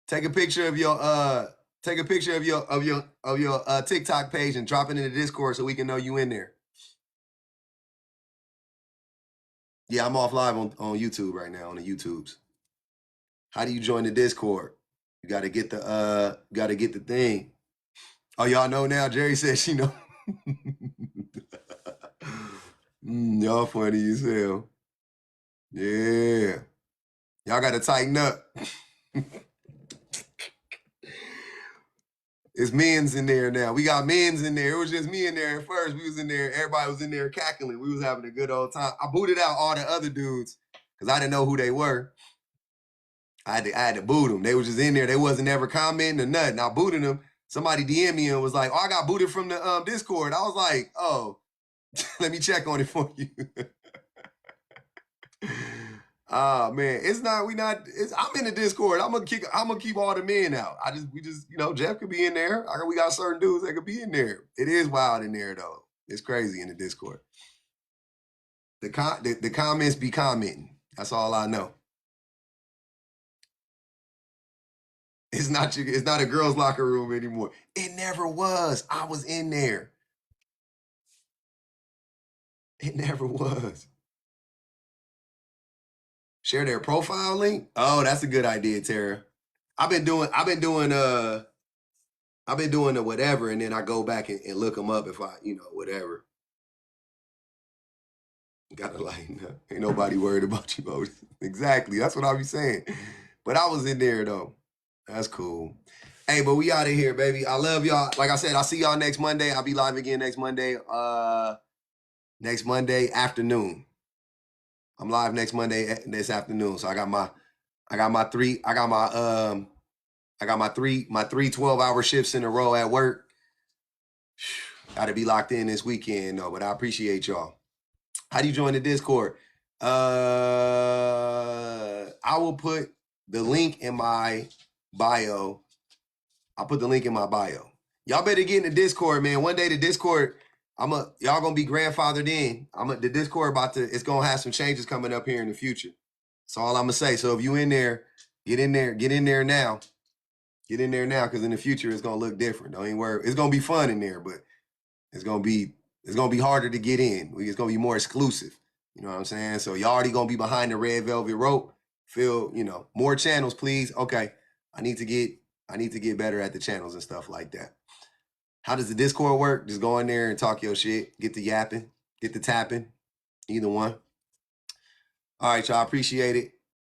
Take a picture of your TikTok page and drop it in the Discord so we can know you in there. Yeah, I'm off live on YouTube right now, on the YouTubes. How do you join the Discord? You gotta get the thing. Oh, y'all know now. Jerry says she know. Y'all funny as hell. Yeah. Y'all gotta tighten up. It's men's in there now. We got men's in there. It was just me in there at first. We was in there. Everybody was in there cackling. We was having a good old time. I booted out all the other dudes because I didn't know who they were. I had to boot them. They was just in there. They wasn't ever commenting or nothing. I booted them. Somebody DM'd me and was like, "Oh, I got booted from the Discord." I was like, "Oh, let me check on it for you." Ah, man, I'm in the Discord. I'm gonna keep all the men out. We just Jeff could be in there. We got certain dudes that could be in there. It is wild in there though. It's crazy in the Discord. The comments be commenting. That's all I know. It's not a girls' locker room anymore. It never was. I was in there. It never was. Share their profile link. Oh, that's a good idea, Tara. I've been doing the whatever, and then I go back and look them up if I, whatever. Gotta lighten up. Ain't nobody worried about you, bro. Exactly. That's what I be saying. But I was in there though. That's cool. Hey, but we out of here, baby. I love y'all. Like I said, I'll see y'all next Monday. I'll be live again next Monday. Next Monday afternoon. I'm live next Monday this afternoon. So I got my 3 12-hour shifts in a row at work. Gotta be locked in this weekend though, but I appreciate y'all. How do you join the Discord? I will put the link in my bio. I'll put the link in my bio. Y'all better get in the Discord, man. One day the Discord, y'all gonna be grandfathered in. The Discord it's gonna have some changes coming up here in the future. That's all I'm gonna say. So if you in there, get in there now. Get in there now, because in the future it's gonna look different. Don't even worry. It's gonna be fun in there, but it's gonna be harder to get in. It's gonna be more exclusive. You know what I'm saying? So y'all already gonna be behind the red velvet rope. Feel, more channels, please. Okay. I need to get better at the channels and stuff like that. How does the Discord work? Just go in there and talk your shit. Get the yapping, get the tapping. Either one. All right, y'all. Appreciate it.